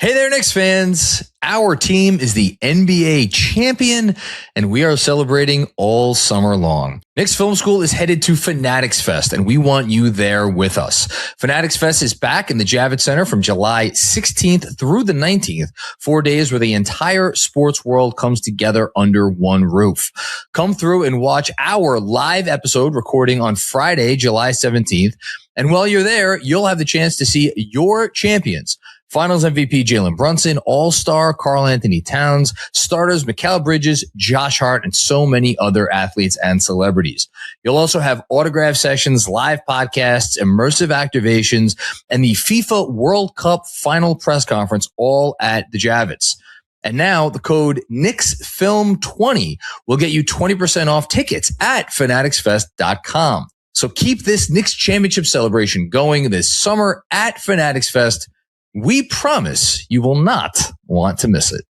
Hey there, Knicks fans. Our team is the NBA champion, and we are celebrating all summer long. Knicks Film School is headed to Fanatics Fest, and we want you there with us. Fanatics Fest is back in the Javits Center from July 16th through the 19th, 4 days where the entire sports world comes together under one roof. Come through and watch our live episode recording on Friday, July 17th. And while you're there, you'll have the chance to see your champions. Finals MVP Jalen Brunson, All-Star Karl Anthony Towns, starters Mikal Bridges, Josh Hart, and so many other athletes and celebrities. You'll also have autograph sessions, live podcasts, immersive activations, and the FIFA World Cup final press conference all at the Javits. And now the code KNICKSFILM20 will get you 20% off tickets at fanaticsfest.com. So keep this Knicks championship celebration going this summer at Fanatics Fest. We promise you will not want to miss it.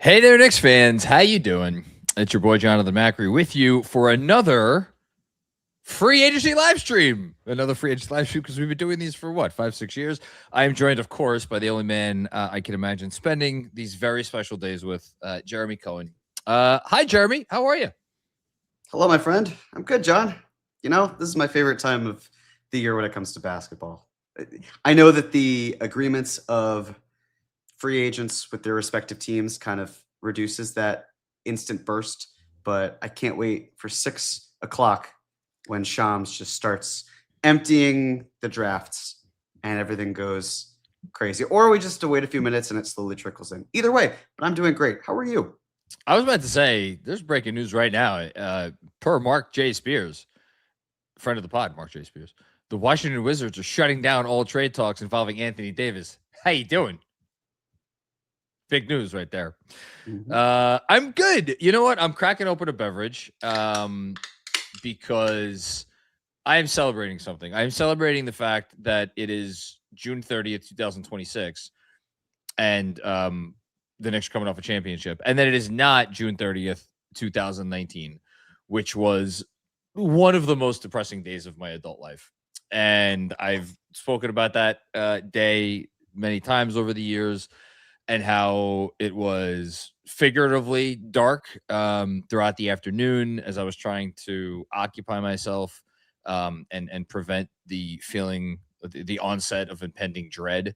Hey there, Knicks fans. How you doing? It's your boy, Jonathan Macri, with you for another free agency live stream. Another free agency live stream because we've been doing these for, 5-6 years? I am joined, of course, by the only man I can imagine spending these very special days with, Jeremy Cohen. Hi, Jeremy. How are you? Hello, my friend. I'm good, John. You know, this is my favorite time of the year when it comes to basketball. I know that the agreements of free agents with their respective teams kind of reduces that instant burst, but I can't wait for 6 o'clock when Shams just starts emptying the drafts and everything goes crazy. Or we just have to wait a few minutes and it slowly trickles in. Either way, but I'm doing great. How are you? I was about to say, there's breaking news right now. Per Mark J. Spears, friend of the pod, Mark J. Spears, the Washington Wizards are shutting down all trade talks involving Anthony Davis. How you doing? Big news right there. Mm-hmm. I'm good. You know what? I'm cracking open a beverage because I am celebrating something. I am celebrating the fact that it is June 30th, 2026, and the Knicks are coming off a championship, and that it is not June 30th, 2019, which was one of the most depressing days of my adult life. And I've spoken about that day many times over the years, and how it was figuratively dark throughout the afternoon as I was trying to occupy myself and prevent the feeling, the onset of impending dread.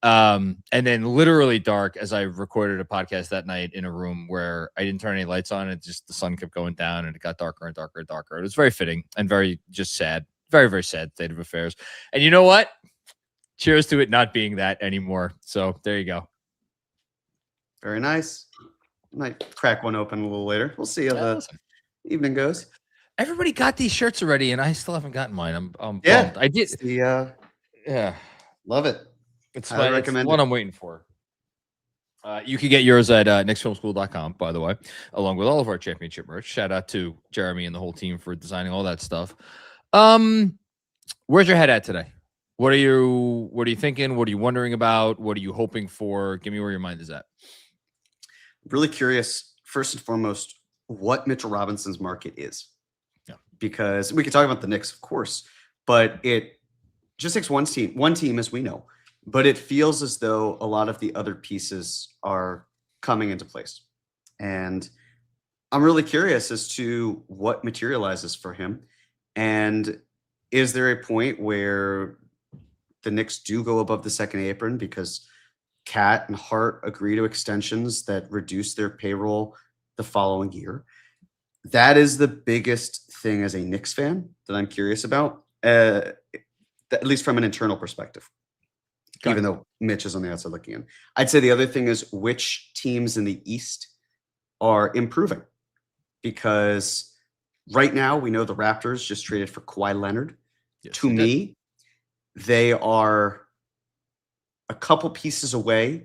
And then literally dark as I recorded a podcast that night in a room where I didn't turn any lights on. It just, the sun kept going down and it got darker and darker and darker. It was very fitting and very just sad, very, very sad state of affairs. And you know what? Cheers to it not being that anymore. So there you go. Very nice. Might crack one open a little later. We'll see how the evening goes. Everybody got these shirts already, and I still haven't gotten mine. I'm bummed. I did. Yeah. Love it. It's what I'm waiting for. You can get yours at knicksfilmschool.com, by the way, along with all of our championship merch. Shout out to Jeremy and the whole team for designing all that stuff. Where's your head at today? What are you thinking? What are you wondering about? What are you hoping for? Give me where your mind is at. Really curious, first and foremost, what Mitchell Robinson's market is. Yeah. Because we could talk about the Knicks, of course, but it just takes one team, as we know. But it feels as though a lot of the other pieces are coming into place. And I'm really curious as to what materializes for him. And is there a point where the Knicks do go above the second apron because Cat and Hart agree to extensions that reduce their payroll the following year? That is the biggest thing as a Knicks fan that I'm curious about, at least from an internal perspective, even though Mitch is on the outside looking in. I'd say the other thing is which teams in the East are improving, because right now we know the Raptors just traded for Kawhi Leonard. Yes, to me, they are a couple pieces away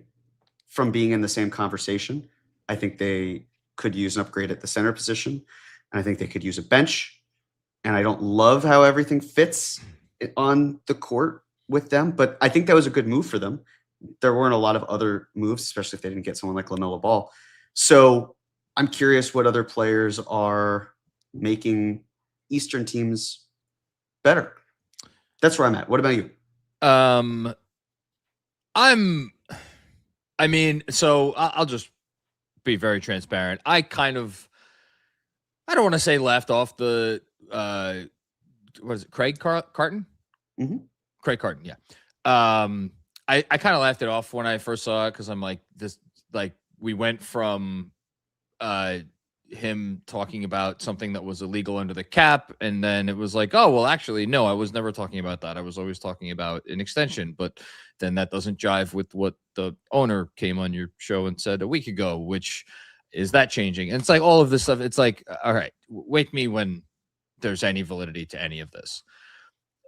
from being in the same conversation. I think they could use an upgrade at the center position, and I think they could use a bench. And I don't love how everything fits on the court with them, but I think that was a good move for them. There weren't a lot of other moves, especially if they didn't get someone like LaMelo Ball. So I'm curious what other players are making Eastern teams better. That's where I'm at. What about you? I'll just be very transparent. I don't want to say laughed off the, what is it? Craig Carton? Mm-hmm. Craig Carton. Yeah. I kind of laughed it off when I first saw it, because I'm like, we went from him talking about something that was illegal under the cap, and then it was like, oh, well, actually, no, I was never talking about that. I was always talking about an extension. But then that doesn't jive with what the owner came on your show and said a week ago, which is that changing? And it's like all of this stuff. It's like, all right, wake me when there's any validity to any of this.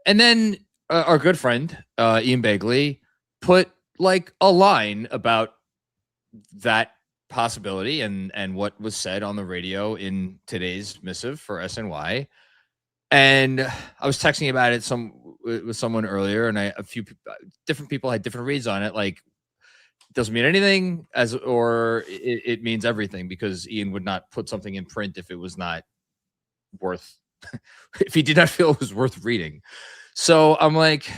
And then our good friend, Ian Begley, put like a line about that possibility and what was said on the radio in today's missive for SNY. And I was texting about it with someone earlier, and a few different people had different reads on it. Like, it doesn't mean anything, or it means everything, because Ian would not put something in print if it was not worth, if he did not feel it was worth reading. So I'm like,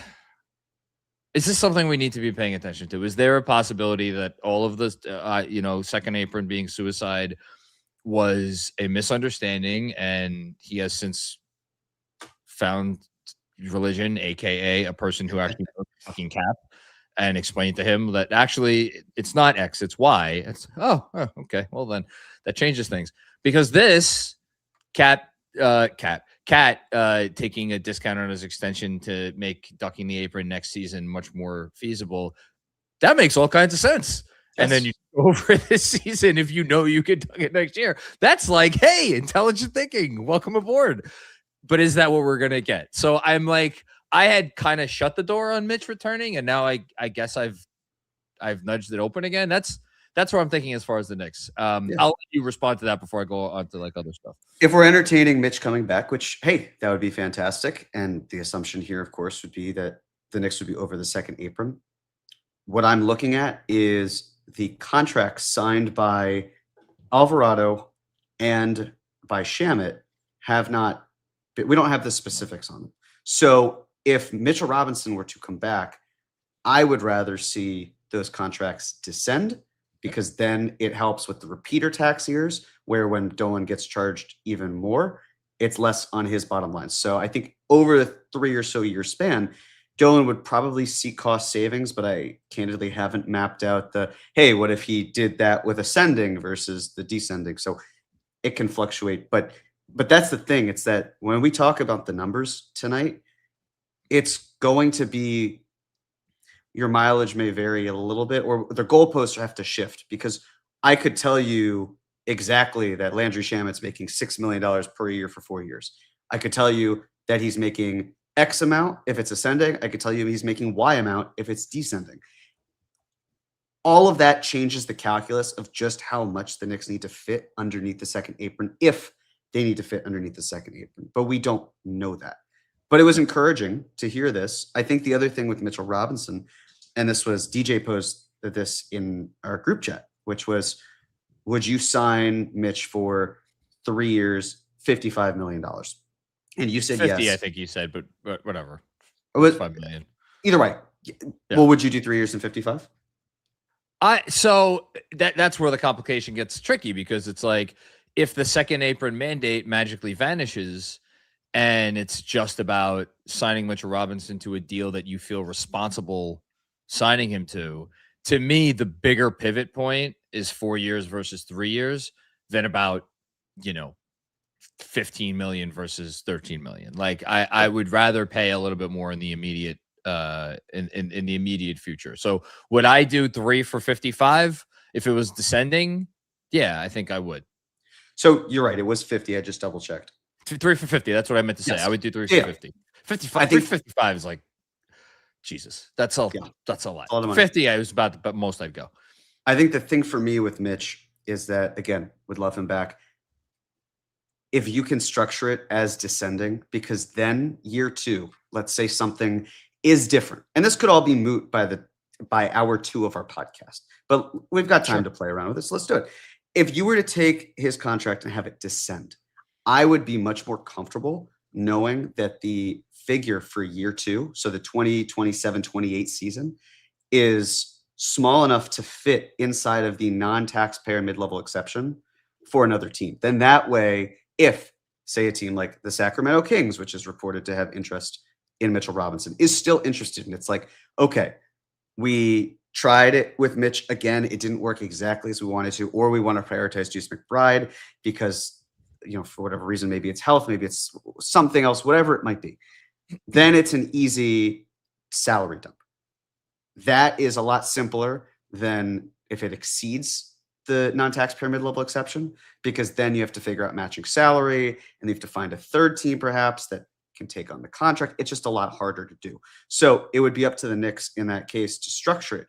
is this something we need to be paying attention to? Is there a possibility that all of this, second apron being suicide was a misunderstanding, and he has since found religion, aka a person who actually knows the fucking cap, and explained to him that actually it's not X, it's Y. It's okay. Well, then that changes things, because this Cat taking a discount on his extension to make ducking the apron next season much more feasible. That makes all kinds of sense. Yes. And then you go over this season, if you know you could duck it next year, that's like, hey, intelligent thinking, welcome aboard. But is that what we're going to get? So I'm like, I had kind of shut the door on Mitch returning, and now I guess I've nudged it open again. That's what I'm thinking as far as the Knicks. I'll let you respond to that before I go on to like other stuff. If we're entertaining Mitch coming back, which, hey, that would be fantastic. And the assumption here, of course, would be that the Knicks would be over the second apron. What I'm looking at is the contracts signed by Alvarado and by Shamet we don't have the specifics on them. So if Mitchell Robinson were to come back, I would rather see those contracts descend, because then it helps with the repeater tax years, where when Dolan gets charged even more, it's less on his bottom line. So I think over the 3 or so year span, Dolan would probably see cost savings, but I candidly haven't mapped out hey, what if he did that with ascending versus the descending? So it can fluctuate. But that's the thing. It's that when we talk about the numbers tonight, it's going to be, your mileage may vary a little bit, or the goalposts have to shift, because I could tell you exactly that Landry Shamet's making $6 million per year for 4 years. I could tell you that he's making X amount if it's ascending. I could tell you he's making Y amount if it's descending. All of that changes the calculus of just how much the Knicks need to fit underneath the second apron, if they need to fit underneath the second apron. But we don't know that. But it was encouraging to hear this. I think the other thing with Mitchell Robinson, and this was DJ posted this in our group chat, which was, would you sign Mitch for 3 years, $55 million? And you said 50, yes. I think you said, but whatever. It was $5 million. Either way. Yeah. Well, would you do 3 years and 55? So that's where the complication gets tricky, because it's like, if the second apron mandate magically vanishes, and it's just about signing Mitchell Robinson to a deal that you feel responsible signing him to me, the bigger pivot point is 4 years versus 3 years than about, 15 million versus 13 million. Like, I would rather pay a little bit more in the immediate in the immediate future. So would I do 3 for 55 if it was descending? Yeah, I think I would. So you're right. It was 50. I just double checked. 3 for 50. That's what I meant to say. Yes. I would do 3 for 50. 55. I think 55 is like, Jesus, that's a Yeah. that's a lot. A lot of money. 50, I was about the most I'd go. I think the thing for me with Mitch is that, again, would love him back. If you can structure it as descending, because then year 2, let's say something is different, and this could all be moot by hour 2 of our podcast, but we've got time to play around with this. Let's do it. If you were to take his contract and have it descend, I would be much more comfortable knowing that the figure for year 2, so the 2027-28 season, is small enough to fit inside of the non-taxpayer mid-level exception for another team. Then that way, if, say, a team like the Sacramento Kings, which is reported to have interest in Mitchell Robinson, is still interested, and it's like, okay, we tried it with Mitch again, it didn't work exactly as we wanted to, or we want to prioritize Deuce McBride because, for whatever reason, maybe it's health, maybe it's something else, whatever it might be, then it's an easy salary dump. That is a lot simpler than if it exceeds the non-taxpayer mid-level exception, because then you have to figure out matching salary and you have to find a third team perhaps that can take on the contract. It's just a lot harder to do. So it would be up to the Knicks in that case to structure it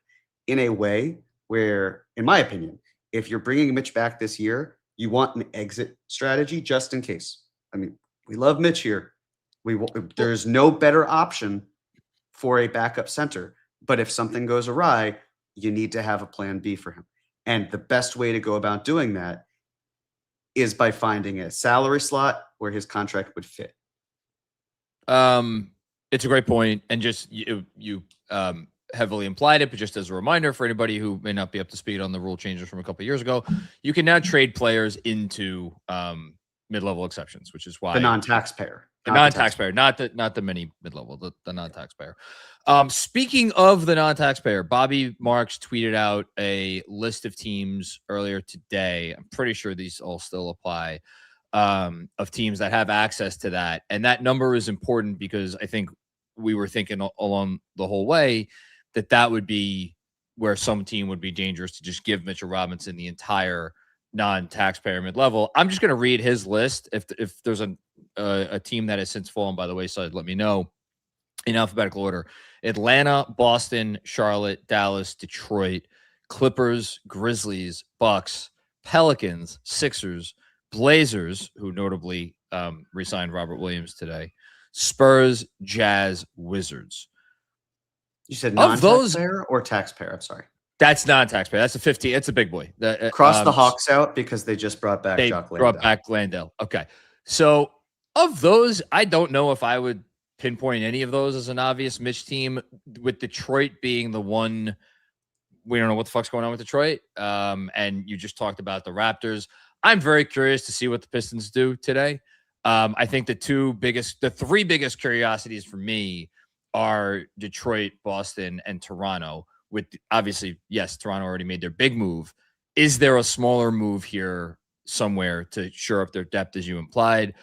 in a way where, in my opinion, if you're bringing Mitch back this year, you want an exit strategy just in case. I mean, we love Mitch here. There's no better option for a backup center, but if something goes awry, you need to have a plan B for him. And the best way to go about doing that is by finding a salary slot where his contract would fit. It's a great point, and just you heavily implied it, but just as a reminder for anybody who may not be up to speed on the rule changes from a couple of years ago, you can now trade players into mid-level exceptions, which is why the non-taxpayer. Not the mini mid-level, the non-taxpayer. Speaking of the non-taxpayer, Bobby Marks tweeted out a list of teams earlier today. I'm pretty sure these all still apply, of teams that have access to that. And that number is important because I think we were thinking along the whole way that would be where some team would be dangerous to just give Mitchell Robinson the entire non-taxpayer mid-level. I'm just going to read his list. If there's a team that has since fallen by the wayside, let me know in alphabetical order. Atlanta, Boston, Charlotte, Dallas, Detroit, Clippers, Grizzlies, Bucks, Pelicans, Sixers, Blazers, who notably re-signed Robert Williams today, Spurs, Jazz, Wizards. You said non-taxpayer or taxpayer? I'm sorry. That's non-taxpayer. That's a 50. It's a big boy. Cross the Hawks out because they just brought back Jock Landale. Brought back Landale. Okay. So of those, I don't know if I would pinpoint any of those as an obvious Mitch team, with Detroit being the one. We don't know what the fuck's going on with Detroit. And you just talked about the Raptors. I'm very curious to see what the Pistons do today. I think the three biggest curiosities for me are Detroit, Boston, and Toronto. With obviously, yes, Toronto already made their big move. Is there a smaller move here somewhere to shore up their depth, as you implied?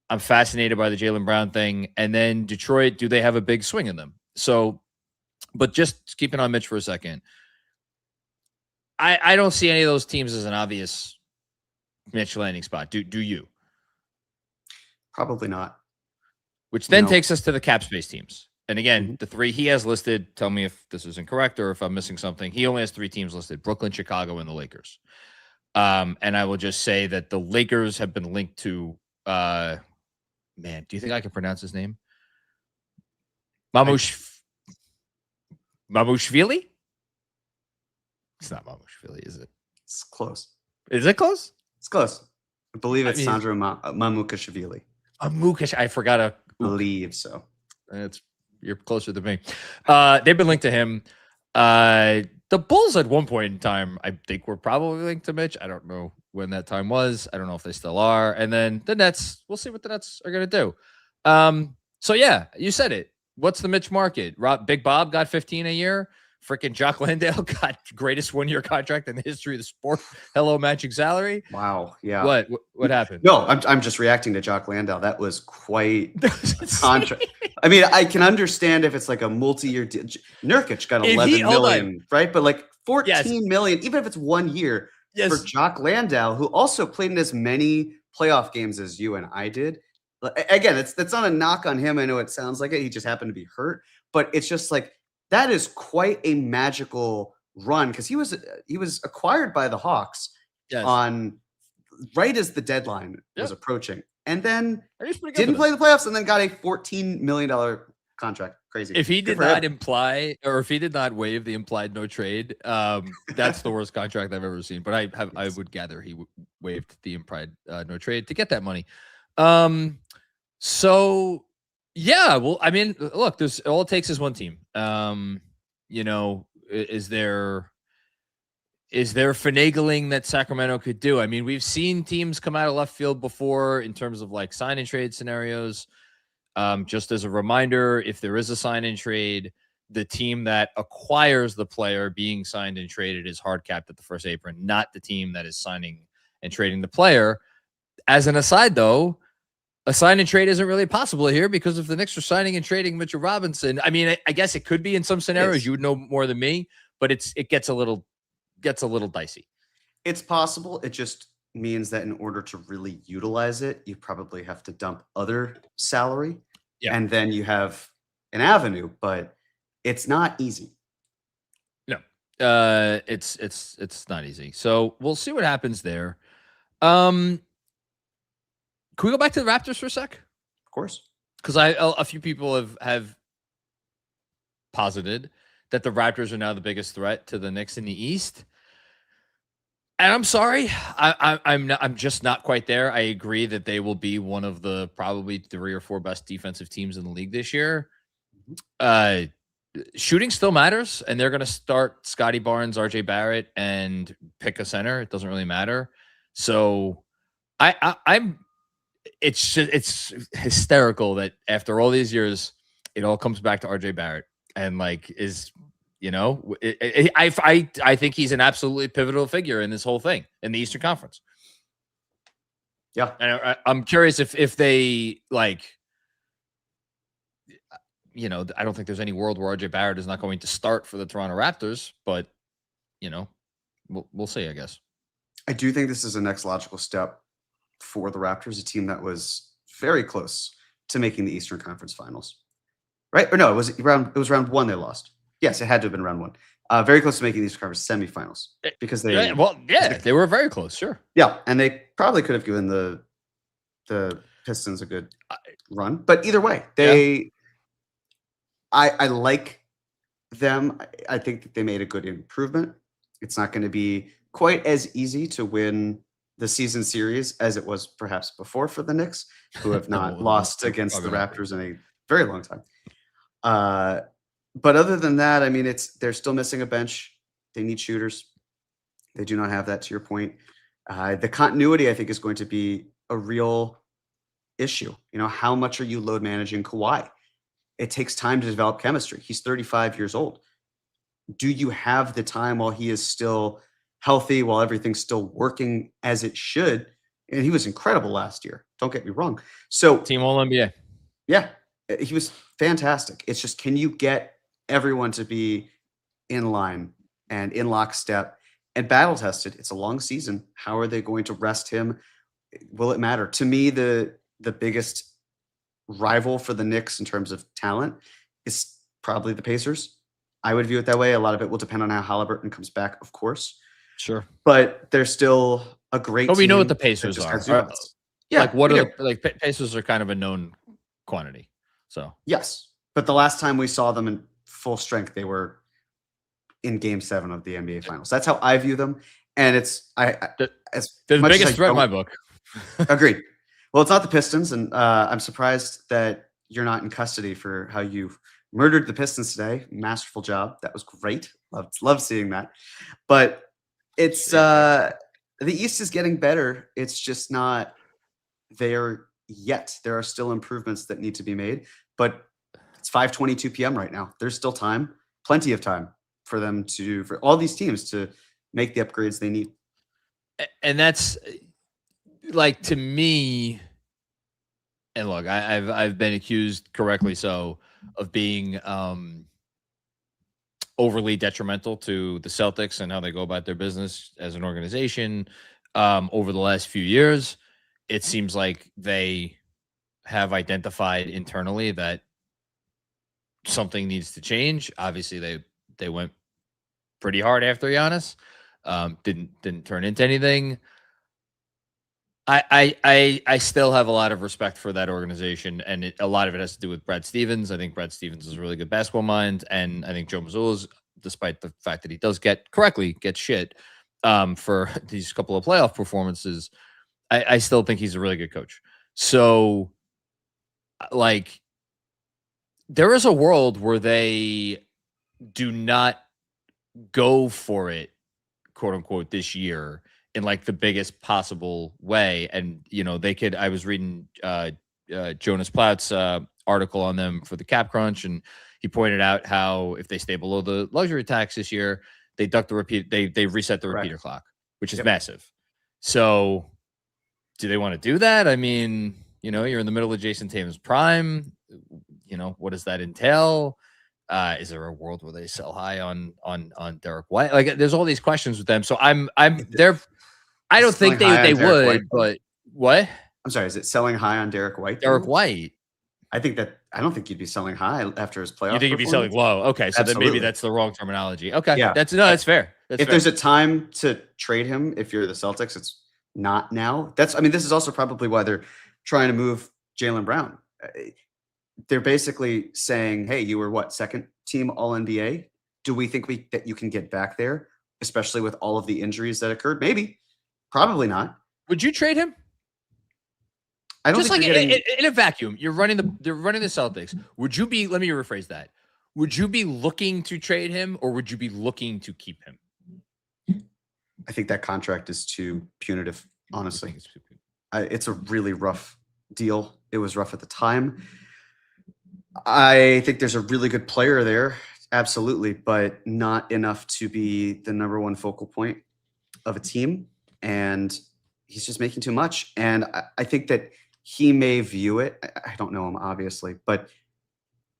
I'm fascinated by the Jaylen Brown thing. And then Detroit, do they have a big swing in them? So, but just keeping on Mitch for a second, I don't see any of those teams as an obvious Mitch landing spot. Do you? Probably not. Which then takes us to the cap space teams. And again, the three he has listed, tell me if this is incorrect or if I'm missing something. He only has 3 teams listed: Brooklyn, Chicago, and the Lakers. And I will just say that the Lakers have been linked to, do you think I can pronounce his name? Mamushvili? It's not Mamushvili, is it? It's close. Is it close? It's close. I believe it's Sandro Mamukashvili. I forgot to believe so. You're closer than me. They've been linked to him. The Bulls at one point in time, I think, were probably linked to Mitch. I don't know when that time was. I don't know if they still are. And then the Nets, we'll see what the Nets are going to do. So yeah, you said it. What's the Mitch market? Big Bob got 15 a year. Freaking Jock Landale got greatest 1-year contract in the history of the sport. Hello, matching salary. Wow. Yeah. What happened? No, I'm just reacting to Jock Landale. That was quite a contract. I mean, I can understand if it's like a multi-year deal. Nurkic got 11 million, right? But like 14 million, even if it's 1 year for Jock Landale, who also played in as many playoff games as you and I did. Again, that's not a knock on him. I know it sounds like it. He just happened to be hurt. But it's just like, that is quite a magical run because he was acquired by the Hawks Yes. on right as the deadline was Yep. approaching, and then And he's pretty good didn't for play them. the playoffs, and then got a $14 million contract. Crazy. If he Good did for not him. imply, or if he did not waive the implied no trade, that's the worst contract I've ever seen. But I would gather he waived the implied no trade to get that money. So yeah, well, I mean, look, there's all it takes is one team. You know, is there finagling that Sacramento could do? I mean, we've seen teams come out of left field before in terms of like sign and trade scenarios. Just as a reminder, if there is a sign and trade, the team that acquires the player being signed and traded is hard capped at the first apron, not the team that is signing and trading the player. As an aside, though, a sign and trade isn't really possible here because if the Knicks are signing and trading Mitchell Robinson, I mean, I guess it could be in some scenarios. You would know more than me, but it gets a little dicey. It's possible. It just means that in order to really utilize it, you probably have to dump other salary. Yeah. And then you have an avenue, but it's not easy. No. It's not easy. So we'll see what happens there. Can we go back to the Raptors for a sec? Of course. Because a few people have posited that the Raptors are now the biggest threat to the Knicks in the East. And I'm sorry, I'm just not quite there. I agree that they will be one of the probably 3 or 4 best defensive teams in the league this year. Shooting still matters, and they're going to start Scotty Barnes, RJ Barrett, and pick a center. It doesn't really matter. So I'm. It's hysterical that after all these years, it all comes back to RJ Barrett, and like is. You know, I think he's an absolutely pivotal figure in this whole thing in the Eastern Conference. Yeah, and I'm curious if they like. You know, I don't think there's any world where RJ Barrett is not going to start for the Toronto Raptors, but you know, we'll see. I guess. I do think this is a next logical step for the Raptors, a team that was very close to making the Eastern Conference Finals, right? Or no, it was round 1 they lost. Yes, it had to have been round 1. Very close to making these conference semifinals because they they were very close, sure. Yeah, and they probably could have given the Pistons a good run, but either way, I like them. I think that they made a good improvement. It's not going to be quite as easy to win the season series as it was perhaps before for the Knicks, who have not lost against the Raptors in a very long time. But other than that, I mean, they're still missing a bench. They need shooters. They do not have that, to your point. The continuity, I think, is going to be a real issue. You know, how much are you load managing Kawhi? It takes time to develop chemistry. He's 35 years old. Do you have the time while he is still healthy, while everything's still working as it should? And he was incredible last year. Don't get me wrong. So Team All-NBA. Yeah, he was fantastic. It's just, can you get everyone to be in line and in lockstep and battle tested? It's a long season. How are they going to rest him? Will it matter? To me, the biggest rival for the Knicks in terms of talent is probably the Pacers. I would view it that way. A lot of it will depend on how Halliburton comes back, of course. Sure. But they're still a great But we know team what the Pacers are. Yeah. Like what are Pacers are kind of a known quantity. So yes. But the last time we saw them in full strength, they were in Game 7 of the NBA Finals. That's how I view them, and it's they're the biggest threat in my book. Agreed. Well, it's not the Pistons, and I'm surprised that you're not in custody for how you murdered the Pistons today. Masterful job. That was great. Love seeing that. But it's the East is getting better. It's just not there yet. There are still improvements that need to be made, but it's 5:22 p.m. right now. There's still time, plenty of time for them for all these teams to make the upgrades they need. And that's like, to me, and look, I've been accused, correctly so, of being overly detrimental to the Celtics and how they go about their business as an organization over the last few years. It seems like they have identified internally that something needs to change. Obviously, they went pretty hard after Giannis. Didn't turn into anything. I still have a lot of respect for that organization, and a lot of it has to do with Brad Stevens. I think Brad Stevens is a really good basketball mind, and I think Joe Mazzulla's, despite the fact that he does get shit for these couple of playoff performances, I still think he's a really good coach. So, like, there is a world where they do not go for it, quote unquote, this year in like the biggest possible way. And, they could, I was reading Jonas Platt's article on them for the Cap Crunch, and he pointed out how if they stay below the luxury tax this year, they they reset the repeater clock, which is massive. So do they want to do that? I mean, you're in the middle of Jason Tatum's prime. What does that entail? Is there a world where they sell high on Derek White? Like, there's all these questions with them. So I'm there. I don't think they would, but what? I'm sorry. Is it selling high on Derek White? Derek White. I don't think you'd be selling high after his playoff. You think you'd be selling low? Okay, so then maybe that's the wrong terminology. Okay, yeah, that's fair. If there's a time to trade him, if you're the Celtics, it's not now. This is also probably why they're trying to move Jaylen Brown. They're basically saying, hey, you were what, second team All NBA? Do we think that you can get back there, especially with all of the injuries that occurred? Maybe, probably not. Would you trade him? I don't just think like in a vacuum. They're running the Celtics. Would you be? Let me rephrase that. Would you be looking to trade him, or would you be looking to keep him? I think that contract is too punitive. Honestly, it's a really rough deal. It was rough at the time. I think there's a really good player there, absolutely, but not enough to be the number one focal point of a team. And he's just making too much. And I think that he may view it, I don't know him, obviously, but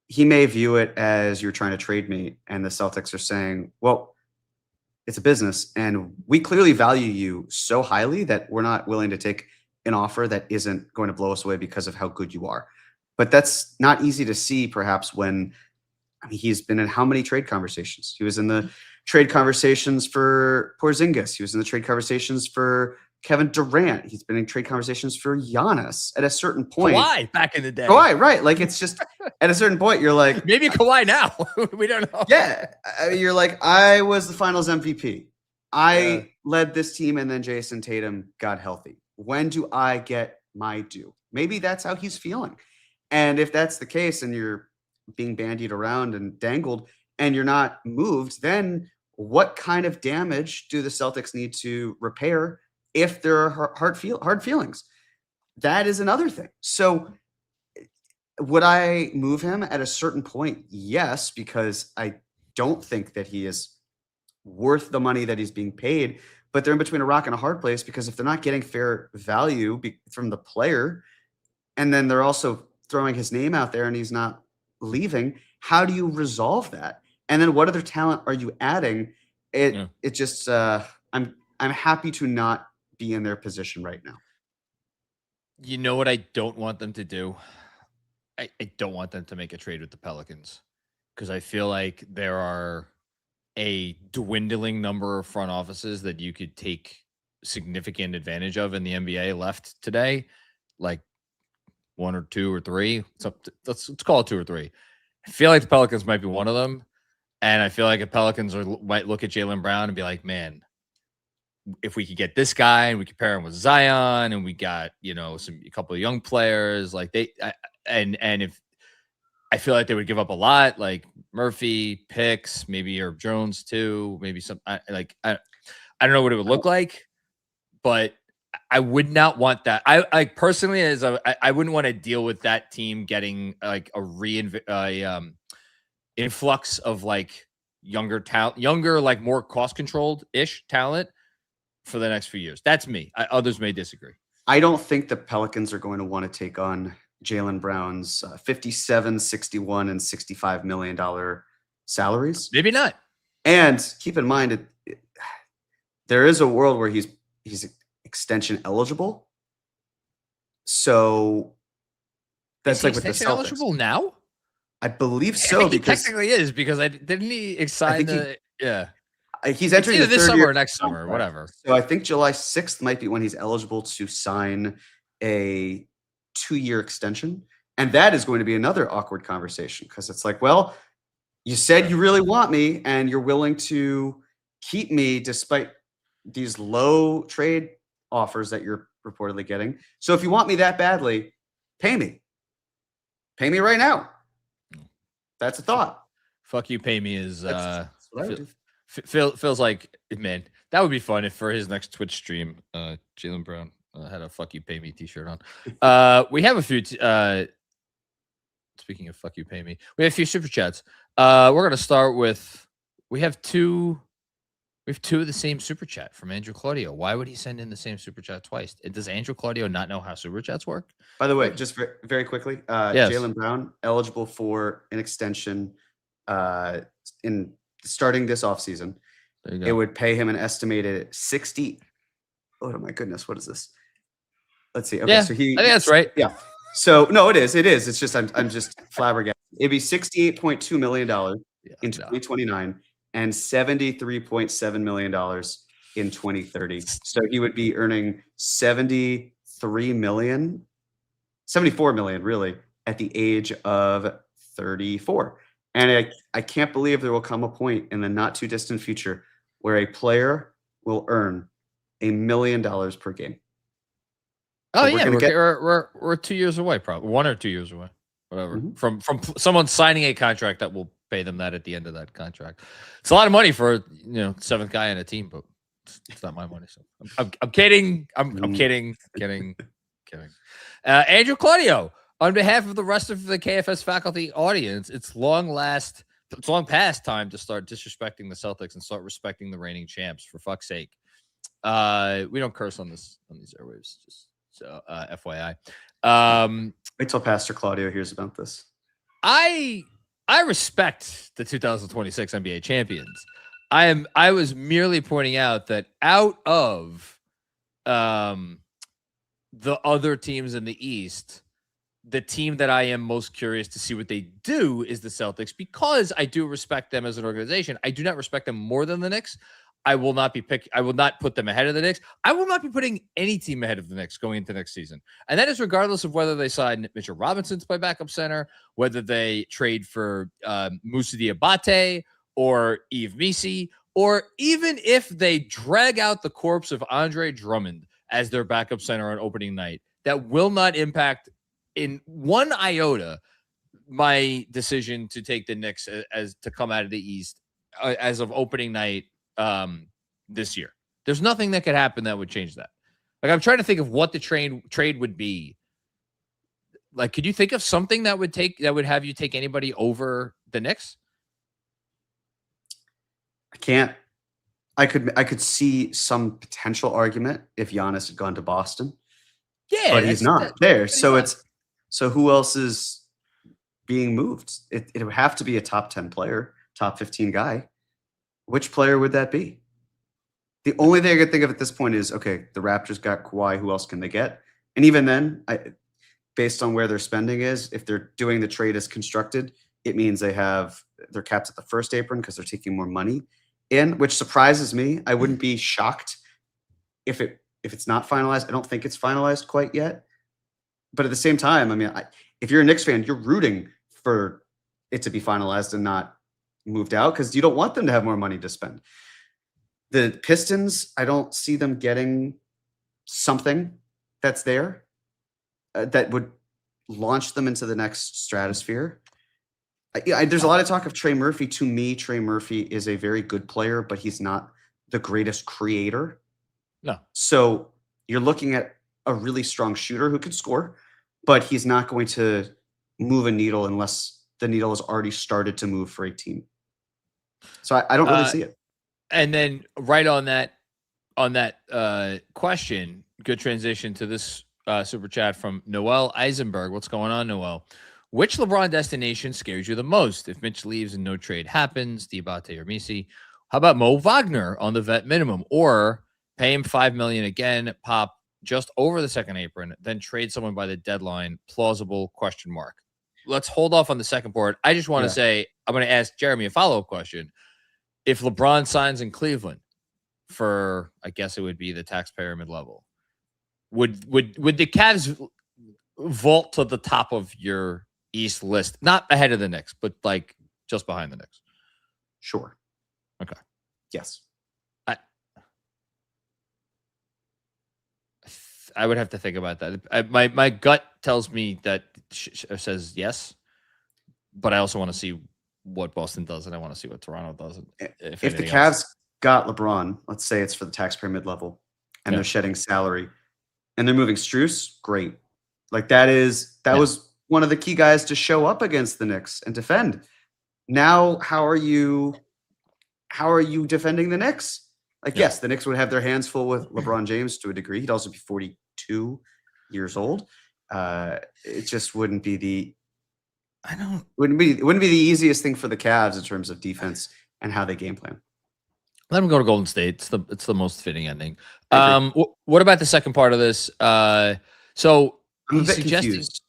he may view it as you're trying to trade me. And the Celtics are saying, well, it's a business, and we clearly value you so highly that we're not willing to take an offer that isn't going to blow us away because of how good you are. But that's not easy to see, perhaps, when he's been in how many trade conversations? He was in the trade conversations for Porzingis. He was in the trade conversations for Kevin Durant. He's been in trade conversations for Giannis. At a certain point, Kawhi back in the day. Kawhi, right? Like, it's just at a certain point, you're like, maybe Kawhi now. We don't know. Yeah, you're like, I was the Finals MVP. I led this team, and then Jason Tatum got healthy. When do I get my due? Maybe that's how he's feeling. And if that's the case, and you're being bandied around and dangled, and you're not moved, then what kind of damage do the Celtics need to repair if there are hard feelings? That is another thing. So would I move him at a certain point? Yes, because I don't think that he is worth the money that he's being paid. But they're in between a rock and a hard place, because if they're not getting fair value from the player, and then they're also throwing his name out there and he's not leaving, how do you resolve that? And then what other talent are you adding? It just I'm happy to not be in their position right now. You know what I don't want them to do? I don't want them to make a trade with the Pelicans, because I feel like there are a dwindling number of front offices that you could take significant advantage of in the NBA left today, like one or two or three. Let's call it two or three. I feel like the Pelicans might be one of them, and I feel like the Pelicans might look at Jaylen Brown and be like, man, if we could get this guy and we could pair him with Zion, and we got a couple of young players, like and if I feel like they would give up a lot, like Murphy picks, maybe Herb Jones too, maybe some I don't know what it would look like, but I would not want that. I personally, I wouldn't want to deal with that team getting like a influx of like younger talent, like more cost controlled ish talent for the next few years. That's me. Others may disagree. I don't think the Pelicans are going to want to take on Jaylen Brown's $57, $61, and $65 million salaries. Maybe not. And keep in mind, there is a world where he's extension eligible. So that's like with the Celtics. Eligible now? I believe I so, think he because technically is, because didn't he sign the yeah. he's It's entering either the this third summer year or next summer, contract. whatever. So I think July 6th might be when he's eligible to sign a 2-year extension. And that is going to be another awkward conversation, because it's like, well, you said you really want me and you're willing to keep me despite these low trade offers that you're reportedly getting. So if you want me that badly, pay me. Pay me right now. That's a thought. Fuck you, pay me is That's what I would do. feels like, man, that would be fun if for his next Twitch stream, Jaylen Brown had a "fuck you, pay me" t-shirt on. We have a few. Speaking of "fuck you, pay me," we have a few super chats. We're gonna start with we have two of the same super chat from Andrew Claudio. Why would he send in the same super chat twice? Does Andrew Claudio not know how super chats work? By the way, just very quickly, Yes. Jaylen Brown eligible for an extension in starting this offseason. There you go. It would pay him an estimated 60. Oh my goodness, what is this? Let's see. Okay, Yeah, so I think that's right. Yeah. So no, it is. It's just I'm just flabbergasted. It'd be $68.2 million in 2029 and $73.7 million in 2030. So he would be earning 74 million really at the age of 34. And I can't believe there will come a point in the not too distant future where a player will earn $1 million per game. Oh yeah, we're 2 years away, probably 1 or 2 years away, whatever, from someone signing a contract that will pay them that at the end of that contract. It's a lot of money for seventh guy on a team, but it's not my money. So I'm kidding. I'm kidding. Andrew Claudio, on behalf of the rest of the KFS faculty audience, it's long past time to start disrespecting the Celtics and start respecting the reigning champs. For fuck's sake, we don't curse on these airwaves. Just so FYI. Wait till Pastor Claudio hears about this. I respect the 2026 NBA champions. I was merely pointing out that out of the other teams in the East, the team that I am most curious to see what they do is the Celtics, because I do respect them as an organization. I do not respect them more than the Knicks. I will not put them ahead of the Knicks. I will not be putting any team ahead of the Knicks going into next season. And that is regardless of whether they sign Mitchell Robinson to play backup center, whether they trade for Moussa Diabate or Yves Missi, or even if they drag out the corpse of Andre Drummond as their backup center on opening night. That will not impact in one iota my decision to take the Knicks as to come out of the East as of opening night this year. There's nothing that could happen that would change that. Like, I'm trying to think of what the trade would be. Like, could you think of something that would have you take anybody over the Knicks? I can't. I could see some potential argument if Giannis had gone to Boston. Yeah, but he's not there. So who else is being moved? It would have to be a top 10 player, top 15 guy. Which player would that be? The only thing I could think of at this point is, okay, the Raptors got Kawhi. Who else can they get? And even then, based on where their spending is, if they're doing the trade as constructed, it means they're capped at the first apron because they're taking more money in, which surprises me. I wouldn't be shocked if it's not finalized. I don't think it's finalized quite yet. But at the same time, I mean, if you're a Knicks fan, you're rooting for it to be finalized and not moved out, because you don't want them to have more money to spend. The Pistons, I don't see them getting something that's there that would launch them into the next stratosphere. There's a lot of talk of Trey Murphy. To me, Trey Murphy is a very good player, but he's not the greatest creator. No. So you're looking at a really strong shooter who can score, but he's not going to move a needle unless the needle has already started to move for a team. So I don't really see it. And then right on that question, good transition to this super chat from Noel Eisenberg. What's going on, Noel? Which LeBron destination scares you the most? If Mitch leaves and no trade happens, Diabate or Missi, how about Mo Wagner on the vet minimum, or pay him $5 million again, pop just over the second apron, then trade someone by the deadline? Plausible ? let's hold off on the second part. I just want to say, I'm going to ask Jeremy a follow-up question. If LeBron signs in Cleveland for, I guess it would be the taxpayer mid-level, would the Cavs vault to the top of your East list? Not ahead of the Knicks, but like just behind the Knicks. Sure. Okay. Yes. I would have to think about that. My gut tells me that says yes, but I also want to see what Boston does, and I want to see what Toronto does. If the Cavs got LeBron, let's say it's for the taxpayer mid-level, and they're shedding salary, and they're moving Strus, great. Like that was one of the key guys to show up against the Knicks and defend. Now, how are you defending the Knicks? Like, yes, the Knicks would have their hands full with LeBron James to a degree. He'd also be 42 years old. It just wouldn't be the wouldn't be the easiest thing for the Cavs in terms of defense and how they game plan. Let them go to Golden State. It's the most fitting ending. What about the second part of this? So I'm a bit confused.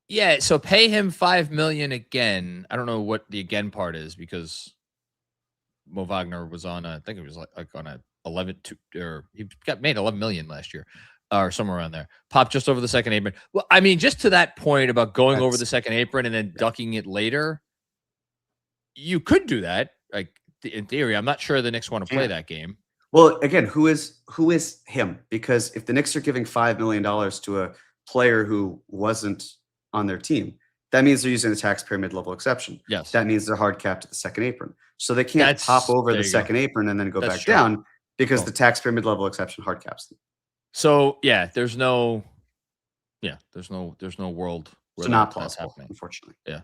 Yeah, so pay him $5 million again. I don't know what the again part is because Mo Wagner was on I think it was like on a 11 or he got made 11 million last year or somewhere around there. Popped just over the second apron. Well, I mean, just to that point about going over the second apron and then ducking it later, you could do that. Like in theory, I'm not sure the Knicks want to play that game. Well, again, who is him? Because if the Knicks are giving $5 million to a player who wasn't on their team, that means they're using the taxpayer mid-level exception. Yes. That means they're hard capped at the second apron. So they can't hop over the second apron and then go back down because the taxpayer mid-level exception hard caps them. So there's no world where it's not possible, happening, unfortunately. Yeah.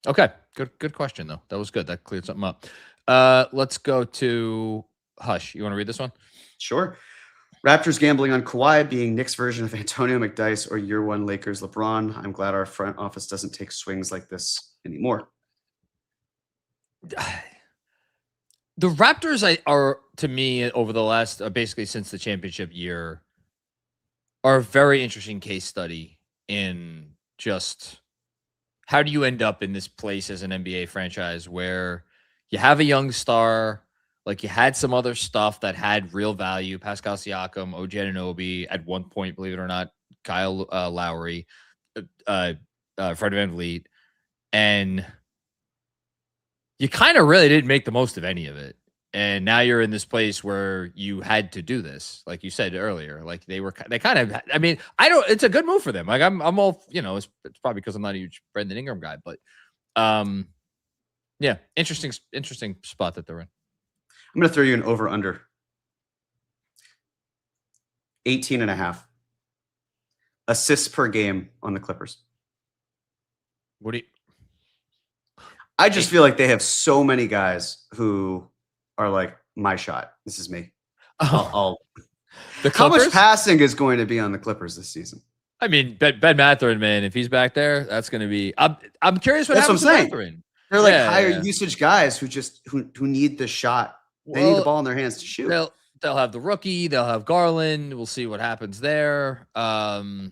Okay. Good question though. That was good. That cleared something up. Let's go to Hush. You want to read this one? Sure. Raptors gambling on Kawhi being Knicks version of Antonio McDyess or year one Lakers LeBron. I'm glad our front office doesn't take swings like this anymore. The Raptors are, to me, over the last, basically since the championship year, are a very interesting case study in just how do you end up in this place as an NBA franchise where you have a young star, like you had some other stuff that had real value, Pascal Siakam, OG Anunoby, at one point, believe it or not, Kyle Lowry, Fred VanVleet, and you kind of really didn't make the most of any of it. And now you're in this place where you had to do this, like you said earlier. Like they kind of. I mean, it's a good move for them. Like I'm all, it's probably because I'm not a huge Brandon Ingram guy, but interesting spot that they're in. I'm going to throw you an over under 18.5 assists per game on the Clippers. What do you? I just feel like they have so many guys who are like, my shot. This is me. How much passing is going to be on the Clippers this season? I mean, Ben Mathurin, man, if he's back there, that's going to be. I'm curious what happens to Mathurin. They're like higher usage guys who need the shot. They need the ball in their hands to shoot. They'll have the rookie. They'll have Garland. We'll see what happens there. I'm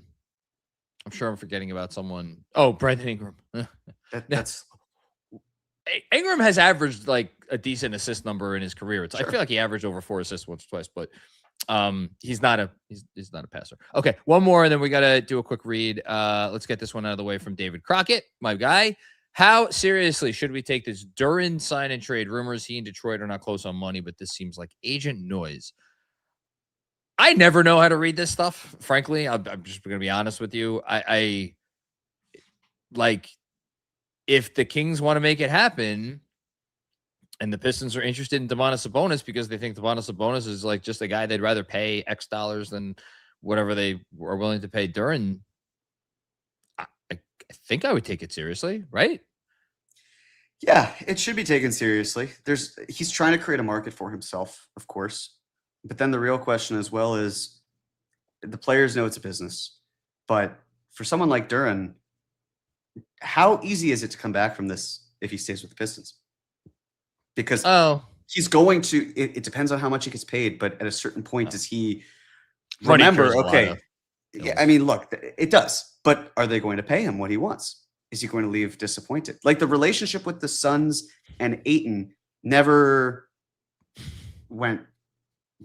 sure I'm forgetting about someone. Oh, Brandon Ingram. That's. Ingram has averaged like a decent assist number in his career. I feel like he averaged over 4 assists once or twice, but he's not a passer. Okay, one more, and then we got to do a quick read. Let's get this one out of the way from David Crockett, my guy. How seriously should we take this Duren sign and trade rumors? He and Detroit are not close on money, but this seems like agent noise. I never know how to read this stuff. Frankly, I'm just going to be honest with you. I like. If the Kings want to make it happen and the Pistons are interested in Domantas Sabonis because they think Domantas Sabonis is like just a guy they'd rather pay X dollars than whatever they are willing to pay Duren, I think I would take it seriously, right? Yeah, it should be taken seriously. He's trying to create a market for himself, of course. But then the real question as well is the players know it's a business. But for someone like Duren, how easy is it to come back from this if he stays with the Pistons? Because he's going to, it depends on how much he gets paid, but at a certain point, does he remember, okay, Yeah, I mean, look, it does. But are they going to pay him what he wants? Is he going to leave disappointed? Like the relationship with the Suns and Ayton never went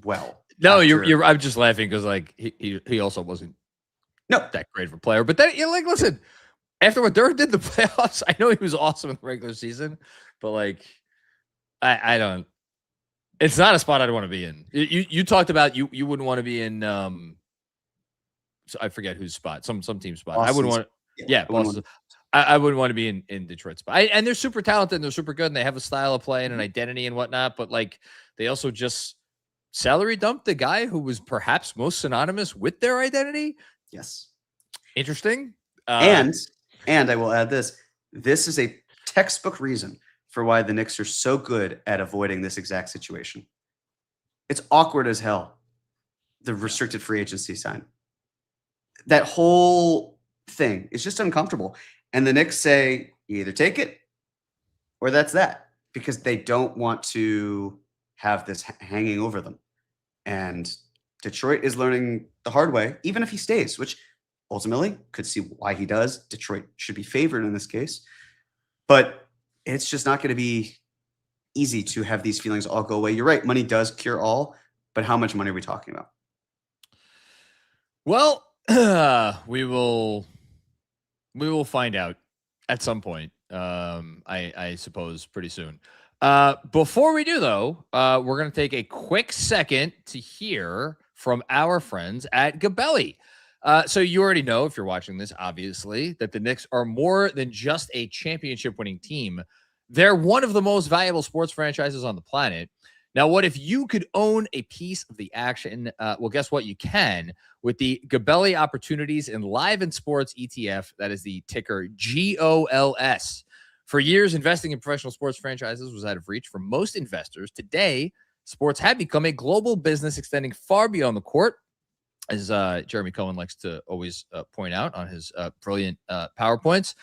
well. No, you're. I'm just laughing because like he also wasn't that great of a player. But then you're like, listen, after what Dirk did in the playoffs, I know he was awesome in the regular season, but like, I don't. It's not a spot I'd want to be in. You talked about you wouldn't want to be in. I forget whose spot. Some team spot. Boston's, I wouldn't want. Yeah, Boston. I wouldn't want to be in Detroit's spot. And they're super talented and they're super good and they have a style of play and an identity and whatnot. But like, they also just salary dumped the guy who was perhaps most synonymous with their identity. Yes. Interesting. And I will add this. This is a textbook reason for why the Knicks are so good at avoiding this exact situation. It's awkward as hell. The restricted free agency sign. That whole thing is just uncomfortable. And the Knicks say, you either take it or that's that, because they don't want to have this hanging over them. And Detroit is learning the hard way, even if he stays, which ultimately could see why he does. Detroit should be favored in this case. But it's just not going to be easy to have these feelings all go away. You're right. Money does cure all. But how much money are we talking about? Well, we will find out at some point. I suppose pretty soon. Before we do, though, we're going to take a quick second to hear from our friends at GABELLI. So you already know, if you're watching this, obviously, that the Knicks are more than just a championship-winning team. They're one of the most valuable sports franchises on the planet. Now, what if you could own a piece of the action? Well, guess what? You can with the GABELLI Opportunities in Live and Sports ETF. That is the ticker GOLS. For years, investing in professional sports franchises was out of reach for most investors. Today, sports have become a global business extending far beyond the court, as Jeremy Cohen likes to always point out on his brilliant PowerPoints.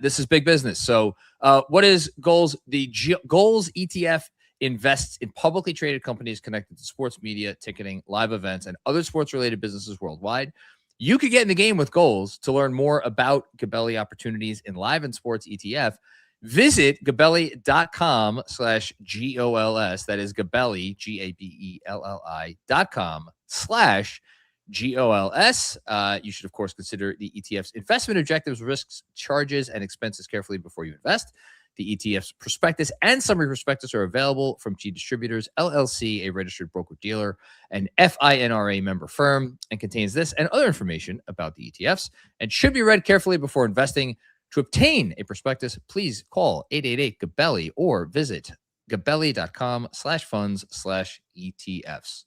This is big business. So what is GOLS? The GOLS ETF invests in publicly traded companies connected to sports media, ticketing, live events, and other sports-related businesses worldwide. You could get in the game with GOLS. To learn more about GABELLI Opportunities in Live and Sports ETF, visit gabelli.com/GOLS. That is GABELLI, GABELLI.com/GOLS. You should, of course, consider the ETF's investment objectives, risks, charges, and expenses carefully before you invest. The ETF's prospectus and summary prospectus are available from G Distributors, LLC, a registered broker-dealer, and FINRA member firm, and contains this and other information about the ETFs and should be read carefully before investing. To obtain a prospectus, please call 888-GABELLI or visit gabelli.com/funds/ETFs.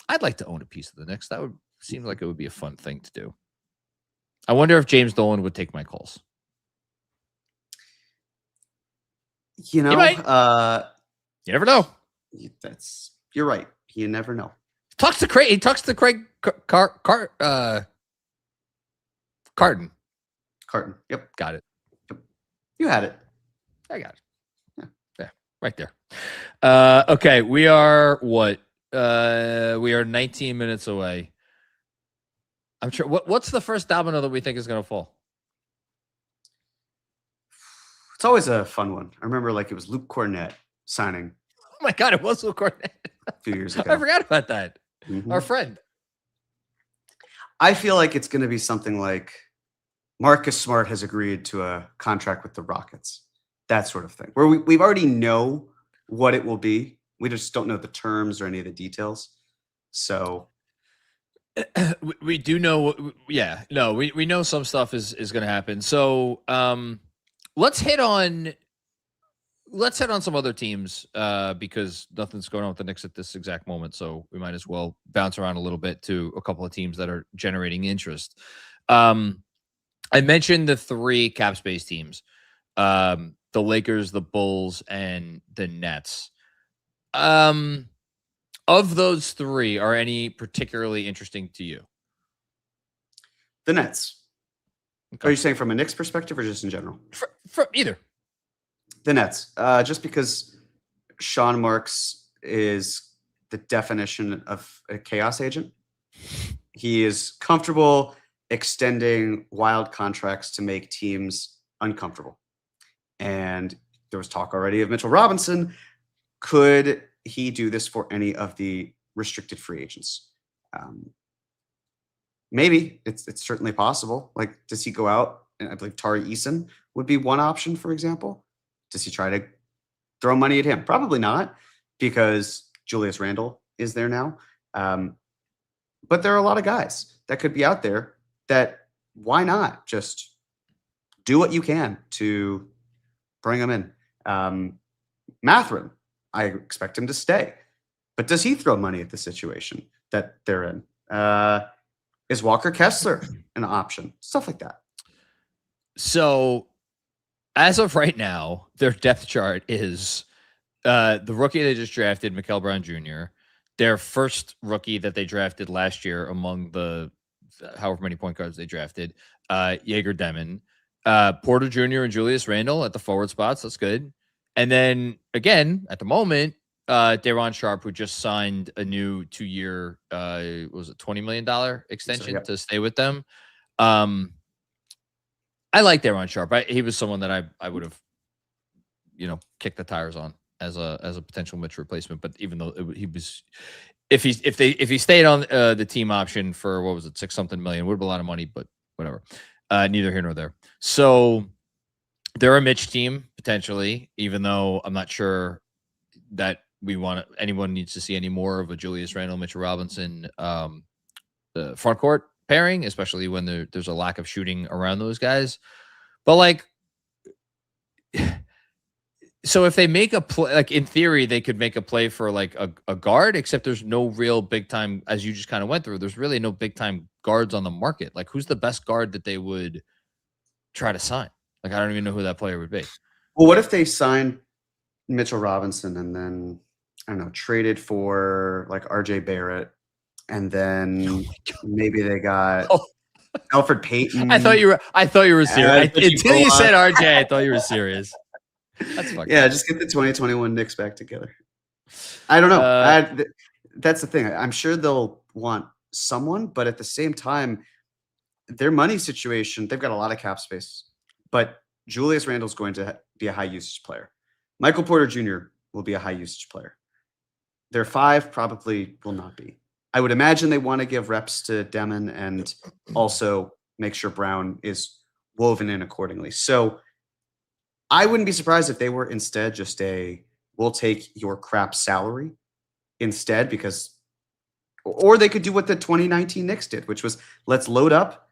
I'd like to own a piece of the Knicks. That would seem like it would be a fun thing to do. I wonder if James Dolan would take my calls. You know, you never know. You're right. You never know. He talks to Craig Carton. Yep. Got it. Yep. You had it. I got it. Yeah. Right there. Okay. We are what? We are 19 minutes away. I'm sure. What's the first domino that we think is going to fall? It's always a fun one. I remember it was Luke Cornett signing. Oh my God, it was Luke Cornett a few years ago. I forgot about that. Mm-hmm. Our friend. I feel like it's going to be something like Marcus Smart has agreed to a contract with the Rockets. That sort of thing. Where we've already know what it will be. We just don't know the terms or any of the details. So we do know. Yeah, no, we know some stuff is going to happen. So let's hit on some other teams because nothing's going on with the Knicks at this exact moment. So we might as well bounce around a little bit to a couple of teams that are generating interest. I mentioned the three cap space teams, the Lakers, the Bulls, and the Nets. Of those three, are any particularly interesting to you? The Nets. Okay. Are you saying from a Knicks perspective or just in general? For either. The Nets. Just because Sean Marks is the definition of a chaos agent. He is comfortable extending wild contracts to make teams uncomfortable. And there was talk already of Mitchell Robinson. Could he do this for any of the restricted free agents? Maybe it's certainly possible. Like, does he go out? And I believe Tari Eason would be one option, for example. Does he try to throw money at him? Probably not, because Julius Randle is there now. But there are a lot of guys that could be out there that why not just do what you can to bring them in. Mathurin, I expect him to stay. But does he throw money at the situation that they're in? Is Walker Kessler an option? Stuff like that. So as of right now, their depth chart is the rookie they just drafted, Mikel Brown Jr., their first rookie that they drafted last year among the however many point guards they drafted, Jaeger Demon, Porter Jr. and Julius Randle at the forward spots. That's good. And then again, at the moment, Daron Sharp, who just signed a new 2-year, was it $20 million extension to stay with them. I like Daron Sharp. He was someone that I would have, kicked the tires on as a potential Mitch replacement. But even though he was, if he stayed on the team option for what was it, $6-something million, would have been a lot of money, but whatever. Neither here nor there. So they're a Mitch team potentially, even though I'm not sure that anyone needs to see any more of a Julius Randle, Mitchell Robinson the front court pairing, especially when there's a lack of shooting around those guys. But like, so if they make a play, like in theory, they could make a play for like a guard, except there's no real big time, as you just kind of went through, there's really no big time guards on the market. Like, who's the best guard that they would try to sign? Like, I don't even know who that player would be. Well, what if they signed Mitchell Robinson and then, I don't know, traded for like RJ Barrett, and then maybe they got Alfred Payton. I thought you were serious. Until you said RJ, I thought you were serious. That's fucking just get the 2021 Knicks back together. I don't know. That's the thing. I'm sure they'll want someone, but at the same time, their money situation, they've got a lot of cap space. But Julius Randle's going to be a high usage player. Michael Porter Jr. will be a high usage player. Their 5 probably will not be. I would imagine they want to give reps to Demon and also make sure Brown is woven in accordingly. So I wouldn't be surprised if they were instead just we'll take your crap salary instead, because, or they could do what the 2019 Knicks did, which was let's load up.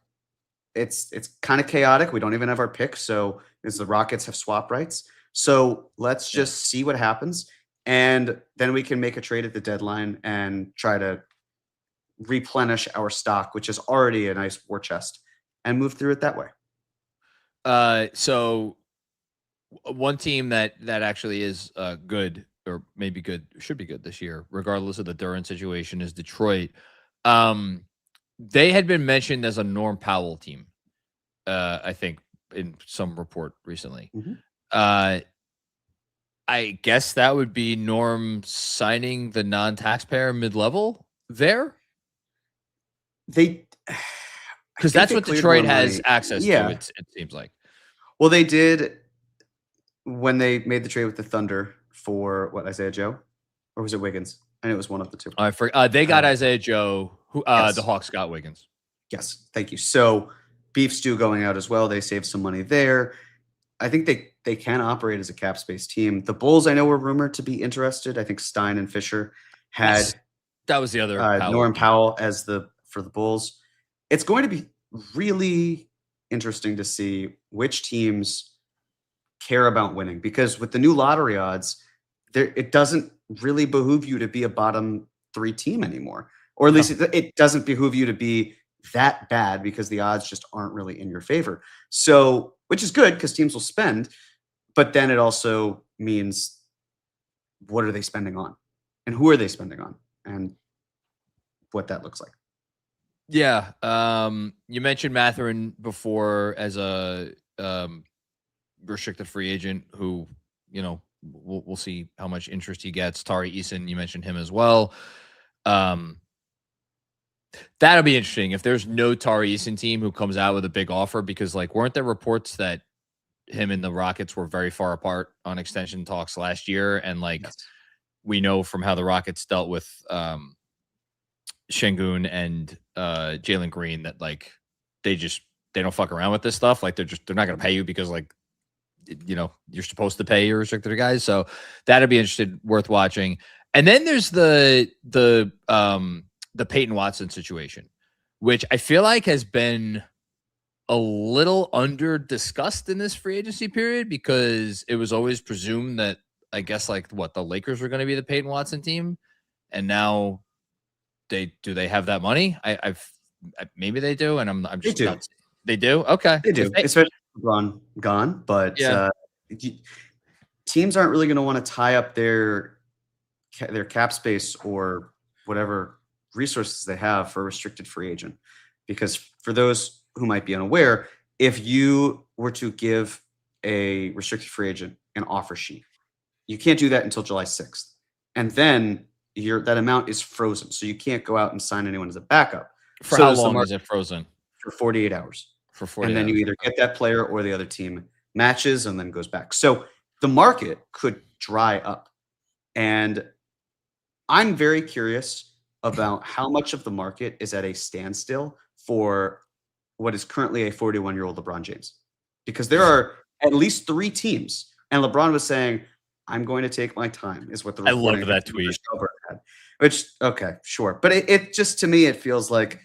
It's kind of chaotic. We don't even have our pick. So because the Rockets have swap rights. So let's just see what happens. And then we can make a trade at the deadline and try to replenish our stock, which is already a nice war chest, and move through it that way. So one team that actually is good, or maybe good, should be good this year, regardless of the Durant situation, is Detroit. They had been mentioned as a Norm Powell team, I think, in some report recently. Mm-hmm. I guess that would be Norm signing the non-taxpayer mid-level there? Because that's what Detroit has access to, it seems like. Well, they did when they made the trade with the Thunder for Isaiah Joe, or was it Wiggins? And it was one of the two. I forgot. They got Isaiah Joe. Who yes. The Hawks got Wiggins. Yes, thank you. So Beef Stew going out as well. They saved some money there. I think they can operate as a cap space team. The Bulls, I know, were rumored to be interested. I think Stein and Fisher had that was the other Norm Powell as for the Bulls. It's going to be really interesting to see which teams care about winning, because with the new lottery odds, it doesn't really behoove you to be a bottom 3 team anymore, or at least it doesn't behoove you to be that bad, because the odds just aren't really in your favor. So, which is good because teams will spend, but then it also means what are they spending on, and who are they spending on, and what that looks like. Yeah. You mentioned Mathurin before as a restricted free agent who, we'll see how much interest he gets. Tari Eason, you mentioned him as well. That'll be interesting if there's no Tari Eason team who comes out with a big offer, because like weren't there reports that him and the Rockets were very far apart on extension talks last year, and like Yes. we know from how the Rockets dealt with Şengün and Jalen Green that like they don't fuck around with this stuff. Like they're not going to pay you because like you're supposed to pay your restricted guys. So that'd be worth watching. And then there's the Peyton Watson situation, which I feel like has been a little under discussed in this free agency period, because it was always presumed that I guess like the Lakers were going to be the Peyton Watson team, and now they have that money. Maybe they do, and I'm just not. They do. Okay, they do, especially LeBron gone. But teams aren't really going to want to tie up their cap space or whatever resources they have for a restricted free agent, because for those who might be unaware, if you were to give a restricted free agent an offer sheet, you can't do that until July 6th. And then that amount is frozen. So you can't go out and sign anyone as a backup. For how long is it frozen? For 48 hours. For 48 and then hours. You either get that player or the other team matches and then goes back. So the market could dry up. And I'm very curious about how much of the market is at a standstill for what is currently a 41-year-old LeBron James. Because there are at least 3 teams. And LeBron was saying, I'm going to take my time, is what the I love that tweet. Had. Which, okay, sure. But it just, to me, it feels like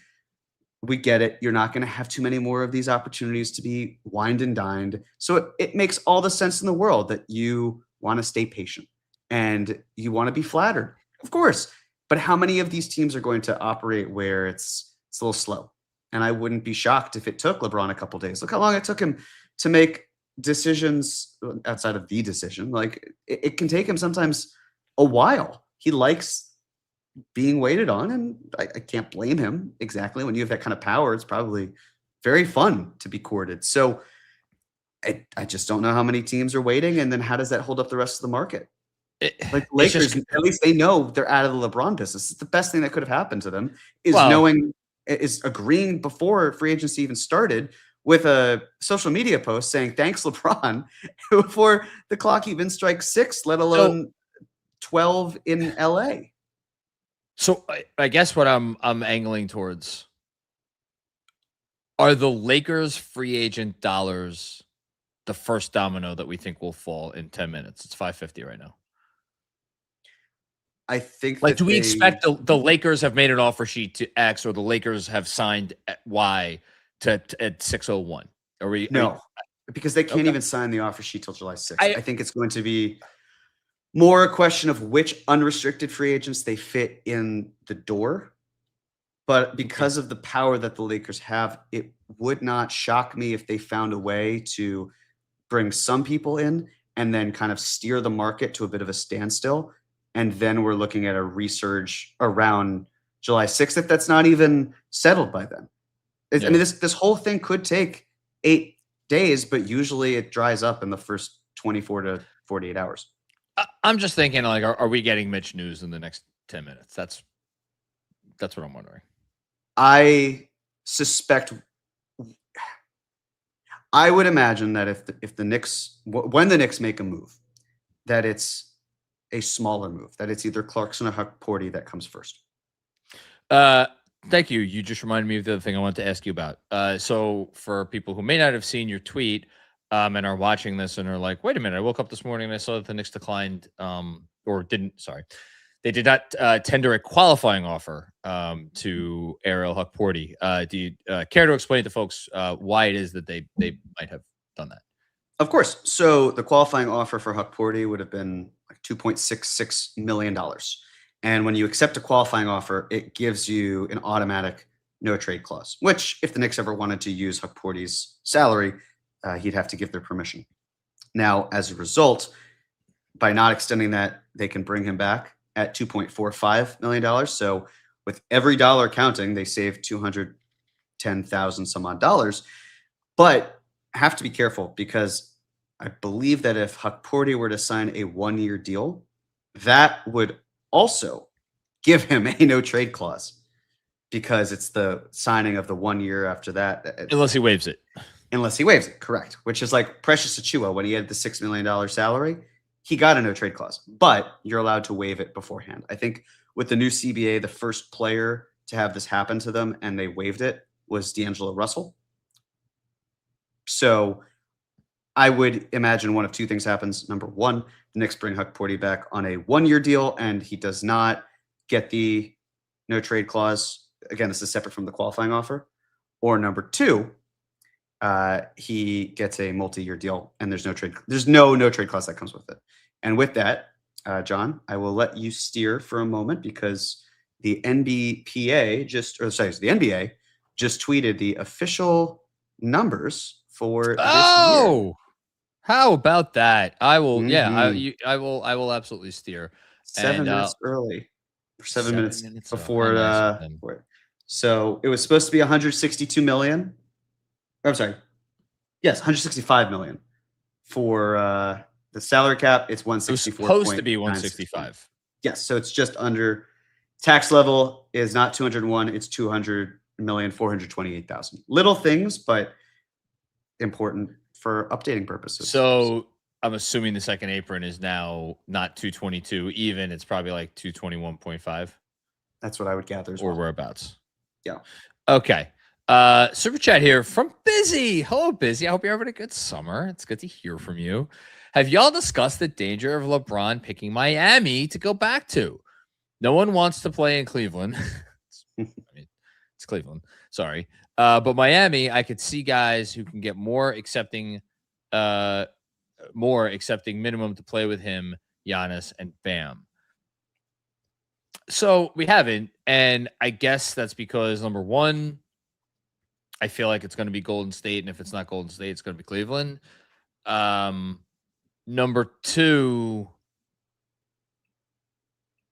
we get it. You're not going to have too many more of these opportunities to be wined and dined. So it makes all the sense in the world that you want to stay patient and you want to be flattered, of course. But how many of these teams are going to operate where it's a little slow? And I wouldn't be shocked if it took LeBron a couple days. Look how long it took him to make decisions outside of the decision. Like it can take him sometimes a while. He likes being waited on, and I can't blame him exactly. When you have that kind of power, it's probably very fun to be courted. So I just don't know how many teams are waiting, and then how does that hold up the rest of the market? Like Lakers, at least they know they're out of the LeBron business. It's the best thing that could have happened to them is agreeing before free agency even started with a social media post saying, thanks, LeBron, before the clock even strikes 6, let alone 12 in LA. So I guess what I'm angling towards are the Lakers free agent dollars the first domino that we think will fall in 10 minutes. It's 5:50 right now. I think like, do we expect the Lakers have made an offer sheet to X, or the Lakers have signed at Y at 6:01? No, because they can't even sign the offer sheet till July 6th. I think it's going to be more a question of which unrestricted free agents they fit in the door. But because of the power that the Lakers have, it would not shock me if they found a way to bring some people in and then kind of steer the market to a bit of a standstill. And then we're looking at a resurge around July 6th, if that's not even settled by then. I mean, this whole thing could take 8 days, but usually it dries up in the first 24 to 48 hours. I'm just thinking, like, are we getting Mitch news in the next 10 minutes? That's what I'm wondering. I suspect, I would imagine that if the Knicks, when the Knicks make a move, that it's a smaller move, that it's either Clarkson or Huckporty that comes first. Thank you. You just reminded me of the other thing I wanted to ask you about. So for people who may not have seen your tweet and are watching this and are like, wait a minute, I woke up this morning and I saw that the Knicks declined they did not tender a qualifying offer to Ariel Huckporty. Do you care to explain to folks why it is that they might have done that? Of course. So the qualifying offer for Huckporty would have been like $2.66 million. And when you accept a qualifying offer, it gives you an automatic no trade clause, which if the Knicks ever wanted to use Huckporty's salary, he'd have to give their permission. Now, as a result, by not extending that, they can bring him back at $2.45 million. So with every dollar counting, they save $210,000 some odd dollars. But have to be careful, because I believe that if Huckporty were to sign a 1-year deal, that would also give him a no trade clause, because it's the signing of the 1 year after that. Unless he waives it. Unless he waives it, correct. Which is like Precious Achiuwa when he had the $6 million salary. He got a no trade clause, but you're allowed to waive it beforehand. I think with the new CBA, the first player to have this happen to them and they waived it was D'Angelo Russell. So I would imagine one of two things happens. Number one, the Knicks bring Huck Porty back on a 1 year deal and he does not get the no trade clause. Again, this is separate from the qualifying offer. Or number two, he gets a multi-year deal and there's no trade clause that comes with it. And with that, John, I will let you steer for a moment because the NBA just tweeted the official numbers for this year. How about that? I will. Mm-hmm. Yeah, I will absolutely steer. 7 minutes early, or 7 minutes before. So it was supposed to be 162 million. I'm sorry. Yes, 165 million for the salary cap. It's 164. It was supposed to be 165. Yes, so it's just under. Tax level is not 201. It's 200,428,000. Little things, but important for updating purposes. So I'm assuming the second apron is now not 222 even. It's probably like 221.5. That's what I would gather as well. Or whereabouts. Yeah. Okay. Super chat here from Busy. Hello, Busy. I hope you're having a good summer. It's good to hear from you. Have y'all discussed the danger of LeBron picking Miami to go back to? No one wants to play in Cleveland. It's Cleveland. Sorry. But Miami, I could see guys who can get more accepting minimum to play with him, Giannis and Bam. So we haven't. And I guess that's because, number one, I feel like it's going to be Golden State. And if it's not Golden State, it's going to be Cleveland. Number two,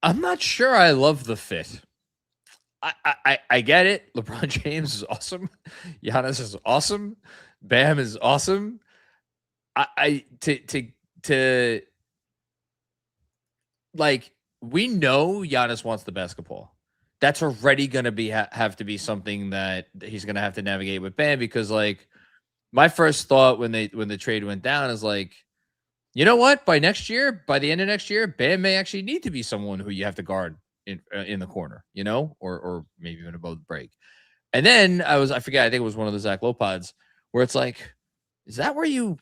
I'm not sure I love the fit. I get it. LeBron James is awesome. Giannis is awesome. Bam is awesome. We know Giannis wants the basketball. That's already going to have to be something that he's going to have to navigate with Bam, because like my first thought when the trade went down is like, you know what? By the end of next year, Bam may actually need to be someone who you have to guard in the corner, you know, or maybe even above the break. And then I think it was one of the Zach Lopods where it's like, is that what you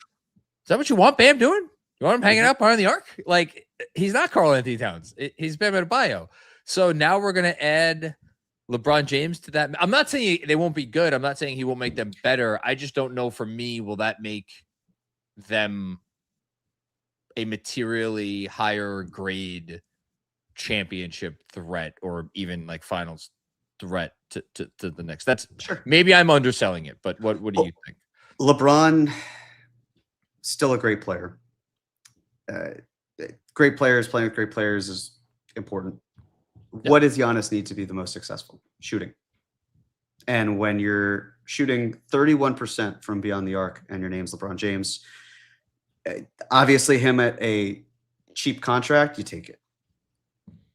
want Bam doing? You want him hanging out behind the arc? Like, he's not Karl Anthony Towns. He's Bam Adebayo. So now we're going to add LeBron James to that. I'm not saying they won't be good. I'm not saying he won't make them better. I just don't know, for me, will that make them a materially higher grade championship threat or even like finals threat to the Knicks? That's sure. Maybe I'm underselling it, but what do you think? LeBron, still a great player. Great players playing with great players is important. Yep. What does Giannis need to be the most successful? Shooting. And when you're shooting 31% from beyond the arc and your name's LeBron James, obviously him at a cheap contract, you take it.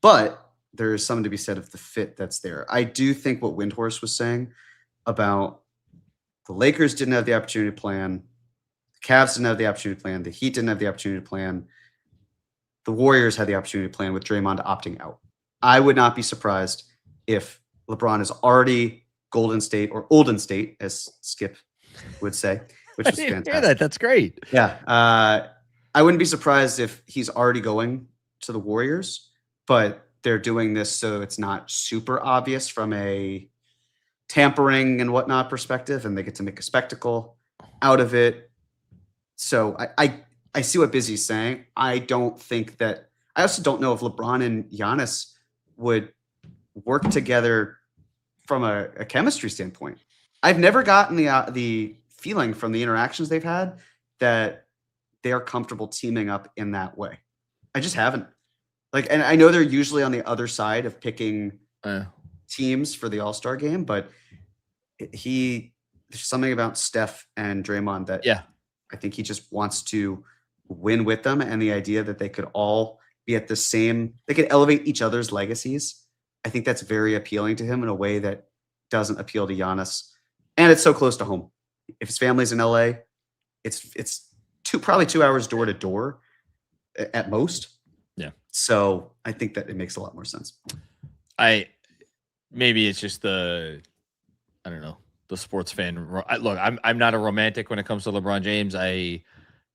But there is something to be said of the fit that's there. I do think what Windhorse was saying about the Lakers didn't have the opportunity to plan, the Cavs didn't have the opportunity to plan, the Heat didn't have the opportunity to plan, the Warriors had the opportunity to plan with Draymond opting out. I would not be surprised if LeBron is already Golden State or Olden State, as Skip would say, which was fantastic. Hear that. That's great. Yeah. I wouldn't be surprised if he's already going to the Warriors, but they're doing this so it's not super obvious from a tampering and whatnot perspective, and they get to make a spectacle out of it. So I see what Busy's saying. I also don't know if LeBron and Giannis would work together from a chemistry standpoint. I've never gotten the feeling from the interactions they've had that they are comfortable teaming up in that way. I just haven't. And I know they're usually on the other side of picking teams for the All-Star game, but there's something about Steph and Draymond that I think he just wants to win with them, and the idea that they could all be they could elevate each other's legacies. I think that's very appealing to him in a way that doesn't appeal to Giannis. And it's so close to home. If his family's in LA, it's probably 2 hours door to door at most. Yeah. So I think that it makes a lot more sense. Maybe it's just I don't know, the sports fan. Look, I'm not a romantic when it comes to LeBron James. I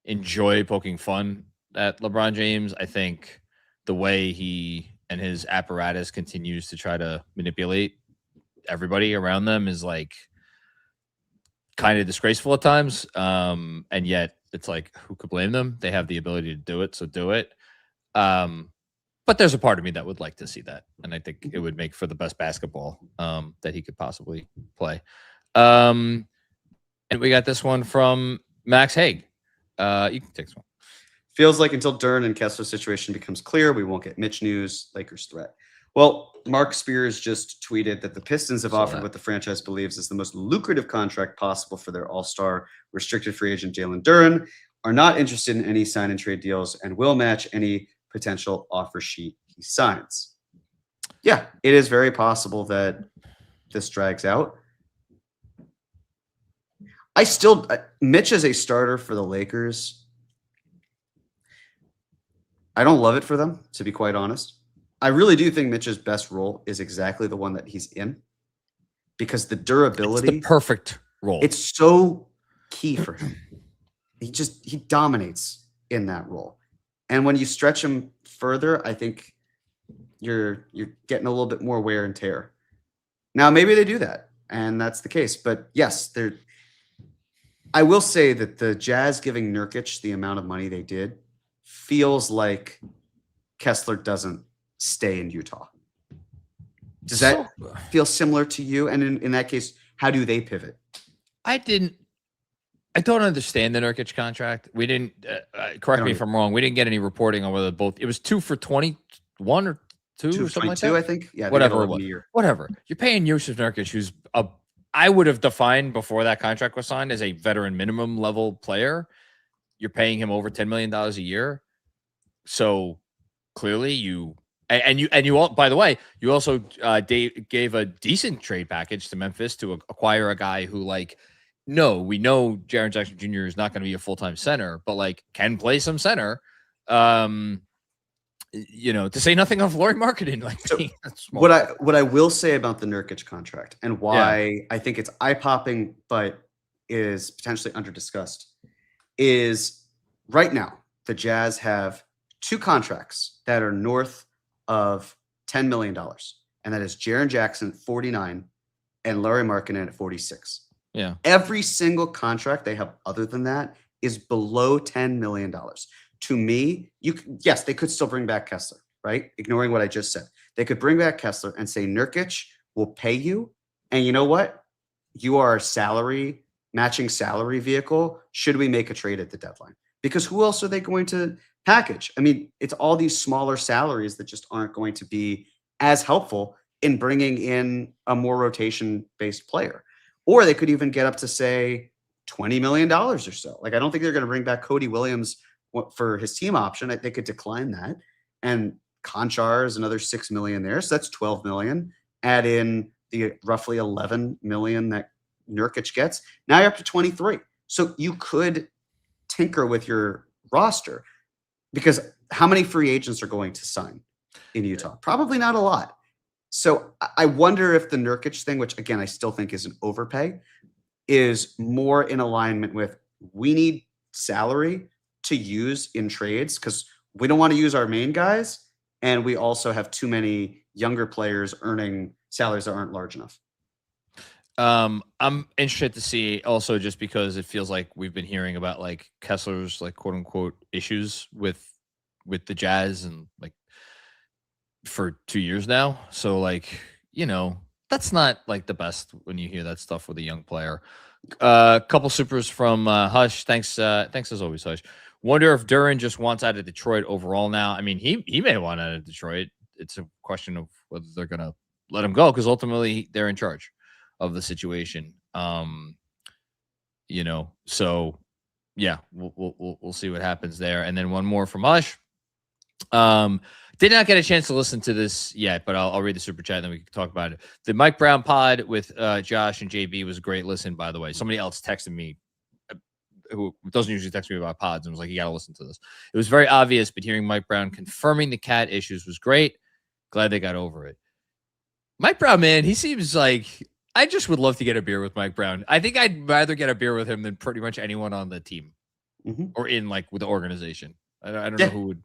enjoy poking fun at LeBron James. I think the way he and his apparatus continues to try to manipulate everybody around them is like kind of disgraceful at times. And yet it's like, who could blame them? They have the ability to do it, so do it. But there's a part of me that would like to see that. And I think it would make for the best basketball that he could possibly play. And we got this one from Max Haig. You can take this one. Feels like until Duren and Kessler's situation becomes clear, we won't get Mitch news, Lakers threat. Well, Mark Spears just tweeted that the Pistons have offered what the franchise believes is the most lucrative contract possible for their all-star restricted free agent Jalen Duren, are not interested in any sign and trade deals, and will match any potential offer sheet he signs. Yeah, it is very possible that this drags out. Mitch as a starter for the Lakers, I don't love it for them, to be quite honest. I really do think Mitch's best role is exactly the one that he's in, because the durability, it's the perfect role. It's so key for him. He dominates in that role. And when you stretch him further, I think you're getting a little bit more wear and tear. Now, maybe they do that, and that's the case. But yes, I will say that the Jazz giving Nurkic the amount of money they did feels like Kessler doesn't stay in Utah. Does that feel similar to you? And in that case, how do they pivot? I don't understand the Nurkic contract. We didn't, correct me if I'm wrong, we didn't get any reporting on whether both, it was 2 for 21 or 2 or something like that. I think. Yeah, whatever it was. Whatever. You're paying Yusuf Nurkic, who's I would have defined before that contract was signed as a veteran minimum level player. You're paying him over $10 million a year. So clearly you all, by the way, you also gave a decent trade package to Memphis to acquire a guy who, like, no, we know Jaren Jackson Jr. is not going to be a full-time center, but like can play some center. To say nothing of Lauri Markkanen. Like, so what I will say about the Nurkic contract and why I think it's eye-popping but is potentially under-discussed is right now the Jazz have 2 contracts that are north of $10 million, and that is Jaren Jackson at 49 and Lauri Markkanen at 46. Yeah. Every single contract they have other than that is below $10 million. To me, yes, they could still bring back Kessler, right? Ignoring what I just said. They could bring back Kessler and say, Nurkic will pay you. And you know what? You are a matching salary vehicle. Should we make a trade at the deadline? Because who else are they going to package? I mean, it's all these smaller salaries that just aren't going to be as helpful in bringing in a more rotation-based player. Or they could even get up to, say, $20 million or so. Like, I don't think they're going to bring back Cody Williams for his team option. They could decline that. And Conchar is another $6 million there. So that's $12 million. Add in the roughly $11 million that Nurkic gets. Now you're up to 23. So you could tinker with your roster, because how many free agents are going to sign in Utah? Probably not a lot. So I wonder if the Nurkic thing, which again, I still think is an overpay, is more in alignment with, we need salary to use in trades because we don't want to use our main guys. And we also have too many younger players earning salaries that aren't large enough. I'm interested to see also, just because it feels like we've been hearing about like Kessler's like quote unquote issues with the Jazz and like for 2 years now. So like, that's not like the best when you hear that stuff with a young player. Couple supers from Hush. Thanks as always, Hush. Wonder if Duren just wants out of Detroit overall now. I mean, he may want out of Detroit. It's a question of whether they're gonna let him go, because ultimately they're in charge of the situation. So yeah, we'll see what happens there. And then one more from Hush. Did not get a chance to listen to this yet, but I'll read the super chat and then we can talk about it. The Mike Brown pod with Josh and JB was a great listen, by the way. Somebody else texted me who doesn't usually text me about pods and was like, you got to listen to this. It was very obvious, but hearing Mike Brown confirming the cat issues was great. Glad they got over it. Mike Brown, man, he seems like I just would love to get a beer with Mike Brown. I think I'd rather get a beer with him than pretty much anyone on the team or in like with the organization. I don't know who would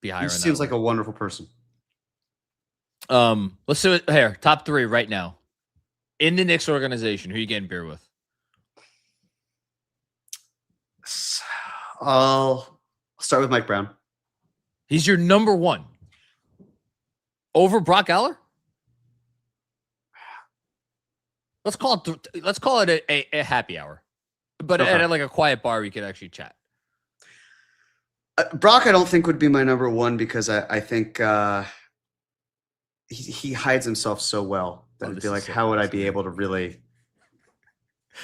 be higher. He seems like a wonderful person. Let's do it here. Top 3 right now in the Knicks organization. Who are you getting beer with? I'll start with Mike Brown. He's your number 1 over Brock Aller. Let's call it a happy hour, but at like a quiet bar we could actually chat. Brock, I don't think would be my number 1 because I think he hides himself so well that it'd be like, how would I be able to really?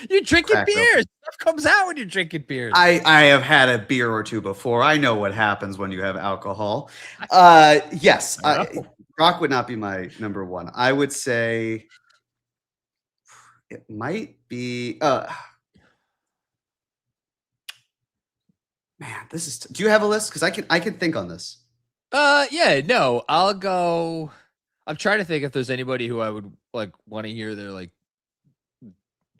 You're drinking beers. Stuff comes out when you're drinking beers. I have had a beer or 2 before. I know what happens when you have alcohol. Yes, Brock would not be my number 1. I would say it might be. Man, this is. Do you have a list? Because I can think on this. Yeah, no, I'll go. I'm trying to think if there's anybody who I would like want to hear their like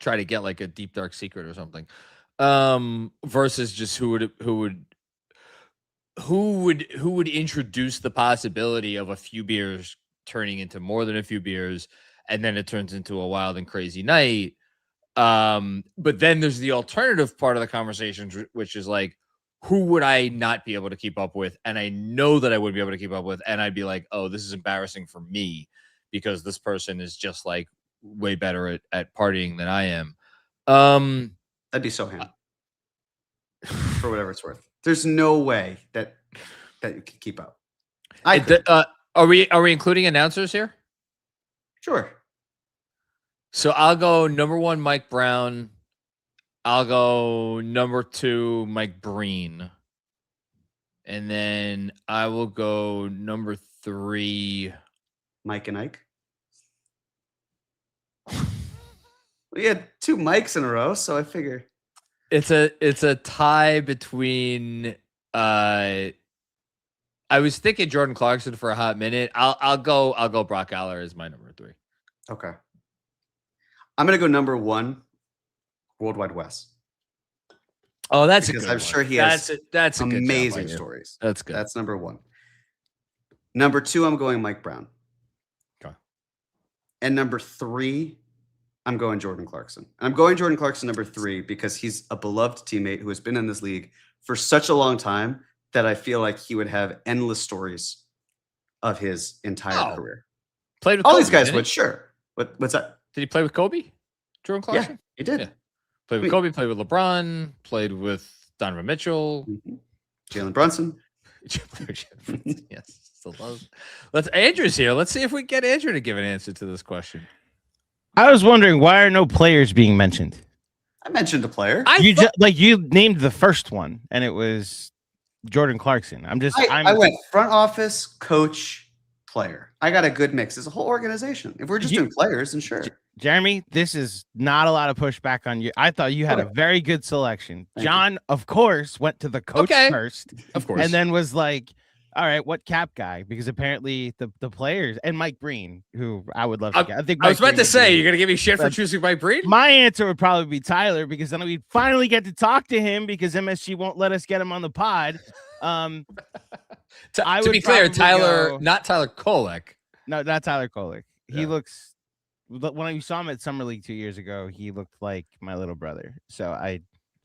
try to get like a deep dark secret or something. Versus just who would introduce the possibility of a few beers turning into more than a few beers, and then it turns into a wild and crazy night. But then there's the alternative part of the conversation, which is like, who would I not be able to keep up with? And I know that I would be able to keep up with. And I'd be like, oh, this is embarrassing for me because this person is just like way better at partying than I am. That'd be so handy. For whatever it's worth. There's no way that you can keep up. Are we including announcers here? Sure. So I'll go number 1, Mike Brown. I'll go number 2, Mike Breen. And then I will go number 3, Mike and Ike. We had 2 mics in a row, so I figure it's a tie between I was thinking Jordan Clarkson for a hot minute. I'll go Brock Aller as my number 3. Okay. I'm gonna go number 1, Worldwide Wes. Oh, that's because a good I'm one. sure he has that's a amazing good stories. That's good. That's number 1. Number 2, I'm going Mike Brown. Okay. And number 3, I'm going Jordan Clarkson. And I'm going Jordan Clarkson number 3 because he's a beloved teammate who has been in this league for such a long time that I feel like he would have endless stories of his entire career. Played with all Kobe, these guys would, sure. What's that? Did he play with Kobe? Jordan Clarkson? Yeah, he did. Yeah. Played with Kobe, played with LeBron, played with Donovan Mitchell. Jalen Brunson. Yes. Still love. Andrew's here. Let's see if we can get Andrew to give an answer to this question. I was wondering, why are no players being mentioned? I mentioned a player. You named the first one, and it was Jordan Clarkson. I went front office, coach, player. I got a good mix. It's a whole organization. If we're just doing players, then sure. Jeremy, this is not a lot of pushback on you. I thought you had a very good selection. John, of course, went to the coach first, of course, and then was like, all right, what cap guy? Because apparently the players and Mike Breen, who I would love to get. I was about to say, you're going to give me shit for choosing Mike Breen? My answer would probably be Tyler, because then we'd finally get to talk to him because MSG won't let us get him on the pod. To be clear, Tyler, not Tyler Kolek. No, not Tyler Kolek. He looks, when you saw him at Summer League 2 years ago, he looked like my little brother. So I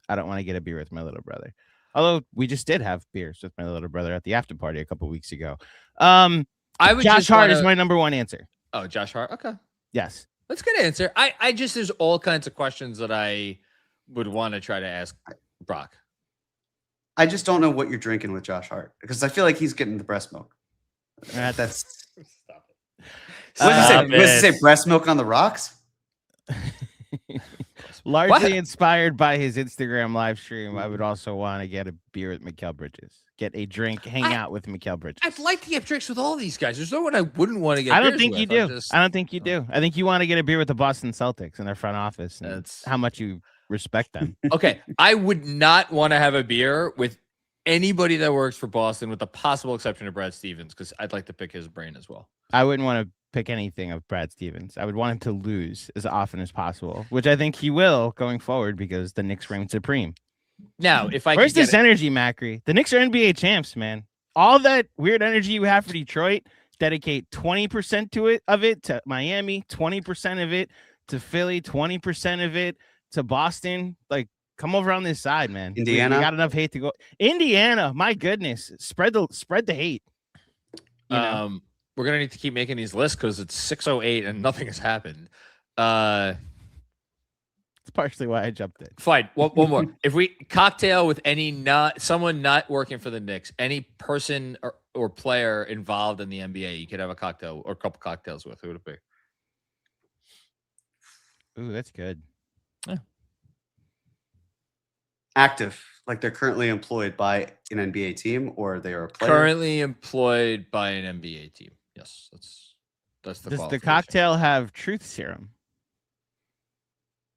don't want to get a beer with my little brother. Although we just did have beers with my little brother at the after party a couple weeks ago. Josh Hart is my number 1 answer. Oh, Josh Hart. Okay. Yes. That's a good answer. I just, there's all kinds of questions that I would want to try to ask Brock. I just don't know what you're drinking with Josh Hart because I feel like he's getting the breast milk. That's Stop it. What did you say? Breast milk on the rocks? Largely inspired by his Instagram live stream, I would also want to get a beer with Mikal Bridges get a drink, hang out with Mikal Bridges. I'd like to get drinks with all these guys. There's no one I wouldn't want to get. I don't beers think with. you do. I don't think you do. I think you want to get a beer with the Boston Celtics in their front office. And That's how much you respect them. Okay, I would not want to have a beer with anybody that works for Boston, with the possible exception of Brad Stevens, because I'd like to pick his brain as well. I wouldn't want to pick anything of Brad Stevens. I would want him to lose as often as possible, which I think he will going forward because the Knicks reign supreme. Now, if I where's this energy, Macri? The Knicks are NBA champs, man. All that weird energy you have for Detroit, dedicate 20% of it to Miami, 20% of it to Philly, 20% of it to Boston. Like, come over on this side, man. Indiana, we got enough hate to go. Indiana, my goodness, spread the hate. We're gonna need to keep making these lists because it's 6:08 and nothing has happened. It's partially why I jumped in. Fine. One more. If we cocktail with someone not working for the Knicks, any person or player involved in the NBA, you could have a cocktail or a couple cocktails with. Who would it be? Ooh, that's good. Yeah. Active, like they're currently employed by an NBA team, or they are a player. Currently employed by an NBA team. Yes, that's the. Does the cocktail have truth serum?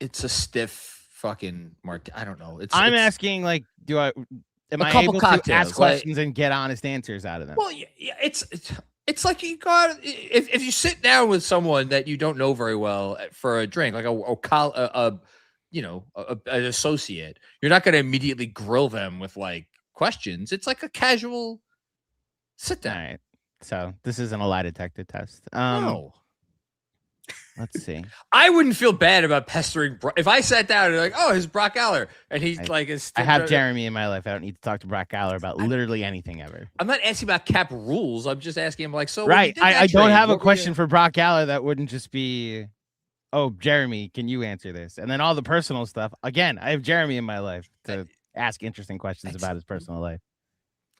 It's a stiff fucking I don't know. I'm asking, like, am I able to ask questions and get honest answers out of them? Well, yeah, it's like you got if you sit down with someone that you don't know very well for a drink, like an associate, you're not going to immediately grill them with like questions. It's like a casual sit down. All right. So this isn't a lie detector test. No. Let's see. I wouldn't feel bad about pestering if I sat down and like, oh, it's Brock Aller, and he's I have Jeremy in my life. I don't need to talk to Brock Aller about literally anything ever. I'm not asking about cap rules. I'm just asking him like, so right. I don't have a question for Brock Aller that wouldn't just be, oh, Jeremy, can you answer this? And then all the personal stuff. Again, I have Jeremy in my life to ask interesting questions about his personal life.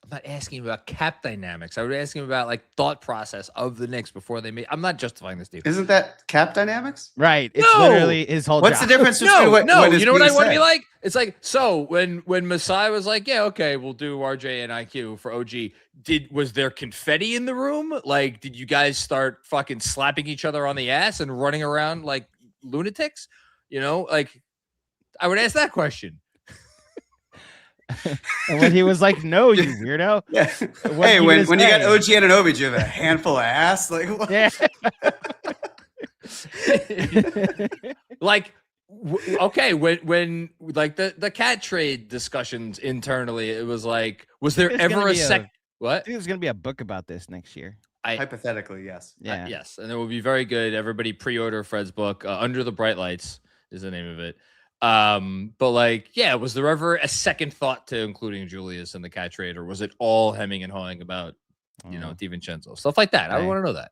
I'm not asking about cap dynamics. I would ask him about like thought process of the Knicks before they made. I'm not justifying this deal. Isn't that cap dynamics? Right. It's literally his whole What's job. the difference between you know what I want to said? be like? It's like, so when Masai was like, yeah, okay, we'll do RJ and IQ for OG. Was there confetti in the room? Like, did you guys start fucking slapping each other on the ass and running around like lunatics? You know, like I would ask that question. And when he was like, no, you weirdo. Yeah. Hey, when you got OG Anunoby, do you have a handful of ass? Like, what? Yeah. Like, okay, when like the cat trade discussions internally, it was like, was there ever a sec? What? I think there's gonna be a book about this next year. Hypothetically, yes. Yeah. Yes, and it will be very good. Everybody pre-order Fred's book. Under the Bright Lights is the name of it. But like, yeah, was there ever a second thought to including Julius in the cat trade, or was it all hemming and hawing about, DiVincenzo, stuff like that? I want to know that.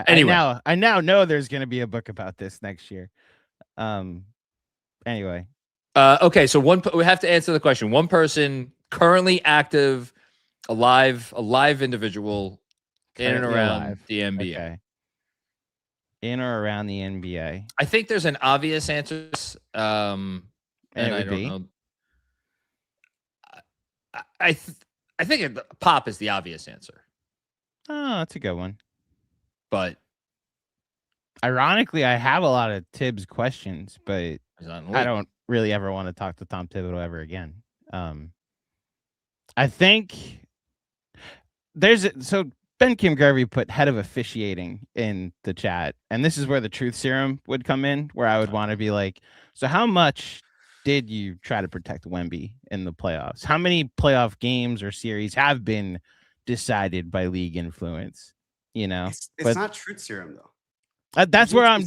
Anyway, I now know there's going to be a book about this next year. Anyway. Okay, so we have to answer the question. One person currently active, a live individual in and around the NBA. Okay. In or around the NBA. I think there's an obvious answer. And I don't know. I think Pop is the obvious answer. Oh, that's a good one. But ironically, I have a lot of Tibbs questions, but I don't really ever want to talk to Tom Thibodeau ever again. I think Ben Kim Garvey put head of officiating in the chat, and this is where the truth serum would come in, where I would want to be like, so how much did you try to protect Wemby in the playoffs? How many playoff games or series have been decided by league influence? You know, it's not truth serum though. That's where I'm.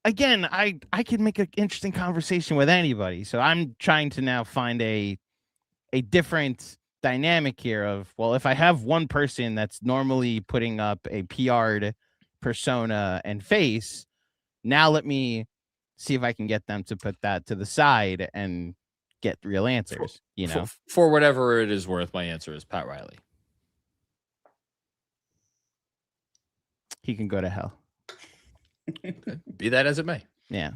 Again, I could make an interesting conversation with anybody, so I'm trying to now find a different dynamic here of, well, if I have one person that's normally putting up a PR'd persona and face, now let me see if I can get them to put that to the side and get real answers. For whatever it is worth, my answer is Pat Riley. He can go to hell. Be that as it may. Yeah.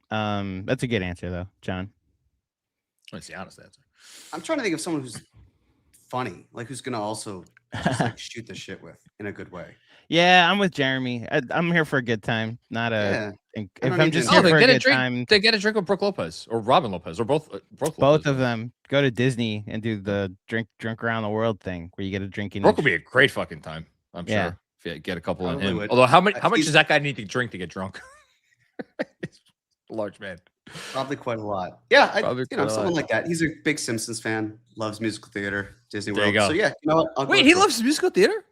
That's a good answer though, John. That's the honest answer. I'm trying to think of someone who's funny? Like, who's gonna also just like shoot the shit with in a good way? Yeah, I'm with Jeremy. I'm here for a good time, not a. Yeah. If don't I'm need just to- here Oh, they for a get a good drink. time, They get a drink with Brooke Lopez or Robin Lopez or both. Both both Lopez. of them go to Disney and do the drink around the world thing, where you get a drink in Brooke each. will be a great fucking time. I'm Yeah. sure. If you get a couple in Probably him. would. Although, how much He's- does that guy need to drink to get drunk? He's a large man. Probably quite a lot. Yeah, Probably quite a someone lot. like that. He's a big Simpsons fan, loves musical theater, Disney There you World. go. So yeah, you know what? I'll go Wait, with he Brooke. loves musical theater?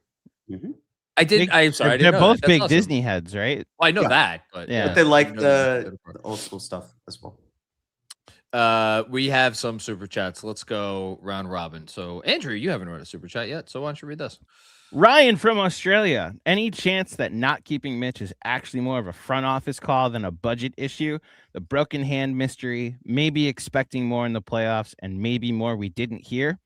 Mhm. I didn't. I'm sorry. I didn't They're know both that. That's big awesome. Disney heads, right? Well, I know Yeah. that, but Yeah. But they like I didn't know the part. old school stuff as well. We have some super chats. Let's go round robin. So, Andrew, you haven't read a super chat yet, so why don't you read this? Ryan from Australia. Any chance that not keeping Mitch is actually more of a front office call than a budget issue? The broken hand mystery, maybe expecting more in the playoffs, and maybe more we didn't hear.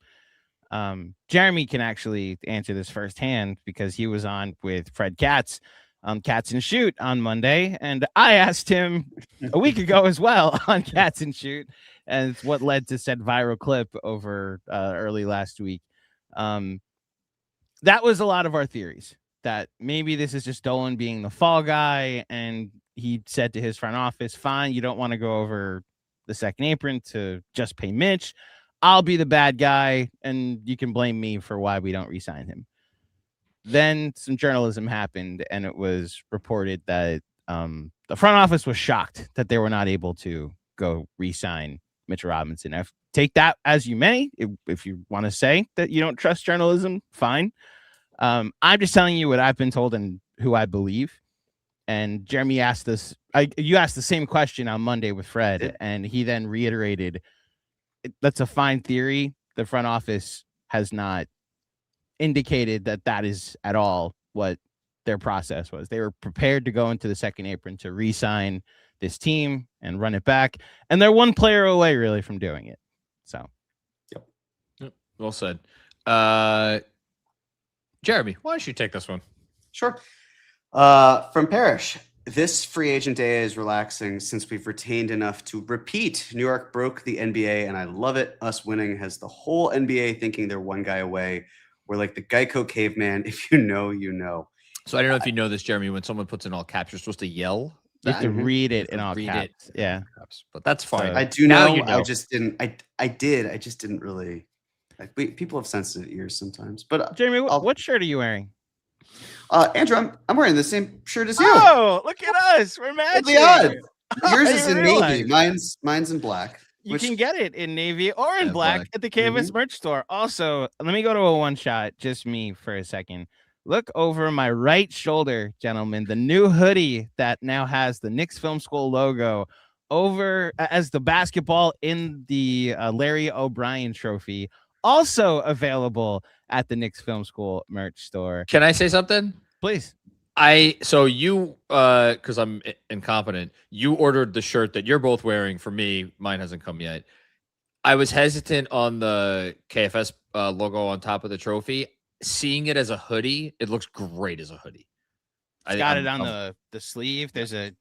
Jeremy can actually answer this firsthand because he was on with Fred Katz on Katz and Shoot on Monday, and I asked him a week ago as well on Katz and Shoot, and it's what led to said viral clip over early last week. That was a lot of our theories that maybe this is just Dolan being the fall guy, and he said to his front office, fine, you don't want to go over the second apron to just pay Mitch. I'll be the bad guy, and you can blame me for why we don't re-sign him. Then some journalism happened, and it was reported that the front office was shocked that they were not able to go re-sign Mitchell Robinson. Take that as you may. If you want to say that you don't trust journalism, fine. I'm just telling you what I've been told and who I believe. And Jeremy asked this. You asked the same question on Monday with Fred, and he then reiterated, that's a fine theory. The front office has not indicated that that is at all what their process was. They were prepared to go into the second apron to re-sign this team and run it back. And they're one player away really from doing it. So, Yep. Well said. Jeremy, why don't you take this one? Sure. From Parrish, this free agent day is relaxing since we've retained enough to repeat. New York broke the NBA, and I love it. Us winning has the whole NBA thinking they're one guy away. We're like the Geico caveman. If you know, you know. So I don't know if you know this, Jeremy. When someone puts in all caps, you're supposed to yell. you have to Mhm. read it You in have all to read caps. it. Yeah. But that's fine. I do Now know. you know. I just didn't. I did. I just didn't really. Like, people have sensitive ears sometimes. But Jeremy, I'll- what shirt are you wearing? Andrew, I'm wearing the same shirt as you. Oh, look at us. We're What's matching. the odds? Yours I is in didn't navy. realize. Mine's in black. You which- can get it in navy or in Yeah, black black. at the KFS merch store. Also, let me go to a one shot, just me for a second. Look over my right shoulder, gentlemen, the new hoodie that now has the Knicks Film School logo over as the basketball in the Larry O'Brien trophy, also available at the Knicks Film School merch store. Can I say something? Please. So you, because I'm incompetent, you ordered the shirt that you're both wearing for me. Mine hasn't come yet. I was hesitant on the KFS logo on top of the trophy. Seeing it as a hoodie, it looks great as a hoodie. It's got it on the sleeve. There's a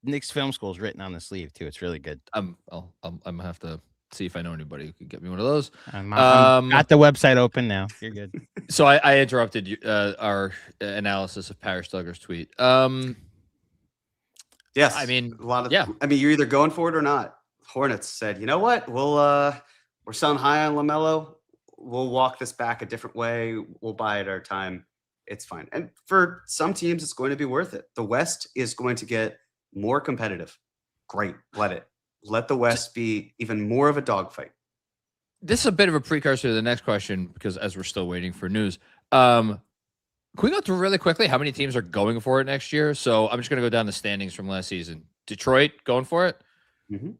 Knicks Film Schools written on the sleeve too. It's really good. I'm gonna have to see if I know anybody who could get me one of those. I'm got the website open now. You're good. So I interrupted you, our analysis of Parrish Duggar's tweet. Yes. I mean, a lot of. yeah. I mean, you're either going for it or not. Hornets said, you know what? We're selling high on LaMelo. We'll walk this back a different way. We'll buy it our time. It's fine. And for some teams, it's going to be worth it. The West is going to get more competitive. Great. Let the West be even more of a dogfight. This is a bit of a precursor to the next question because as we're still waiting for news, can we go through really quickly how many teams are going for it next year? So I'm just going to go down the standings from last season. Detroit going for it. Mm-hmm.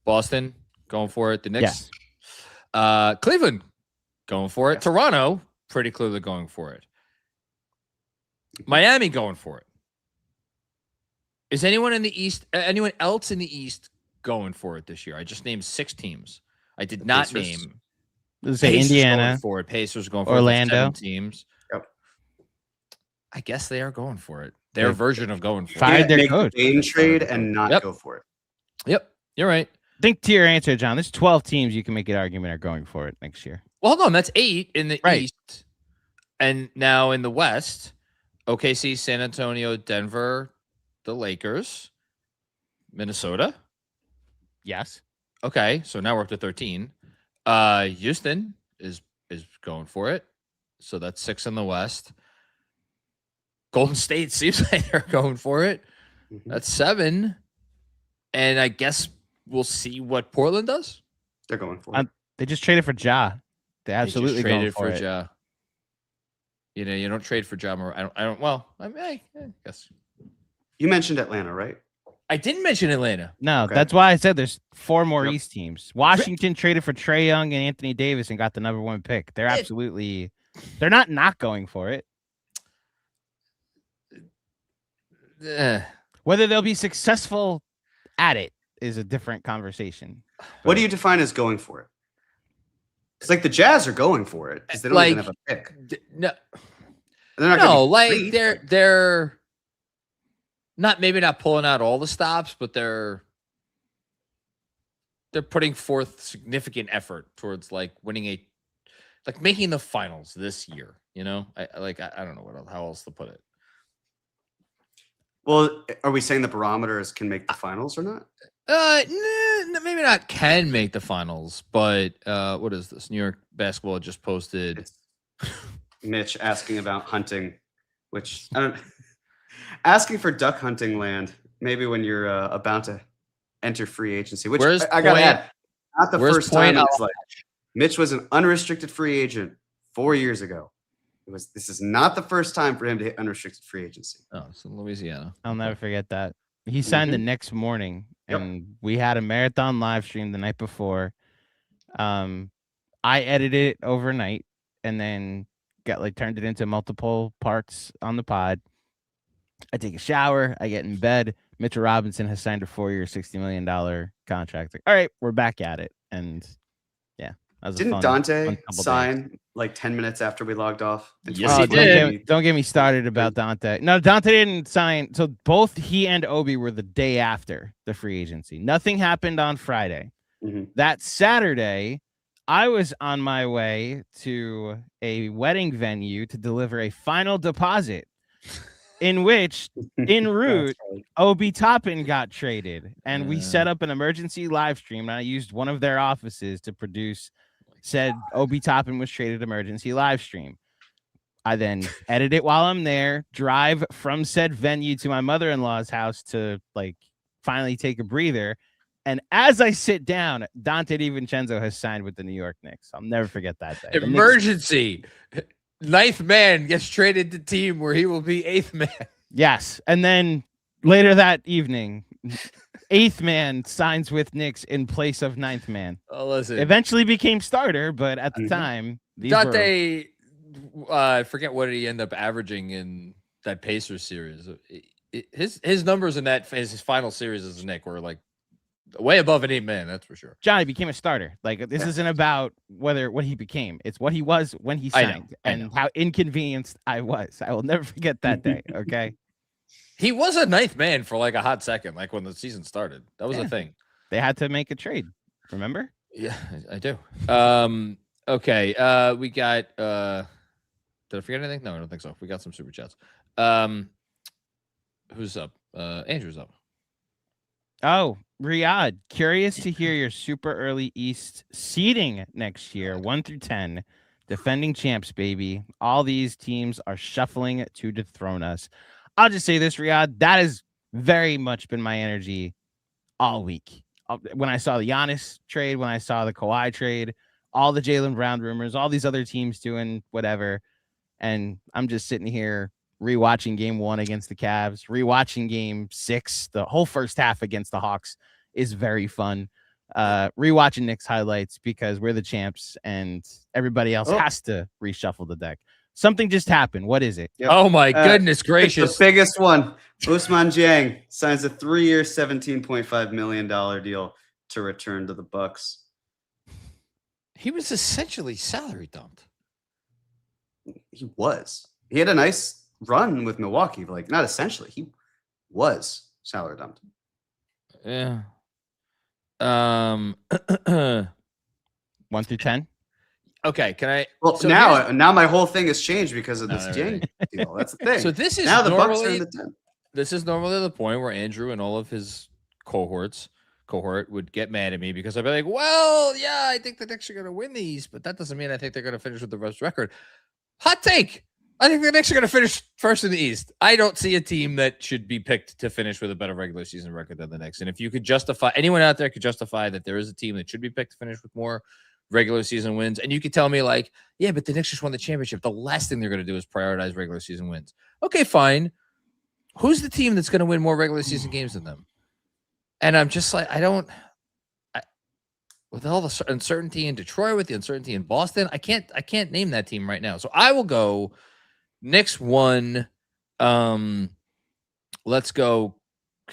Boston going for it. The Knicks. Cleveland going for it. Yes. Toronto pretty clearly going for it. Miami going for it. Is anyone in the East? Anyone else in the East going for it this year? I just named 6 teams. I did not Pacers. name. Let's say Pacers Indiana. going for it. Pacers going for Orlando. it. 7 teams. Yep. I guess they are going for it. Their version of going for Fired it. their Make the coach. Bane trade and not Yep. go for it. Yep, you're right. Think to your answer, John. There's 12 teams you can make an argument are going for it next year. Well, hold on. That's 8 in the Right. East. And now in the West, OKC, San Antonio, Denver, the Lakers, Minnesota. Yes. Okay, so now we're up to 13. Houston is going for it. So that's 6 in the West. Golden State seems like they're going for it. Mhm. That's 7. And I guess we'll see what Portland does. They're going for it. They just traded for Ja. They absolutely just traded going for it. Ja. You know, you don't trade for Ja Morant. I don't. Well, I mean, I guess You mentioned Atlanta, right? I didn't mention Atlanta. No, Okay. that's why I said there's 4 more Yep. East teams. Washington traded for Trae Young and Anthony Davis and got the number 1 pick. They're absolutely, they're not going for it. Whether they'll be successful at it is a different conversation. What do you define as going for it? It's like the Jazz are going for it because they don't even have a pick. No, They're not no, gonna be like great. they're not maybe not pulling out all the stops, but they're putting forth significant effort towards like winning making the finals this year. You know, I don't know how else to put it. Well, are we saying the barometers can make the finals or not? Maybe not can make the finals, but what is this? New York Basketball just posted. It's Mitch asking about hunting, which I don't. Asking for duck hunting land, maybe when you're about to enter free agency. Which I gotta add, not the first time. It's like Mitch was an unrestricted free agent 4 years ago. This is not the first time for him to hit unrestricted free agency. Oh, it's in Louisiana. I'll never forget that. He signed the next morning, and we had a marathon live stream the night before. I edited it overnight and then turned it into multiple parts on the pod. I take a shower. I get in bed. Mitchell Robinson has signed a 4-year, $60 million contract. Like, all right, we're back at it. And yeah, that was Didn't Dante sign like 10 minutes after we logged off? Yes, he did. Don't get me started about Dante. No, Dante didn't sign. So both he and Obi were the day after the free agency. Nothing happened on Friday. Mm-hmm. That Saturday, I was on my way to a wedding venue to deliver a final deposit. In which, en route, Obi Toppin got traded, and we set up an emergency live stream. And I used one of their offices to produce said Obi Toppin was traded emergency live stream. I then edit it while I'm there, drive from said venue to my mother-in-law's house to finally take a breather. And as I sit down, Dante DiVincenzo has signed with the New York Knicks. I'll never forget that day. Emergency. 9th man gets traded to team where he will be 8th man. Yes. And then later that evening, 8th man signs with Knicks in place of 9th man. Oh, listen. Eventually became starter, but at the time, Dante, I forget what did he end up averaging in that Pacers series. His numbers in his final series as a Knick were way above an 8 man, that's for sure. Johnny became a starter. This isn't about what he became. It's what he was when he signed and how inconvenienced I was. I will never forget that day. Okay. He was a 9th man for a hot second, when the season started. That was a thing. They had to make a trade. Remember? Yeah, I do. Okay. We got did I forget anything? No, I don't think so. We got some super chats. Who's up? Andrew's up. Oh, Riyadh, curious to hear your super early East seeding next year, 1 through 10. Defending champs, baby. All these teams are shuffling to dethrone us. I'll just say this, Riyadh, that has very much been my energy all week. When I saw the Giannis trade, when I saw the Kawhi trade, all the Jaylen Brown rumors, all these other teams doing whatever. And I'm just sitting here rewatching game 1 against the Cavs, rewatching game 6, the whole first half against the Hawks is very fun. Rewatching Knicks highlights because we're the champs and everybody else has to reshuffle the deck. Something just happened. What is it? Yep. Oh my goodness gracious. The biggest one. Ousmane Dieng signs a 3-year, $17.5 million deal to return to the Bucks. He was essentially salary dumped. He was. He had a nice run with Milwaukee, but not essentially. He was salary dumped. Yeah. 1 through 10. Okay, can I? Well, so now my whole thing has changed because of this there Yang deal. That's the thing. So this is now the Bucks are normally in the 10. this is normally the point where Andrew and all of his cohort would get mad at me because I'd be like, well, yeah, I think the Knicks are going to win these, but that doesn't mean I think they're going to finish with the best record. Hot take. I think the Knicks are going to finish first in the East. I don't see a team that should be picked to finish with a better regular season record than the Knicks. And if you could justify, anyone out there could justify that there is a team that should be picked to finish with more regular season wins, and you could tell me like, yeah, but the Knicks just won the championship. The last thing they're going to do is prioritize regular season wins. Okay, fine. Who's the team that's going to win more regular season games than them? And I'm just like, with all the uncertainty in Detroit, with the uncertainty in Boston, I can't name that team right now. So I will go Knicks 1. Let's go.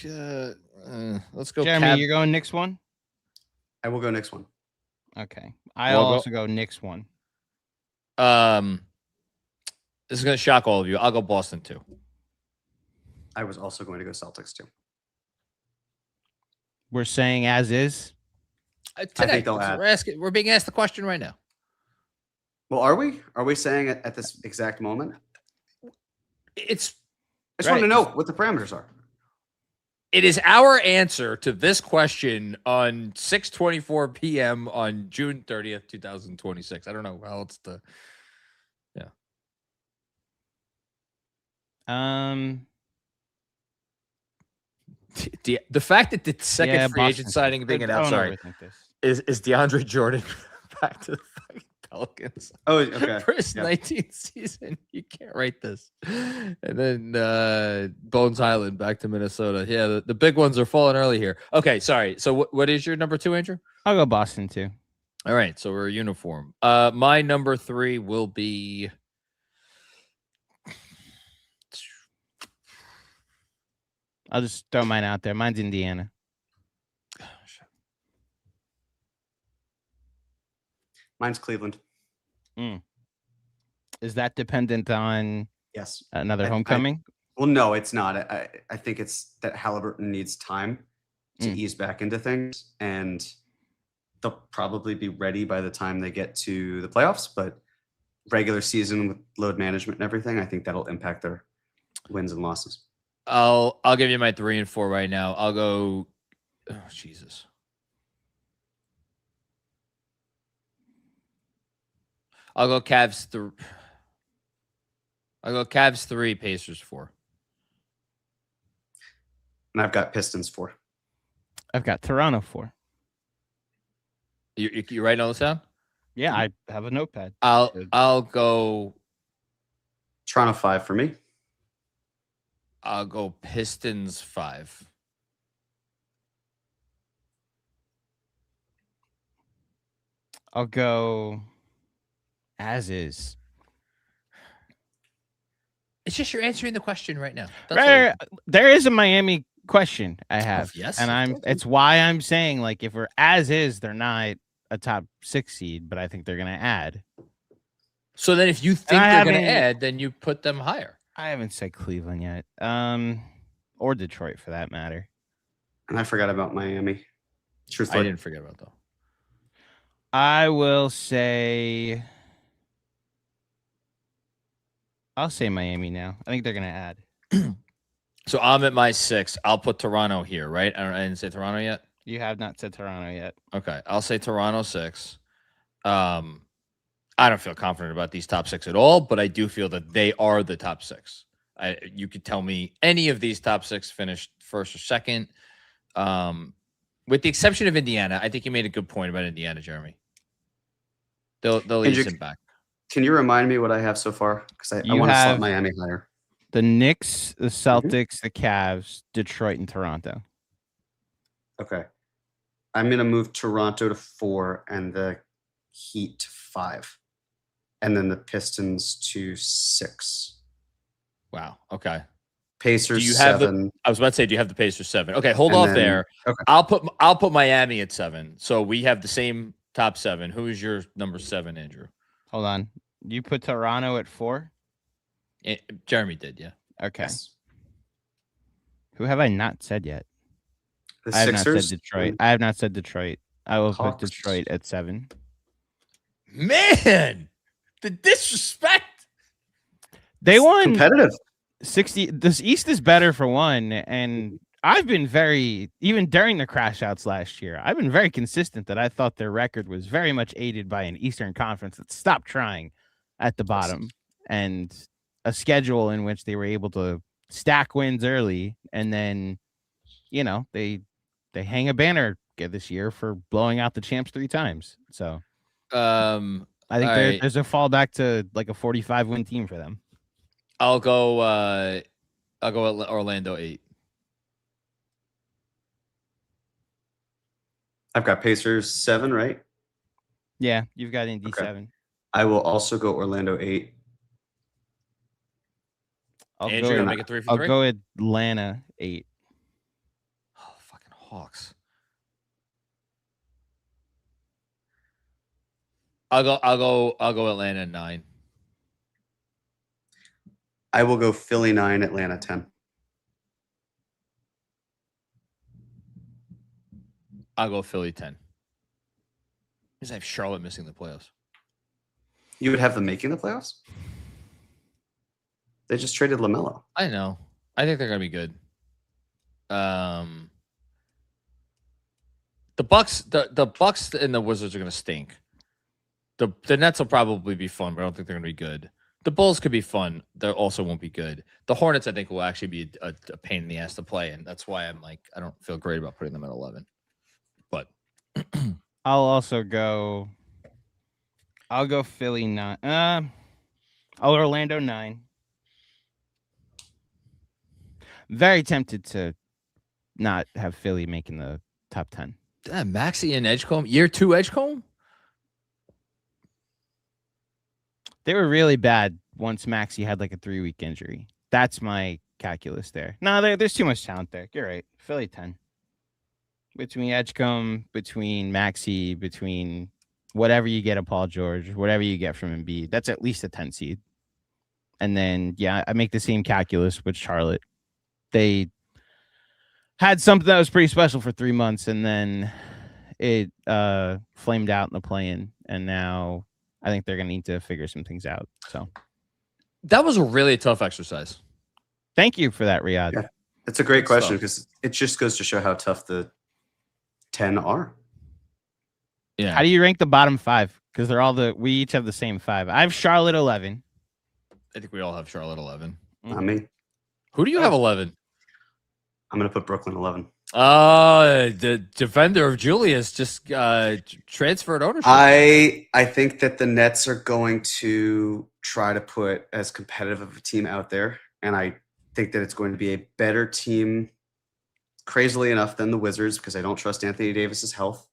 Let's go. Jeremy, you're going Knicks 1? I will go Knicks 1. Okay. I'll also go Knicks 1. This is going to shock all of you. I'll go Boston 2. I was also going to go Celtics 2. We're saying as is. I think they'll add. We're being asked the question right now. Well, are we? Are we saying it at this exact moment? I just want to know what the parameters are. It is our answer to this question on 6:24 p.m. on June 30th, 2026. I don't know how else to. Yeah. The fact that the second free agent signing being announced, is DeAndre Jordan back to the fucking Pelicans? Oh, okay. For his 19th season, you can't write this. And then Bones Highland back to Minnesota. Yeah, the big ones are falling early here. Okay, sorry. So what is your number 2, Andrew? I'll go Boston 2. All right, so we're uniform. My number 3 will be. I'll just throw mine out there. Mine's Indiana. Mine's Cleveland. Is that dependent on another homecoming? Well, no, it's not. I think it's that Halliburton needs time to ease back into things, and they'll probably be ready by the time they get to the playoffs. But regular season with load management and everything, I think that'll impact their wins and losses. I'll give you my 3 and 4 right now. I'll go. Oh, Jesus. I'll go Cavs 3. I'll go Cavs 3, Pacers 4. And I've got Pistons 4. I've got Toronto 4. You writing all this down? Yeah, I have a notepad. I'll go Toronto 5 for me. I'll go Pistons 5. I'll go as is. It's just you're answering the question right now. There is a Miami question I have. Yes. And it's why I'm saying, like, if we're as is, they're not a top 6 seed, but I think they're gonna add. So then if you think they're gonna add, then you put them higher. I haven't said Cleveland yet. Or Detroit for that matter. And I forgot about Miami. Truthfully. I didn't forget about that. I will say I'll say Miami now. I think they're gonna add. So I'm at my 6. I'll put Toronto here, right? I didn't say Toronto yet. You have not said Toronto yet. Okay, I'll say Toronto 6. I don't feel confident about these top 6 at all, but I do feel that they are the top 6. You could tell me any of these top 6 finished first or second, with the exception of Indiana. I think you made a good point about Indiana, Jeremy. They'll ease him back. Can you remind me what I have so far? Because I want to slot Miami higher. The Knicks, the Celtics, the Cavs, Detroit, and Toronto. Okay. I'm going to move Toronto to 4 and the Heat to 5. And then the Pistons to 6. Wow. Okay. Pacers do you have 7. I was about to say, do you have the Pacers 7? Okay, hold off there. Okay. I'll put Miami at 7. So we have the same top 7. Who is your number 7, Andrew? Hold on. You put Toronto at 4? Jeremy did, yeah. Okay. Yes. Who have I not said yet? The I have Sixers. not said Detroit. I have not said Detroit. I will Hawks. put Detroit at 7. Man, the disrespect. They won Competitive. 60. This East is better for one, and I've been even during the crash outs last year, I've been very consistent that I thought their record was very much aided by an Eastern Conference that stopped trying at the bottom and a schedule in which they were able to stack wins early, and then they hang a banner this year for blowing out the champs 3 times. So I think there's a fallback to like a 45 win team for them. I'll go Orlando 8. I've got Pacers 7, right? Yeah, you've got Indy 7. I will also go Orlando 8. Andrew, make it 3 for 3. I'll go Atlanta 8. Oh, fucking Hawks. I'll go Atlanta 9. I will go Philly 9, Atlanta 10. I'll go Philly 10. Because I have Charlotte missing the playoffs. You would have them making the playoffs? They just traded LaMelo. I know. I think they're gonna be good. The Bucks and the Wizards are gonna stink. The Nets will probably be fun, but I don't think they're gonna be good. The Bulls could be fun. They also won't be good. The Hornets, I think, will actually be a pain in the ass to play, and that's why I'm like, I don't feel great about putting them at 11. But I'll go Philly 9. I'll Orlando 9. Very tempted to not have Philly making the top 10. Maxi and Edgecombe, year 2 Edgecombe. They were really bad once Maxi had like a 3-week injury. That's my calculus there. No, there's too much talent there. You're right. Philly 10. Between Edgecombe, between Maxi, between whatever you get of Paul George, whatever you get from Embiid, that's at least a 10 seed. And then, I make the same calculus with Charlotte. They had something that was pretty special for 3 months, and then it flamed out in the play-in, and now I think they're going to need to figure some things out. So that was a really tough exercise. Thank you for that, Riyadh. Yeah, it's a great question because it just goes to show how tough the 10 are. Yeah. How do you rank the bottom 5? Because we each have the same 5. I have Charlotte 11. I think we all have Charlotte 11. Not me. Who do you have 11? I'm going to put Brooklyn 11. The defender of Julius just transferred ownership. I think that the Nets are going to try to put as competitive of a team out there, and I think that it's going to be a better team, crazily enough, than the Wizards because I don't trust Anthony Davis's health,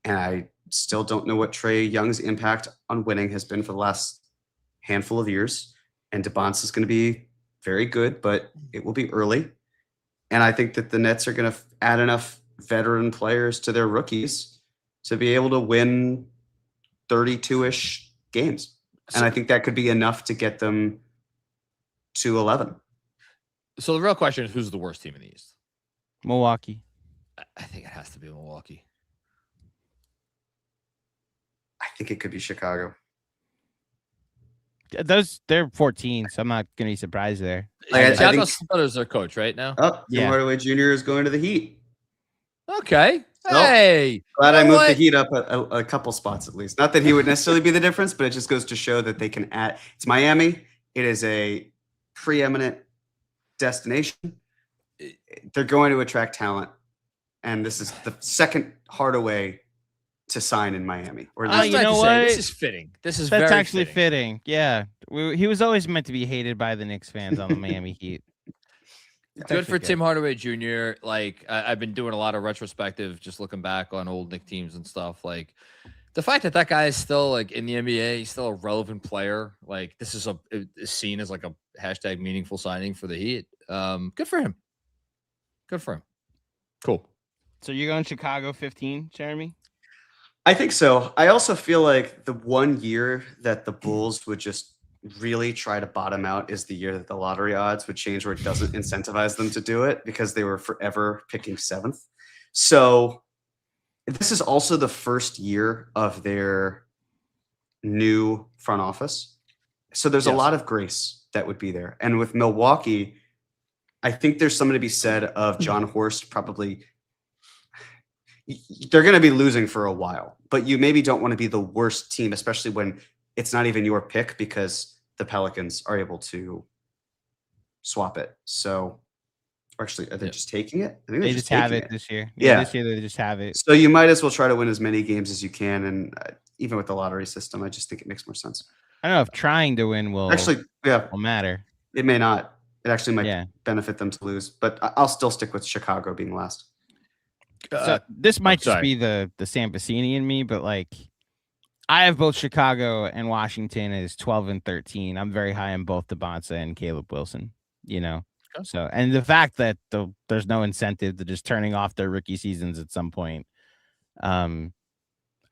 and I still don't know what Trae Young's impact on winning has been for the last handful of years, and DeBonce is going to be very good, but it will be early. And I think that the Nets are going to add enough veteran players to their rookies to be able to win 32-ish games. And I think that could be enough to get them to 11. So the real question is, who's the worst team in the East? Milwaukee. I think it has to be Milwaukee. I think it could be Chicago. They're 14, so I'm not going to be surprised there. Thiago Splitter's their coach right now. Oh, Tim Hardaway Jr. is going to the Heat. Okay. Hey. Glad I moved the Heat up a couple spots at least. Not that he would necessarily be the difference, but it just goes to show that they can add. It's Miami. It is a preeminent destination. They're going to attract talent. And this is the second Hardaway to sign in Miami. You know what? This is fitting. That's actually fitting. Yeah. He was always meant to be hated by the Knicks fans on the Miami Heat. Good for Tim Hardaway Jr. Like, I've been doing a lot of retrospective, just looking back on old Knicks teams and stuff. Like, the fact that guy is still like in the NBA, he's still a relevant player. Like, this is seen as like a hashtag meaningful signing for the Heat. Good for him. Good for him. Cool. So you're going Chicago 15, Jeremy? I think so. I also feel like the one year that the Bulls would just really try to bottom out is the year that the lottery odds would change where it doesn't incentivize them to do it because they were forever picking 7th. So this is also the first year of their new front office. So there's a lot of grace that would be there. And with Milwaukee, I think there's something to be said of John Horst probably. They're going to be losing for a while, but you maybe don't want to be the worst team, especially when it's not even your pick because the Pelicans are able to swap it. So actually, are they just taking it? I think they just have it this year. Yeah. This year they just have it. So you might as well try to win as many games as you can. And even with the lottery system, I just think it makes more sense. I don't know if trying to win will matter. It may not. It actually might benefit them to lose, but I'll still stick with Chicago being last. So this might just be the Sam Vecini in me, but like I have both Chicago and Washington as 12 and 13. I'm very high on both Bonsa and Caleb Wilson, you know. So, and the fact that there's no incentive to just turning off their rookie seasons at some point, I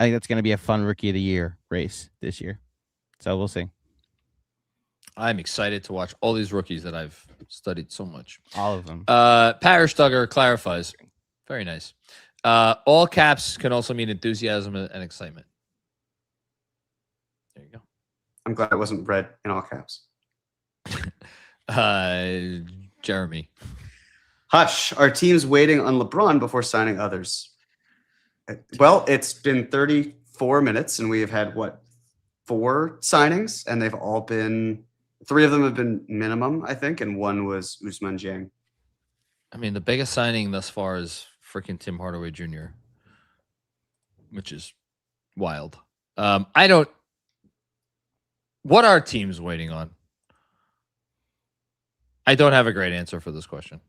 think that's going to be a fun rookie of the year race this year. So we'll see. I'm excited to watch all these rookies that I've studied so much. All of them. Parrish Duggar clarifies. Very nice. All caps can also mean enthusiasm and excitement. There you go. I'm glad it wasn't read in all caps. Jeremy. Hush. Our team's waiting on LeBron before signing others. Well, it's been 34 minutes, and we have had, 4 signings, and they've all been... 3 of them have been minimum, I think, and 1 was Ousmane Dieng. I mean, the biggest signing thus far is freaking Tim Hardaway Jr., which is wild. What are teams waiting on? I don't have a great answer for this question.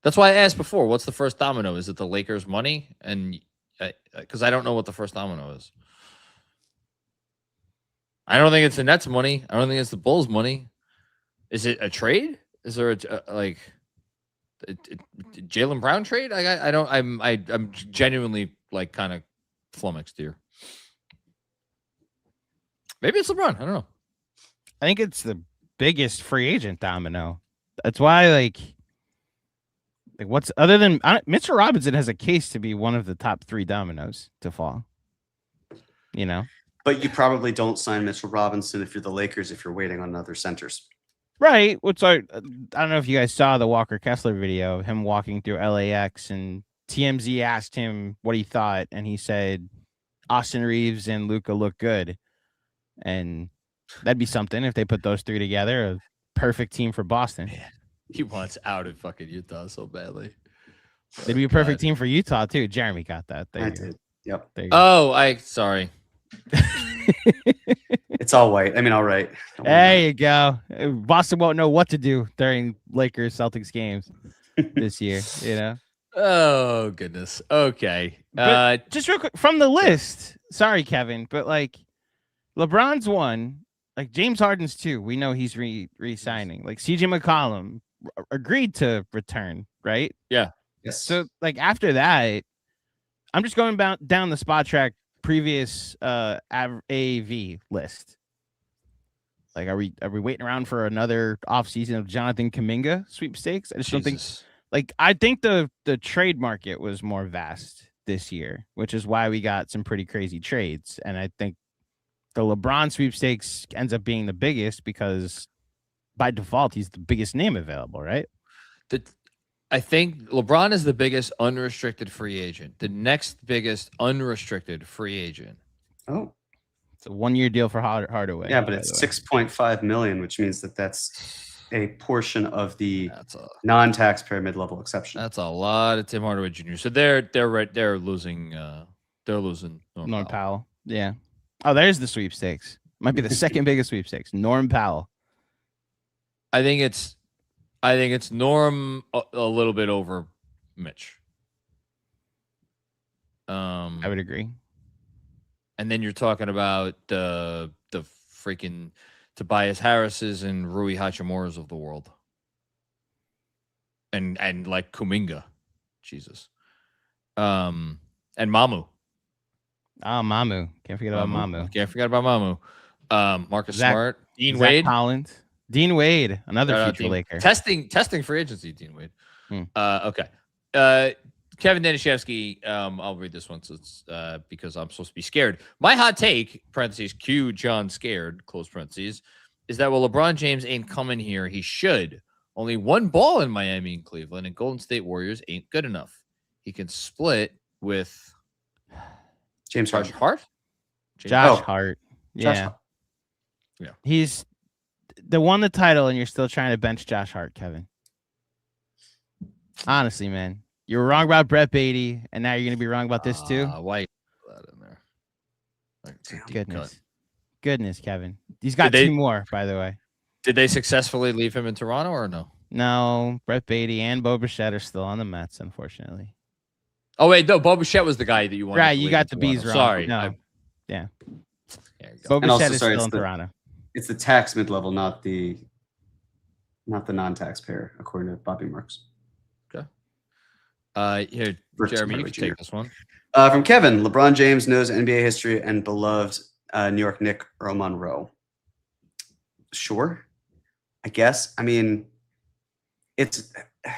That's why I asked before, what's the first domino? Is it the Lakers' money? And because I don't know what the first domino is. I don't think it's the Nets' money. I don't think it's the Bulls' money. Is it a trade? Is there a Jaylen Brown trade? I'm genuinely kind of flummoxed here. Maybe it's LeBron. I don't know. I think it's the biggest free agent domino. That's why like what's other than Mitchell Robinson has a case to be one of the top 3 dominoes to fall. You know. But you probably don't sign Mitchell Robinson if you're the Lakers if you're waiting on other centers. Right. Which I don't know if you guys saw the Walker Kessler video of him walking through LAX and TMZ asked him what he thought. And he said, Austin Reeves and Luka look good. And that'd be something if they put those 3 together. A perfect team for Boston. Man, he wants out of fucking Utah so badly. They'd be a perfect team for Utah, too. Jeremy got that. I did. Yep. Sorry. It's all white. I mean, all right. There you go. Boston won't know what to do during Lakers Celtics games this year, you know? Oh, goodness. Okay. Just real quick from the list. Sorry, Kevin, but like LeBron's 1, like James Harden's 2. We know he's re-signing. Like CJ McCollum agreed to return, right? Yeah. Yes. So like after that, I'm just going down the spot track previous AV list. Like, are we waiting around for another offseason of Jonathan Kuminga sweepstakes? I just don't think. Like, I think the trade market was more vast this year, which is why we got some pretty crazy trades. And I think the LeBron sweepstakes ends up being the biggest because by default he's the biggest name available, right? I think LeBron is the biggest unrestricted free agent. The next biggest unrestricted free agent. Oh, it's a 1-year deal for Hardaway. Yeah, but it's $6.5 million, which means that's a portion of the non-taxpayer mid-level exception. That's a lot of Tim Hardaway Jr. So they're losing. They're losing Norm Powell. Yeah. Oh, there's the sweepstakes. Might be the second biggest sweepstakes. Norm Powell. I think it's Norm a little bit over Mitch. I would agree. And then you're talking about the freaking Tobias Harris's and Rui Hachimura's of the world. And like Kuminga. Jesus. And Mamu. Oh, Mamu. Can't forget about Mamu. Can't forget about Mamu. Marcus Smart. Dean Wade. Collins. Dean Wade, another future Laker. Testing free agency, Dean Wade. Okay. Kevin Danishevsky, I'll read this one so it's, because I'm supposed to be scared. My hot take, parentheses, Q John scared, close parentheses, is that while LeBron James ain't coming here, he should. Only one ball in Miami and Cleveland, and Golden State Warriors ain't good enough. He can split with James Josh Harden. Hart? Josh Hart. Josh Yeah. Hart. Yeah. He's the won the title, and you're still trying to bench Josh Hart, Kevin. Honestly, man. You were wrong about Brett Beatty, and now you're going to be wrong about this too? Why you put that in there? Like, it's a deep Goodness. cut. Goodness, Kevin. He's got Did they- 2 more, by the way. Did they successfully leave him in Toronto or no? No, Brett Beatty and Bo Bichette are still on the Mets, unfortunately. Oh, wait, no. Bob Bichette was the guy that you wanted. Right, to you leave got in the Bees Toronto. wrong. Sorry. No. Yeah. There you go. Bo And also, Bichette is sorry, still it's in the- Toronto. It's the tax mid-level, not the non-taxpayer, according to Bobby Marks. Here, Brooks Jeremy, you Murray can take Jr. this one. From Kevin, LeBron James knows NBA history and beloved New York Knick Earl Monroe. Sure, I guess. I mean, it's I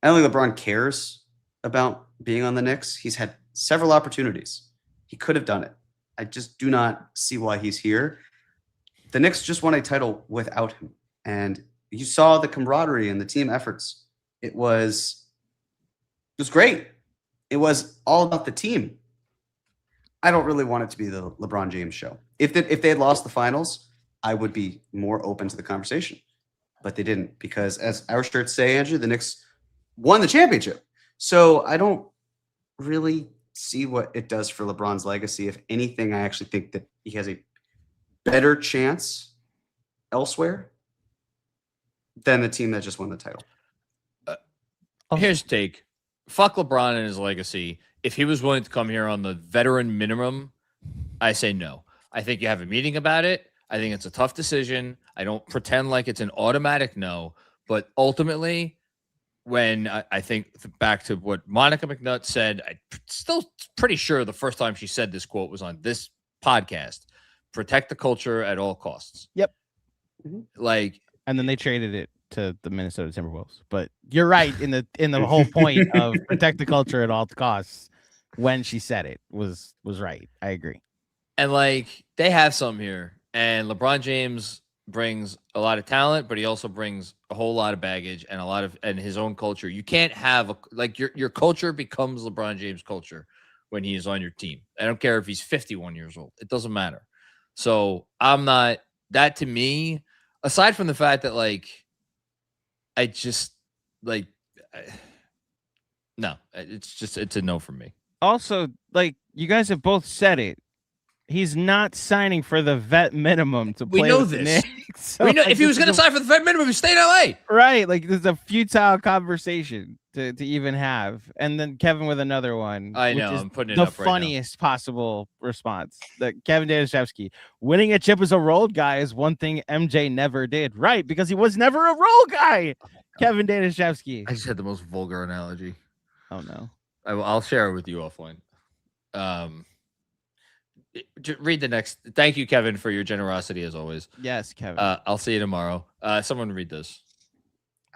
don't think LeBron cares about being on the Knicks. He's had several opportunities. He could have done it. I just do not see why he's here. The Knicks just won a title without him. And you saw the camaraderie and the team efforts. It was great. It was all about the team. I don't really want it to be the LeBron James show. If they had lost the finals, I would be more open to the conversation. But they didn't, because as our shirts say, Andrew, the Knicks won the championship. So I don't really see what it does for LeBron's legacy. If anything, I actually think that he has a better chance elsewhere than the team that just won the title. Here's the take. Fuck LeBron and his legacy. If he was willing to come here on the veteran minimum, I say no. I think you have a meeting about it. I think it's a tough decision. I don't pretend like it's an automatic no. But ultimately, when I think back to what Monica McNutt said, I'm still pretty sure the first time she said this quote was on this podcast. Protect the culture at all costs. Yep. Like, And then they traded it to the Minnesota Timberwolves. But you're right in the whole point of protect the culture at all costs. When she said it was right. I agree. and like they have some here. And LeBron James brings a lot of talent, but he also brings a whole lot of baggage and a lot of and his own culture. You can't have your culture becomes LeBron James culture when he is on your team. I don't care if he's 51 years old. It doesn't matter. So I'm not that to me, aside from the fact that I just no, it's a no from me. Also, you guys have both said it. He's not signing for the vet minimum to play. We know with the this. Knicks. So, We know if he was going to sign for the vet minimum, he'd stay in LA. right, this is a futile conversation to even have. And then Kevin with another one. I which know, is I'm putting it the up right now. funniest possible response. That Kevin Danishevsky, winning a chip as a role guy is one thing MJ never did. Right, because he was never a role guy. Kevin Danishevsky. I just had the most vulgar analogy. Oh no. I'll share it with you offline. Read the next. Thank you, Kevin, for your generosity as always. Yes, Kevin. I'll see you tomorrow. Someone read this.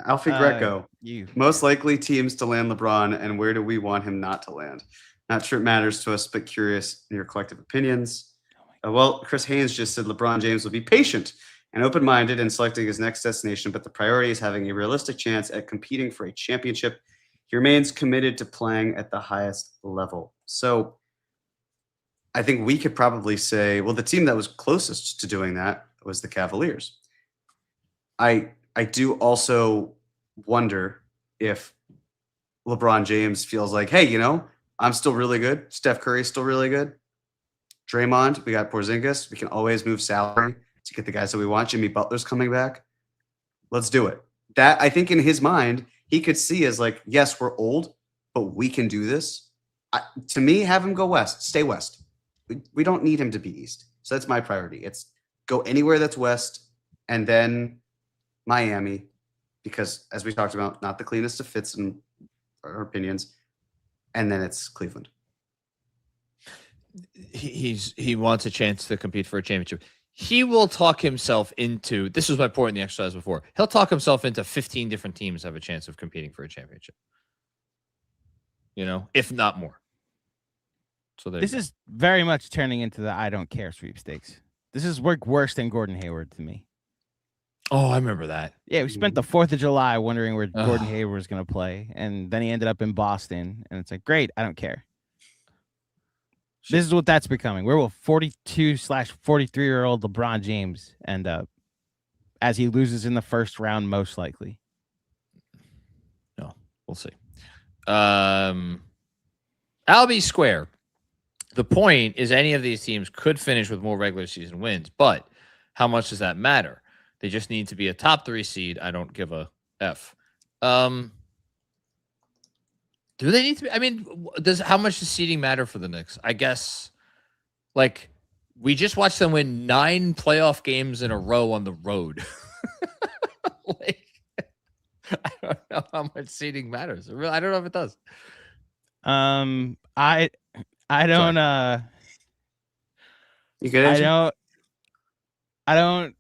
Alfie Greco. You. Most likely teams to land LeBron, and where do we want him not to land? Not sure it matters to us, but curious in your collective opinions. Well, Chris Haynes just said LeBron James will be patient and open-minded in selecting his next destination, but the priority is having a realistic chance at competing for a championship. He remains committed to playing at the highest level. So I think we could probably say, well, the team that was closest to doing that was the Cavaliers. I do also wonder if LeBron James feels like, hey, I'm still really good. Steph Curry's still really good. Draymond, we got Porzingis. We can always move salary to get the guys that we want. Jimmy Butler's coming back. Let's do it. That, I think in his mind, he could see as yes, we're old, but we can do this. To me, have him go west. Stay west. We don't need him to be east. So that's my priority. It's go anywhere that's west and then Miami, because as we talked about, not the cleanest of fits in our opinions. And then it's Cleveland. He wants a chance to compete for a championship. He will talk himself into, this was my point in the exercise before, he'll talk himself into 15 different teams have a chance of competing for a championship. if not more. So this is very much turning into the I don't care sweepstakes. This is worse than Gordon Hayward to me. Oh, I remember that. Yeah, we spent the 4th of July wondering where Gordon Hayward was going to play, and then he ended up in Boston, and it's like, great, I don't care. This is what that's becoming. Where will 42/43-year-old LeBron James end up as he loses in the first round, most likely? No, we'll see. I'll be square. The point is any of these teams could finish with more regular season wins, but how much does that matter? They just need to be a top 3 seed. I don't give a F. Do they need to be? I mean, how much does seeding matter for the Knicks? I guess, we just watched them win 9 playoff games in a row on the road. I don't know how much seeding matters. I don't know if it does. I don't. You good, Angie? I don't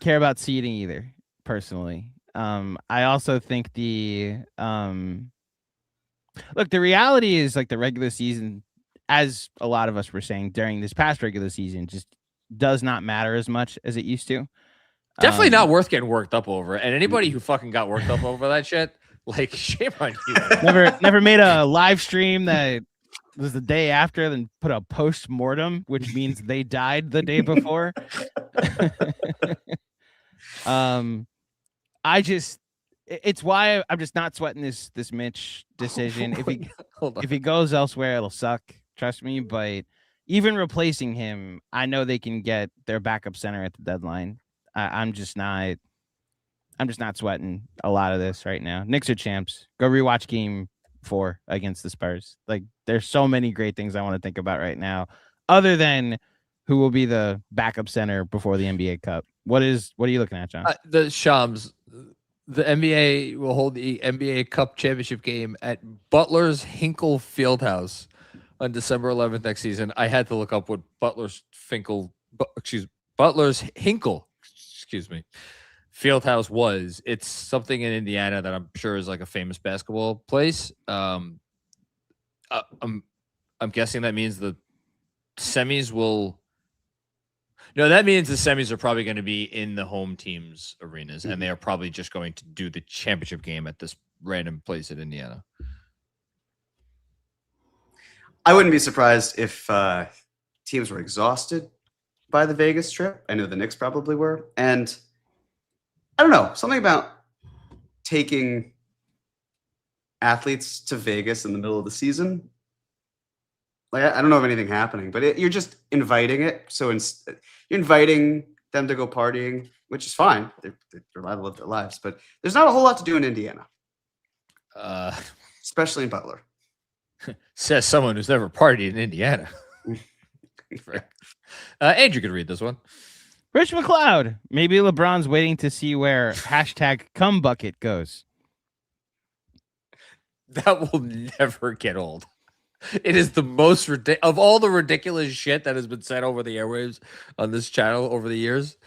care about seeding either, personally. I also think the reality is the regular season, as a lot of us were saying during this past regular season, just does not matter as much as it used to. Definitely not worth getting worked up over. And anybody who fucking got worked up over that shit, shame on you. Never made a live stream that was the day after, then put a post-mortem, which means they died the day before. It's why I'm just not sweating this Mitch decision. If he goes elsewhere, it'll suck. Trust me. But even replacing him, I know they can get their backup center at the deadline. I'm just not sweating a lot of this right now. Knicks are champs. Go rewatch Game 4 against the Spurs. There's so many great things I want to think about right now, other than who will be the backup center before the NBA Cup. What are you looking at, John? The Shams. The NBA will hold the NBA Cup championship game at Butler's Hinkle Fieldhouse on December 11th next season. I had to look up what Butler's Hinkle Fieldhouse was. It's something in Indiana that I'm sure is a famous basketball place. I'm guessing that means the semis will. No, that means the semis are probably going to be in the home team's arenas, and they are probably just going to do the championship game at this random place in Indiana. I wouldn't be surprised if teams were exhausted by the Vegas trip. I know the Knicks probably were. And I don't know, something about taking athletes to Vegas in the middle of the season. I don't know of anything happening, but you're just inviting it. So you're inviting them to go partying, which is fine. They're allowed to live their lives, but there's not a whole lot to do in Indiana, especially in Butler. Says someone who's never partied in Indiana. Andrew could read this one. Rich McLeod. Maybe LeBron's waiting to see where #ComeBucket goes. That will never get old. It is the most of all the ridiculous shit that has been said over the airwaves on this channel over the years.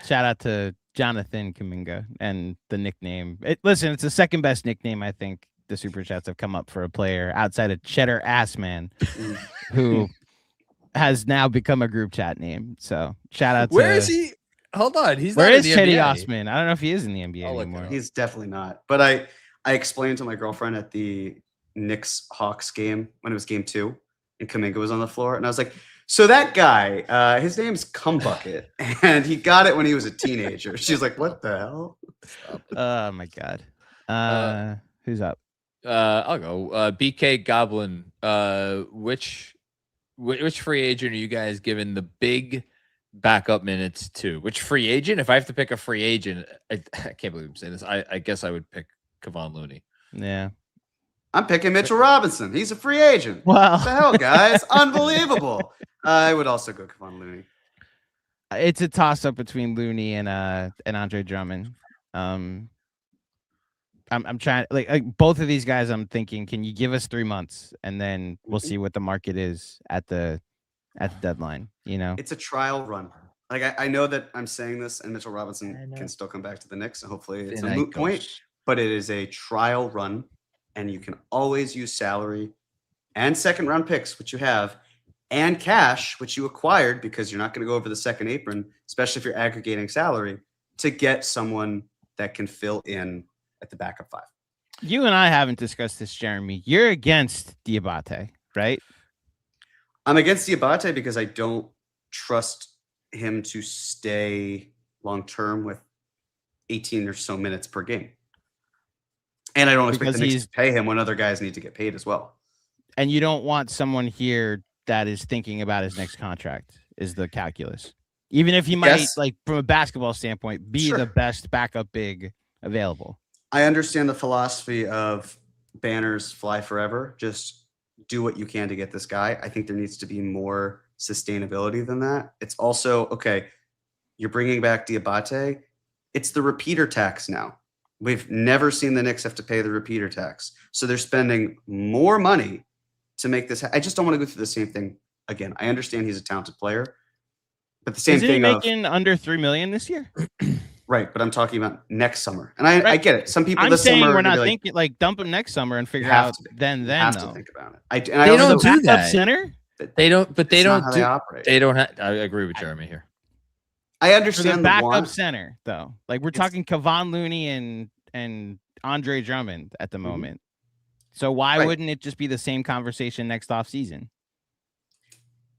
Shout out to Jonathan Kuminga and the nickname. Listen, it's the second best nickname I think the Super Chats have come up for a player outside of Cheddar Assman, who has now become a group chat name. So shout out to. Where is he? Hold on. Where is Chetty Osman? I don't know if he is in the NBA anymore. He's definitely not. But I explained to my girlfriend at the Knicks Hawks game when it was game 2 and Kuminga was on the floor, and I was like, so that guy, his name's Cumbucket, and he got it when he was a teenager. She's like, what the hell? Oh my god. Who's up? I'll go. BK Goblin. Which free agent are you guys giving the big backup minutes to? Which free agent? If I have to pick a free agent, I can't believe I'm saying this. I guess I would pick Kevon Looney. Yeah. I'm picking Mitchell Robinson. He's a free agent. Wow. What the hell, guys? Unbelievable. I would also go Kevon Looney. It's a toss-up between Looney and Andre Drummond. I'm trying like both of these guys. I'm thinking, can you give us 3 months and then we'll see what the market is at the deadline? You know, it's a trial run. Like I know that I'm saying this, and Mitchell Robinson can still come back to the Knicks, and hopefully it's a moot point. But it is a trial run, and you can always use salary and second round picks, which you have, and cash, which you acquired because you're not going to go over the second apron, especially if you're aggregating salary, to get someone that can fill in at the backup 5. You and I haven't discussed this, Jeremy. You're against Diabate, right? I'm against Diabate because I don't trust him to stay long-term with 18 or so minutes per game. And I don't expect the Knicks to pay him when other guys need to get paid as well. And you don't want someone here that is thinking about his next contract, is the calculus. Even if he might, like from a basketball standpoint, be the best backup big available. I understand the philosophy of banners fly forever. Just do what you can to get this guy. I think there needs to be more sustainability than that. It's also, okay, you're bringing back Diabate. It's the repeater tax now. We've never seen the Knicks have to pay the repeater tax. So they're spending more money to make this. I just don't want to go through the same thing again. I understand he's a talented player, but the same thing. Isn't he making under $3 million this year? Right, but I'm talking about next summer, and I get it. Some people. I'm this saying summer we're not thinking like dump him next summer and figure out then. Have though. to think about it. They don't do that. Center. They don't. But they don't. They operate. They don't. I agree with Jeremy here. I understand the backup center though. Like we're talking Kevon Looney and Andre Drummond at the moment. So why wouldn't it just be the same conversation next off season?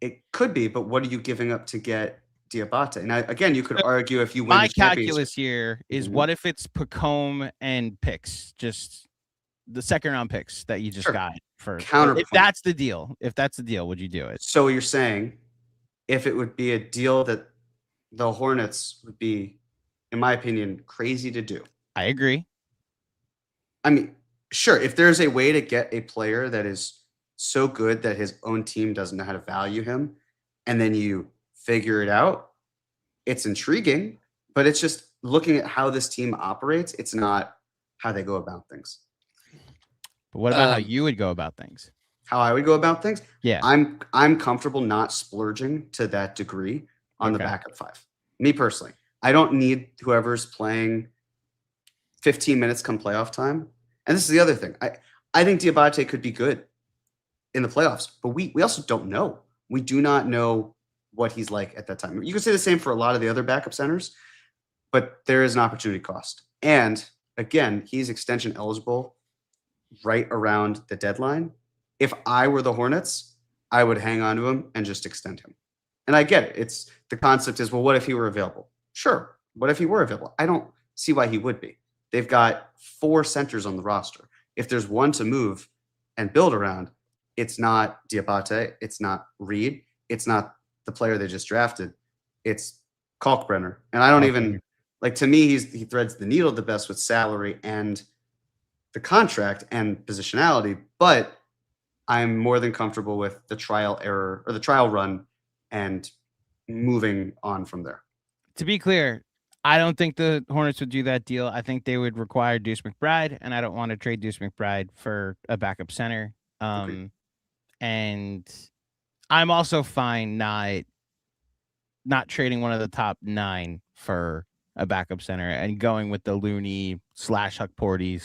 It could be, but what are you giving up to get Diabate? Now, again, you could argue if you win. My calculus here is what if it's Pacome and picks, just the second round picks that you just got for counterpoint. If that's the deal, would you do it? So you're saying if it would be a deal that the Hornets would be, in my opinion, crazy to do. I agree. I mean, sure, if there's a way to get a player that is so good that his own team doesn't know how to value him, and then you figure it out, it's intriguing, but it's just looking at how this team operates. It's not how they go about things. But what about how you would go about things? How I would go about things? Yeah. I'm comfortable not splurging to that degree on the backup 5. Me personally. I don't need whoever's playing 15 minutes come playoff time. And this is the other thing. I think Diabate could be good in the playoffs, but we also don't know. We do not know what he's like at that time. You could say the same for a lot of the other backup centers, but there is an opportunity cost. And again, he's extension eligible right around the deadline. If I were the Hornets, I would hang on to him and just extend him. And I get it. The concept is, well, what if he were available? Sure. What if he were available? I don't see why he would be. They've got 4 centers on the roster. If there's one to move and build around, it's not Diabate. It's not Reed. It's not the player they just drafted. It's Kalkbrenner. And I don't even, like, to me, he threads the needle the best with salary and the contract and positionality, but I'm more than comfortable with the trial error or the trial run and moving on from there. To be clear, I don't think the Hornets would do that deal. I think they would require Deuce McBride, and I don't want to trade Deuce McBride for a backup center. And I'm also fine not trading one of the top 9 for a backup center and going with the Looney / Huckporty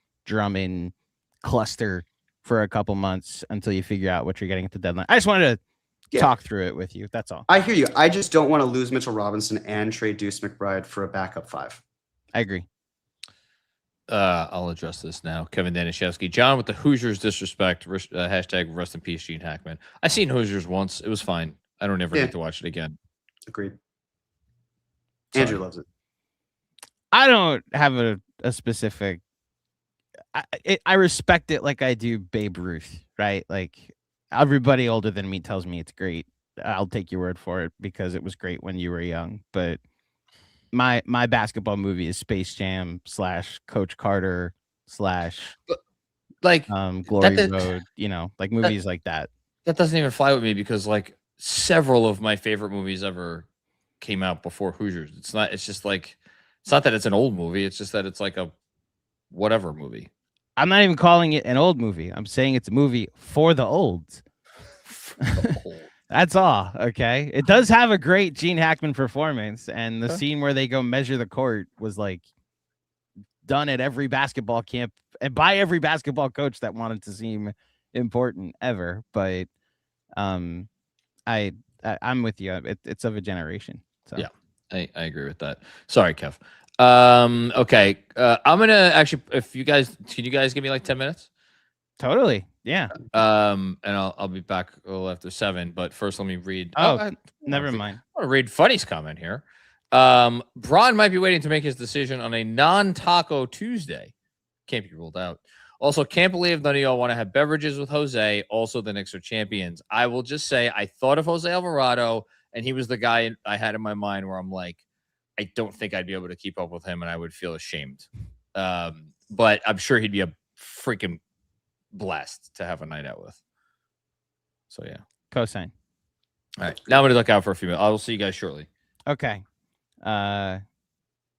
/ Drummond cluster for a couple months until you figure out what you're getting at the deadline. I just wanted to talk through it with you. That's all. I hear you. I just don't want to lose Mitchell Robinson and trade Deuce McBride for a backup 5. I agree. I'll address this now. Kevin Danishevsky. John, with the Hoosiers disrespect, hashtag rest in peace, Gene Hackman. I seen Hoosiers once. It was fine. I don't ever need to watch it again. Agreed. Sorry. Andrew loves it. I don't have a specific. I respect it like I do Babe Ruth, right? Like everybody older than me tells me it's great. I'll take your word for it because it was great when you were young. But my basketball movie is Space Jam / Coach Carter / like Glory Road. Like movies like that. That doesn't even fly with me because like several of my favorite movies ever came out before Hoosiers. It's not that it's an old movie. It's just that it's like a whatever movie. I'm not even calling it an old movie. I'm saying it's a movie for the olds. That's all. Okay. It does have a great Gene Hackman performance, and the scene where they go measure the court was like done at every basketball camp and by every basketball coach that wanted to seem important ever. But I'm with you. It's of a generation. So Yeah, I agree with that. Sorry, Kev. Okay. I'm gonna actually, if you guys, can you guys give me like 10 minutes? totally. Yeah. And I'll be back a little after 7. But first, let me read. Never mind. I want to read Funny's comment here. Bron might be waiting to make his decision on a non-Taco Tuesday. Can't be ruled out. Also, can't believe none of y'all want to have beverages with Jose. Also, the Knicks are champions. I will just say I thought of Jose Alvarado, and he was the guy I had in my mind where I'm like, I don't think I'd be able to keep up with him, and I would feel ashamed. But I'm sure he'd be a freaking blast to have a night out with. So, yeah. Cosign. All right. Now I'm going to look out for a few minutes. I will see you guys shortly. Okay. Now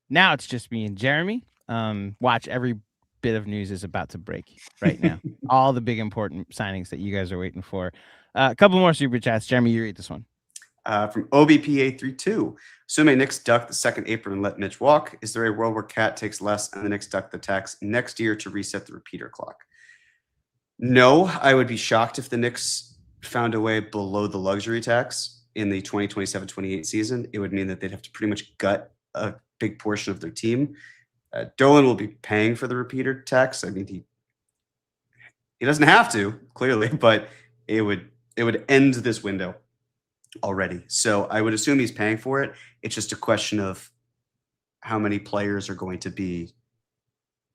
it's just me and Jeremy. Watch, every bit of news is about to break right now. All the big important signings that you guys are waiting for. A couple more super chats. Jeremy, you read this one. From OBPA32. Assuming Knicks duck the second apron and let Mitch walk, is there a world where Cat takes less and the Knicks duck the tax next year to reset the repeater clock? No, I would be shocked if the Knicks found a way below the luxury tax in the 2027-28 season. It would mean that they'd have to pretty much gut a big portion of their team. Dolan will be paying for the repeater tax. I mean, he doesn't have to, clearly, but it would end this window already. So I would assume he's paying for it. It's just a question of how many players are going to be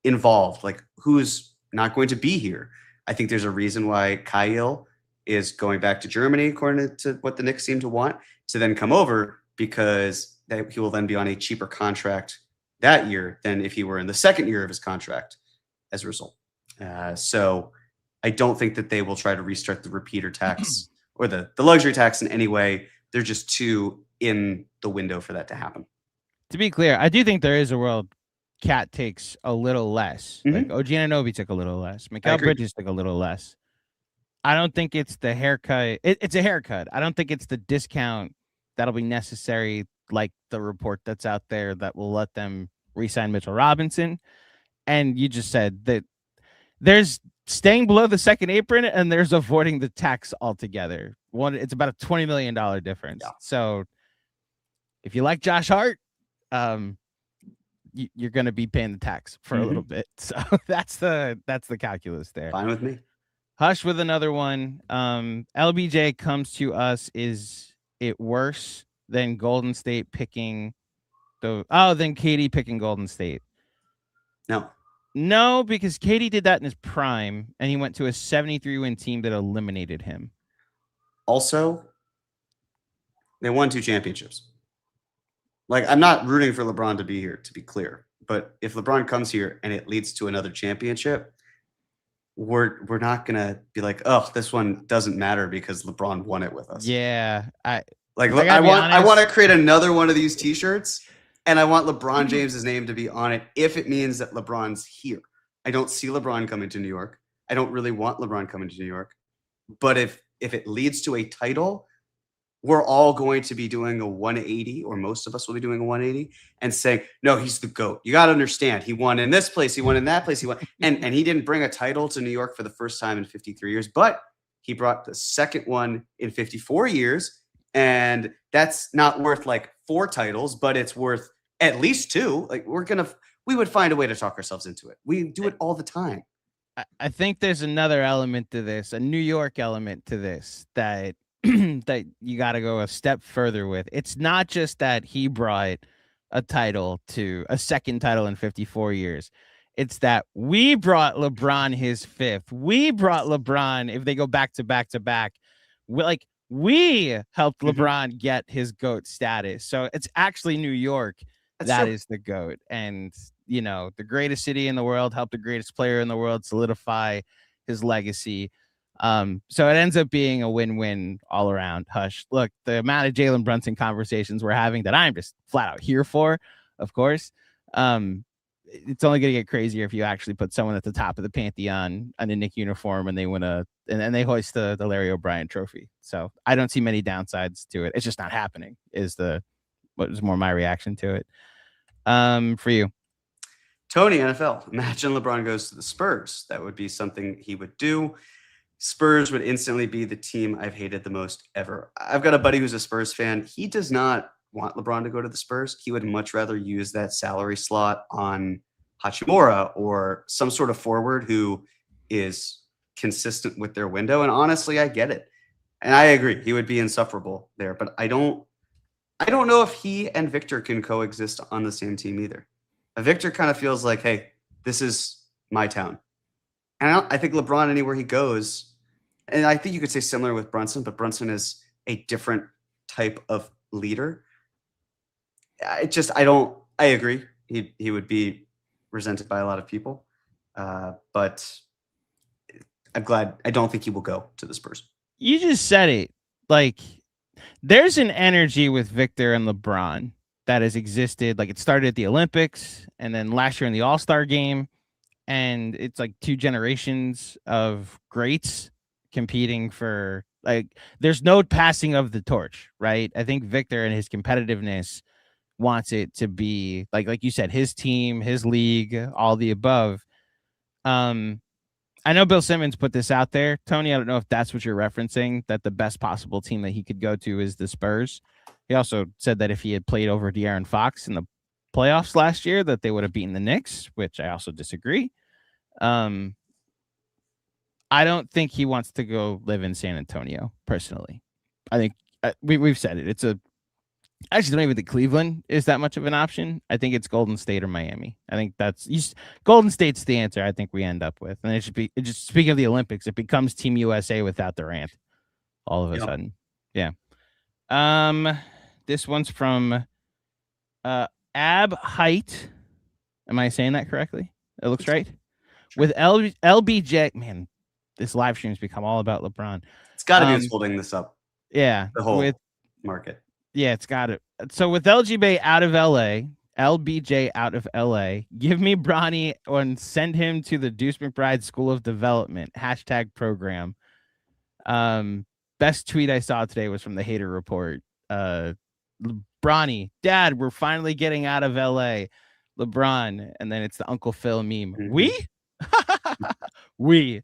involved. Like, who's not going to be here? I think there's a reason why Kyle is going back to Germany, according to what the Knicks seem to want, to then come over, because he will then be on a cheaper contract that year than if he were in the second year of his contract as a result. So I don't think that they will try to restart the repeater tax or the luxury tax in any way. They're just too in the window for that to happen. To be clear, I do think there is a world Cat takes a little less. Mm-hmm. Like OG Anunoby took a little less. Mikal Bridges took a little less. I don't think it's the haircut. It's a haircut. I don't think it's the discount that'll be necessary, like the report that's out there, that will let them re-sign Mitchell Robinson. And you just said that there's staying below the second apron and there's avoiding the tax altogether. It's about a $20 million difference. Yeah. So if you like Josh Hart, you're going to be paying the tax for a little bit. So that's the calculus there. Fine with me. Hush with another one. LBJ comes to us. Is it worse than Golden State picking than KD picking Golden State? No, because KD did that in his prime, and he went to a 73-win team that eliminated him. Also, they won 2 championships. Like, I'm not rooting for LeBron to be here, to be clear. But if LeBron comes here and it leads to another championship, we're not gonna be like, oh, this one doesn't matter because LeBron won it with us. Yeah, I want to create another one of these T-shirts, and I want LeBron James's name to be on it if it means that LeBron's here. I don't see LeBron coming to New York. I don't really want LeBron coming to New York. But if it leads to a title, we're all going to be doing a 180, or most of us will be doing a 180, and saying, no, he's the GOAT. You got to understand, he won in this place, he won in that place, he won. And he didn't bring a title to New York for the first time in 53 years, but he brought the second one in 54 years. And that's not worth like 4 titles, but it's worth at least 2. Like, we would find a way to talk ourselves into it. We do it all the time. I think there's another element to this, a New York element to this, that that you got to go a step further with. It's not just that he brought a second title in 54 years. It's that we brought LeBron his 5th. We brought LeBron, if they go back to back to back, we helped LeBron get his GOAT status. So it's actually New York that is the GOAT. And, the greatest city in the world helped the greatest player in the world solidify his legacy. So it ends up being a win-win all around. Hush. Look, the amount of Jalen Brunson conversations we're having that I'm just flat out here for, of course. It's only going to get crazier if you actually put someone at the top of the pantheon in a Knick uniform and they win and they hoist the Larry O'Brien trophy. So I don't see many downsides to it. It's just not happening what was more my reaction to it. For you. Tony, NFL. Imagine LeBron goes to the Spurs. That would be something he would do. Spurs would instantly be the team I've hated the most ever. I've got a buddy who's a Spurs fan. He does not want LeBron to go to the Spurs. He would much rather use that salary slot on Hachimura or some sort of forward who is consistent with their window. And honestly, I get it. And I agree. He would be insufferable there. But I don't know if he and Victor can coexist on the same team either. Victor kind of feels like, hey, this is my town. And I think LeBron, anywhere he goes, and I think you could say similar with Brunson, but Brunson is a different type of leader. I agree. He would be resented by a lot of people. But I'm glad. I don't think he will go to the Spurs. You just said it. Like, there's an energy with Victor and LeBron that has existed. Like, it started at the Olympics and then last year in the All-Star game. And it's like two generations of greats competing for, like, there's no passing of the torch, right? I think Victor and his competitiveness wants it to be like you said, his team, his league, all the above. I know Bill Simmons put this out there, Tony. I don't know if that's what you're referencing, that the best possible team that he could go to is the Spurs. He also said that if he had played over De'Aaron Fox in the playoffs last year, that they would have beaten the Knicks, which I also disagree. I don't think he wants to go live in San Antonio, personally. I think we've said it. I actually don't even think Cleveland is that much of an option. I think it's Golden State or Miami. I think Golden State's the answer I think we end up with. And speaking of the Olympics, it becomes Team USA without Durant all of a sudden. Yeah. This one's from Ab Height. Am I saying that correctly? It looks right. With LBJ, man, this live stream's become all about LeBron. It's got to be what's holding this up. Yeah. The whole market. Yeah, it's got it. So with LGB out of LA, LBJ out of LA, give me Bronny and send him to the Deuce McBride School of Development, #program. Best tweet I saw today was from the Hater Report. Bronny, Dad, we're finally getting out of LA. LeBron, and then it's the Uncle Phil meme. Mm-hmm. We?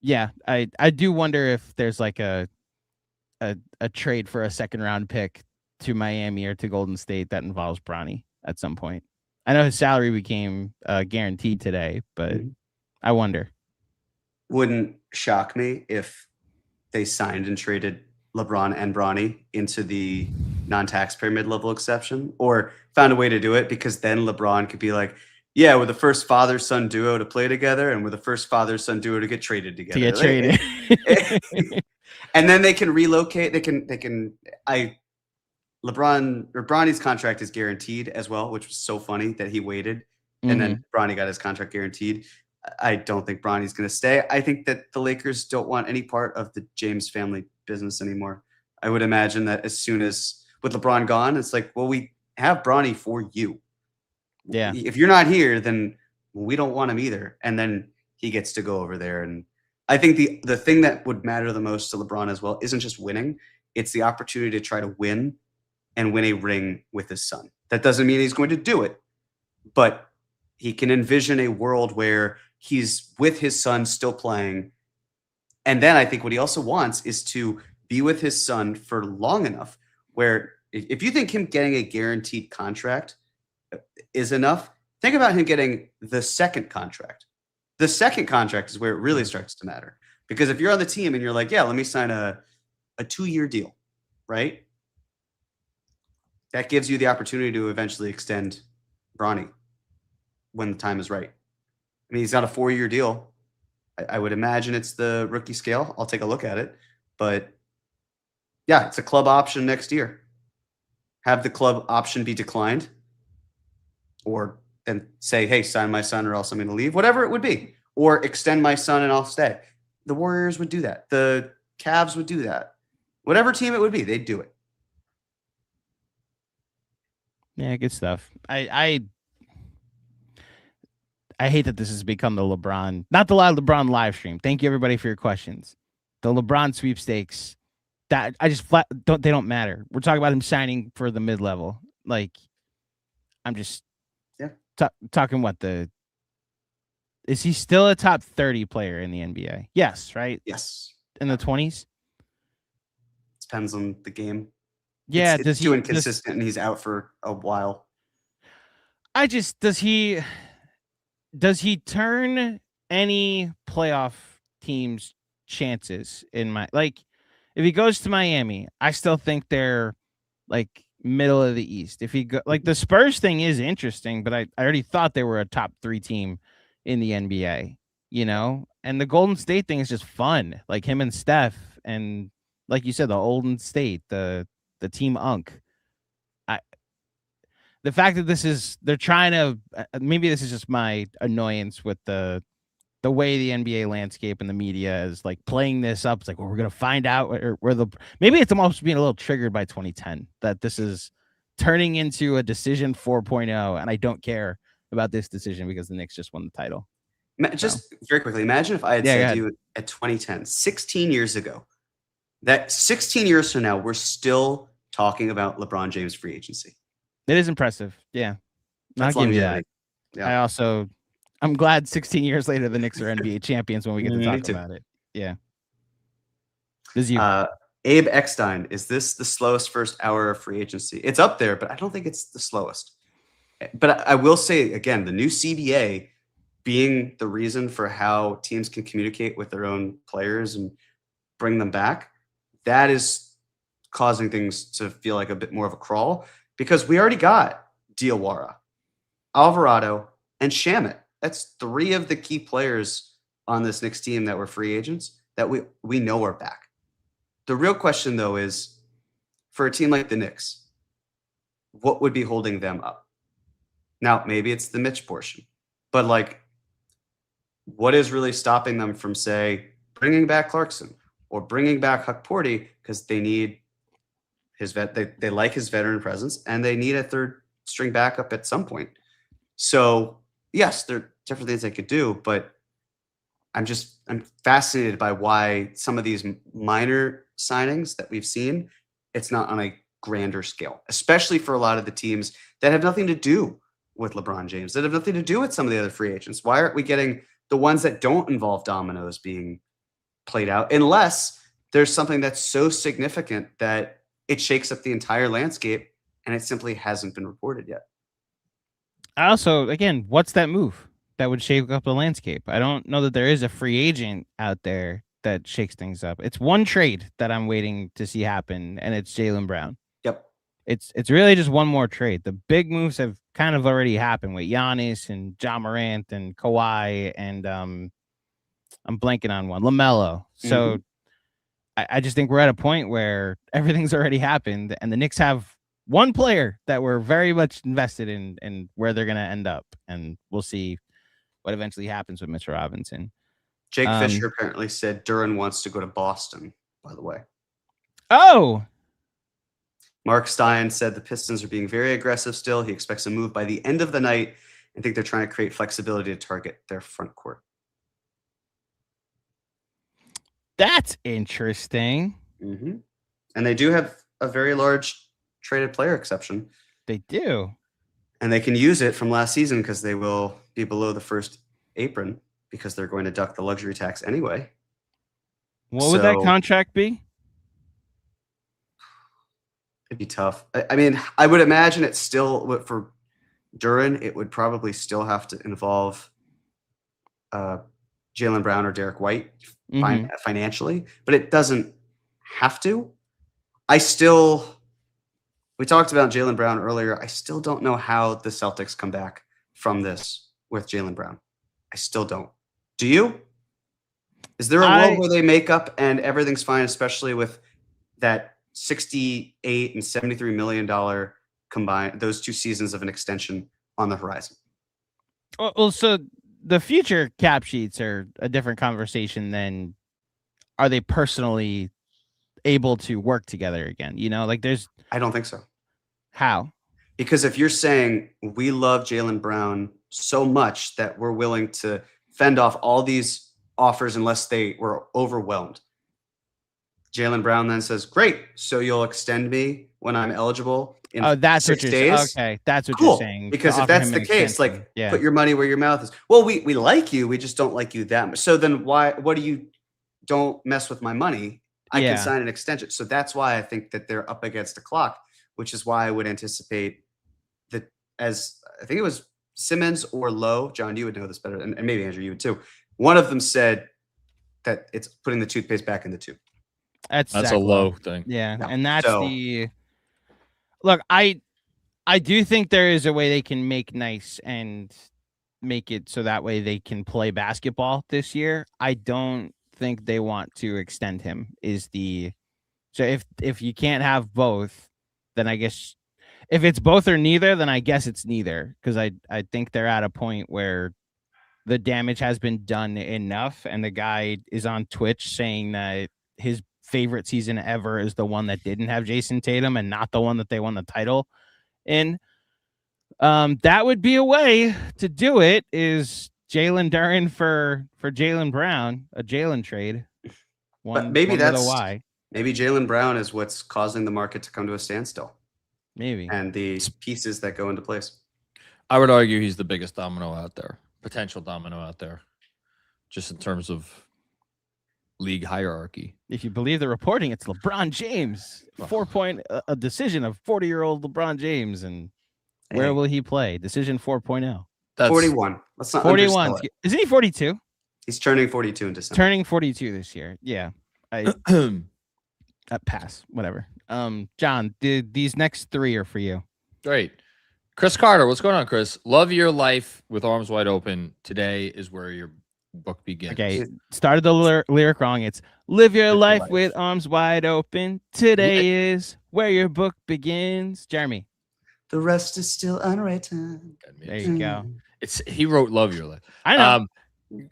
Yeah, I do wonder if there's like a trade for a second round pick to Miami or to Golden State that involves Bronny at some point. I know his salary became guaranteed today, but I wonder. Wouldn't shock me if they signed and traded LeBron and Bronny into the non-taxpayer mid-level exception, or found a way to do it, because then LeBron could be like, yeah, we're the first father-son duo to play together, and we're the first father-son duo to get traded together. And then they can relocate. Bronny's contract is guaranteed as well, which was so funny that he waited and then Bronny got his contract guaranteed. I don't think Bronny's going to stay. I think that the Lakers don't want any part of the James family business anymore. I would imagine that as soon as with LeBron gone, it's like, well, we have Bronny for you. Yeah. If you're not here, then we don't want him either. And then he gets to go over there. And I think the thing that would matter the most to LeBron as well isn't just winning. It's the opportunity to try to win and win a ring with his son. That doesn't mean he's going to do it, but he can envision a world where he's with his son still playing. And then I think what he also wants is to be with his son for long enough where if you think him getting a guaranteed contract is enough, think about him getting the second contract. The second contract is where it really starts to matter. Because if you're on the team and you're like, yeah, let me sign a 2-year deal, right? That gives you the opportunity to eventually extend Bronny when the time is right. I mean, he's got a 4-year deal. I would imagine it's the rookie scale. I'll take a look at it. But yeah, it's a club option next year. Have the club option be declined, or then say, hey, sign my son or else I'm going to leave, whatever it would be, or extend my son and I'll stay. The Warriors would do that. The Cavs would do that. Whatever team it would be, they'd do it. Yeah, good stuff. I hate that this has become the LeBron, not the LeBron live stream. Thank you everybody for your questions. The LeBron sweepstakes, that I just they don't matter. We're talking about him signing for the mid-level. Like, I'm just, yeah, talking what is he still a top 30 player in the NBA? Yes, right? Yes. In the 20s? Depends on the game. Yeah, it's too inconsistent and he's out for a while. Does he turn any playoff teams' chances in my if he goes to Miami, I still think they're like middle of the East. If he go the Spurs thing is interesting, but I already thought they were a top 3 team in the NBA, and the Golden State thing is just fun, like him and Steph, and like you said, the Golden State, the team Unk. The fact that they're trying to, maybe this is just my annoyance with the way the NBA landscape and the media is like playing this up. It's like, well, we're going to find out maybe it's almost being a little triggered by 2010 that this is turning into a decision 4.0. And I don't care about this decision because the Knicks just won the title. Just very quickly, imagine if I had said to you at 2010, 16 years ago, that 16 years from now, we're still talking about LeBron James free agency. It is impressive. Yeah. Not giving you that. Yeah. I'm glad 16 years later, the Knicks are NBA champions when we get to talk about it. Yeah. This is you. Abe Eckstein, is this the slowest first hour of free agency? It's up there, but I don't think it's the slowest. But I will say, again, the new CBA being the reason for how teams can communicate with their own players and bring them back, that is causing things to feel like a bit more of a crawl because we already got Diawara, Alvarado, and Shamet. That's 3 of the key players on this Knicks team that were free agents that we know are back. The real question, though, is for a team like the Knicks, what would be holding them up? Now, maybe it's the Mitch portion, but what is really stopping them from, say, bringing back Clarkson or bringing back Huck Porty because they need they like his veteran presence and they need a third string backup at some point. So yes, there are different things they could do, but I'm fascinated by why some of these minor signings that we've seen, it's not on a grander scale, especially for a lot of the teams that have nothing to do with LeBron James, that have nothing to do with some of the other free agents. Why aren't we getting the ones that don't involve dominoes being played out unless there's something that's so significant that it shakes up the entire landscape and it simply hasn't been reported yet? Also, again, what's that move that would shake up the landscape? I don't know that there is a free agent out there that shakes things up. It's one trade that I'm waiting to see happen, and it's Jaylen Brown. Yep. It's really just one more trade. The big moves have kind of already happened with Giannis and Ja Morant and Kawhi and I'm blanking on one, LaMelo. So I just think we're at a point where everything's already happened, and the Knicks have one player that we're very much invested in and where they're going to end up. And we'll see what eventually happens with Mitchell Robinson. Jake Fisher apparently said Duran wants to go to Boston, by the way. Oh! Mark Stein said the Pistons are being very aggressive still. He expects a move by the end of the night and think they're trying to create flexibility to target their front court. That's interesting. Mm-hmm. And they do have a very large traded player exception. They do. And they can use it from last season because they will be below the first apron because they're going to duck the luxury tax anyway. What would that contract be? It'd be tough. I mean, I would imagine it's still, for Duran, it would probably still have to involve Jaylen Brown or Derek White financially, but it doesn't have to. We talked about Jaylen Brown earlier. I still don't know how the Celtics come back from this with Jaylen Brown. I still don't. Do you? Is there a world where they make up and everything's fine, especially with that $68 and $73 million combined, those 2 seasons of an extension on the horizon? Well, so the future cap sheets are a different conversation than are they personally able to work together again? I don't think so. How? Because if you're saying we love Jaylen Brown so much that we're willing to fend off all these offers unless they were overwhelmed, Jaylen Brown then says, great, so you'll extend me when I'm eligible in that's 6 what days. okay. That's what Cool. you're saying. Because To if offer that's him the an case, extension. like put your money where your mouth is. Well, we like you, we just don't like you that much. So then what do you don't mess with my money? I can sign an extension. So that's why I think that they're up against the clock, which is why I would anticipate that, as I think it was Simmons or Lowe, John, you would know this better, and maybe Andrew, you would too. One of them said that it's putting the toothpaste back in the tube. That's a low thing. Yeah. And that's look, I do think there is a way they can make nice and make it so that way they can play basketball this year. I don't think they want to extend him so if you can't have both, then I guess if it's both or neither, then I guess it's neither, because I think they're at a point where the damage has been done enough, and the guy is on Twitch saying that his favorite season ever is the one that didn't have Jason Tatum and not the one that they won the title in. That would be a way to do it, is Jalen Duren for Jaylen Brown, a Jalen trade. But maybe maybe Jaylen Brown is what's causing the market to come to a standstill. Maybe. And the pieces that go into place. I would argue he's the biggest domino out there, potential domino out there, just in terms of league hierarchy. If you believe the reporting, it's LeBron James. 4-point a decision of 40-year-old LeBron James, and where will he play? Decision 4.0. That's 41. Let's not 41. Isn't he 42? He's turning 42 in December. Turning 42 this year. Yeah. Pass. Whatever. John, these next 3 are for you. Great. Chris Carter, what's going on, Chris? Love your life with arms wide open. Today is where your book begins. Okay. Started the lyric wrong. It's live your life with arms wide open. Today is where your book begins. Jeremy. The rest is still unwritten. There you go. He wrote "Love Your Life." I know.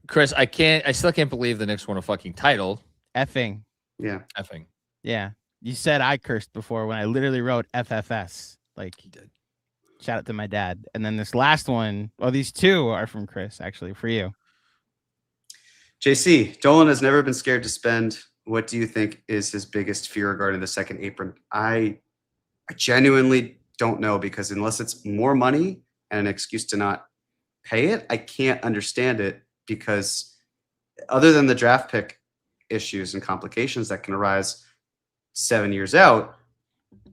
Chris, I still can't believe the Knicks won a fucking title. Effing. Yeah. Effing. Yeah. You said I cursed before when I literally wrote FFS. Like, he did. Shout out to my dad. And then this last one, these 2 are from Chris, actually, for you. JC, Dolan has never been scared to spend. What do you think is his biggest fear regarding the second apron? I genuinely don't know, because unless it's more money and an excuse to not pay it, I can't understand it, because other than the draft pick issues and complications that can arise 7 years out,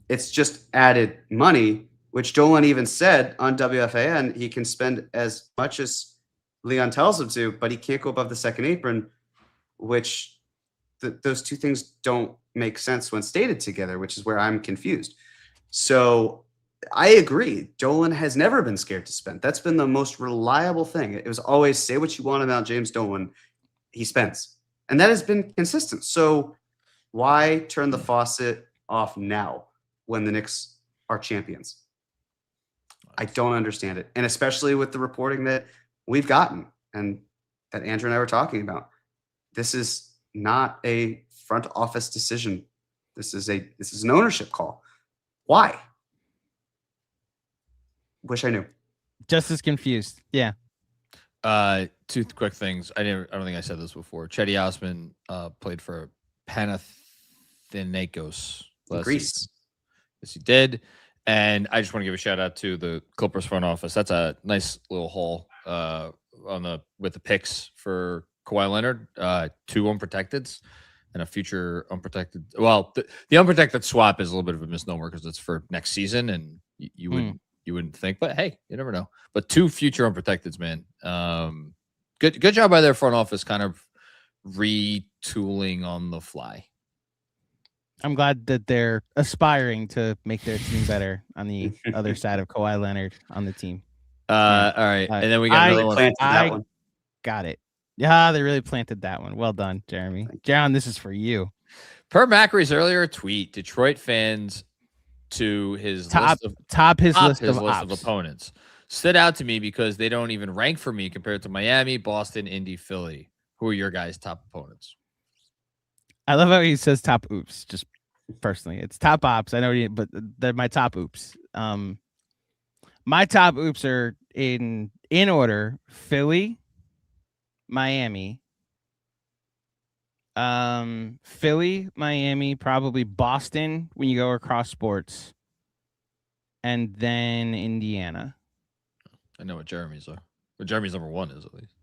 it's just added money, which Dolan even said on WFAN he can spend as much as Leon tells him to, but he can't go above the second apron, which those two things don't make sense when stated together, which is where I'm confused. So I agree. Dolan has never been scared to spend. That's been the most reliable thing. It was always say what you want about James Dolan. He spends. And that has been consistent. So why turn the faucet off now when the Knicks are champions? I don't understand it. And especially with the reporting that we've gotten and that Andrew and I were talking about. This is not a front office decision. This is an ownership call. Why? Wish I knew. Just as confused. Yeah. 2 quick things. I don't think I said this before. Chetty Osman played for Panathinaikos Greece. Season. Yes, he did. And I just want to give a shout out to the Clippers front office. That's a nice little haul with the picks for Kawhi Leonard, 2 unprotecteds and a future unprotected. Well, the unprotected swap is a little bit of a misnomer because it's for next season, and you wouldn't think, but hey, you never know. But 2 future unprotecteds, man. Good job by their front office, kind of retooling on the fly. I'm glad that they're aspiring to make their team better on the other side of Kawhi Leonard on the team. All right. And then we got another one. Got it. Yeah, they really planted that one. Well done, Jeremy. John, this is for you. Per Macri's earlier tweet, Detroit fans to his list of opponents stood out to me because they don't even rank for me compared to Miami, Boston, Indy, Philly. Who are your guys' top opponents? I love how he says top oops. Just personally, it's top ops. I know, but they're my top oops. My top oops are in order: Philly, Miami, Philly, Miami, probably Boston when you go across sports, and then Indiana. I know what Jeremy's are. What Jeremy's number one is, at least.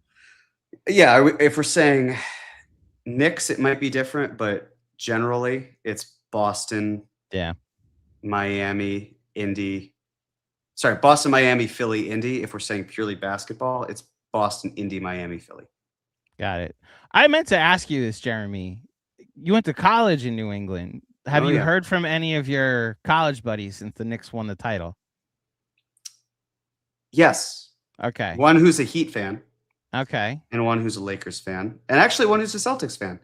Yeah, if we're saying Knicks, it might be different, but generally it's Boston, Yeah. Miami, Indy. Sorry, Boston, Miami, Philly, Indy. If we're saying purely basketball, it's Boston, Indy, Miami, Philly. Got it. I meant to ask you this, Jeremy. You went to college in New England. Have you heard from any of your college buddies since the Knicks won the title? Yes. Okay. One who's a Heat fan. Okay. And one who's a Lakers fan. And actually one who's a Celtics fan.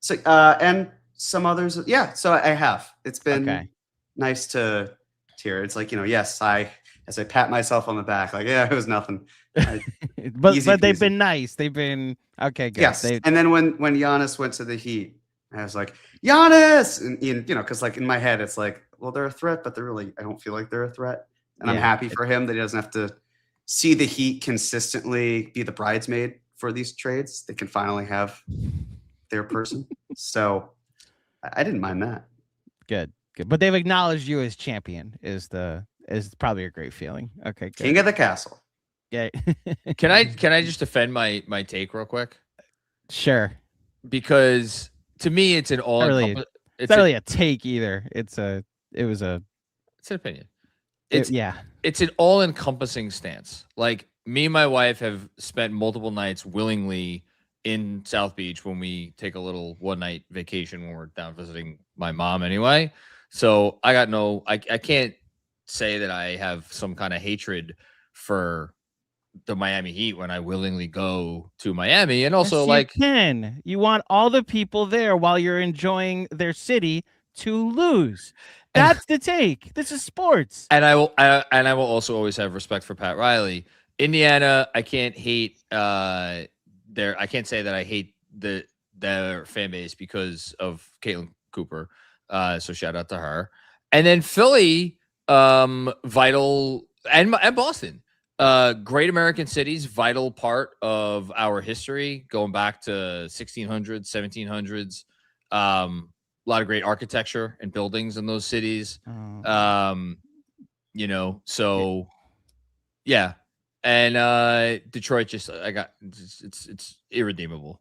So and some others. Yeah, so I have. It's been nice to hear. It's like, yes, as I pat myself on the back, like, yeah, it was nothing. But they've been nice. They've been okay, good. Yes. And then when Giannis went to the Heat, I was like, Giannis, and because like in my head it's like, well, they're a threat, but I don't feel like they're a threat. And I'm happy for him that he doesn't have to see the Heat consistently be the bridesmaid for these trades. They can finally have their person. So I didn't mind that. Good. But they've acknowledged you as champion is probably a great feeling. Okay, good. King of the castle. Yeah. Can I just defend my take real quick? Sure. Because to me, it's an all. It's not really a take either. It's an opinion. It's an all-encompassing stance. Like me and my wife have spent multiple nights willingly in South Beach when we take a little one-night vacation when we're down visiting my mom anyway. So I can't say that I have some kind of hatred for the Miami Heat when I willingly go to Miami. And also you want all the people there while you're enjoying their city to lose. That's the take. This is sports. And I will also always have respect for Pat Riley. Indiana, I can't hate I can't say that I hate their fan base because of Caitlin Cooper. So shout out to her. And then Philly, vital, and Boston. Great American cities, vital part of our history, going back to 1600s, 1700s. A lot of great architecture and buildings in those cities. So yeah. And Detroit it's irredeemable.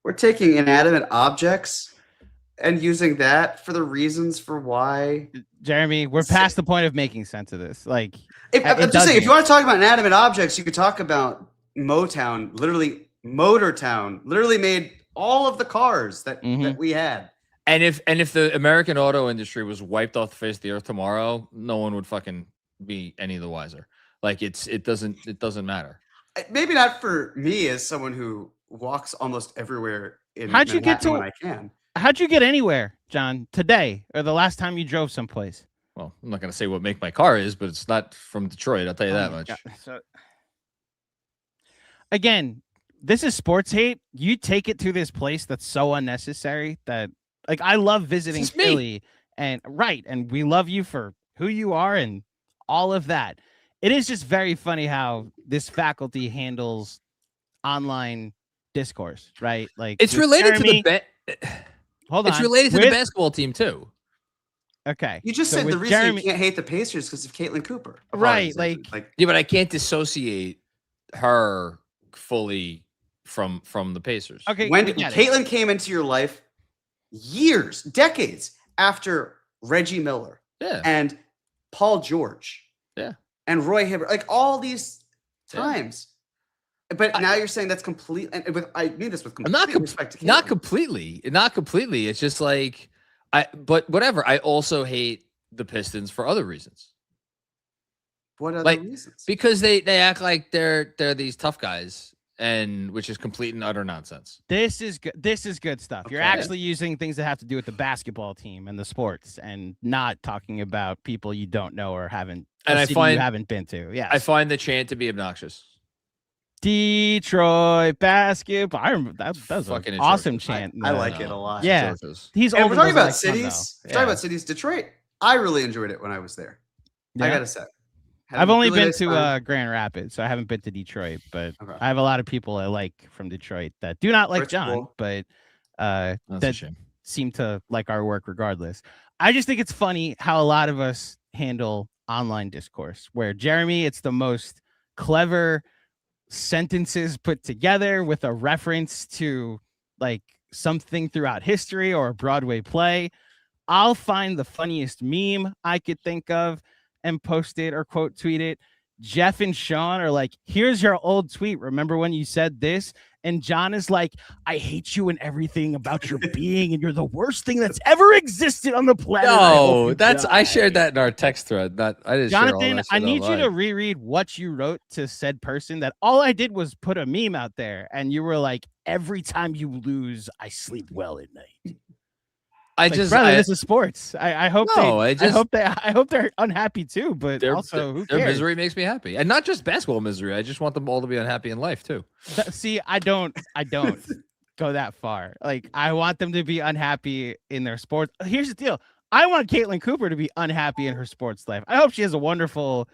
We're taking inanimate objects and using that for the reasons for why. Jeremy, we're past the point of making sense of this. Like, I'm just saying, if you want to talk about inanimate objects, you could talk about Motown, literally Motortown, literally made all of the cars that we had. And if the American auto industry was wiped off the face of the earth tomorrow, no one would fucking be any the wiser. Like it doesn't matter. Maybe not for me as someone who walks almost everywhere in How'd you Manhattan get to when I can. How'd you get anywhere, John, today or the last time you drove someplace? Well, I'm not going to say what make my car is, but it's not from Detroit. I'll tell you that much. So, again, this is sports hate. You take it to this place that's so unnecessary that, like, I love visiting Philly and we love you for who you are and all of that. It is just very funny how this faculty handles online discourse, right? Like it's related to the Hold on. It's related to the basketball team too. Okay. You just said the reason you can't hate the Pacers because of Caitlin Cooper. Right. Like yeah, but I can't dissociate her fully from the Pacers. Okay. When Caitlin came into your life decades after Reggie Miller and Paul George and Roy Hibbert, like all these times. But now you're saying that's complete. And I mean this with complete respect to Caitlin. Not completely. It's just like but whatever. I also hate the Pistons for other reasons. What other reasons? Because they act like they're these tough guys, and which is complete and utter nonsense. This is good. This is good stuff. Okay. You're actually using things that have to do with the basketball team and the sports, and not talking about people you don't know or haven't. And you haven't been to. Yeah, I find the chant to be obnoxious. Detroit basketball. I remember that was an awesome chant. I like it a lot. Yeah, he's. We're talking about cities. We're talking about cities. Detroit. I really enjoyed it when I was there. Yeah. I gotta say, I've only really been nice to time. Grand Rapids, so I haven't been to Detroit. But Okay. I have a lot of people I like from Detroit that do not like That's John, cool. but That's a that shame. seem to like our work regardless. I just think it's funny how a lot of us handle online discourse. Where Jeremy, it's the most clever sentences put together with a reference to like something throughout history or a Broadway play. I'll find the funniest meme I could think of and post it or quote tweet it. Jeff and Sean are like, here's your old tweet. Remember when you said this? And John is like, I hate you and everything about your being, and you're the worst thing that's ever existed on the planet. No, I shared that in our text thread. I didn't share all Jonathan, that I shit need you to online. reread what you wrote to said person. That all I did was put a meme out there, and you were like, every time you lose, I sleep well at night. Brother, this is sports. I hope I hope they're unhappy too, but also who cares? Their misery makes me happy, and not just basketball misery. I just want them all to be unhappy in life too. See, I don't go that far. Like, I want them to be unhappy in their sports. Here's the deal: I want Caitlin Cooper to be unhappy in her sports life. I hope she has a wonderful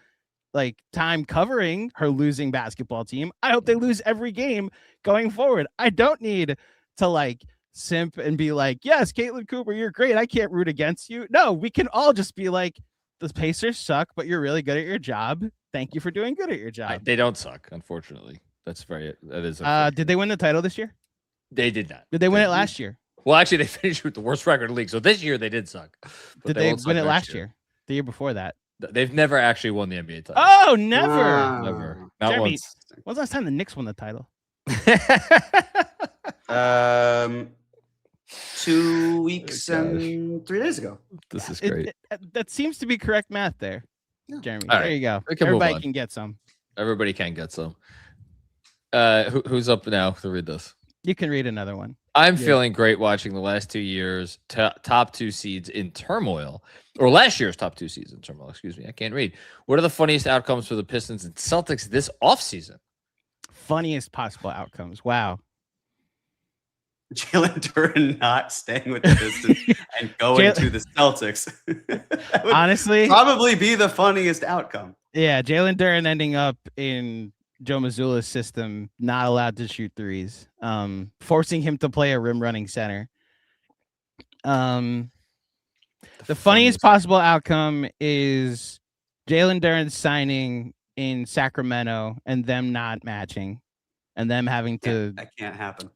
time covering her losing basketball team. I hope they lose every game going forward. I don't need to simp and be like, yes, Caitlin Cooper, you're great. I can't root against you. No, we can all just be like, the Pacers suck, but you're really good at your job. Thank you for doing good at your job. They don't suck, unfortunately. That is. Did they win the title this year? They did not. Did they win it last year? Well, actually, they finished with the worst record in the league. So this year they did suck. Did they win it last year? The year before that? They've never actually won the NBA title. Oh, never. Never. Not Jeremy, once. when's the last time the Knicks won the title? 2 weeks and 3 days ago. This is great. That seems to be correct math there, Yeah. Jeremy. All There right. you go. We can move Everybody on. can get some. Everybody can get some. Who's up now to read this? You can read another one. I'm feeling great watching the last 2 years top 2 seeds in turmoil, or last year's top 2 seeds in turmoil. Excuse me, I can't read. What are the funniest outcomes for the Pistons and Celtics this offseason? Funniest possible outcomes. Wow. Jalen Duren not staying with the Pistons and going to the Celtics. That would Honestly, probably be the funniest outcome. yeah, Jalen Duren ending up in Joe Mazzulla's system, not allowed to shoot threes, forcing him to play a rim running center. The funniest possible outcome is Jalen Duren signing in Sacramento and them not matching, and them having to. That can't happen.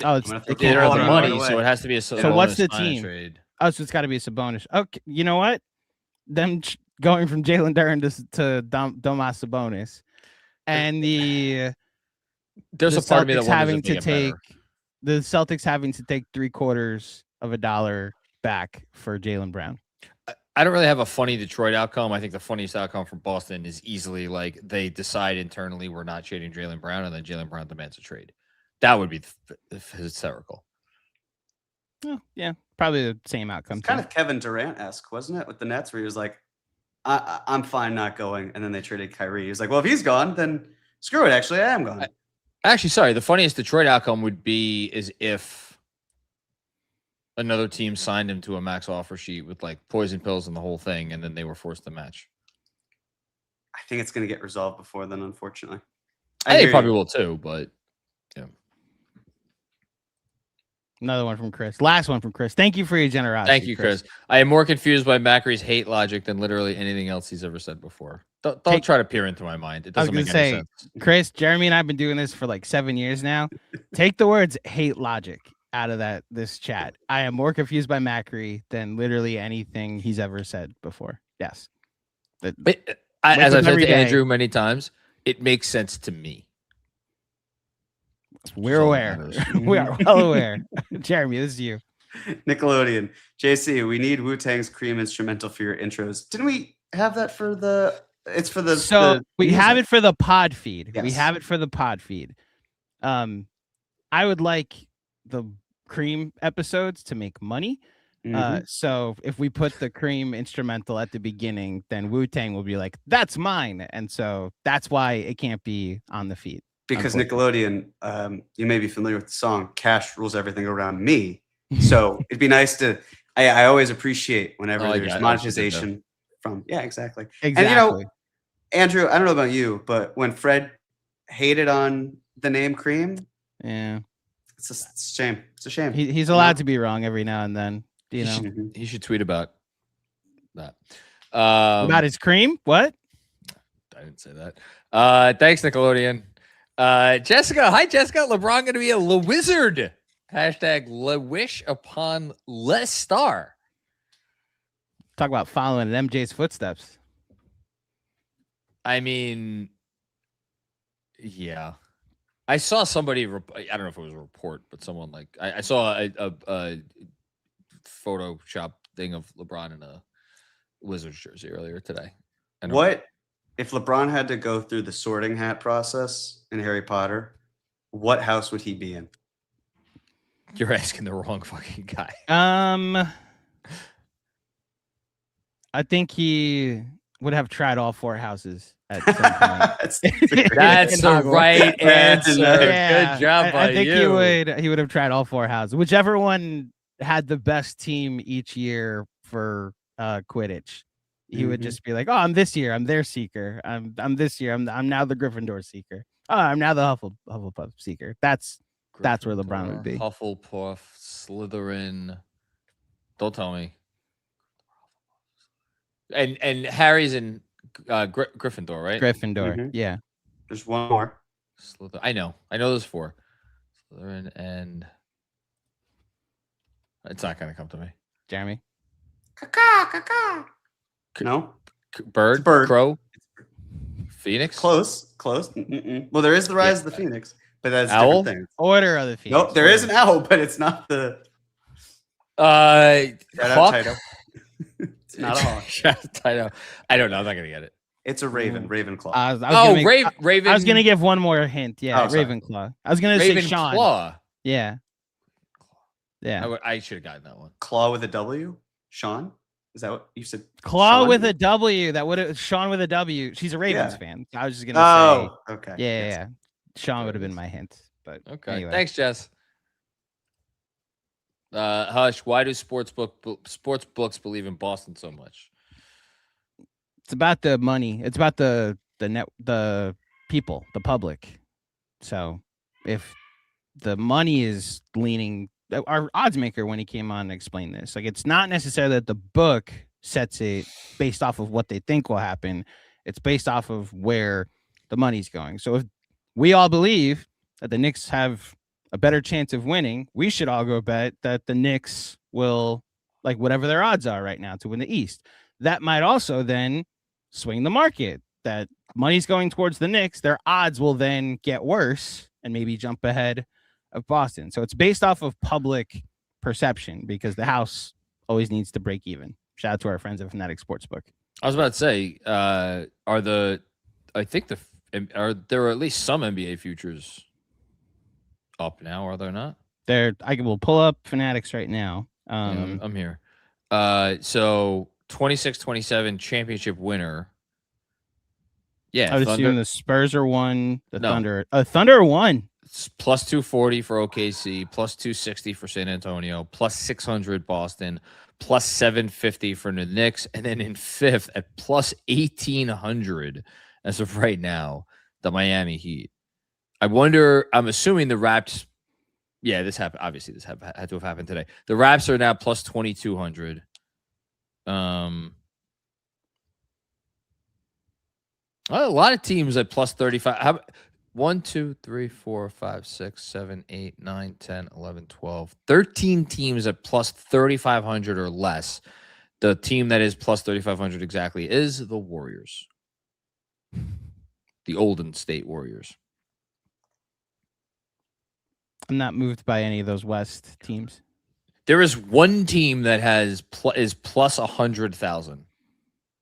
Oh, I'm gonna it They can't don't have the happen. money, Right away. so it has to be a So what's the bonus sign team? trade. Oh, so it's got to be a Sabonis. Okay, you know what? Them going from Jalen Duren to Domas Sabonis, and There's the a part of me that Celtics wonders having if they to get take better. the Celtics having to take $0.75 back for Jaylen Brown. I don't really have a funny Detroit outcome. I think the funniest outcome from Boston is easily they decide internally we're not trading Jaylen Brown, and then Jaylen Brown demands a trade. That would be hysterical. Oh, yeah, probably the same outcome. It's kind of Kevin Durant-esque, wasn't it, with the Nets, where he was like, I'm fine not going. And then they traded Kyrie. He was like, well, if he's gone, then screw it. Actually, I am gone. Actually, sorry. The funniest Detroit outcome would be is if another team signed him to a max offer sheet with poison pills and the whole thing, and then they were forced to match. I think it's going to get resolved before then, unfortunately. I think hear it probably you. will too, but yeah. Another one from Chris. Last one from Chris. Thank you for your generosity. Thank you, Chris. I am more confused by Macri's hate logic than literally anything else he's ever said before. Don't try to peer into my mind. It I was doesn't gonna make say, any sense. Chris, Jeremy and I have been doing this for 7 years now. Take the words hate logic out of this chat. I am more confused by Macri than literally anything he's ever said before. Yes. But as Wake I've up said every to day. Andrew many times, it makes sense to me. We're That's all aware. that matters. We are well aware. Jeremy, this is you. Nickelodeon. JC, we need Wu-Tang's Cream instrumental for your intros. Didn't we have that for the... It's for the... So we have it for the pod feed. We Yes. have it for the pod feed. I would like the Cream episodes to make money. So if we put the Cream instrumental at the beginning, then Wu-Tang will be like, that's mine. And so that's why it can't be on the feed. Because Nickelodeon, you may be familiar with the song "Cash Rules Everything Around Me." So it'd be nice to. I always appreciate whenever there's monetization from. Yeah, exactly. Exactly. And Andrew, I don't know about you, but when Fred hated on the name Cream, Yeah, it's a shame. It's a shame. he's allowed to be wrong every now and then. You know, He should tweet about that. about his cream. What? I didn't say that. Thanks, Nickelodeon. Jessica, hi Jessica. LeBron going to be a Le Wizard. Hashtag Le Wish upon Les Star. Talk about following in MJ's footsteps. I mean, yeah. I saw somebody. I don't know if it was a report, but someone like I saw a Photoshop thing of LeBron in a Wizards jersey earlier today. What if LeBron had to go through the sorting hat process in Harry Potter? What house would he be in? You're asking the wrong fucking guy. I think he would have tried all 4 houses at some point. That's the right answer. Yeah, good job by I think you. he would have tried all 4 houses. Whichever one had the best team each year for Quidditch. He would just be like, "Oh, I'm this year. I'm their seeker. I'm this year. I'm now the Gryffindor seeker. Oh, I'm now the Hufflepuff seeker." That's where LeBron would be. Hufflepuff, Slytherin. Don't tell me. And Harry's in Gryffindor, right? Gryffindor. Yeah. There's one more. I know there's 4. Slytherin and it's not gonna come to me. Jeremy. No. Bird. Bird. Crow. Phoenix. Close. Well, there is the Rise of the Phoenix, but that's Owl? different things. Order of the Phoenix. Nope, there is an owl, but it's not the. Hawk. It's not a hawk. I don't know. I'm not gonna get it. It's a raven. Ravenclaw. Raven. I was gonna give one more hint. Yeah, sorry. Ravenclaw. I was gonna say Sean. Ravenclaw. Yeah. Yeah. I should have gotten that one. Claw with a W. Sean. Is that what you said? Claw Sean? with a W. That would have Sean with a W. She's a Ravens fan. I was just gonna say. Okay. Yeah. Sean would have been my hint. But Okay. anyway. Thanks, Jess. Hush. Why do sports books believe in Boston so much? It's about the money. It's about the people, the public. So if the money is leaning, our odds maker when he came on explained this. Like, it's not necessarily that the book sets it based off of what they think will happen. It's based off of where the money's going. So if we all believe that the Knicks have a better chance of winning, we should all go bet that the Knicks will, like, whatever their odds are right now to win the East. That might also then swing the market. That money's going towards the Knicks, their odds will then get worse and maybe jump ahead of Boston. So it's based off of public perception because the house always needs to break even. Shout out to our friends at Fanatics Sportsbook. I was about to say, are there at least some NBA futures up now? Are there not? I will pull up Fanatics right now. I'm here. So 26-27 championship winner. Yeah, I would assume the Spurs are one. No. Thunder won. It's plus 240 for OKC, plus 260 for San Antonio, plus 600 Boston, plus 750 for the Knicks, and then in 5th at plus 1800 as of right now, the Miami Heat. I'm assuming the Raps. Yeah, this happened. Obviously, this had to have happened today. The Raps are now plus 2200. A lot of teams at plus 35. 1, 2, 3, 4, 5, 6, 7, 8, 9, 10, 11, 12. 13 teams at plus 3,500 or less. The team that is plus 3,500 exactly is the Warriors. The Golden State Warriors. I'm not moved by any of those West teams. There is one team that is plus 100,000. Do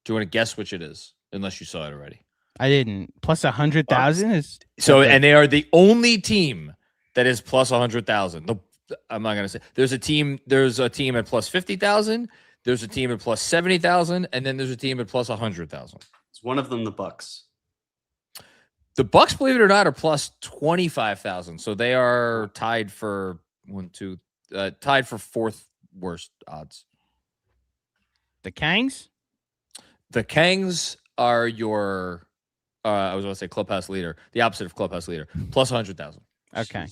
you want to guess which it is? Unless you saw it already. I didn't. Plus 100,000 is so, and they are the only team that is plus 100,000. I'm not gonna say there's a team at plus 50,000. There's a team at plus 70,000, and then there's a team at plus 100,000. It's one of them, the Bucks. The Bucks, believe it or not, are plus 25,000. So they are tied for tied for 4th worst odds. The Kangs. The Kangs are your I was going to say clubhouse leader, the opposite of clubhouse leader, plus 100,000. Okay.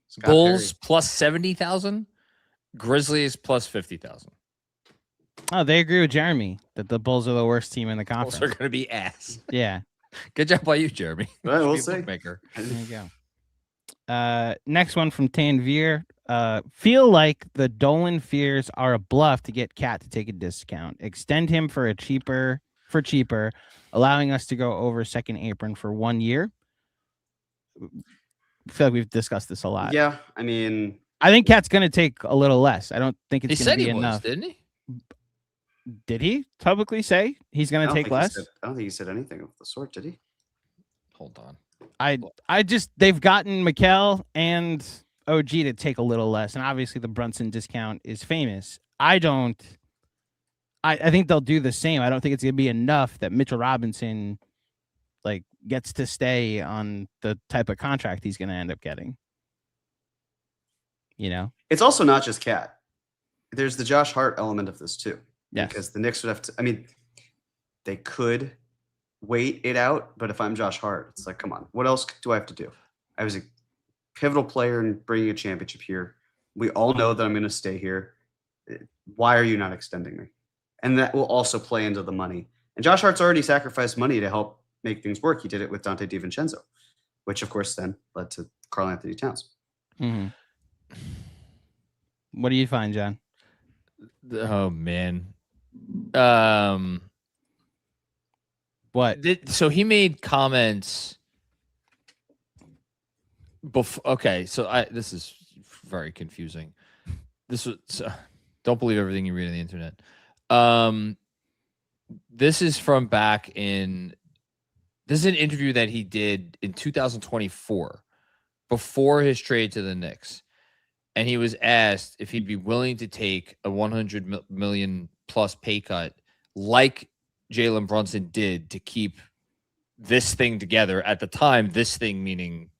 Scott Bulls Perry. plus 70,000. Grizzlies plus 50,000. Oh, they agree with Jeremy that the Bulls are the worst team in the Bulls conference. are going to be ass. Yeah. Good job by you, Jeremy. Well, we'll Should be a see. bookmaker. There you go. Next one from Tanvir. Feel like the Dolan fears are a bluff to get Cat to take a discount. Extend him for cheaper, allowing us to go over second apron for 1 year. I feel like we've discussed this a lot. Yeah, I mean, I think Cat's going to take a little less. I don't think He it's going said to be he enough. was, didn't he? Did he publicly say he's going to take less? I don't think he said anything of the sort, did he? Hold on. They've gotten Mikal and OG to take a little less, and obviously the Brunson discount is famous. I think they'll do the same. I don't think it's gonna be enough that Mitchell Robinson gets to stay on the type of contract he's gonna end up getting. It's also not just Cat. There's the Josh Hart element of this too. Yes. Because the Knicks would have to. I mean, they could wait it out, but if I'm Josh Hart, it's like, come on, what else do I have to do? I was a pivotal player in bringing a championship here. We all know that I'm going to stay here. Why are you not extending me? And that will also play into the money. And Josh Hart's already sacrificed money to help make things work. He did it with Dante DiVincenzo, which of course then led to Karl Anthony Towns. Mm-hmm. What do you find, John? Oh man. What? So he made comments before. Okay, so this is very confusing. This was don't believe everything you read on the internet. This is from back in. This is an interview that he did in 2024, before his trade to the Knicks, and he was asked if he'd be willing to take a 100 million plus pay cut, like Jalen Brunson did, to keep this thing together. At the time, this thing meaning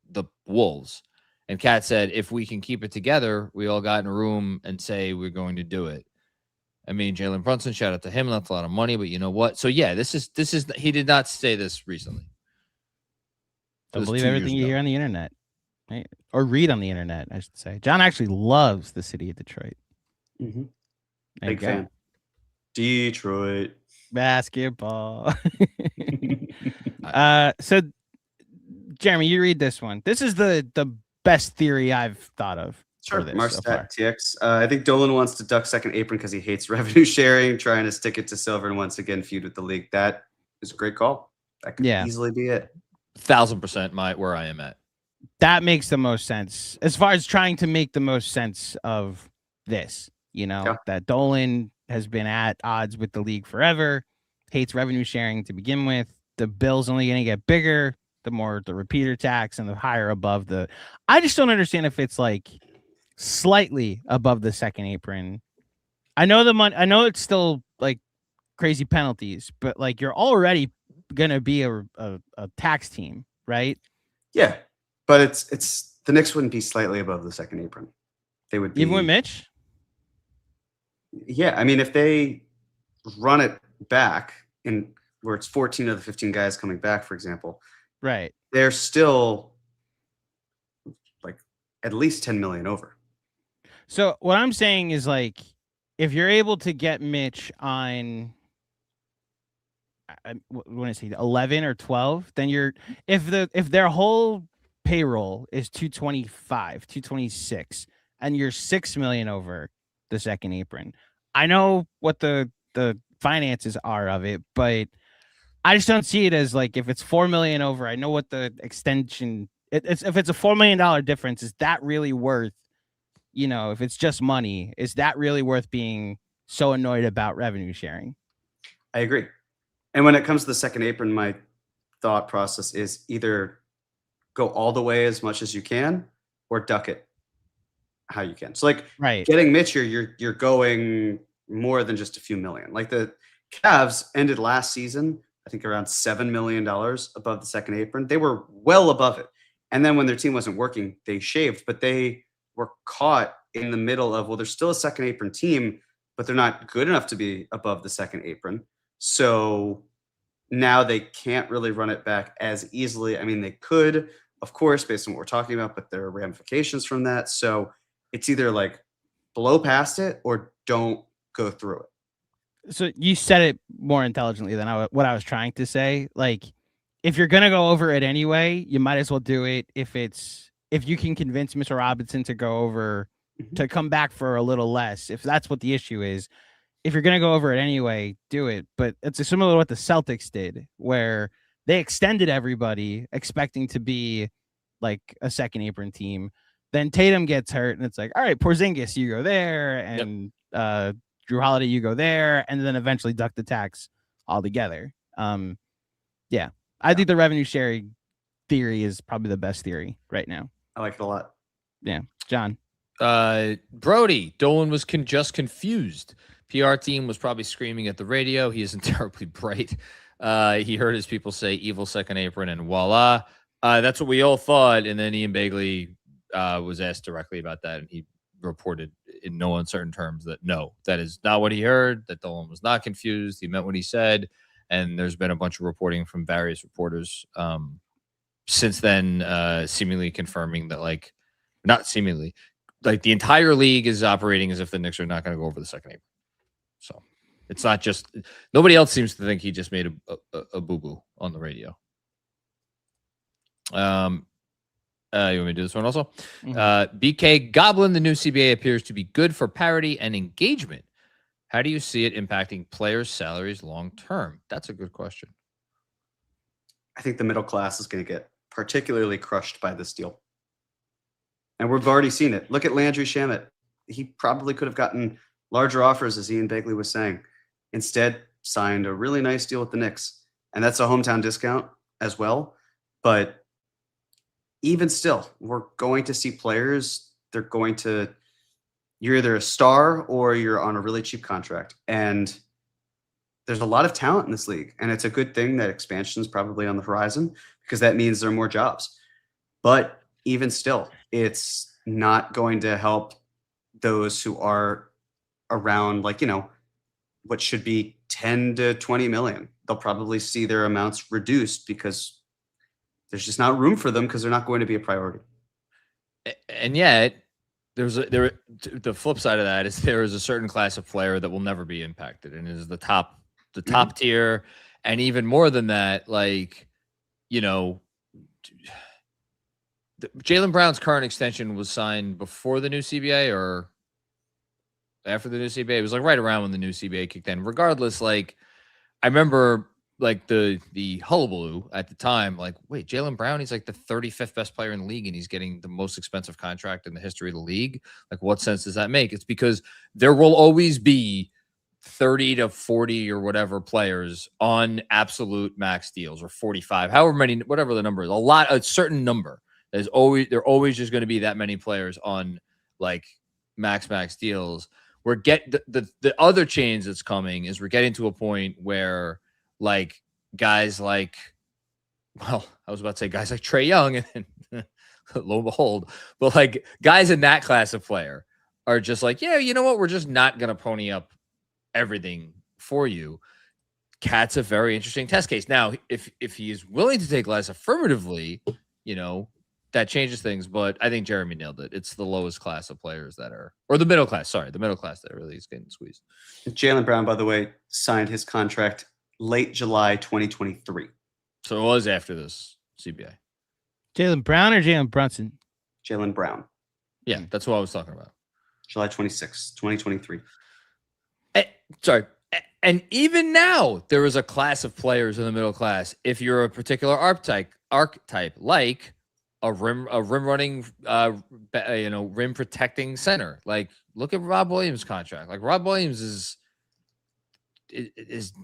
the Wolves. And Cat said, if we can keep it together, we all got in a room and say we're going to do it. I mean, Jalen Brunson, shout out to him. That's a lot of money, but you know what? So yeah, this is he did not say this recently. Don't believe everything you hear on the internet, right? Or read on the internet, I should say. John actually loves the city of Detroit. Mm-hmm. There you Big go. fan. Detroit. Basketball. So Jeremy, you read this one. This is the best theory I've thought of. Sure. for this so far. Marstat TX. I think Dolan wants to duck second apron because he hates revenue sharing, trying to stick it to Silver and once again feud with the league. That is a great call. That could easily be it. 1,000% where I am at. That makes the most sense as far as trying to make the most sense of this. That Dolan has been at odds with the league forever, hates revenue sharing to begin with. The bill's only going to get bigger the more the repeater tax and the higher above the. I just don't understand if it's slightly above the second apron. I know the money. I know it's still crazy penalties, but you're already going to be a tax team, right? Yeah, but it's the Knicks wouldn't be slightly above the second apron. They would be, even with Mitch. Yeah, I mean, if they run it back in where it's 14 of the 15 guys coming back, for example, right? They're still at least 10 million over. So what I'm saying is if you're able to get Mitch on, when I say 11 or 12, then if their whole payroll is 225, 226, and you're 6 million over the second apron. I know what the finances are of it, but I just don't see it as if it's 4 million over. I know what the extension. If it's a $4 million difference, is that really worth? If it's just money, is that really worth being so annoyed about revenue sharing? I agree. And when it comes to the second apron, my thought process is either go all the way as much as you can or duck it how you can. So right. Getting Mitch here, you're going more than just a few million. The Cavs ended last season, I think around $7 million above the second apron. They were well above it. And then when their team wasn't working, they shaved, but they were caught in the middle of, well, they're still a second apron team, but they're not good enough to be above the second apron. So now they can't really run it back as easily. I mean, they could, of course, based on what we're talking about, but there are ramifications from that. So it's either like blow past it or don't go through it. So you said it more intelligently than what I was trying to say. Like, if you're gonna go over it anyway, you might as well do it if you can convince Mr. Robinson to go over to come back for a little less. If that's what the issue is, if you're gonna go over it anyway, do it. But it's similar to what the Celtics did, where they extended everybody expecting to be like a second apron team. Then Tatum gets hurt, and it's like, all right, Porzingis, you go there, and Drew Holiday, you go there, and then eventually duck the tax altogether. I think the revenue sharing theory is probably the best theory right now. I like it a lot. Yeah, John. Brody, Dolan was just confused. PR team was probably screaming at the radio. He isn't terribly bright. He heard his people say evil second apron, and voila. That's what we all thought. And then Ian Begley was asked directly about that, and he reported in no uncertain terms that no, that is not what he heard, that Dolan was not confused. He meant what he said. And there's been a bunch of reporting from various reporters since then, seemingly confirming that, like, not seemingly, like the entire league is operating as if the Knicks are not going to go over the second apron. So it's not just, nobody else seems to think he just made a boo-boo on the radio. You want me to do this one also? BK Goblin, the new CBA appears to be good for parity and engagement. How do you see it impacting players' salaries long term? That's a good question. I think the middle class is going to get particularly crushed by this deal. And we've already seen it. Look at Landry Shamet. He probably could have gotten larger offers, as Ian Begley was saying. Instead, signed a really nice deal with the Knicks. And that's a hometown discount as well. But even still, we're going to see players, you're either a star or you're on a really cheap contract. And there's a lot of talent in this league. And it's a good thing that expansion is probably on the horizon, because that means there are more jobs. But even still, it's not going to help those who are around, like, what should be 10 to 20 million. They'll probably see their amounts reduced because there's just not room for them, because they're not going to be a priority. And yet, the flip side of that is there is a certain class of player that will never be impacted, and is the top tier. And even more than that, like, Jaylen Brown's current extension was signed before the new CBA or after the new CBA. It was like right around when the new CBA kicked in. Regardless, like, I remember like the hullabaloo at the time, like, wait, Jaylen Brown, he's like the 35th best player in the league, and he's getting the most expensive contract in the history of the league. Like, what sense does that make? It's because there will always be 30 to 40 or whatever players on absolute max deals, or 45, however many, whatever the number is, a certain number. They're always just going to be that many players on like max deals. The other change that's coming is we're getting to a point where, like, guys like, well, I was about to say guys like Trae Young, and lo and behold, but like guys in that class of player are just like, yeah, you know what? We're just not going to pony up everything for you. Cat's a very interesting test case. Now, if he is willing to take less affirmatively, that changes things. But I think Jeremy nailed it. It's the lowest class of players that are, or the middle class, the middle class that really is getting squeezed. Jaylen Brown, by the way, signed his contract late July 2023. So it was after this CBA. Jaylen Brown or Jalen Brunson? Jaylen Brown. Yeah, that's what I was talking about. July 26, 2023. Sorry. And even now, there is a class of players in the middle class. If you're a particular archetype, like a rim running, rim protecting center. Like, look at Rob Williams' contract. Like, Rob Williams is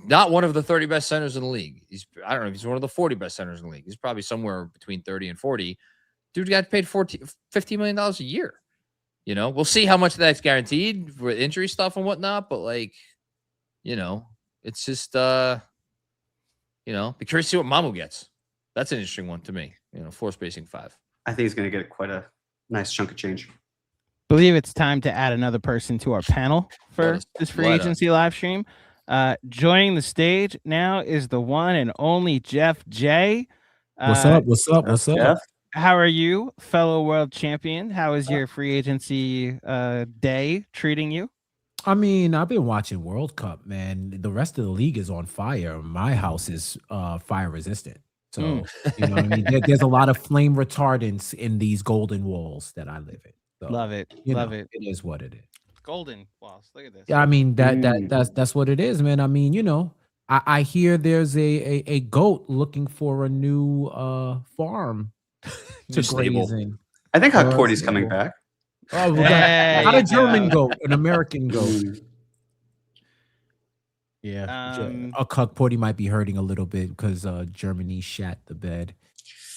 not one of the 30 best centers in the league. I don't know if he's one of the 40 best centers in the league. He's probably somewhere between 30 and 40. Dude got paid $15 million a year. We'll see how much of that's guaranteed with injury stuff and whatnot. But like, it's just, be curious to see what Mamu gets. That's an interesting one to me. Floor spacing 5. I think he's going to get quite a nice chunk of change. Believe it's time to add another person to our panel for this free agency live stream. Joining the stage now is the one and only Jeff J. What's up? What's up? What's up? Jeff? How are you, fellow world champion? How is your free agency day treating you? I mean, I've been watching World Cup, man. The rest of the league is on fire. My house is fire resistant. So, you know what I mean? There's a lot of flame retardants in these golden walls that I live in. So, Love it. Love it. It is what it is. Golden walls. Look at this. Yeah, I mean that's what it is, man. I mean, you know, I hear there's a goat looking for a new farm to graze in. I think Huckporty's coming back. Oh, we got not a German goat, an American goat. Yeah, a Huckporty might be hurting a little bit because Germany shat the bed.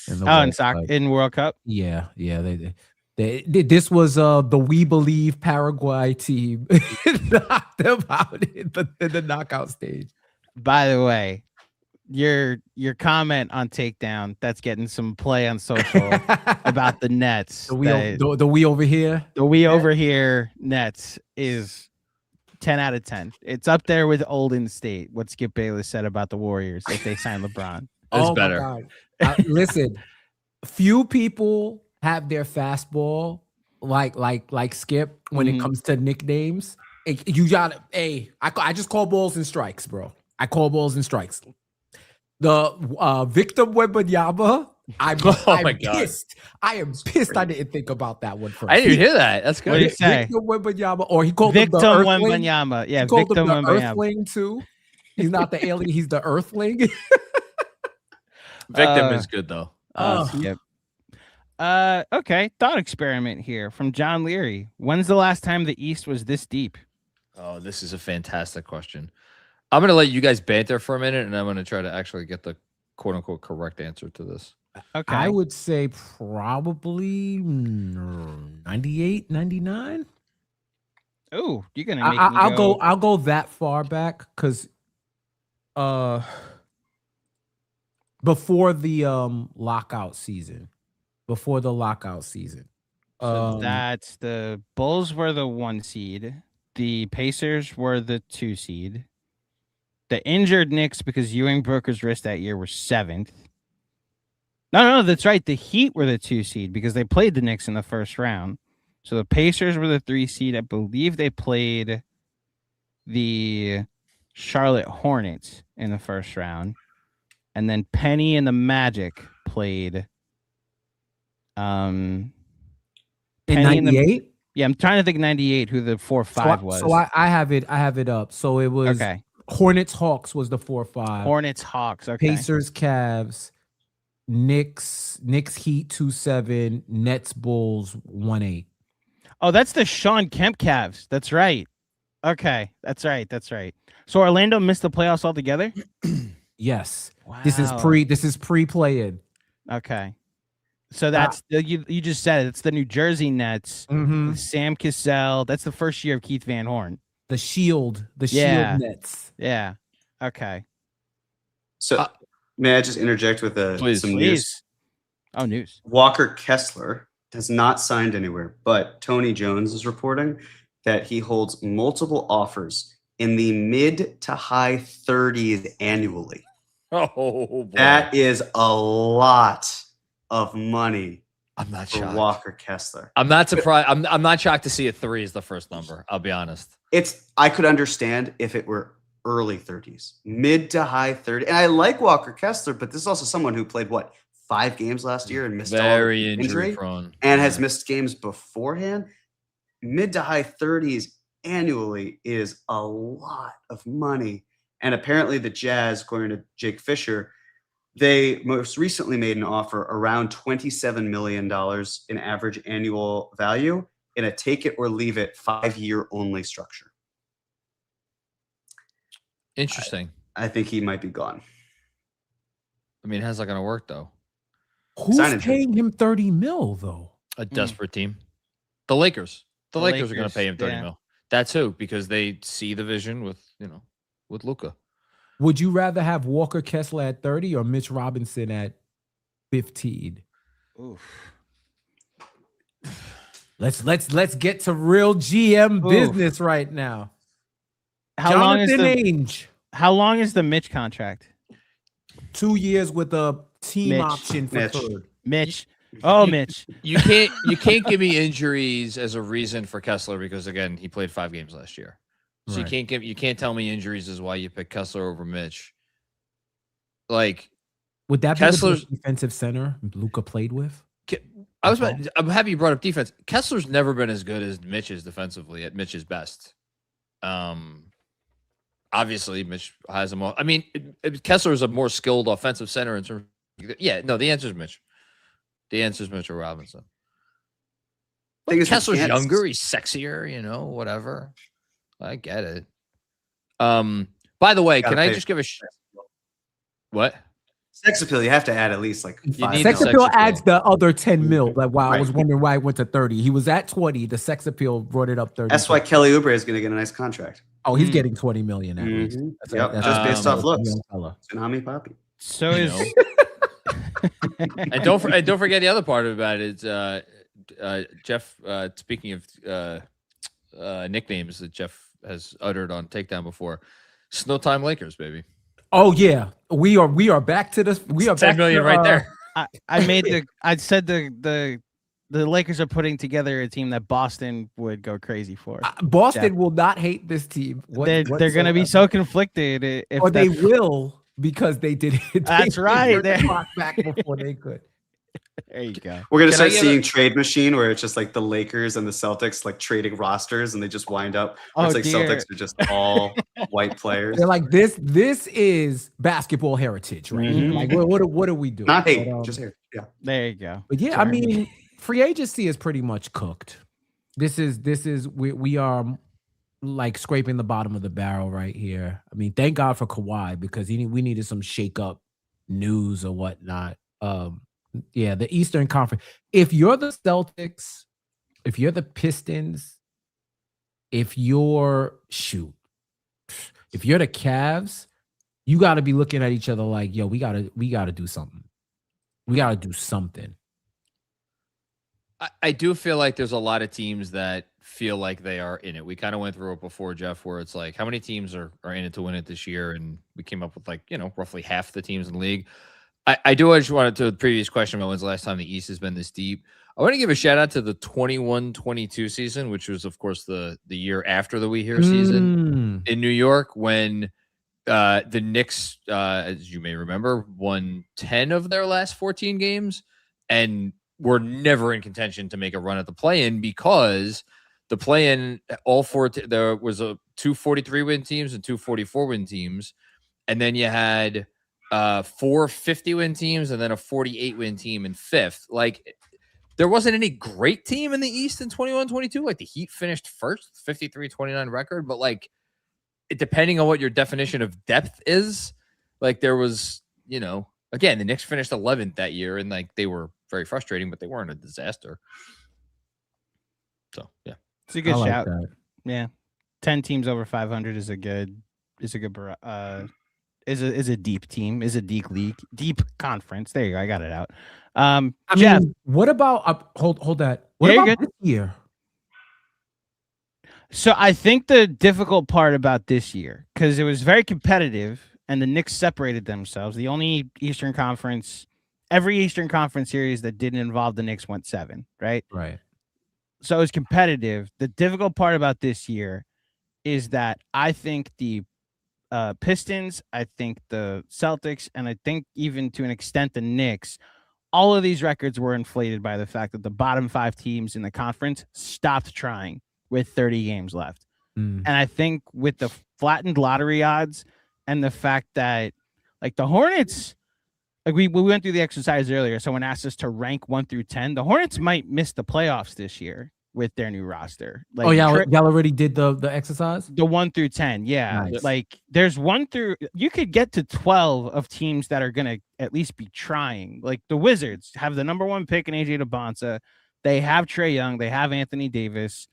In World Cup. Yeah. This was the We Believe Paraguay team knocked them out in the knockout stage. By the way, your comment on takedown that's getting some play on social about the Nets. The we over here. The we over here Nets is 10 out of 10. It's up there with Olden State. What Skip Bayless said about the Warriors if they sign LeBron. It's better. Listen, few people have their fastball like Skip when it comes to nicknames. You got I just call balls and strikes, bro. I call balls and strikes. The Victor Wembanyama, I'm pissed. I am pissed I didn't think about that one first. I didn't hear that. That's good. What did he say? Victor Wembanyama, or he called Victor him the Earthling. Wembanyama. Yeah, he called Victor him the Wembanyama. Earthling too. He's not the alien, he's the Earthling. Victim is good though. Skip. Okay, thought experiment here from John Leary. When's the last time the East was this deep? Oh, this is a fantastic question. I'm going to let you guys banter for a minute, and I'm going to try to actually get the quote-unquote correct answer to this. Okay. I would say probably 98, 99. Oh, you're going to make me I'll go that far back because before the lockout season. So that's the Bulls were the 1 seed. The Pacers were the 2 seed. The injured Knicks, because Ewing broke his wrist that year, were 7th. No, that's right. The Heat were the 2 seed because they played the Knicks in the first round. So the Pacers were the 3 seed. I believe they played the Charlotte Hornets in the first round. And then Penny and the Magic played in 98? Yeah, I'm trying to think 98 who the 4-5 was. So I have it up. So it was Hornets Hawks was the 4-5. Hornets Hawks, okay. Pacers Cavs, Knicks Heat 2-7, Nets Bulls 1-8. Oh, that's the Sean Kemp Cavs. That's right. Okay, that's right. So Orlando missed the playoffs altogether? Yes. Wow. This is pre-play-in. Okay. So that's you just said it. It's the New Jersey Nets. Sam Cassell. That's the first year of Keith Van Horn. The Shield Nets. Yeah. Okay. So may I just interject with some news? Oh, news. Walker Kessler has not signed anywhere, but Tony Jones is reporting that he holds multiple offers in the mid to high 30s annually. Oh, boy. That is a lot of money. I'm not for shocked. Walker Kessler. I'm not surprised. I'm not shocked to see a 3 is the first number. I'll be honest. I could understand if it were early 30s, mid to high 30s. And I like Walker Kessler, but this is also someone who played 5 games last year and missed very all injury prone and has missed games beforehand. Mid to high 30s annually is a lot of money. And apparently the Jazz, according to Jake Fisher, they most recently made an offer around $27 million in average annual value in a take it or leave it 5-year only structure. Interesting. I think he might be gone. I mean, how's that going to work though? Who's paying him $30 million though? A desperate team. The Lakers. The Lakers are going to pay him $30 million. That's who, because they see the vision with Luka. Would you rather have Walker Kessler at 30 or Mitch Robinson at 15? Oof. Let's get to real GM business right now. How long is Jonathan the Ainge, How long is the Mitch contract? 2 years with a team Mitch. option for Mitch. third. Mitch. Oh, Mitch. You can't give me injuries as a reason for Kessler because again he played 5 games last year, so Right. you can't tell me injuries is why you pick Kessler over Mitch. Like Would that be Kessler's- the defensive center Luka played with? I'm happy you brought up defense. Kessler's never been as good as Mitch is defensively at Mitch's best. Obviously Mitch has a more. I mean, Kessler is a more skilled offensive center in terms. Yeah, no, the answer is Mitch. The answer is Mitchell Robinson. Thing is, we Kessler's can't- younger, he's sexier, whatever. I get it. By the way, Gotta can I pay just give a what? sex appeal? You have to add at least like You 5 need Sex the mil. sex appeal appeal. adds the other 10 mil. Like, wow, I was Right. wondering why it went to 30. He was at 20. The sex appeal brought it up 30. That's why Kelly Oubre is going to get a nice contract. Oh, he's getting 20 million at least. Mhm. That's Yep, that's just based off a looks. young fella. Tsunami Poppy. So You is know. And don't forget the other part about it. Jeff. Speaking of nicknames that Jeff has uttered on Takedown before, Snowtime Lakers, baby. Oh yeah, we are back to this. We are 10 back million to, right there. I said the Lakers are putting together a team that Boston would go crazy for. Boston Yeah. will not hate this team. They're going to be so conflicted if or they that- will because they did it. That's They right. turned the They- clock back before they could. There you go. We're going to Can I start give seeing a- trade machine where it's just like the Lakers and the Celtics like trading rosters and they just wind up. Where Oh, it's like dear. Celtics are just all white players. They're like this. This is basketball heritage, right? Mhm. Like what do we do? Not hate, But, just here. Yeah. There you go. But yeah, I mean, free agency is pretty much cooked. This is we are like scraping the bottom of the barrel right here. I mean, thank God for Kawhi because we needed some shake up news or whatnot. Yeah, the Eastern Conference. If you're the Celtics, if you're the Pistons, if you're the Cavs, you got to be looking at each other like, yo, we got to do something. We got to do something. I do feel like there's a lot of teams that feel like they are in it. We kind of went through it before, Jeff, where it's like, how many teams are in it to win it this year? And we came up with like, roughly half the teams in the league. I just wanted to the previous question about when's the last time the East has been this deep. I want to give a shout out to the 21-22 season, which was, of course, the year after the We Here season in New York when the Knicks, as you may remember, won 10 of their last 14 games and were never in contention to make a run at the play-in because the play-in, there was a 243 win teams and 244 win teams. And then you had 4 50 win teams and then a 48 win team in fifth. Like there wasn't any great team in the East in 21-22. Like the Heat finished first, 53-29 record, but like depending on what your definition of depth is, like there was, again, the Knicks finished 11th that year and like they were very frustrating, but they weren't a disaster. So, yeah. It's a good I like shout. that. Yeah. 10 teams over 500 is a deep team, is a deep league, deep conference. There you go. I got it out. I Jeff, mean, what about hold that? What Yeah, you're about this year? so I think the difficult part about this year, because it was very competitive and the Knicks separated themselves. The only every Eastern Conference series that didn't involve the Knicks went 7, right? Right. So it was competitive. The difficult part about this year is that I think the Pistons, I think the Celtics, and I think even to an extent the Knicks, all of these records were inflated by the fact that the bottom 5 teams in the conference stopped trying with 30 games left. And I think with the flattened lottery odds and the fact that like the Hornets, like we went through the exercise earlier. Someone asked us to rank 1 through 10. The Hornets might miss the playoffs this year with their new roster. Like, Oh, y'all already did the exercise? the 1 through 10. Yeah. Nice. Like there's 1 through, you could get to 12 of teams that are going to at least be trying. Like the Wizards have the number 1 pick in AJ DeBonsa. They have Trae Young. They have Anthony Davis.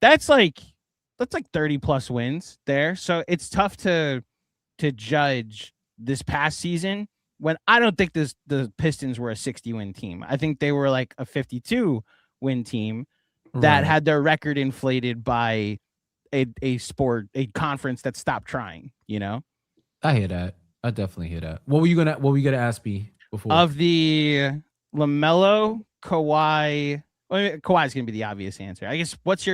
That's like 30 plus wins there. So it's tough to judge this past season when I don't think the Pistons were a 60-win team. I think they were like a 52-win team that Right. had their record inflated by a sport, a conference that stopped trying. You know, I hear that. I definitely hear that. What were you gonna ask me before? Of the LaMelo, Kawhi. Well, Kawhi's gonna be the obvious answer. I guess. I was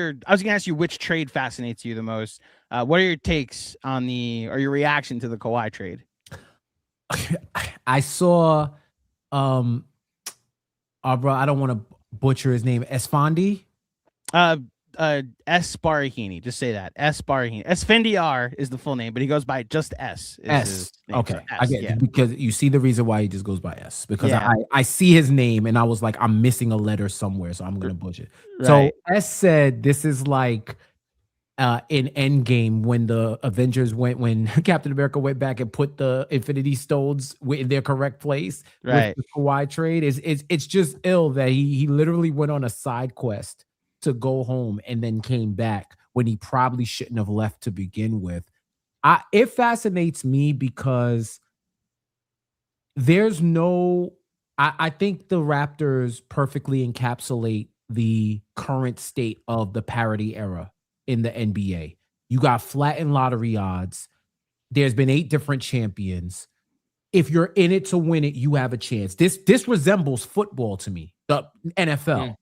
gonna ask you which trade fascinates you the most. What are your takes on or your reaction to the Kawhi trade? I saw, bro, I don't want to butcher his name. Esfandi. S. Barahini. Just say that. S. Barahini. Esfandiar is the full name, but he goes by just S. S. Okay. S, I get it. Because you see the reason why he just goes by S. Because Yeah. I see his name and I was like, I'm missing a letter somewhere, so I'm gonna butcher. Right. So S said this is like in Endgame when the Avengers when Captain America went back and put the Infinity Stones in their correct place. Right. With the Kawhi trade. It's just ill that he literally went on a side quest to go home and then came back when he probably shouldn't have left to begin with. It fascinates me because there's no, I think the Raptors perfectly encapsulate the current state of the parity era in the NBA. You got flattened lottery odds. There's been 8 different champions. If you're in it to win it, you have a chance. This resembles football to me, the NFL.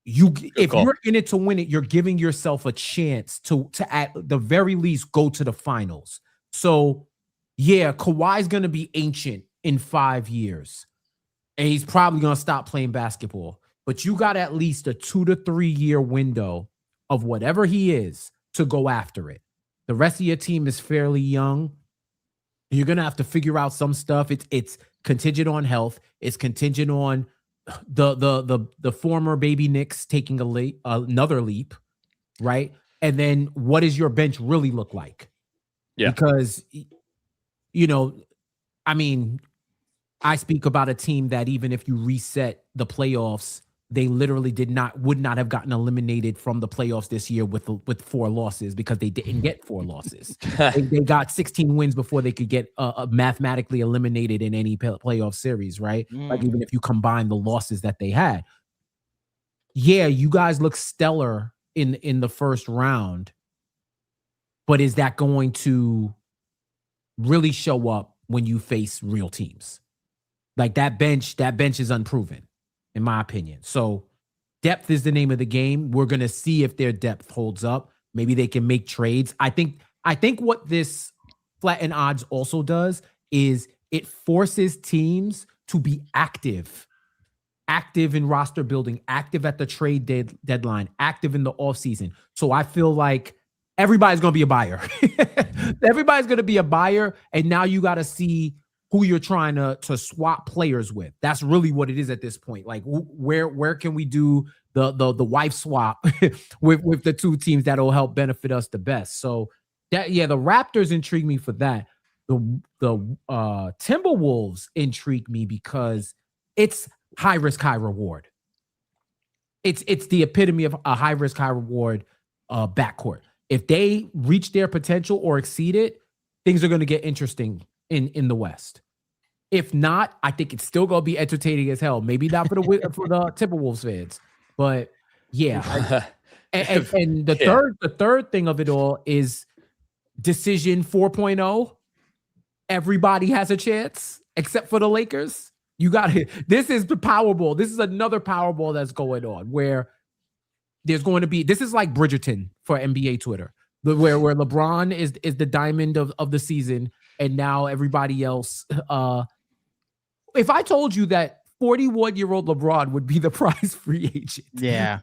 If you're in it to win it, you're giving yourself a chance to at the very least go to the finals. So yeah, Kawhi's gonna be ancient in 5 years, and he's probably gonna stop playing basketball. But you got at least a 2 to 3 year window of whatever he is to go after it. The rest of your team is fairly young. You're gonna have to figure out some stuff. It's contingent on health. It's contingent on the former baby Knicks taking another leap, right? And then what does your bench really look like? Yeah. Because, I mean, I speak about a team that even if you reset the playoffs, they literally would not have gotten eliminated from the playoffs this year with 4 losses because they didn't get 4 losses. They got 16 wins before they could get mathematically eliminated in any playoff series, right? Like even if you combine the losses that they had. Yeah, you guys look stellar in the first round, but is that going to really show up when you face real teams? Like that bench is unproven, in my opinion. So depth is the name of the game. We're going to see if their depth holds up. Maybe they can make trades. I think what this flatten odds also does is it forces teams to be active in roster building, active at the trade deadline, active in the offseason. So I feel like everybody's going to be a buyer. Everybody's going to be a buyer. And now you got to see who you're trying to swap players with. That's really what it is at this point. Like where can we do the wife swap with the 2 teams that'll help benefit us the best? So the Raptors intrigue me for that. The Timberwolves intrigue me because it's high risk, high reward. It's the epitome of a high risk, high reward backcourt. If they reach their potential or exceed it, things are going to get interesting in the West. If not, I think it's still gonna be entertaining as hell. Maybe not for the Timberwolves fans, but yeah. And the third thing of it all is decision 4.0. Everybody has a chance except for the Lakers. You got it. This is the Powerball. This is another Powerball that's going on where there's going to be. This is like Bridgerton for NBA Twitter, where LeBron is the diamond of the season. And now everybody else, if I told you that 41-year-old LeBron would be the prize free agent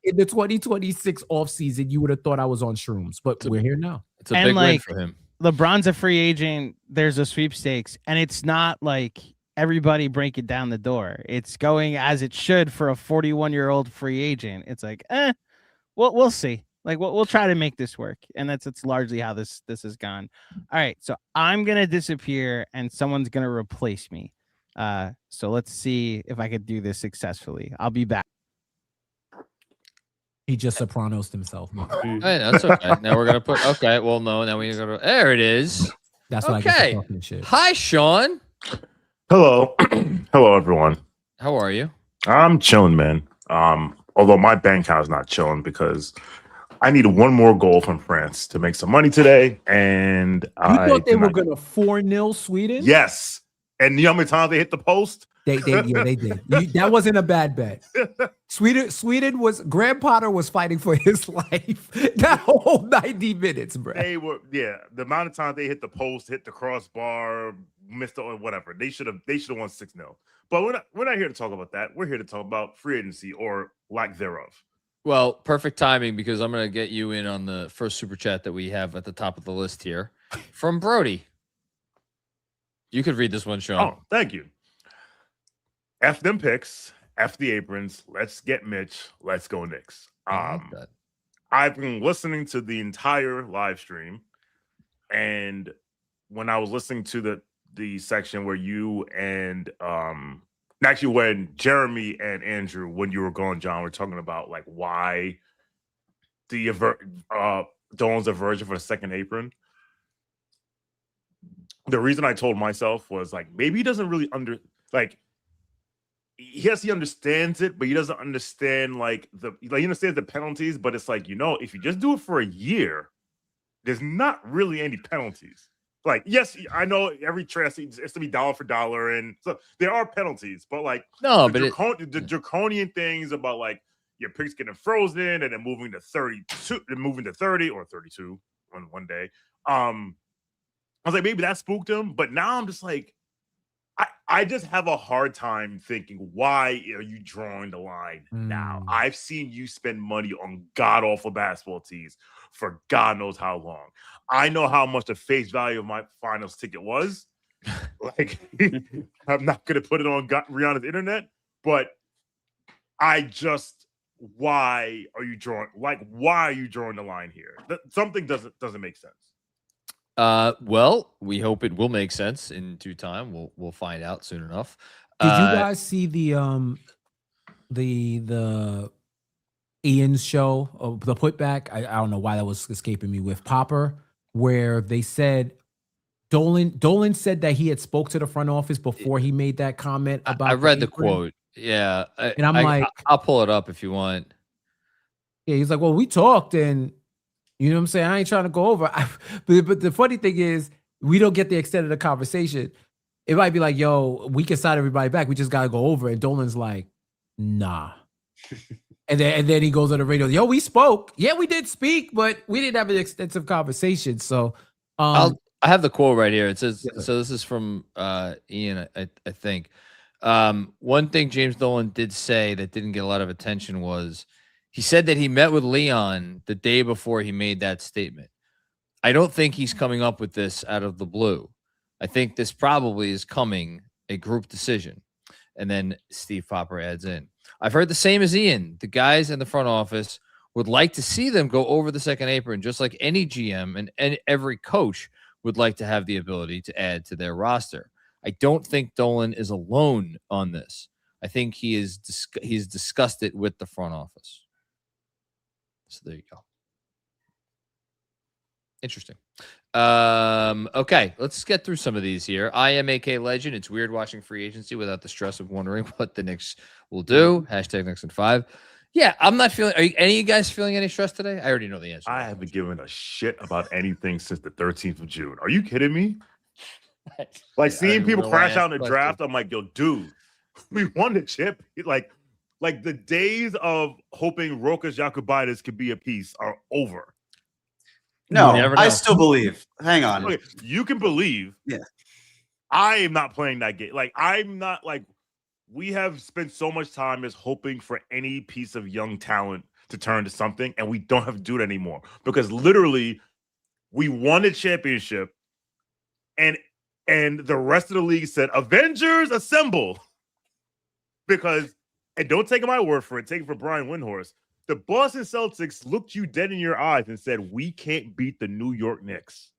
in the 2026 offseason, you would have thought I was on shrooms, but we're here now. It's a big win for him. LeBron's a free agent. There's a sweepstakes, and it's not like everybody breaking down the door. It's going as it should for a 41-year-old free agent. It's like, we'll see. Like we'll try to make this work, and that's largely how this has gone. All right, so I'm gonna disappear, and someone's gonna replace me. So let's see if I could do this successfully. I'll be back. He just Sopranos himself. Hey, that's okay. Now we're gonna put. Okay, well, no. Now we need to go to. There it is. That's why I get to talking shit. Hi, Sean. Hello, hello everyone. How are you? I'm chilling, man. Although my bank account is not chilling because I need one more goal from France to make some money today, and You thought they were going to 4-0 Sweden? Yes, and you know how many times they hit the post? They did. That wasn't a bad bet. Sweden was Graham Potter was fighting for his life that whole 90 minutes, bro. They were, the amount of times they hit the post, hit the crossbar, missed or whatever. They should have won 6-0. But we're not here to talk about that. We're here to talk about free agency or lack thereof. Well, perfect timing because I'm going to get you in on the first super chat that we have at the top of the list here from Brody. You could read this one, Sean. Oh, thank you. F them picks, F the aprons. Let's get Mitch. Let's go Knicks. I've been listening to the entire live stream, and when I was listening to the section where you and actually when Jeremy and Andrew, when you were gone, John, were talking about like why Dolan's a virgin for the second apron. The reason I told myself was like maybe he doesn't really yes, he understands it, but he doesn't understand he understands the penalties, but it's like, if you just do it for a year, there's not really any penalties. Like, yes, I know every transfer it's to be dollar for dollar, and so there are penalties, but the draconian things about like your picks getting frozen and then moving to 32, then moving to 30 or 32 one day. I was like, maybe that spooked him, but now I'm just like, I just have a hard time thinking, why are you drawing the line now? I've seen you spend money on god-awful basketball teams for God knows how long. I know how much the face value of my finals ticket was. Like, I'm not going to put it on Rihanna's internet, but why are you drawing the line here? Something doesn't make sense. Well, we hope it will make sense in due time. We'll find out soon enough. Did you guys see the Ian's show of the putback? I don't know why that was escaping me with Popper, where they said Dolan said that he had spoke to the front office before he made that comment about. I read the quote. Yeah, and I'm like, I'll pull it up if you want. Yeah, he's like, well, we talked and. You know what I'm saying? I ain't trying to go over. But the funny thing is, we don't get the extent of the conversation. It might be like, yo, we can sign everybody back. We just got to go over it. And Dolan's like, nah. and then he goes on the radio. Yo, we spoke. Yeah, we did speak, but we didn't have an extensive conversation. So I have the quote right here. It says, so this is from Ian, I think. One thing James Dolan did say that didn't get a lot of attention was, he said that he met with Leon the day before he made that statement. I don't think he's coming up with this out of the blue. I think this probably is coming a group decision. And then Steve Popper adds in, I've heard the same as Ian. The guys in the front office would like to see them go over the second apron, just like any GM and every coach would like to have the ability to add to their roster. I don't think Dolan is alone on this. I think he's discussed it with the front office. So there you go. Interesting. Okay, let's get through some of these here. I am AK Legend. It's weird watching free agency without the stress of wondering what the Knicks will do. Hashtag Knicks in 5. Yeah, I'm not feeling. Are any of you guys feeling any stress today? I already know the answer. I haven't given a shit about anything since the 13th of June. Are you kidding me? Like seeing people crash out in the draft, I'm like, yo, dude, we won the chip. Like the days of hoping Rokas Jokubaitis could be a piece are over. No, I still believe. Hang on. Okay, you can believe. Yeah. I am not playing that game. Like, I'm not like, we have spent so much time as hoping for any piece of young talent to turn to something, and we don't have to do it anymore. Because literally, we won a championship, and the rest of the league said, Avengers assemble. Because, and don't take my word for it, take it for Brian Windhorst. The Boston Celtics looked you dead in your eyes and said, we can't beat the New York Knicks.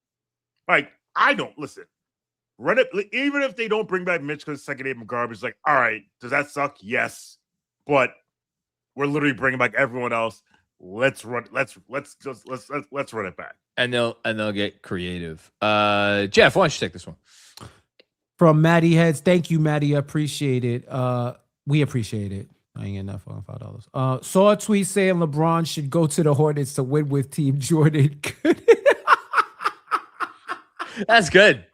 Like, I don't listen. Run it, even if they don't bring back Mitch because second apron garbage, like, all right, does that suck? Yes. But we're literally bringing back everyone else. Let's run it back. And they'll get creative. Jeff, why don't you take this one? From Maddie Heads. Thank you, Maddie. I appreciate it. We appreciate it. I ain't getting that fucking $5. Saw a tweet saying LeBron should go to the Hornets to win with Team Jordan. That's good.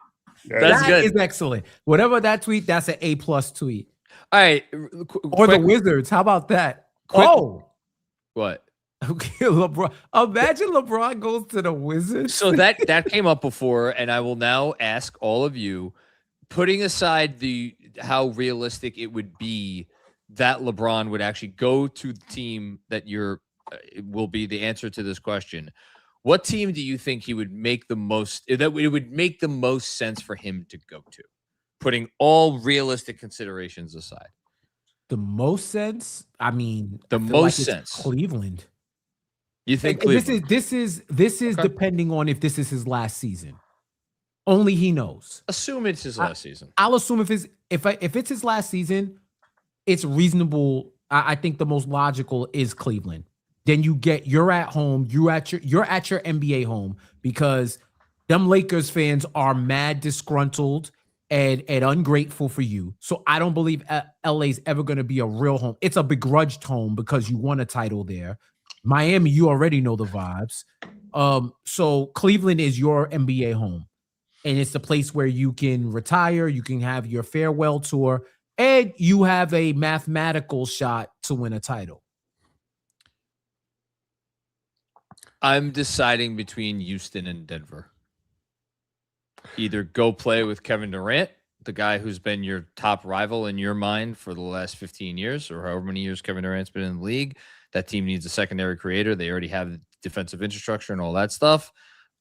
That's That good. is excellent. Whatever that tweet, that's an A+ tweet. All right. Or the Wizards. How about that? What? Okay, LeBron. Imagine LeBron goes to the Wizards. So that came up before, and I will now ask all of you, putting aside how realistic it would be that LeBron would actually go to the team that will be the answer to this question. What team do you think he would make the most? That it would make the most sense for him to go to, putting all realistic considerations aside. The most sense? I mean, the most sense. Cleveland. You think Cleveland? This is okay. Depending on if this is his last season. Only he knows. Assume it's his last season. I'll assume if it's his last season, it's reasonable. I think the most logical is Cleveland. Then you're at home, you're at your NBA home, because them Lakers fans are mad disgruntled and ungrateful for you. So I don't believe LA's ever going to be a real home. It's a begrudged home because you won a title there. Miami, you already know the vibes. So Cleveland is your NBA home. And it's the place where you can retire, you can have your farewell tour, and you have a mathematical shot to win a title. I'm deciding between Houston and Denver. Either go play with Kevin Durant, the guy who's been your top rival in your mind for the last 15 years or however many years Kevin Durant's been in the league. That team needs a secondary creator. They already have the defensive infrastructure and all that stuff.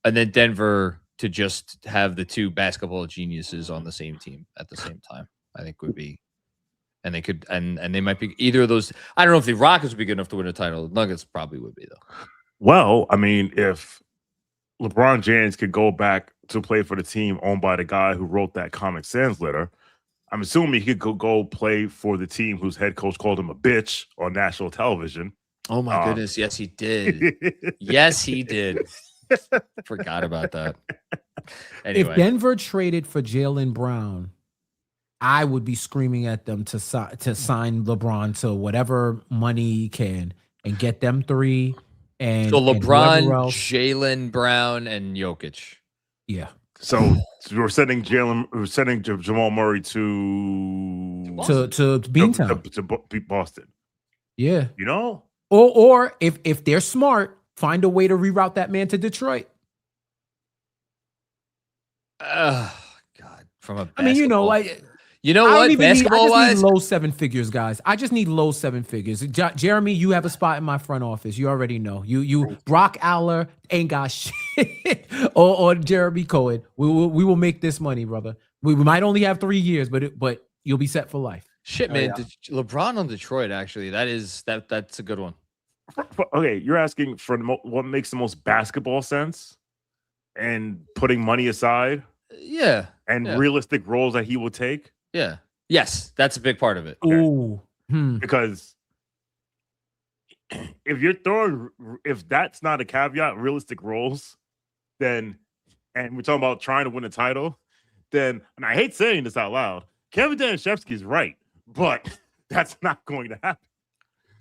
And then Denver to just have the two basketball geniuses on the same team at the same time, I think would be. And they could, and they might be either of those. I don't know if the Rockets would be good enough to win a title. The Nuggets probably would be, though. Well, I mean, if LeBron James could go back to play for the team owned by the guy who wrote that Comic Sans letter, I'm assuming he could go play for the team whose head coach called him a bitch on national television. Oh, my goodness. Yes, he did. Yes, he did. Forgot about that. Anyway. If Denver traded for Jaylen Brown, I would be screaming at them to sign LeBron to whatever money he can and get them three. And so LeBron, Jaylen Brown, and Jokic. Yeah. So we're sending Jamal Murray to Beantown to Boston. Yeah. You know? Or if they're smart, find a way to reroute that man to Detroit. God. From a I mean, you know, like you know what? Basketball wise, low seven figures, guys. I just need low seven figures. Jeremy, you have a spot in my front office. You already know. You Brock Aller ain't got shit. or Jeremy Cohen. We will make this money, brother. We might only have 3 years, but you'll be set for life. Shit, man. Oh, yeah. LeBron on Detroit, actually, that's a good one. Okay, you're asking for what makes the most basketball sense, and putting money aside. Yeah. And realistic roles that he will take. Yeah. Yes, that's a big part of it. Okay. Ooh. Because if that's not a caveat, realistic roles, then, and we're talking about trying to win a title, then, and I hate saying this out loud, Kevin Danishevsky is right, but that's not going to happen.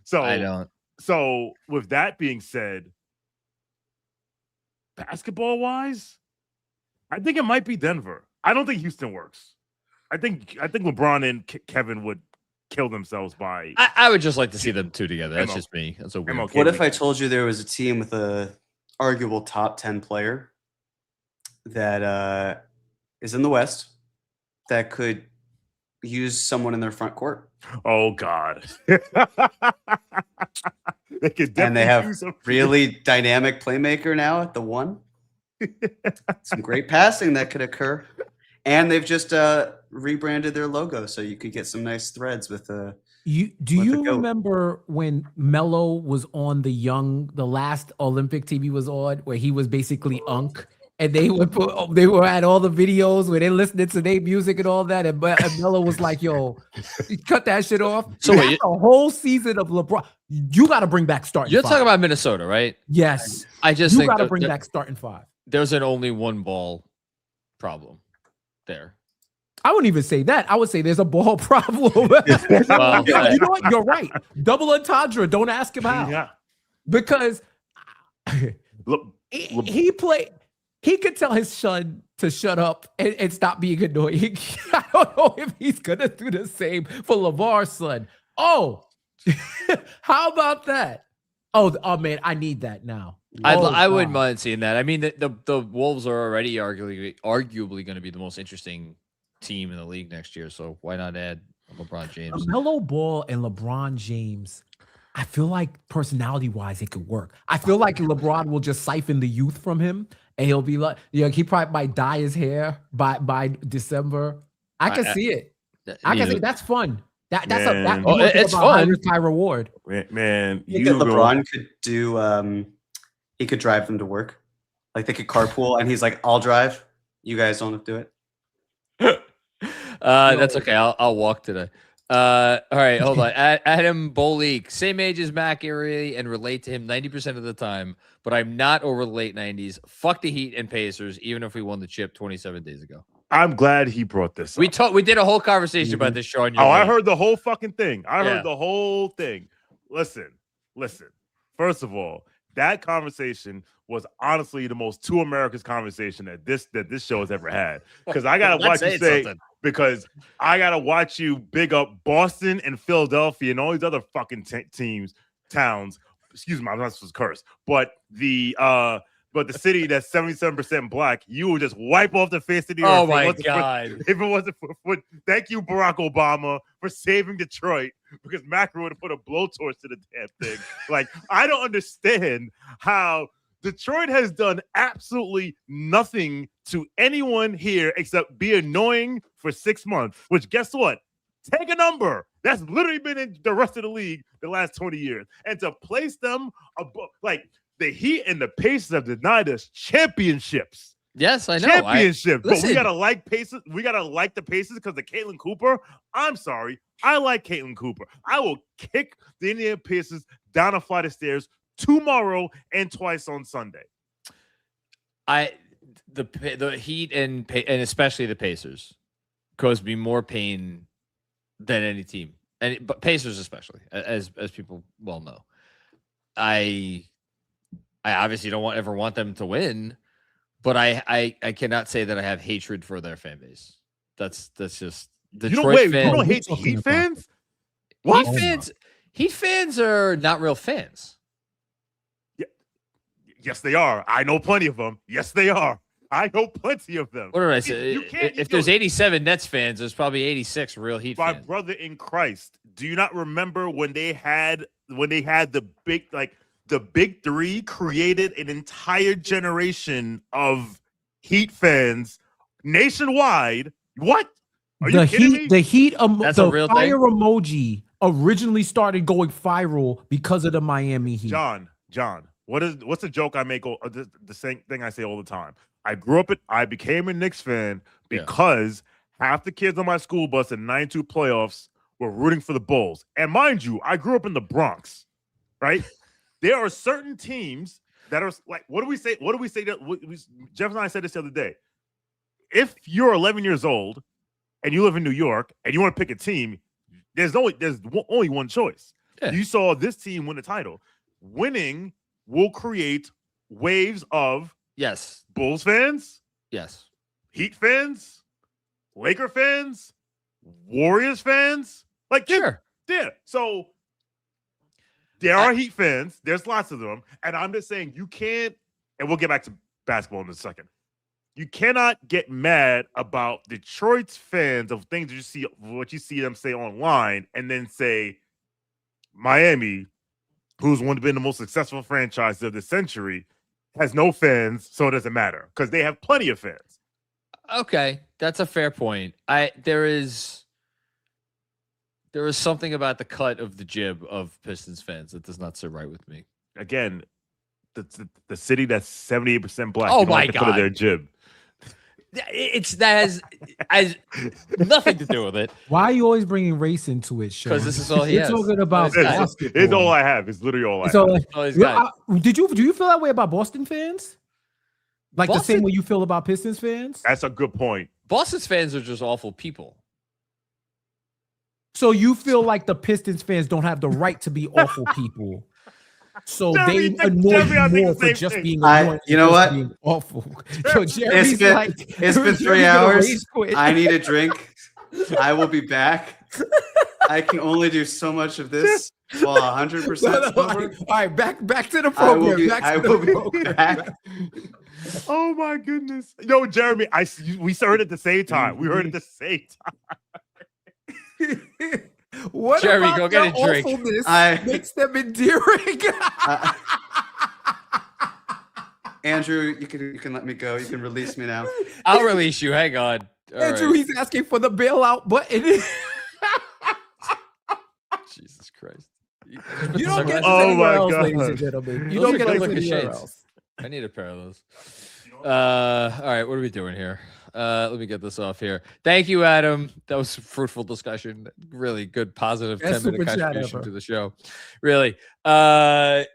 So I don't. So with that being said, basketball wise, I think it might be Denver. I don't think Houston works. I think LeBron and Kevin would kill themselves by. I would just like to see them two together. That's just me. That's a weird. What if I told you there was a team with a arguable top 10 player that is in the West that could use someone in their front court? Oh God. And they have really dynamic playmaker now at the one. Some great passing that could occur. And they've just rebranded their logo, so you could get some nice threads with the. Do you remember when Melo was on the last Olympic TV was on, where he was basically Unk, and they were at all the videos where they listening to their music and all that, and Melo was like, "Yo, cut that shit off." So that's a whole season of LeBron. You got to bring back starting. You're talking about Minnesota, right? Yes. I just think you got to bring back starting five. There's an only one ball problem there. I wouldn't even say that. I would say there's a ball problem. You know what? You're right. Double entendre. Don't ask him how. Yeah. Because Look, he could tell his son to shut up and stop being annoying. I don't know if he's going to do the same for LeVar's son. Oh, how about that? Oh man, I need that now. I wouldn't mind seeing that. I mean, the Wolves are already arguably going to be the most interesting team in the league next year. So why not add LeBron James? LaMelo Ball and LeBron James. I feel like personality-wise, it could work. I feel like LeBron will just siphon the youth from him, and he'll be like, he probably might dye his hair by December. I can see it. I can see that's fun. It's fun. High reward. Man, you think LeBron could do? He could drive them to work. Like they could carpool, and he's like, "I'll drive. You guys don't have to do it." That's okay. I'll walk today. All right, hold on. Adam Bolik, same age as Macri and relate to him 90% of the time, but I'm not over the late 90s. Fuck the Heat and Pacers, even if we won the chip 27 days ago. I'm glad he brought this up. We did a whole conversation about this show. I heard the whole fucking thing. I heard the whole thing. Listen. First of all, that conversation was honestly the most two Americas conversation that this show has ever had. Because I gotta watch you say something. Because I gotta watch you big up Boston and Philadelphia and all these other fucking towns. Excuse me, I'm not supposed to curse, but the city that's 77% black, you will just wipe off the face of the earth. Oh my God! If it wasn't for thank you, Barack Obama, for saving Detroit, because Macri would have put a blowtorch to the damn thing. Like, I don't understand how Detroit has done absolutely nothing to anyone here except be annoying for 6 months, which guess what? Take a number. That's literally been in the rest of the league the last 20 years. And to place them above, like the Heat and the Pacers have denied us championships. Yes, I know. Championships. But we gotta like Pacers. We gotta like the Pacers because of Caitlin Cooper. I'm sorry. I like Caitlin Cooper. I will kick the Indiana Pacers down a flight of stairs tomorrow and twice on Sunday. The Heat and especially the Pacers cause me more pain than any team, but Pacers especially, as people well know. I obviously don't ever want them to win, but I cannot say that I have hatred for their fan base. That's just Detroit fans. You don't hate Heat fans? What? Heat fans are not real fans. Yes, they are. I know plenty of them. Yes, they are. I know plenty of them. What did I say? If there's 87 Nets fans, there's probably 86 real Heat fans. My brother in Christ, do you not remember when they had the big three created an entire generation of Heat fans nationwide? What? Are you kidding me? The Heat, That's a real fire thing? emoji originally started going viral because of the Miami Heat. John, what's the joke I make? The same thing I say all the time. I became a Knicks fan because half the kids on my school bus in 92 playoffs were rooting for the Bulls. And mind you, I grew up in the Bronx, right? There are certain teams that are like, what do we say? Jeff and I said this the other day. If you're 11 years old and you live in New York and you want to pick a team, there's only one choice. Yeah. You saw this team win the title. Winning will create waves of Bulls fans, Heat fans, Laker fans, Warriors fans. Like, sure. Yeah. So there are Heat fans. There's lots of them. And I'm just saying you can't, and we'll get back to basketball in a second. You cannot get mad about Detroit's fans of things what you see them say online, and then say Miami, who's been the most successful franchise of the century, has no fans, so it doesn't matter because they have plenty of fans. Okay, that's a fair point. There is something about the cut of the jib of Pistons fans that does not sit right with me. Again, the city that's 78% black. Oh my God, cut of their jib. That has nothing to do with it. Why are you always bringing race into it, Sean? Because this is all he has. You're talking about basketball. It's all I have. It's literally all I have. Do you feel that way about Boston fans? Like Boston? The same way you feel about Pistons fans? That's a good point. Boston's fans are just awful people. So you feel like the Pistons fans don't have the right to be awful people. So Jeremy, they annoy Jeremy, I you think more the for same just thing. being annoying. You know what? Being awful. So Jeremy's been- like, it's been 3 Jeremy's gonna hours. rage quit. I need a drink. I will be back. I can only do so much of this while 100% All sober. right, back to the I will program. be, Back I to the will be program. back. Oh my goodness. Yo, Jeremy, we heard it at the same time. We heard it at the same time. What Jeremy, about go get their a drink. awfulness I- makes them endearing? Andrew, you can let me go. You can release me now. I'll release you. Hang on. All Andrew, right. he's asking for the bailout button. Jesus Christ. You don't get this Oh anywhere my else, God. ladies and gentlemen. You Those don't are get good this looking anywhere shades. else. I need a pair of those. All right, what are we doing here? Let me get this off here. Thank you, Adam. That was a fruitful discussion. Really good, positive Best 10-minute super chat contribution ever. to the show. Really. I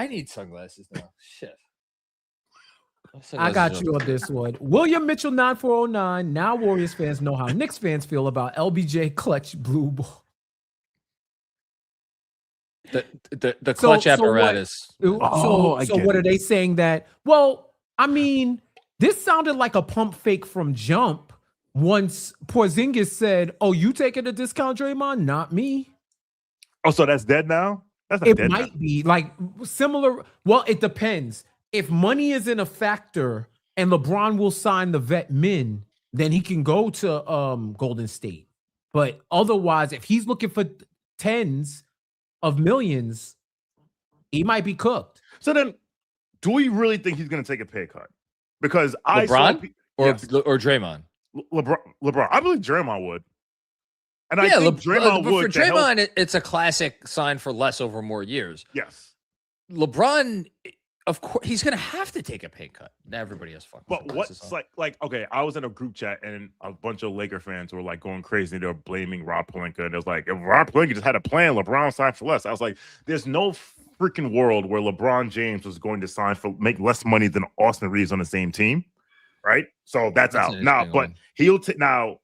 need sunglasses now. Shit. I got you on this one. William Mitchell 9409. Now Warriors fans know how Knicks fans feel about LBJ clutch blue ball. The clutch So what- apparatus. So what are they saying that? Well, I mean, this sounded like a pump fake from Jump. Once Porzingis said, "Oh, you taking a discount, Draymond? Not me." Oh, so that's dead now? That's not It dead might now. be like similar. Well, it depends. If money isn't a factor and LeBron will sign the vet min, then he can go to Golden State. But otherwise, if he's looking for tens of millions, he might be cooked. So then, do we really think he's going to take a pay cut? Because I saw LeBron or yes, or Draymond? LeBron. I believe Draymond would. And I Yeah, think Draymond but would. for to help- Draymond, it's a classic sign for less over more years. Yes. LeBron, of course, he's going to have to take a pay cut. Everybody has fucking But sunglasses what's on. like okay, I was in a group chat and a bunch of Laker fans were like going crazy. They were blaming Rob Pelinka, and it was like, if Rob Pelinka just had a plan, LeBron signed for less. I was like, there's no freaking world where LeBron James was going to sign for make less money than Austin Reeves on the same team, right? So that's That's out an now. interesting But one.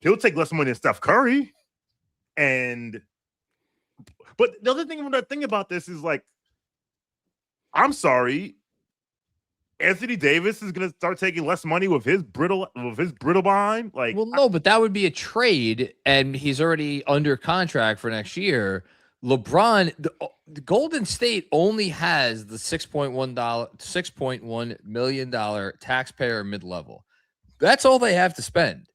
he'll take less money than Steph Curry, but the other thing about this is like, I'm sorry. Anthony Davis is going to start taking less money with his brittle behind. Like, Well, no, but that would be a trade, and he's already under contract for next year. LeBron, the Golden State only has the $6.1 million taxpayer mid-level. That's all they have to spend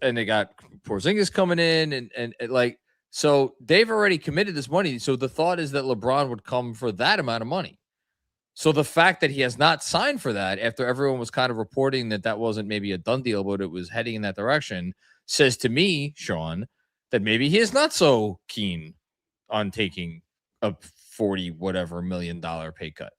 and they got Porzingis coming in and like, so they've already committed this money. So the thought is that LeBron would come for that amount of money. So the fact that he has not signed for that after everyone was kind of reporting that wasn't maybe a done deal, but it was heading in that direction, says to me, Sean, that maybe he is not so keen on taking a 40 whatever $1 million pay cut.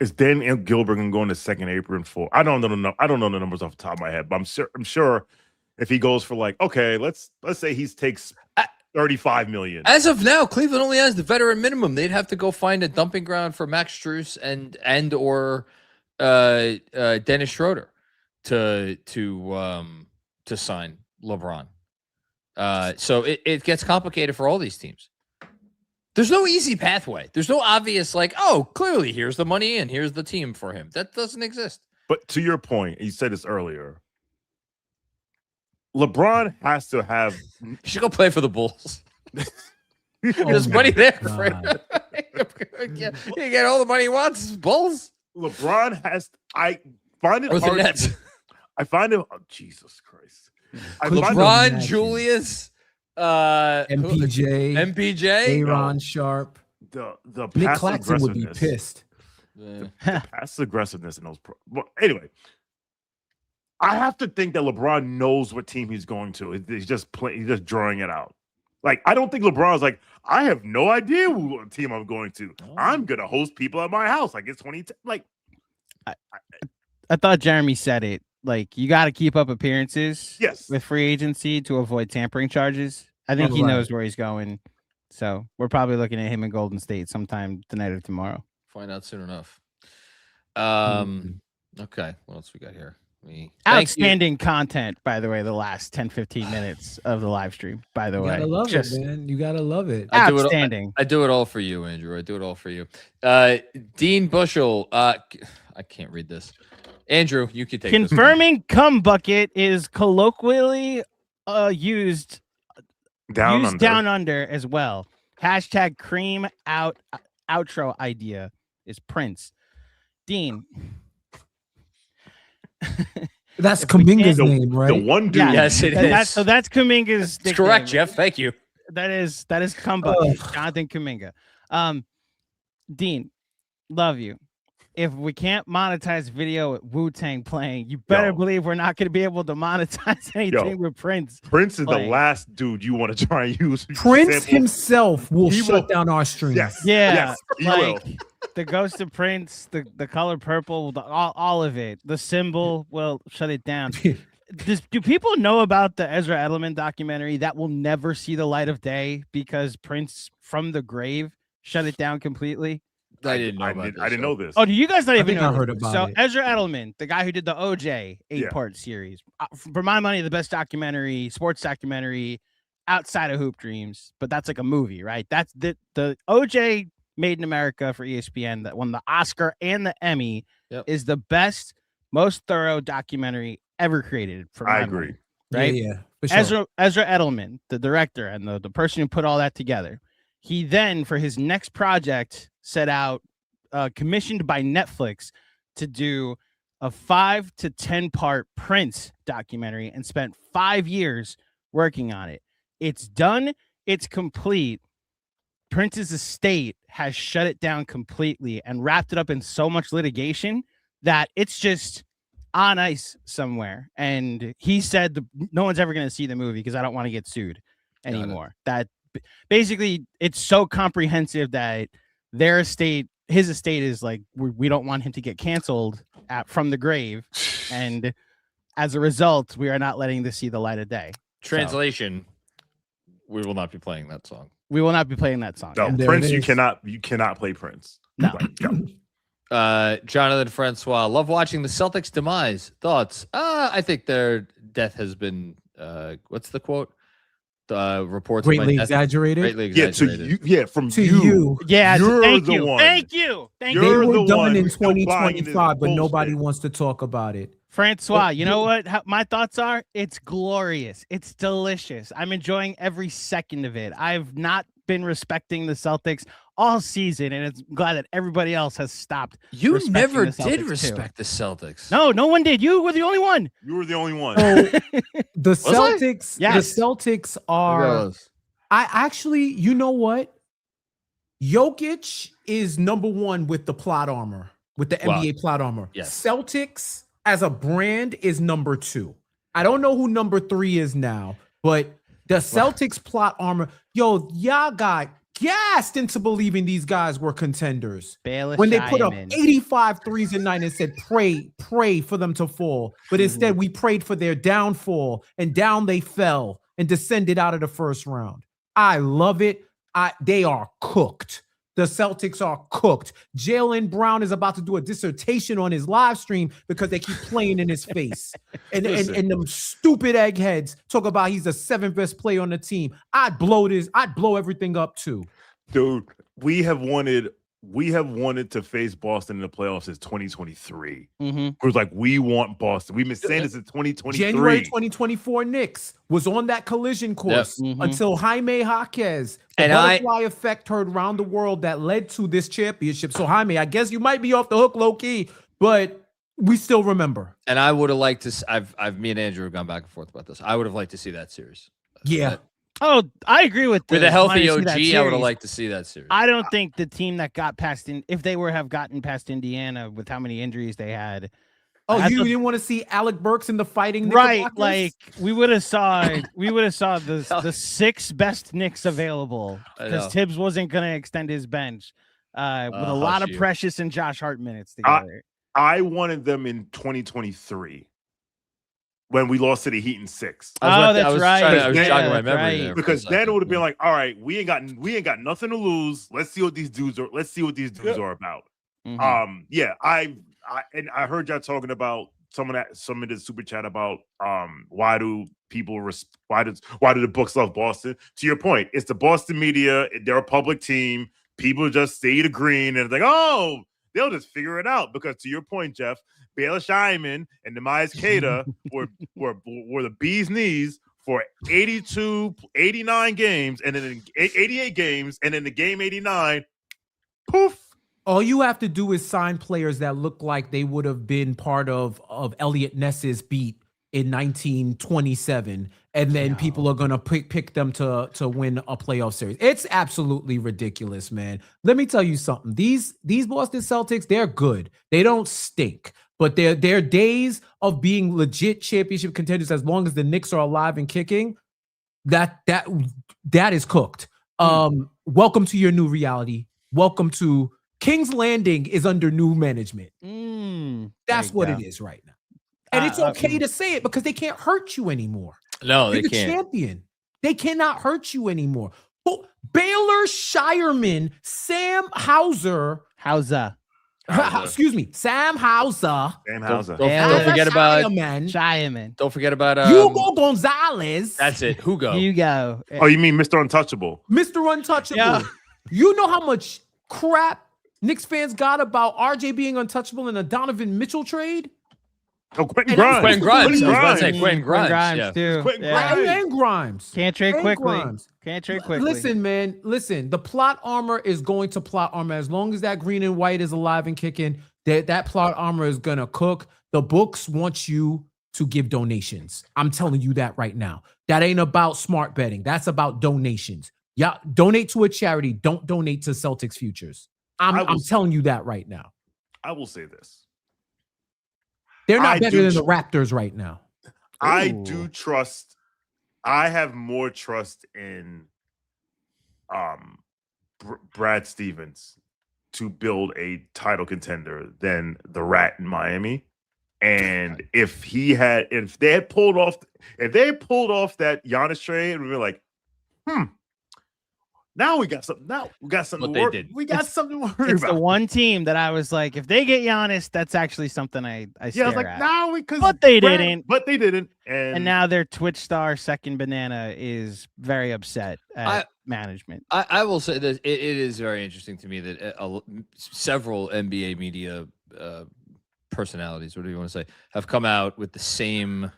Is Dan Gilbert going to go into second apron for? I don't know. I don't know the numbers off the top of my head, but I'm sure if he goes for like, okay, let's say he takes 35 million. As of now, Cleveland only has the veteran minimum. They'd have to go find a dumping ground for Max Strus and or Dennis Schroeder to sign LeBron. So it gets complicated for all these teams. There's no easy pathway. There's no obvious like, oh, clearly here's the money and here's the team for him. That doesn't exist. But to your point, you said this earlier. LeBron has to have. You should go play for the Bulls. Oh There's my money there for him. God. He get all the money he wants. Bulls. LeBron has. I find it Or the hard. Nets. I find it. Oh, Jesus Christ. I Could find you it- LeBron, imagine? Julius, MPJ, MPJ. Aaron Sharp, the Nick passive Claxton would be aggressiveness. pissed. Yeah. Passive aggressiveness in those. But anyway, I have to think that LeBron knows what team he's going to. He's just playing. He's just drawing it out. Like I don't think LeBron's like, I have no idea what team I'm going to. I'm gonna host people at my house. Like it's 20. Like I thought Jeremy said it. Like, you got to keep up appearances yes, with free agency to avoid tampering charges. I think he Right. knows where he's going. So we're probably looking at him in Golden State sometime tonight or tomorrow. Find out soon enough. Okay, what else we got here? Thank you. Outstanding content, by the way, the last 10-15 minutes of the live stream, by the You way. gotta love Just it, man. You gotta love it. outstanding. I do it all for you, Andrew. I do it all for you. Dean Bushel. I can't read this. Andrew, you can take this one. Confirming cum bucket is colloquially used down under as well. Hashtag cream outro idea is Prince. Dean. That's Kuminga's name, right? The one dude. Yeah, Yes, it is. So that's Kuminga's. It's correct, nickname. Jeff. Thank you. That is cum bucket. Jonathan Kuminga. Dean, love you. If we can't monetize video with Wu-Tang playing, you better believe we're not going to be able to monetize anything with Prince. Prince is playing. the last dude you want to try and use. Prince himself will He shut will- down our streams. Yes. Yeah, Yes, he will. the ghost of Prince, the color purple, all of it. The symbol will shut it down. Do people know about the Ezra Edelman documentary that will never see the light of day because Prince from the grave shut it down completely? I didn't know I about this. didn't know this. Oh, do you guys not I even think know? I heard this? about So it. Ezra Edelman, the guy who did the OJ 8-part series, for my money, the best documentary, sports documentary outside of Hoop Dreams, but that's like a movie, right? That's the OJ Made in America for ESPN that won the Oscar and the Emmy is the best, most thorough documentary ever created. For I my agree. money, right? Yeah, for sure. Ezra Edelman, the director and the person who put all that together, he then for his next project set out, commissioned by Netflix, to do a 5 to 10 part Prince documentary and spent 5 years working on it. It's done. It's complete. Prince's estate has shut it down completely and wrapped it up in so much litigation that it's just on ice somewhere. And he said no one's ever going to see the movie because I don't want to get sued anymore. That basically it's so comprehensive that their estate, his estate is like, we don't want him to get canceled from the grave. And as a result, we are not letting this see the light of day. Translation: we will not be playing that song. We will not be playing that song. No, Yeah. Prince, you cannot play Prince. No. Jonathan Francois, love watching the Celtics' demise. Thoughts? I think their death has been. What's the quote? Reports of my Greatly death- exaggerated. Greatly Yeah, exaggerated. To you. Yeah, You're thank the you. one. Thank you. Thank They you. You're were the done one in who's still buying this 2025, but nobody bullshit. wants to talk about it. Francois, you know what my thoughts are? It's glorious. It's delicious. I'm enjoying every second of it. I've not been respecting the Celtics all season, and it's glad that everybody else has stopped. You respecting never the did Celtics, too. respect the Celtics. No one did. You were the only one. You were the only one. So the I? Celtics, Yes. the Celtics Maybe are. I was. I actually, you know what? Jokic is number one with the plot armor, with the Wow. NBA plot armor. Yes. Celtics as a brand is number 2. I don't know who number 3 is now, but the Celtics plot armor, y'all got gassed into believing these guys were contenders. Bayless When they put up Diamond. 85 threes a night and said, pray for them to fall. But instead, we prayed for their downfall, and down they fell and descended out of the first round. I love it. They are cooked. The Celtics are cooked. Jaylen Brown is about to do a dissertation on his live stream because they keep playing in his face. And them stupid eggheads talk about he's the 7th best player on the team. I'd blow everything up too. Dude, we have wanted to face Boston in the playoffs since 2023. Mhm. It was like, we want Boston. We've been saying this in 2023. January 2024 Knicks was on that collision course Mhm. until Jaime Jaquez, the And butterfly effect heard around the world that led to this championship. So Jaime, I guess you might be off the hook low key, but we still remember. And I would have liked to. Me and Andrew have gone back and forth about this. I would have liked to see that series. Yeah. Oh, I agree with With a wanting healthy to see that OG, I would have series. liked to see that series. I don't think the team that got past if they have gotten past Indiana with how many injuries they had. Oh, I you thought- didn't want to see Alec Burks in the fighting Right, Knickerbockers? like we would have saw the 6 best Knicks available I because know. Tibbs wasn't going to extend his bench with a lot of hush you. Precious and Josh Hart minutes together. I wanted them in 2023 when we lost to the Heat in 6. Oh, that's right. I was Yeah, jogging my that's memory right. there. Because then it would have been like, all right, we ain't got nothing to lose. Let's see what these dudes are. Let's see what these dudes are about. Yeah, I heard y'all talking about some of the super chat about why do the books love Boston? To your point, it's the Boston media. They're a public team. People just stay to green and it's like, oh, they'll just figure it out. Because to your point, Jeff, Baelish Hyman and Nehemiah Queta were the bee's knees for 89 games, and then in 88 games, and in the game 89, poof. All you have to do is sign players that look like they would have been part of Elliot Ness's beat in 1927, and then people are gonna pick them to win a playoff series. It's absolutely ridiculous, man. Let me tell you something. These Boston Celtics, they're good. They don't stink, but their days of being legit championship contenders, as long as the Knicks are alive and kicking, that is cooked. Welcome to your new reality. Welcome to King's Landing is under new management. That's what it is right now. And it's okay to say it because they can't hurt you anymore. No, they You're the can't. champion. They cannot hurt you anymore. Oh, Baylor Shireman, Sam Hauser. Excuse me, Sam Hauser. Don't forget about Shireman. Don't forget about Hugo Gonzalez. That's it. Hugo. Oh, you mean Mr. Untouchable? Mr. Untouchable. Yeah. You know how much crap Knicks fans got about RJ being untouchable in a Donovan Mitchell trade? Oh, Quentin And I'm Grimes. Quentin Grimes. I was Grimes. about to say Quentin Grimes. Yeah. too. Quentin Yeah. Grimes. And Grimes. Can't trade And quickly. Grimes. Can't trade quickly. Listen, man. Listen. The plot armor is going to plot armor. As long as that green and white is alive and kicking, that plot armor is going to cook. The books want you to give donations. I'm telling you that right now. That ain't about smart betting. That's about donations. Yeah, donate to a charity. Don't donate to Celtics futures. I'm telling you that right now. I will say this. They're not better than the Raptors right now. I do trust. I have more trust in Brad Stevens to build a title contender than the Rat in Miami. And if they had pulled off that Giannis trade, we'd be like, now we got something. Now we got something. We got something to worry It's about. the one team that I was like, if they get Giannis, that's actually something I stare I was like, at. now But they didn't. But they didn't. And now their Twitch star second banana is very upset at management. I will say that it is very interesting to me that several NBA media personalities, whatever you want to say, have come out with the same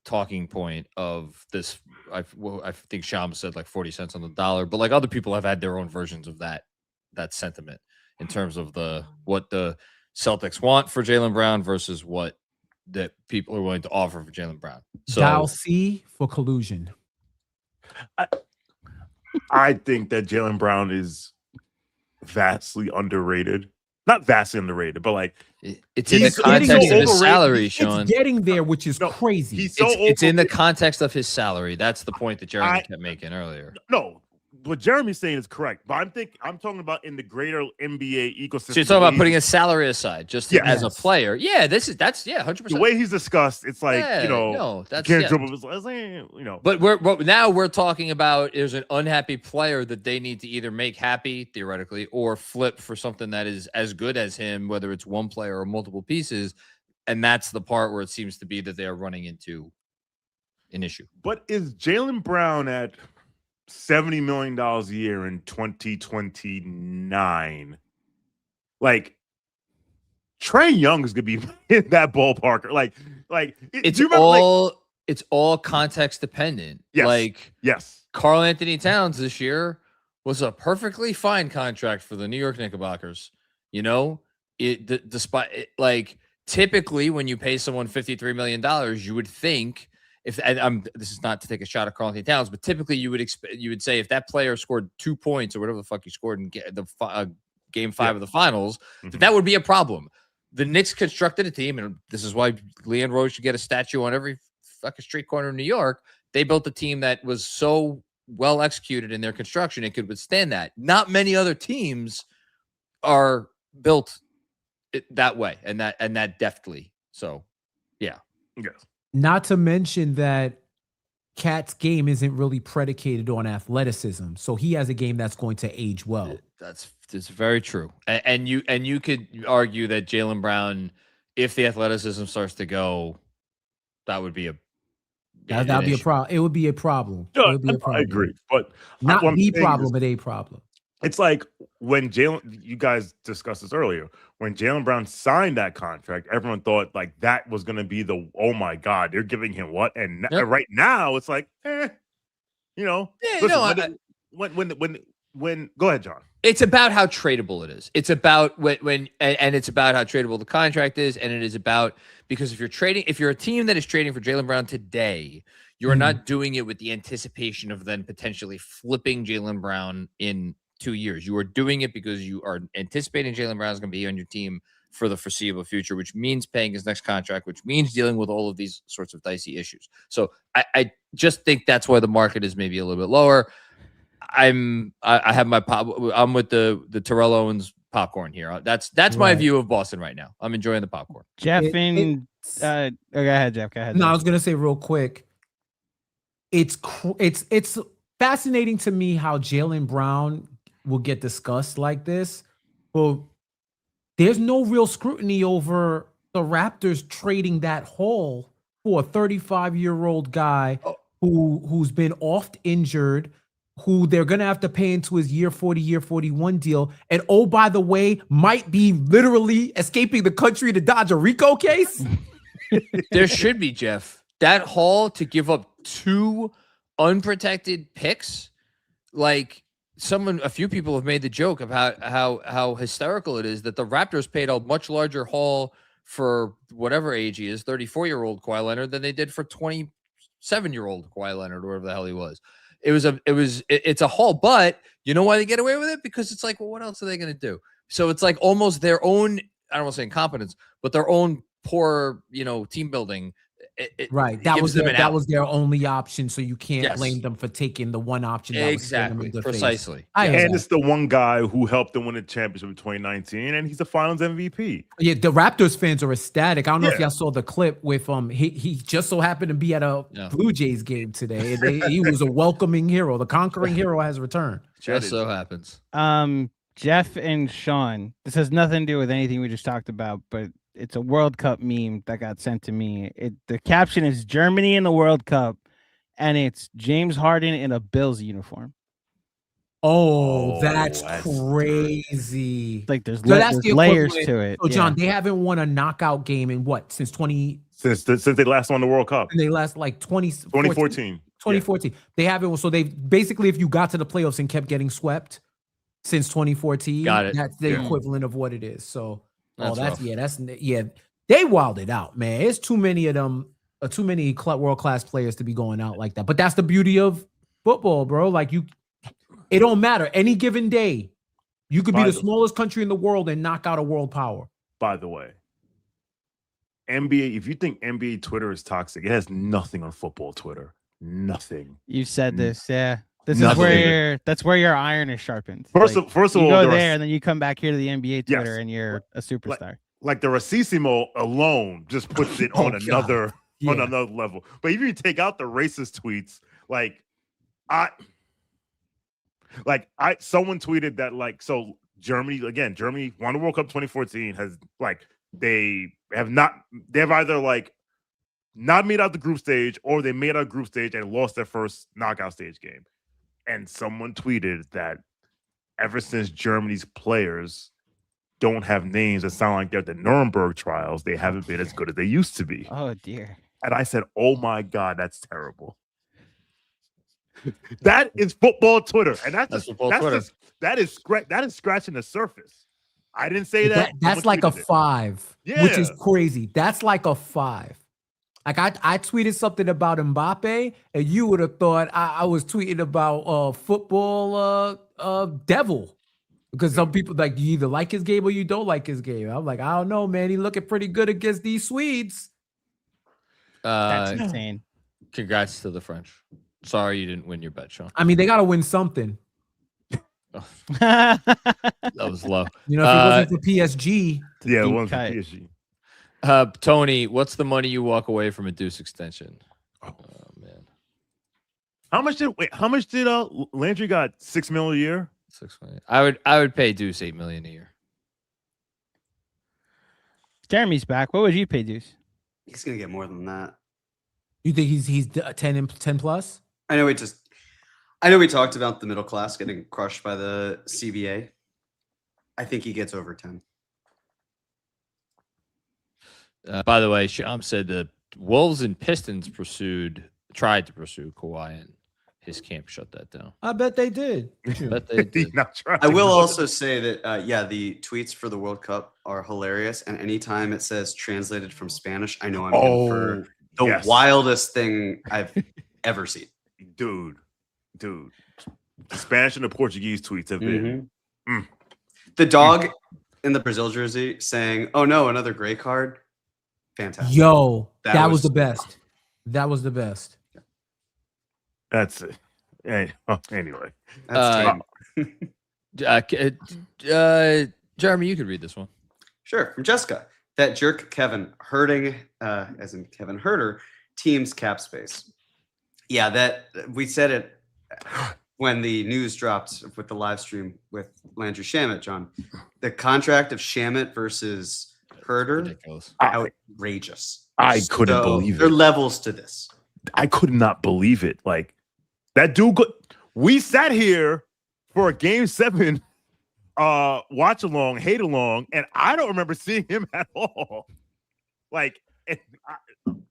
talking point of this. I think Shams said like 40 cents on the dollar, but like other people have had their own versions of that sentiment in terms of what the Celtics want for Jaylen Brown versus what that people are willing to offer for Jaylen Brown. So Dial C for collusion. I think that Jaylen Brown is vastly underrated. Not vastly underrated, but like it's in the context of his salary, It's Sean. getting there, which is crazy. It's in the context of his salary. That's the point that Jeremy kept making earlier. No, what Jeremy's saying is correct, but I'm talking about in the greater NBA ecosystem. So you're talking about putting his salary aside, just as a player. Yeah, that's 100%. The way he's discussed, it's like that's can't dribble his But now we're talking about there's an unhappy player that they need to either make happy theoretically or flip for something that is as good as him, whether it's one player or multiple pieces, and that's the part where it seems to be that they are running into an issue. But is Jaylen Brown at $70 million a year in 2029? Like Trae Young is gonna be in that ballpark. It's all context dependent. Yes. Karl Anthony Towns this year was a perfectly fine contract for the New York Knickerbockers. Despite typically when you pay someone $53 million, you would think this is not to take a shot at Karl Anthony Towns, but typically you would say if that player scored 2 points or whatever the fuck he scored in game 5 of the finals, that would be a problem. The Knicks constructed a team, and this is why Leon Rose should get a statue on every fucking street corner in New York. They built a team that was so well executed in their construction it could withstand that. Not many other teams are built that way and that deftly. So, yeah. Yes. Not to mention that Cat's game isn't really predicated on athleticism, so he has a game that's going to age well. That's very true. And you could argue that Jaylen Brown, if the athleticism starts to go, that would be a That'd be a problem. It would be a problem. No, It would be a problem. I agree, but Not what I'm the saying problem, is- but a problem. It's like when you guys discussed this earlier, when Jaylen Brown signed that contract, everyone thought like that was going to be oh my God, they're giving him what? And right now it's like, you know, listen, when go ahead, John. It's about how tradable it is. It's about when it's about how tradable the contract is, and it is about because if you're a team that is trading for Jaylen Brown today, you are not doing it with the anticipation of then potentially flipping Jaylen Brown in 2 years. You are doing it because you are anticipating Jaylen Brown is going to be on your team for the foreseeable future, which means paying his next contract, which means dealing with all of these sorts of dicey issues. So I just think that's why the market is maybe a little bit lower. I have my I'm with the Terrell Owens popcorn here. That's my view of Boston right now. I'm enjoying the popcorn. Jeff go ahead, Jeff. Go ahead. No, I was gonna say real quick. It's fascinating to me how Jaylen Brown will get discussed like this. Well, there's no real scrutiny over the Raptors trading that haul for a 35-year-old guy who's been oft injured, who they're going to have to pay into his year 40, year 41 deal. And oh, by the way, might be literally escaping the country to dodge a RICO case. There should be, Jeff. That haul to give up 2 unprotected picks, like a few people have made the joke about how hysterical it is that the Raptors paid a much larger haul for whatever age he is, 34-year-old Kawhi Leonard, than they did for 27-year-old Kawhi Leonard or whatever the hell he was. It's a haul, but you know why they get away with it? Because it's like, well, what else are they going to do? So it's like almost their own, I don't want to say incompetence, but their own poor, team building. Right. That was their only option. So you can't blame them for taking the one option. That exactly. Was Precisely. And it's the one guy who helped them win a championship in 2019, and he's the Finals MVP. Yeah, the Raptors fans are ecstatic. I don't know if y'all saw the clip with he just so happened to be at a Blue Jays game today. He was a welcoming hero. The conquering hero has returned. Just so happens. Jeff and Sean, this has nothing to do with anything we just talked about, but it's a World Cup meme that got sent to me. The caption is Germany in the World Cup, and it's James Harden in a Bills uniform. Oh, that's crazy. Like there's layers to it. So John, they haven't won a knockout game in since they last won the World Cup. And they last like 2014. 2014. Yeah. They haven't. So they basically, if you got to the playoffs and kept getting swept since 2014, that's the equivalent of what it is. So. That's they wilded out, man. It's too many of them, too many world-class players to be going out like that. But that's the beauty of football, bro. Like it don't matter. Any given day, you could be the smallest country in the world and knock out a world power. By the way, NBA, if you think NBA Twitter is toxic, it has nothing on football Twitter. Nothing. You said this, yeah. This is where your iron is sharpened. First of all, you go there and then you come back here to the NBA Twitter and you're a superstar. Like the Racissimo alone just puts it on another level. But if you take out the racist tweets, someone tweeted that Germany won the World Cup 2014 they have either not made out the group stage or they made out group stage and lost their first knockout stage game. And someone tweeted that ever since Germany's players don't have names that sound like they're at the Nuremberg trials, they haven't been as good as they used to be. Oh, dear. And I said, oh, my God, that's terrible. That is football Twitter. And that is scratching the surface. I didn't say that. That's like a 5, which is crazy. That's like a 5. Like I tweeted something about Mbappe, and you would have thought I was tweeting about football devil, because some people you either like his game or you don't like his game. I'm like, I don't know, man. He looking pretty good against these Swedes. That's insane. Congrats to the French. Sorry you didn't win your bet, Sean. I mean, they got to win something. That was low. If it wasn't for PSG. Yeah, it wasn't for PSG. Tony, what's the money you walk away from a Deuce extension? Oh man. How much did Landry got? $6 million a year? 6 million. I would pay Deuce $8 million a year. Jeremy's back. What would you pay Deuce? He's gonna get more than that. You think he's 10 plus? I know we talked about the middle class getting crushed by the CBA. I think he gets over 10. By the way, Sham said the Wolves and Pistons tried to pursue Kawhi, and his camp shut that down. I bet they did. Bet they did. I will also say that, the tweets for the World Cup are hilarious. And anytime it says translated from Spanish, I know I'm in for the wildest thing I've ever seen. Dude. The Spanish and the Portuguese tweets have been. The dog in the Brazil jersey saying, "Oh no, another gray card." Fantastic. Yo, that was the best. That was the best. That's it. Anyway. Jeremy, you could read this one. Sure. From Jessica. That jerk Kevin hurting, as in Kevin Herter, team's cap space. Yeah, that we said it when the news dropped with the live stream with Landry Shamet, John. The contract of Shamet versus Herter, Ridiculous. Outrageous. I couldn't believe it. There are levels to this. I could not believe it. Like that dude. We sat here for a Game 7 watch along, hate along, and I don't remember seeing him at all. Like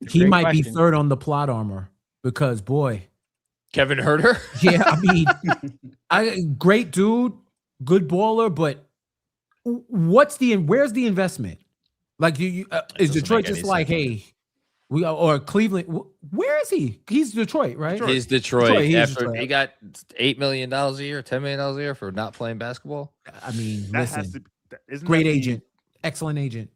he might be third on the plot armor because boy, Kevin Herter. Yeah, I mean, great dude, good baller, but where's the investment? Like, is Detroit just like, hey, or Cleveland? Where is he? He's Detroit, right? He's Detroit. He got $8 million a year, $10 million a year for not playing basketball. I mean, listen, great agent, excellent agent.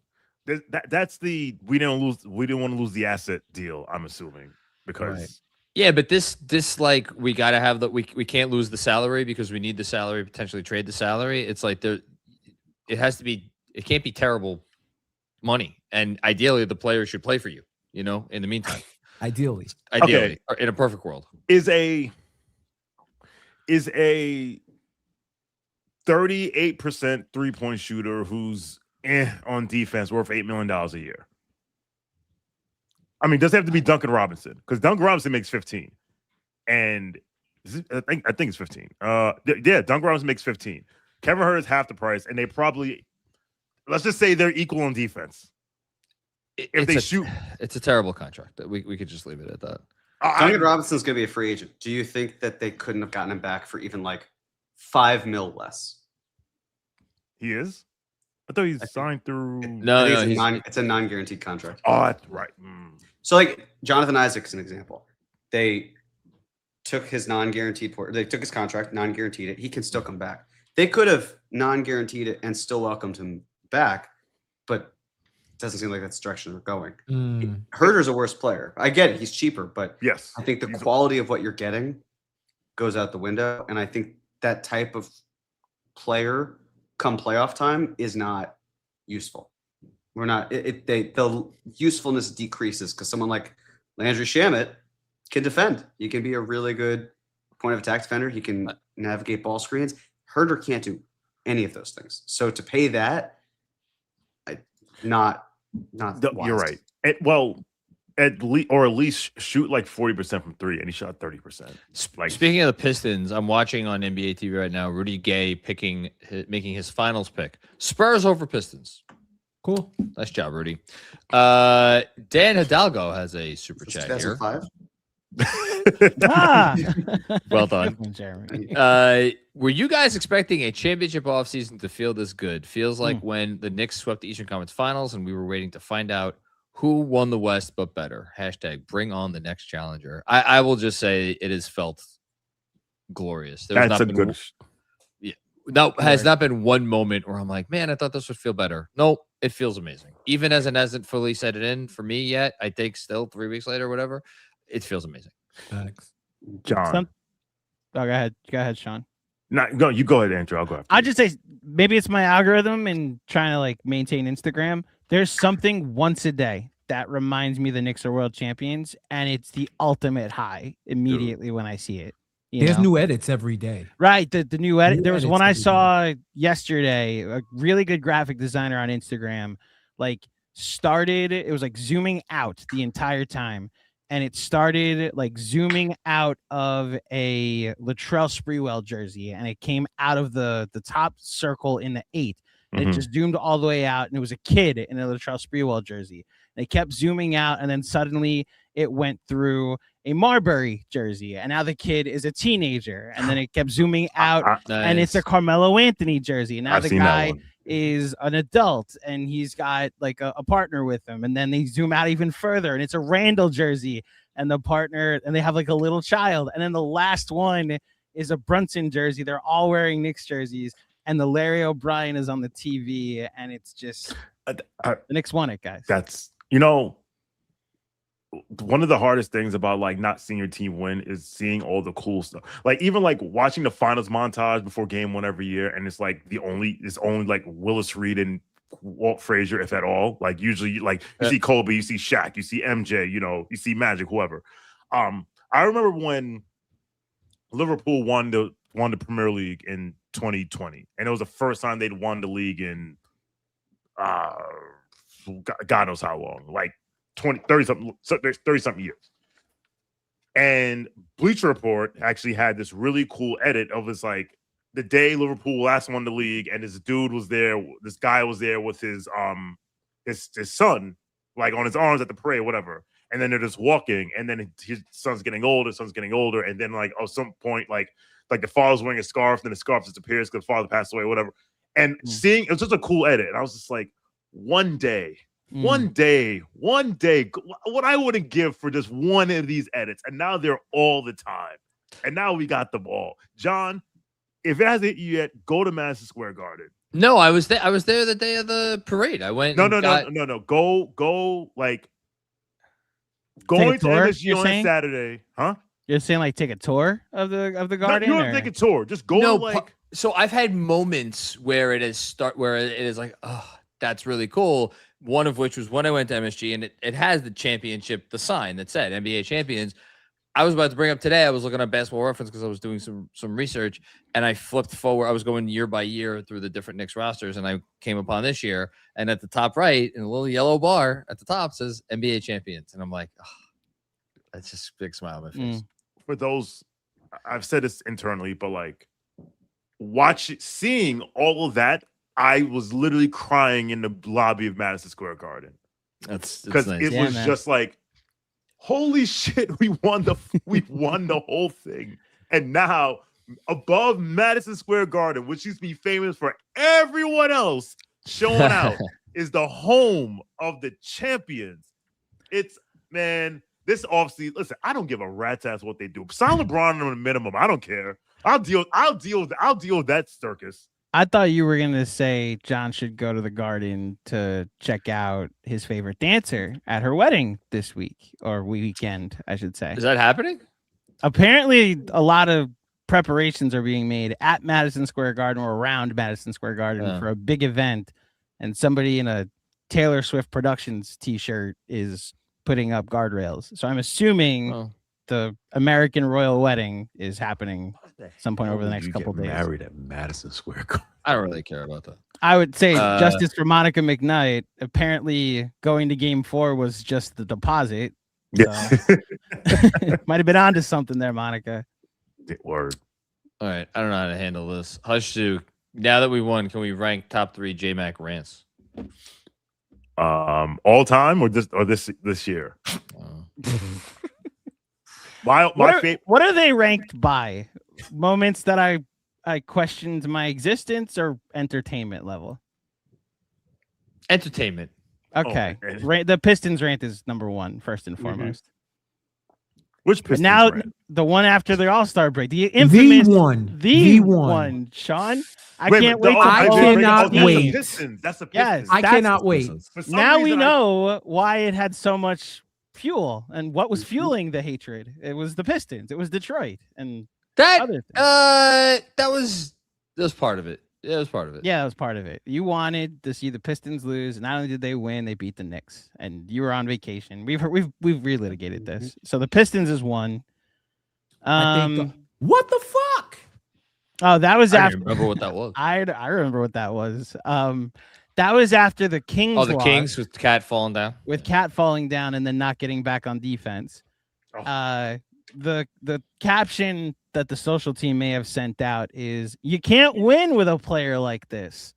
That's the we didn't want to lose the asset deal. I'm assuming because. Right. Yeah, but this like we gotta have we can't lose the salary because we need the salary, potentially trade the salary. It's like it can't be terrible money, and ideally the player should play for you. In the meantime, ideally, okay. In a perfect world, is a 38% 3-point shooter who's on defense worth $8 million a year. I mean, does it have to be Duncan Robinson? Because Duncan Robinson makes 15, and I think it's 15. Yeah, Duncan Robinson makes 15. Kevin Herter is half the price, and they probably, let's just say they're equal on defense. If they shoot, it's a terrible contract. We could just leave it at that. Duncan Robinson's going to be a free agent. Do you think that they couldn't have gotten him back for even like $5 million less? He is. I thought he's signed through. No, it's a non-guaranteed contract. Oh, that's right. So, like Jonathan Isaac's an example. They took his non-guaranteed they took his contract, non-guaranteed it. He can still come back. They could have non-guaranteed it and still welcomed him back, but it doesn't seem like that's the direction they're going. Herter's a worse player. I get it; he's cheaper, but yes, I think the quality of what you're getting goes out the window, and I think that type of player, come playoff time, is not useful. We're not. The usefulness decreases because someone like Landry Shamet can defend. He can be a really good point of attack defender. He can navigate ball screens. Herter can't do any of those things. So to pay that, not. You're right. At least shoot like 40% from three, and he shot 30%. Like, speaking of the Pistons, I'm watching on NBA TV right now. Rudy Gay making his finals pick. Spurs over Pistons. Cool. Nice job, Rudy. Dan Hidalgo has a super chat here. 2005? Well done. Were you guys expecting a championship offseason to feel this good? Feels like when the Knicks swept the Eastern Conference Finals and we were waiting to find out who won the West but better. # bring on the next challenger. I will just say it has felt glorious. That's a good. Has not been one moment where I'm like, man, I thought this would feel better. Nope, it feels amazing. Even as it hasn't fully set it in for me yet, I think still 3 weeks later, whatever, it feels amazing. Thanks. John. Go ahead, Sean. No, you go ahead, Andrew. I'll go after. I'll just say maybe it's my algorithm and trying to like maintain Instagram. There's something once a day that reminds me the Knicks are world champions, and it's the ultimate high immediately when I see it. There's new edits every day. Right. The new edit. New There was edits one I every day. saw yesterday, a really good graphic designer on Instagram, like started, it was like zooming out the entire time. And it started like zooming out of a Latrell Sprewell jersey, and it came out of the top circle in the 8. And it just zoomed all the way out, and it was a kid in a Latrell Sprewell jersey. And it kept zooming out, and then suddenly it went through a Marbury jersey, and now the kid is a teenager. And then it kept zooming out, and it's a Carmelo Anthony jersey. And now the guy is an adult, and he's got like a partner with him. And then they zoom out even further, and it's a Randall jersey, and the partner, and they have like a little child. And then the last one is a Brunson jersey. They're all wearing Knicks jerseys, and the Larry O'Brien is on the TV, and it's just the Knicks won it, guys. That's, one of the hardest things about like not seeing your team win is seeing all the cool stuff. Like even like watching the finals montage before game 1 every year, and it's like it's only like Willis Reed and Walt Frazier, if at all. Like usually, like you see Kobe, you see Shaq, you see MJ, you see Magic, whoever. I remember when Liverpool won the Premier League in 2020, and it was the first time they'd won the league in God knows how long, like 30 something years. And Bleacher Report actually had this really cool edit of his like the day Liverpool last won the league, and this dude was there, this guy was there with his son, like on his arms at the parade, whatever. And then they're just walking, and then his son's getting older, and then like at some point, like the father's wearing a scarf, then the scarf disappears because the father passed away, whatever. And seeing it was just a cool edit, and I was just like, one day, what I wouldn't give for just one of these edits, and now they're all the time, and now we got them all. John, if it hasn't hit you yet, go to Madison Square Garden. No, I was there. I was there the day of the parade. I went. No. Go like going to MSG on Saturday, huh? You're saying like take a tour of the Garden? No, you don't have to take a tour. Just go. No, like. So I've had moments where it is like, oh, that's really cool. One of which was when I went to MSG, and it has the championship, the sign that said NBA champions. I was about to bring up today, I was looking at Basketball Reference because I was doing some research, and I flipped forward. I was going year by year through the different Knicks rosters, and I came upon this year, and at the top right, in a little yellow bar at the top says NBA champions. And I'm like, oh, that's just a big smile on my face. For those, I've said this internally, but like seeing all of that, I was literally crying in the lobby of Madison Square Garden. That's because nice. It was just like, holy shit, we won the whole thing. And now above Madison Square Garden, which used to be famous for everyone else showing out, is the home of the champions. It's, man, this offseason, listen, I don't give a rat's ass what they do. Sign LeBron on a minimum. I don't care. I'll deal with that circus. I thought you were going to say John should go to the Garden to check out his favorite dancer at her wedding this week, or weekend, I should say. Is that happening? Apparently, a lot of preparations are being made at Madison Square Garden or around Madison Square Garden for a big event, and somebody in a Taylor Swift Productions t-shirt is putting up guardrails. So I'm assuming the American royal wedding is happening some point over the next couple days. Married at Madison Square Garden. I don't really care about that. I would say justice for Monica McKnight. Apparently, going to Game 4 was just the deposit. So. Might have been onto something there, Monica. Word. All right, I don't know how to handle this. Hush to now that we won, can we rank top 3 J-Mac rants? All time or this year? What are they ranked by? Moments that I questioned my existence or entertainment level? Entertainment. Okay. The Pistons rant is number 1, first and foremost. Which Pistons now rant? The one after the All-Star break. The infamous the one. Sean, I Wait, can't but wait. I cannot wait. That's a Pistons. Yes, I cannot wait. Now we know why it had so much fuel and what was fueling the hatred. It was the Pistons. It was Detroit and that other things. that was part of it. Yeah, it was part of it. Yeah, that was part of it. You wanted to see the Pistons lose. Not only did they win, they beat the Knicks, and you were on vacation. We've relitigated this. So the Pistons is one. I think what the fuck? Oh, that was I after. don't remember what that was. I remember what that was. That was after the Kings. Oh, the loss, Kings with Cat falling down. with Cat falling down and then not getting back on defense. Oh. The caption that the social team may have sent out is, "You can't win with a player like this,"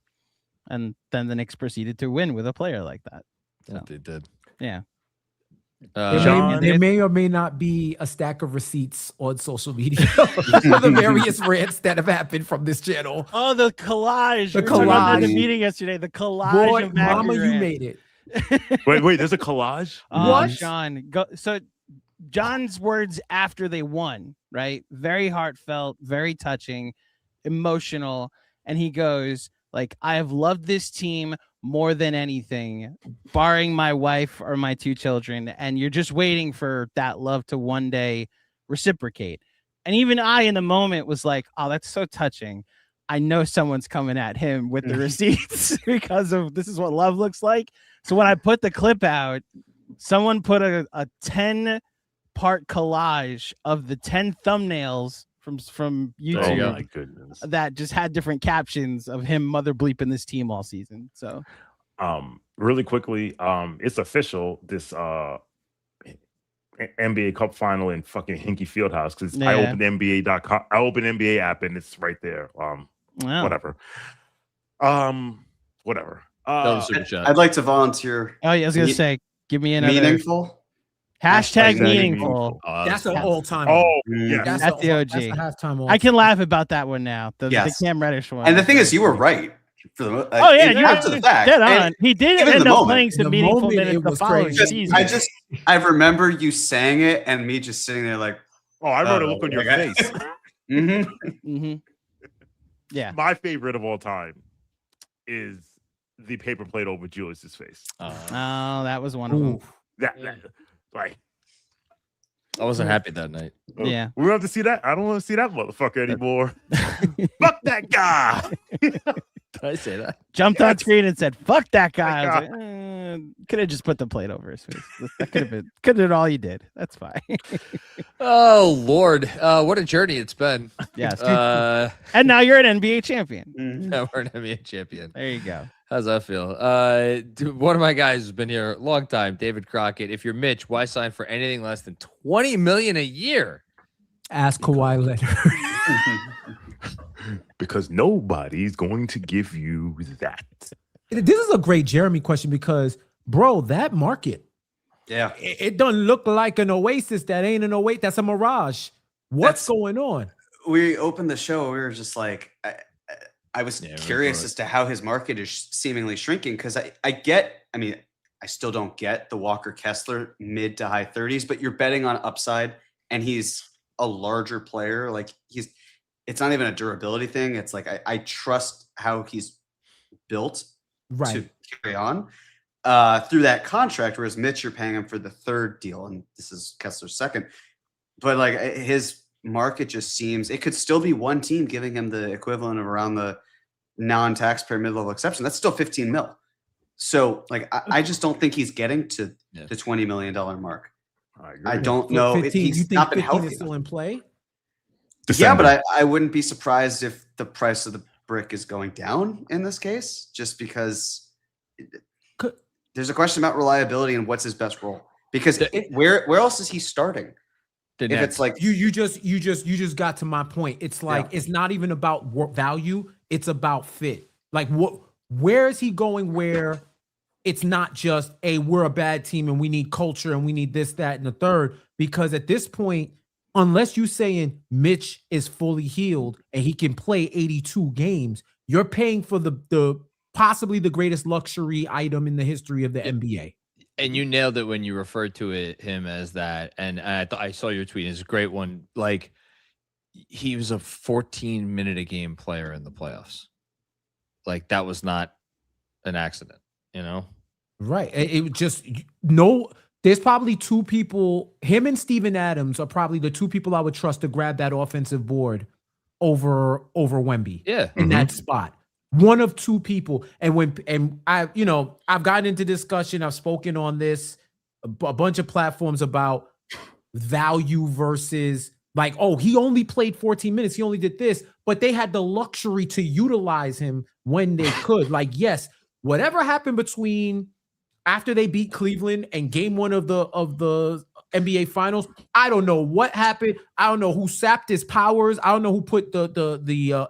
and then the Knicks proceeded to win with a player like that. Yeah, they did. Yeah. There may or may not be a stack of receipts on social media for the various rants that have happened from this channel. Oh, the collage. The We were talking at the collage. meeting yesterday. The collage. Boy, of mama, Macri you rants. made it. Wait, there's a collage? What? Sean, go. So John's words after they won, right? Very heartfelt, very touching, emotional. And he goes, like, "I have loved this team more than anything, barring my wife or my 2 children. And you're just waiting for that love to one day reciprocate." And even I, in the moment, was like, "Oh, that's so touching. I know someone's coming at him with the receipts because of this is what love looks like." So when I put the clip out, someone put a 10-part collage of the 10 thumbnails from YouTube Oh my goodness. that just had different captions of him mother bleeping this team all season. So Really quickly, it's official. This NBA Cup final in fucking Hinkie Fieldhouse, because I opened NBA.com. I opened NBA app and it's right there. wow. Whatever. Whatever. That was a super chat. I'd like to volunteer. Oh yeah, I was gonna say, give me another Meaningful. hashtag Hashtag meaningful. That's an all-time. Oh, Mm. yeah. That's the OG. That's a halftime. I can laugh about that one now. The Yes. Cam Reddish one. And the thing is, you were right. For the oh yeah, you after the fact. dead on. And He did even end the up moment. playing some The meaningful moment, minutes it the was following crazy. season. I remember you saying it and me just sitting there like, Oh, I wrote a look on your okay. face. Mm-hmm. Yeah. My favorite of all time is the paper plate over Julius's face. Oh, that was one of them. That like, I wasn't happy that night. Yeah. we don't have to see that. I don't want to see that motherfucker anymore. Fuck that guy. Did I say that? Jumped on Yes. screen and said, "Fuck that guy." That I was like, could have just put the plate over his face. That could have been all you did. That's fine. Oh Lord, what a journey it's been. Yes. And And now you're an NBA champion. now we're an NBA champion. There you go. How's that feel? One of my guys has been here a long time, David Crockett. If you're Mitch, why sign for anything less than $20 million a year? Ask Kawhi Leonard. Because nobody's going to give you that. This is a great Jeremy question because, bro, that market, yeah. it doesn't look like an oasis. That ain't an oasis. That's a mirage. What's going on? We opened the show. We were just like, I was Yeah, curious as to how his market is seemingly shrinking because I still don't get the Walker Kessler mid to high 30s, but you're betting on upside and he's a larger player. Like it's not even a durability thing. It's like, I trust how he's built to carry on through that contract. Whereas Mitch, you're paying him for the 3rd deal. And this is Kessler's 2nd, but like his market just seems, it could still be one team giving him the equivalent of around the non-taxpayer mid-level exception. That's still 15 mil. So like, I just don't think he's getting to the $20 million mark. I don't know if 15, you he's think not been 15 healthy. is still in play? Yeah, but I wouldn't be surprised if the price of the brick is going down in this case, just because there's a question about reliability and what's his best role. Because where else is he starting? If it's like you just got to my point. It's like it's not even about value; it's about fit. Like where is he going? Where it's not just we're a bad team and we need culture and we need this, that, and the third. Because at this point, unless you're saying Mitch is fully healed and he can play 82 games, you're paying for the possibly the greatest luxury item in the history of the NBA. And you nailed it when you referred to him as that. And I saw your tweet. It's a great one. Like he was a 14-minute a game player in the playoffs. Like that was not an accident, you know? Right. It just there's probably 2 people, him and Steven Adams are probably the 2 people I would trust to grab that offensive board over Wemby. Yeah. In that spot. One of two people. And I've gotten into discussion. I've spoken on this a bunch of platforms about value versus like, oh, he only played 14 minutes. He only did this, but they had the luxury to utilize him when they could. Like, yes, whatever happened between after they beat Cleveland and game 1 of the NBA Finals, I don't know what happened. I don't know who sapped his powers. I don't know who put the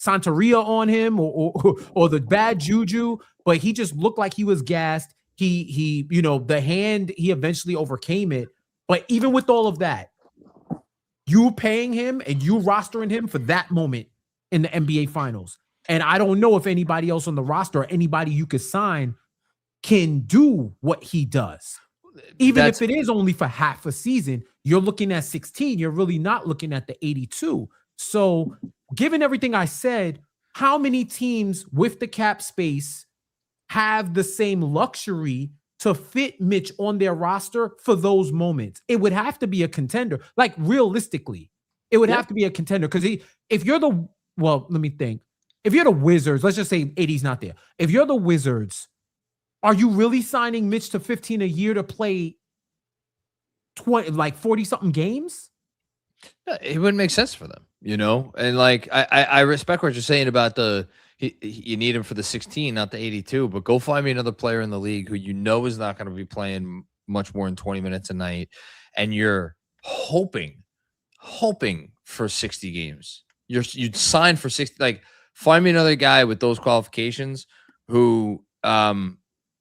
Santeria on him or the bad juju, but he just looked like he was gassed. He the hand, he eventually overcame it. But even with all of that, you paying him and you rostering him for that moment in the NBA Finals. And I don't know if anybody else on the roster or anybody you could sign can do what he does. Even if it is only for half a season, you're looking at 16. You're really not looking at the 82. So given everything I said, how many teams with the cap space have the same luxury to fit Mitch on their roster for those moments? It would have to be a contender. Like, realistically, it would have to be a contender. Because if you're let me think. If you're the Wizards, let's just say 80's not there. If you're the Wizards, are you really signing Mitch to 15 a year to play 40 something games? It wouldn't make sense for them, And like, I respect what you're saying about you need him for the 16, not the 82, but go find me another player in the league who is not going to be playing much more than 20 minutes a night. And you're hoping for 60 games. You'd sign for 60. Like, find me another guy with those qualifications who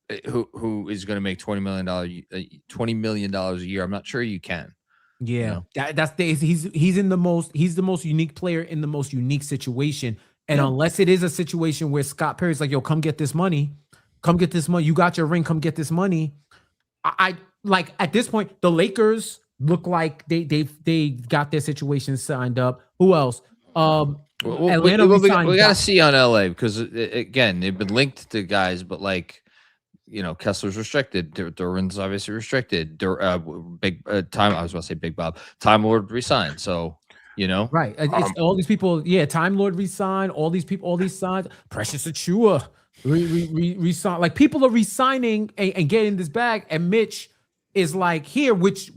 is going to make $20 million a year. I'm not sure you can. Yeah, he's the most unique player in the most unique situation. And unless it is a situation where Scott Perry's like, yo, come get this money. You got your ring. Come get this money. I like, at this point, the Lakers look like they got their situation signed up. Who else? Atlanta. We got to see on LA because again, they've been linked to guys, but like, Kessler's restricted. Duran's obviously restricted. Big Time. I was about to say Big Bob. Time Lord resigned. So. Right. It's all these people. Yeah, Time Lord resigned. All these people, all these signs. Precious Achua resign. Like, people are resigning and getting this bag. And Mitch is like here, which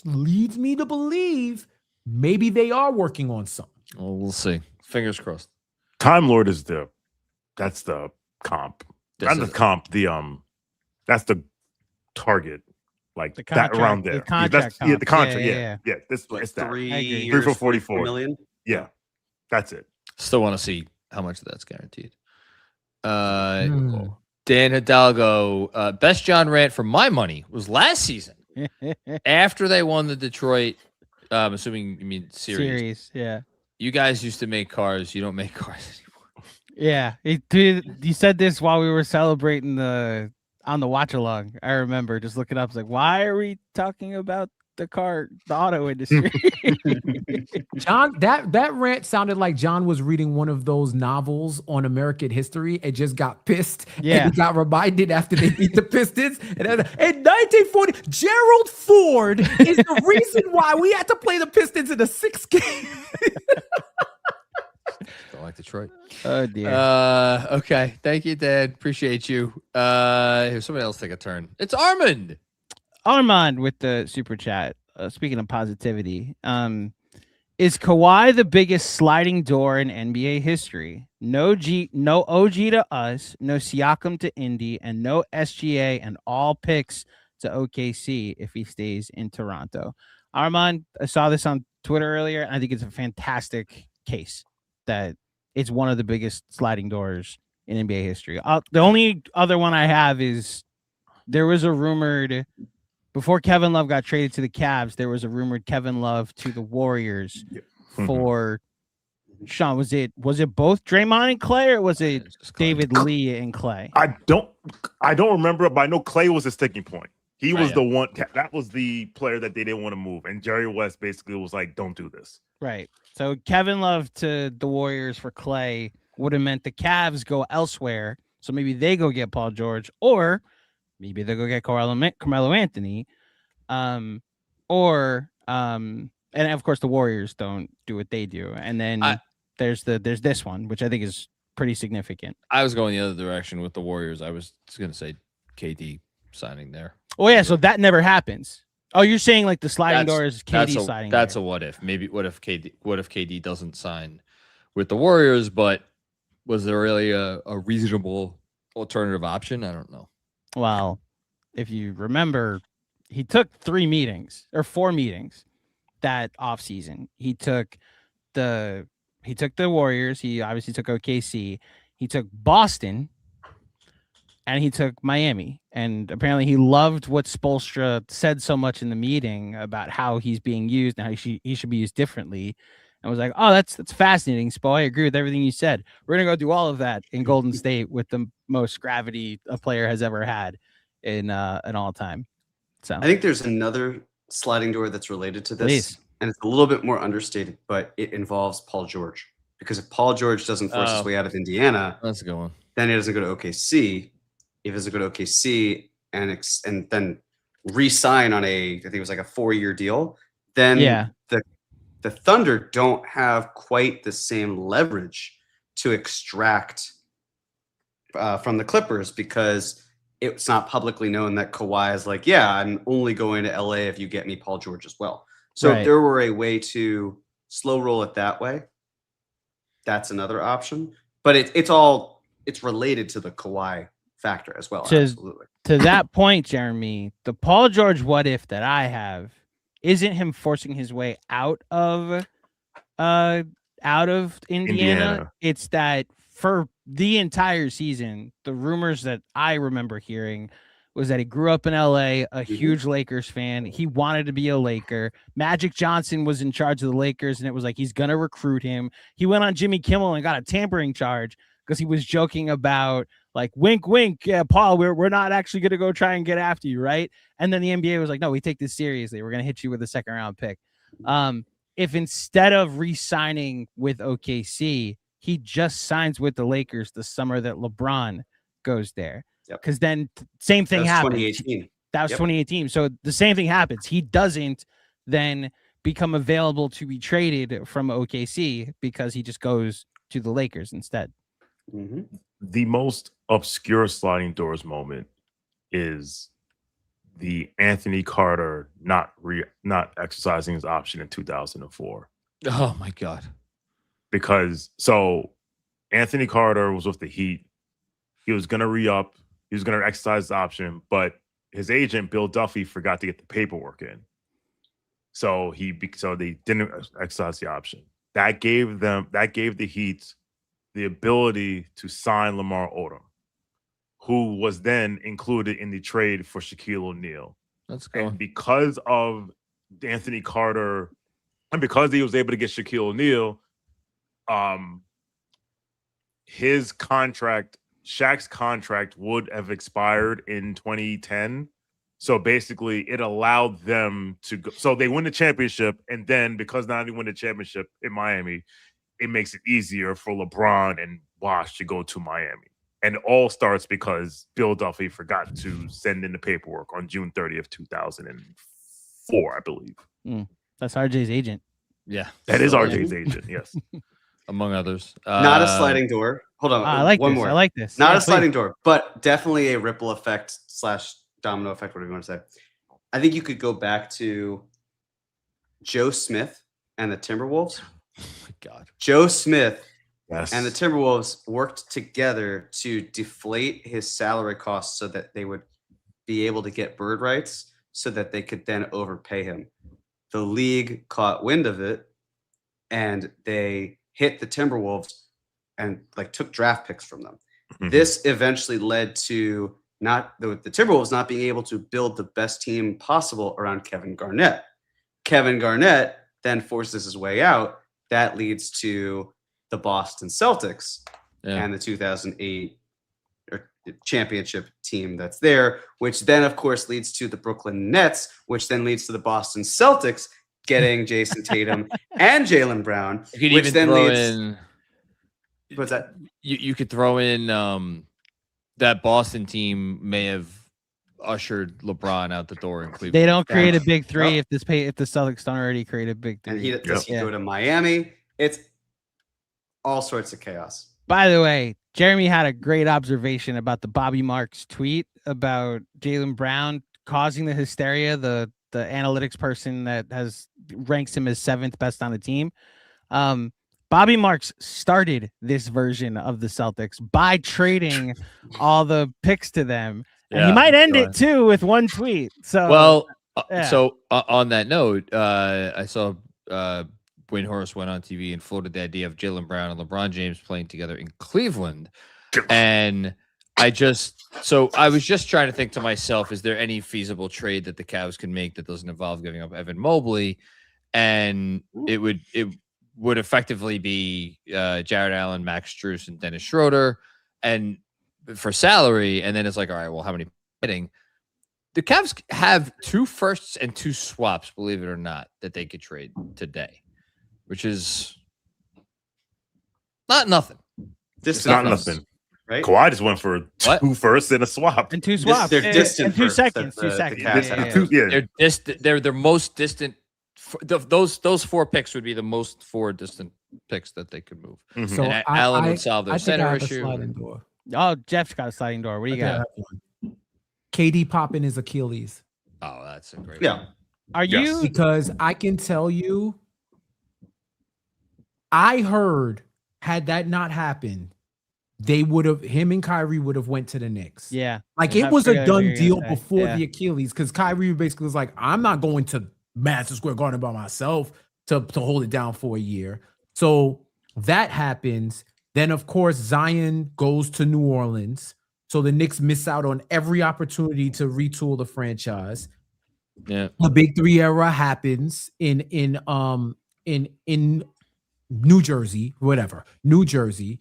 leads me to believe maybe they are working on something. Well, we'll see. Fingers crossed. Time Lord is that's the comp. Not the comp. That's the target. Like the contract, that around there. The contract. The contract. Yeah. This like it's that 3 years, 3 for 44 million. Yeah, that's it. Still want to see how much of that's guaranteed. Dan Hidalgo, best John rant for my money was last season after they won the Detroit. I'm assuming you mean series. Yeah. You guys used to make cars. You don't make cars anymore. Yeah, you said this while we were celebrating on the watch along. I remember just looking up, like, why are we talking about the auto industry? John, that rant sounded like John was reading one of those novels on American history and just got pissed. Yeah, and he got reminded after they beat the Pistons. And in 1940, Gerald Ford is the reason why we had to play the Pistons in the 6th game. Don't like Detroit. Oh dear. Okay. Thank you, Dad. Appreciate you. Here's somebody else take a turn. It's Armand. Armand with the super chat. Speaking of positivity, is Kawhi the biggest sliding door in NBA history? No OG to us, no Siakam to Indy, and no SGA and all picks to OKC if he stays in Toronto. Armand, I saw this on Twitter earlier. And I think it's a fantastic case that it's one of the biggest sliding doors in NBA history. The only other one I have is there was a rumored, before Kevin Love got traded to the Cavs, there was a rumored Kevin Love to the Warriors for Sean. Was it both Draymond and Clay, or was it David Lee and Clay? I don't remember, but I know Clay was a sticking point. He was the one that was the player that they didn't want to move, and Jerry West basically was like, "Don't do this." Right. So Kevin Love to the Warriors for Clay would have meant the Cavs go elsewhere. So maybe they go get Paul George, or maybe they go get Carmelo Anthony, and of course the Warriors don't do what they do. And then there's this one, which I think is pretty significant. I was going the other direction with the Warriors. I was going to say KD signing there. Oh yeah, so that never happens. Oh, you're saying like the sliding That's- door is KD sliding. That's there. a what if. Maybe what if KD doesn't sign with the Warriors, but was there really a reasonable alternative option? I don't know. Well, if you remember, he took 4 meetings that offseason. He took the Warriors. He obviously took OKC. He took Boston, and he took Miami. And apparently he loved what Spoelstra said so much in the meeting about how he's being used and how he should be used differently. And was like, oh, that's fascinating, Spo. I agree with everything you said. We're going to go do all of that in Golden State with the most gravity a player has ever had in all time. So I think there's another sliding door that's related to this. Please. And it's a little bit more understated, but it involves Paul George. Because if Paul George doesn't force his way out of Indiana, That's a good one. then he doesn't go to OKC. If he doesn't go to OKC and then re-sign on I think it was like a 4-year deal, then the Thunder don't have quite the same leverage to extract from the Clippers, because it's not publicly known that Kawhi is like, yeah, I'm only going to LA if you get me Paul George as well. So if there were a way to slow roll it that way, that's another option. But it's related to the Kawhi factor as well. Absolutely. To that point, Jeremy, the Paul George what if that I have isn't him forcing his way out of Indiana. It's that for the entire season, the rumors that I remember hearing was that he grew up in LA, a huge Lakers fan. He wanted to be a Laker. Magic Johnson was in charge of the Lakers, and it was like he's going to recruit him. He went on Jimmy Kimmel and got a tampering charge because he was joking about, like, wink, wink, yeah, Paul, we're not actually going to go try and get after you, right? And then the NBA was like, no, we take this seriously. We're going to hit you with a 2nd-round pick. If instead of re-signing with OKC, he just signs with the Lakers the summer that LeBron goes there. Because then same thing happens. 2018. That was 2018. So the same thing happens. He doesn't then become available to be traded from OKC because he just goes to the Lakers instead. The most obscure sliding doors moment is the Anthony Carter not exercising his option in 2004. Oh my God. Because Anthony Carter was with the Heat. He was going to re-up. He was going to exercise the option, but his agent, Bill Duffy, forgot to get the paperwork in. So they didn't exercise the option. That gave the Heat the ability to sign Lamar Odom, who was then included in the trade for Shaquille O'Neal. Let's go. And because of Anthony Carter, and because he was able to get Shaquille O'Neal, Shaq's contract would have expired in 2010. So basically it allowed them to go. So they win the championship. And then because now they win the championship in Miami, it makes it easier for LeBron and Bosh to go to Miami. And it all starts because Bill Duffy forgot to send in the paperwork on June 30th, 2004, I believe. That's RJ's agent. Yeah. That is RJ's agent, yes. Among others. Not a sliding door. Hold on. I like one this. more. I like this. Not a sliding door, but definitely a ripple effect / domino effect, whatever you want to say. I think you could go back to Joe Smith and the Timberwolves. Oh my God. Joe Smith Yes. and the Timberwolves worked together to deflate his salary costs so that they would be able to get bird rights so that they could then overpay him. The league caught wind of it and they hit the Timberwolves and took draft picks from them. This eventually led to the Timberwolves not being able to build the best team possible around Kevin Garnett. Kevin Garnett then forces his way out. That leads to the Boston Celtics and the 2008 championship team that's there, which then, of course, leads to the Brooklyn Nets, which then leads to the Boston Celtics getting Jason Tatum and Jaylen Brown, which then leads. What's that? You could throw in that Boston team may have ushered LeBron out the door in Cleveland. They don't create a big three if the Celtics don't already create a big three. And he doesn't go to Miami. It's all sorts of chaos. By the way, Jeremy had a great observation about the Bobby Marks tweet about Jaylen Brown causing the hysteria. The analytics person that ranks him as 7th best on the team. Bobby Marks started this version of the Celtics by trading all the picks to them, and he might end it too with one tweet. So, on that note, I saw Windhorst went on TV and floated the idea of Jaylen Brown and LeBron James playing together in Cleveland, and I was just trying to think to myself, is there any feasible trade that the Cavs can make that doesn't involve giving up Evan Mobley? And it would effectively be Jared Allen, Max Strus, and Dennis Schroeder, and for salary. And then it's like, all right, well, how many hitting? The Cavs have 2 firsts and 2 swaps, believe it or not, that they could trade today, which is not nothing. This It's not nothing. Right? Kawhi just went for 2 firsts and a swap. And 2 swaps. They're distant. And 2 firsts seconds. that 2 the seconds. Cavs have. They're their most distant. Those 4 picks would be the most 4 distant picks that they could move. Mhm. So And Allen would solve their I think I center have a issue. sliding door. Oh, Jeff's got a sliding door. What do you I think I got? have one. KD popping his Achilles. Oh, that's a great. Yeah. Are Yes. you? Because I can tell you, I heard, had that not happened, him and Kyrie would have went to the Knicks. Yeah. Like I it was forgot a what you done were gonna deal say. before Yeah. the Achilles, because Kyrie basically was like, I'm not going to Madison Square Garden by myself to hold it down for a year. So that happens. Then, of course, Zion goes to New Orleans. So the Knicks miss out on every opportunity to retool the franchise. Yeah. The Big 3 era happens in New Jersey, whatever. New Jersey.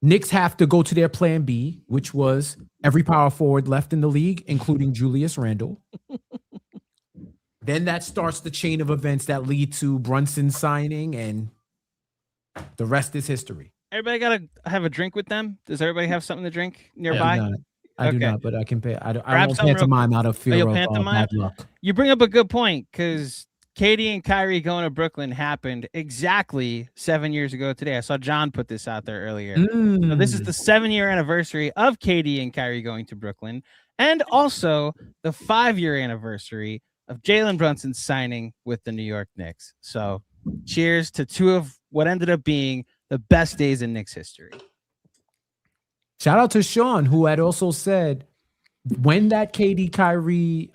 Knicks have to go to their plan B, which was every power forward left in the league, including Julius Randle. Then that starts the chain of events that lead to Brunson signing, and the rest is history. Everybody got to have a drink with them? Does everybody have something to drink I nearby? do Okay. not, but I can pay. I Grab won't some real pantomime out of fear you'll of pantomime? bad luck. You bring up a good point, because Katie and Kyrie going to Brooklyn happened exactly 7 years ago today. I saw John put this out there earlier. So this is the 7-year anniversary of Katie and Kyrie going to Brooklyn, and also the 5-year anniversary of Jalen Brunson signing with the New York Knicks. So cheers to 2 of what ended up being the best days in Knicks history. Shout out to Sean, who had also said when that KD Kyrie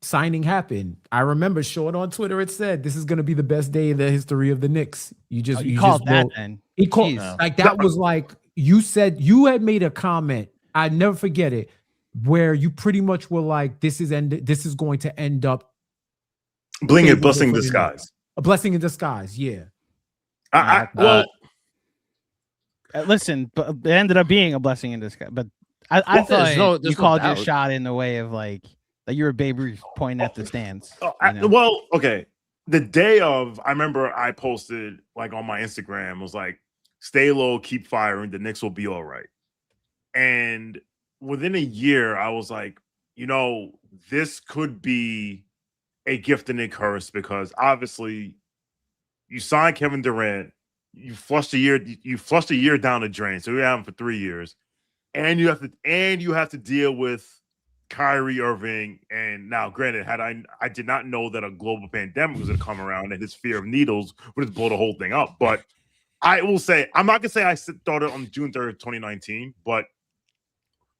signing happened. I remember Sean on Twitter had said this is going to be the best day in the history of the Knicks. You called just that wrote, then. he called Jeez. like that was like you said you had made a comment. I never forget it, where you pretty much were like, this is going to end up Bling favorable and blessing for the disguise. Knicks. A blessing in disguise. Yeah. Well, Listen, but it ended up being a blessing in disguise. But I Well, thought there's you no called your doubt. shot in the way of like you were Babe Ruth pointing at the stands. well, okay. The day of, I remember I posted like on my Instagram, was like, stay low, keep firing, the Knicks will be all right. And within a year, I was like, this could be a gift and a curse, because obviously you signed Kevin Durant, you flushed a year down the drain. So we have him for 3 years. And you have to deal with Kyrie Irving. And now, granted, I did not know that a global pandemic was going to come around, and his fear of needles would just blow the whole thing up. But I will say, I'm not going to say I started on June 3rd, 2019, but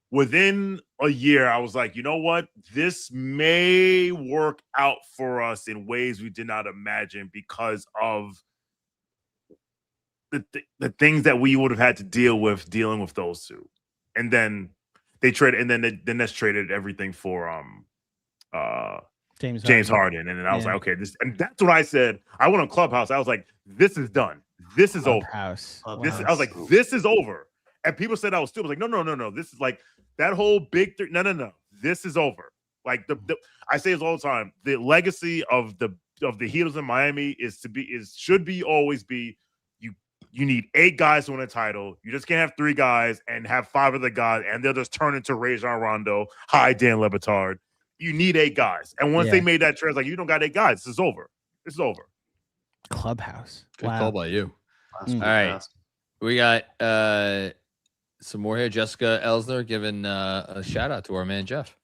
within a year, I was like, you know what? This may work out for us in ways we did not imagine, because of the things that we would have had to dealing with those 2. And then they traded, and then the Nets traded everything for James Harden. And then I was like, okay, and that's what I said. I went on Clubhouse. I was like, this is done. This is over. Wow. I was like, this is over. And people said I was stupid. I was like, no. This is like that whole big 3. No. This is over. Like I say this all the time. The legacy of the Heatles in Miami should always be you need 8 guys to win a title. You just can't have 3 guys and have 5 other guys, and they'll just turn into Rajon Rondo. Hi, Dan Le Batard. You need 8 guys. And once they made that trade, like, you don't got 8 guys. This is over. Clubhouse. Good Wow. call by you. Last week All right. passed. We got some more here. Jessica Elsner giving a shout out to our man Jeff.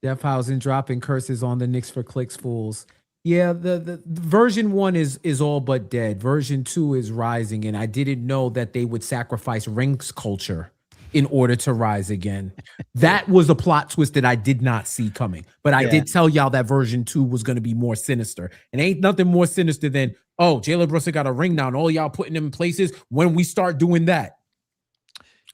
Jeff Housen dropping curses on the Knicks for clicks fools. Yeah, the version 1 is all but dead. Version 2 is rising, and I didn't know that they would sacrifice rings culture in order to rise again. That was a plot twist that I did not see coming. But I did tell y'all that version 2 was going to be more sinister. And ain't nothing more sinister than, oh, Jalen Brunson got a ring now, and all y'all putting him in places when we start doing that.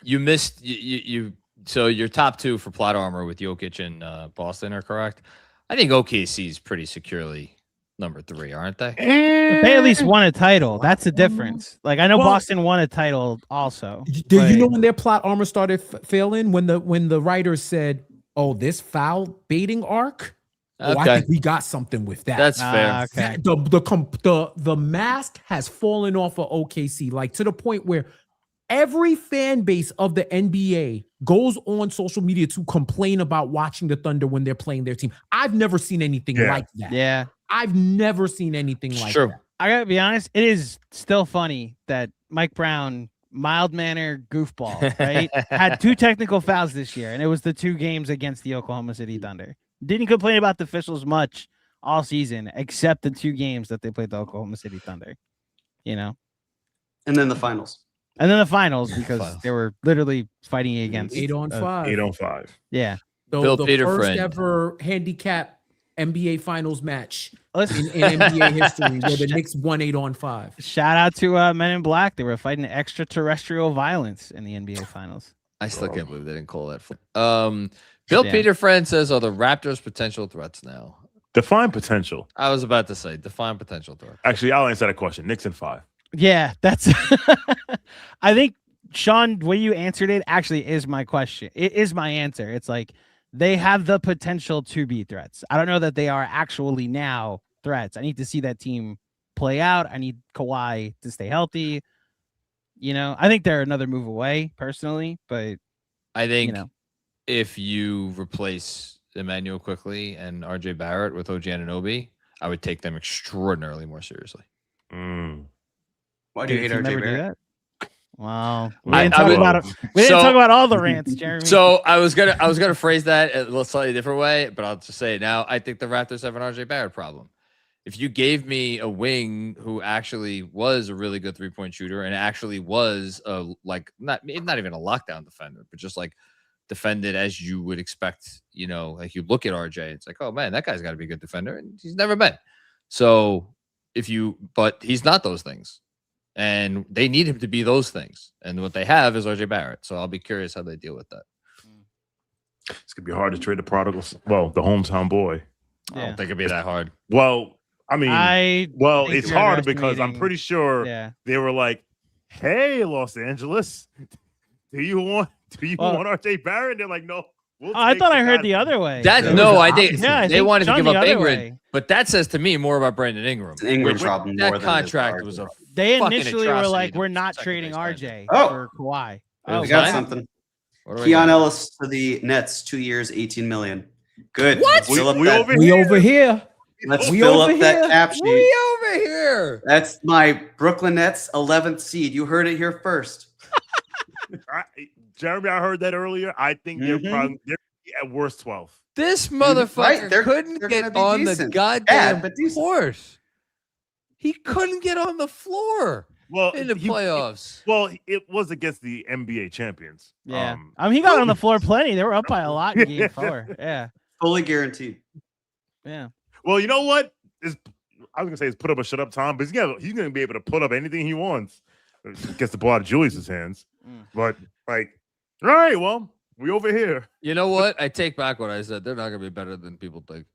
You missed you. So your top 2 for plot armor with Jokic and Boston are correct. I think OKC is pretty securely number 3, aren't they? They at least won a title. That's the difference. Like I know Boston won a title also. Do you know when their plot armor started failing? When the writers said, "Oh, this foul baiting arc." Oh, I think we got something with that. That's fair. Okay. The mask has fallen off of OKC, like to the point where every fan base of the NBA goes on social media to complain about watching the Thunder when they're playing their team. I've never seen anything like that. Yeah. I've never seen anything like that. I gotta be honest, it is still funny that Mike Brown, mild-mannered goofball, right, had 2 technical fouls this year, and it was the 2 games against the Oklahoma City Thunder. Didn't complain about the officials much all season, except the 2 games that they played the Oklahoma City Thunder. You know? And then the finals. And then the finals, because they were literally fighting against 8 on 5. 8 on 5. Yeah. Bill The Peter first friend. ever handicap NBA finals match in NBA history where the Knicks won 8 on 5. Shout out to Men in Black. They were fighting extraterrestrial violence in the NBA finals. I still can't believe they didn't call that. Bill Peter friend says, "Are the Raptors potential threats now?" Define potential. I was about to say define potential threat. Actually, I'll answer that question. Knicks in 5. Yeah, that's. I think Sean, the way you answered it actually is my question. It is my answer. It's like they have the potential to be threats. I don't know that they are actually now threats. I need to see that team play out. I need Kawhi to stay healthy. You know, I think they're another move away personally, but I think you know, if you replace Emmanuel quickly and RJ Barrett with OG Anunoby, I would take them extraordinarily more seriously. Why do you hate Did RJ never do Barrett? that? Wow, we I- didn't I talk would- about it. We didn't talk about all the rants, Jeremy. So I was gonna phrase that a little slightly different way, but I'll just say it now. I think the Raptors have an RJ Barrett problem. If you gave me a wing who actually was a really good 3-point shooter and actually was not even a lockdown defender, but just like defended as you would expect, you know, like you look at RJ, it's like, oh man, that guy's got to be a good defender, and he's never been. So but he's not those things. And they need him to be those things. And what they have is RJ Barrett. So I'll be curious how they deal with that. It's going to be hard to trade the prodigals. Well, the hometown boy. I don't think it'd be that hard. Well, I mean, think it's you're hard because I'm underestimating- pretty sure Yeah. they were like, hey, Los Angeles, do you want RJ Barrett? They're like, no. I thought I heard the other way. I think Yeah, they wanted to Sean give the up other Ingram, way. but that says to me more about Brandon Ingram. It's an Ingram Which- problem that more than it is contract RJ was a problem. They fucking initially were atrocity like, to we're not second trading base RJ Oh. for Kawhi. Oh, We got fine. something. What do we Keon got? Ellis to the Nets, 2 years, 18 million. Good. What? Let's fill up We that- over We here. over here. Let's we fill over up that here. cap sheet. We over here. That's my Brooklyn Nets 11th seed. You heard it here first. Jeremy, I heard that earlier. I think they're Mhm. probably at worst 12. This motherfucker Right, they're couldn't gonna get be on the decent. goddamn Bad, but decent. court. He couldn't get on the floor Well, in the playoffs. it was against the NBA champions. Yeah. He got on the floor plenty. They were up by a lot in game Yeah. 4. Yeah. Fully guaranteed. Yeah. Well, you know what? I was gonna say it's put up or shut up time, but he's gonna be able to put up anything he wants. Gets the ball out of Julius's hands. But like, all right, well, we over here. You know what? I take back what I said. They're not gonna be better than people think.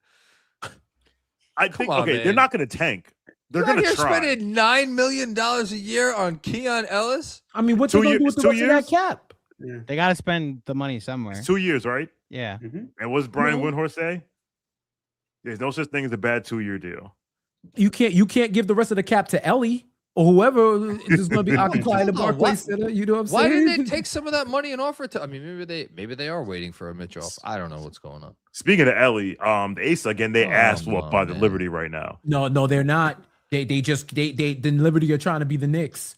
I think on, they're man. not gonna tank. They're You're out gonna here try. spending $9 million a year on Keon Ellis. I mean, what's they 2 gonna do years- with the 2 rest of that years? cap? They got to spend the money somewhere. It's 2 years, right? Yeah. And what's Brian No. Windhorst say? There's no such thing as a bad 2-year deal. You can't give the rest of the cap to Ellie or whoever is going to be occupying the No, Barclays what? Center. You know what I'm saying? Why didn't they take some of that money and offer it to? I mean, maybe they are waiting for a Mitchell. I don't know what's going on. Speaking of Ellie, the Ace again, they Oh, asked what by the man. Liberty right now. No, they're not. They the Liberty are trying to be the Knicks.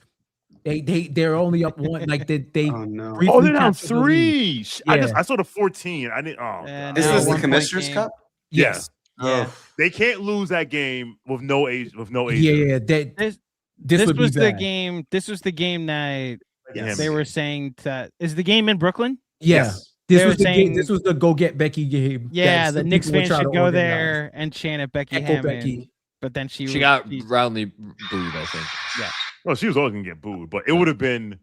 They're only up one. Like they Oh no. briefly Oh, they're down captured the lead. 3. Yeah. I saw the 14. I didn't. Oh, And God. Is now this the 1 point Commissioner's game. Cup? Yes. Yeah. Oh, They can't lose that game with no age. With no age. Yeah. This would be was the bad. game. This was the game that yes. they were saying that is the game in Brooklyn. Yeah. Yes. This They was were the game. saying- This was the go get Becky game. Yeah, that the some Knicks people were fans trying should to go organize. there and chant at Becky Echo Hammond. Becky. But then she got roundly booed, I think. Well, she was always gonna get booed, but it would have been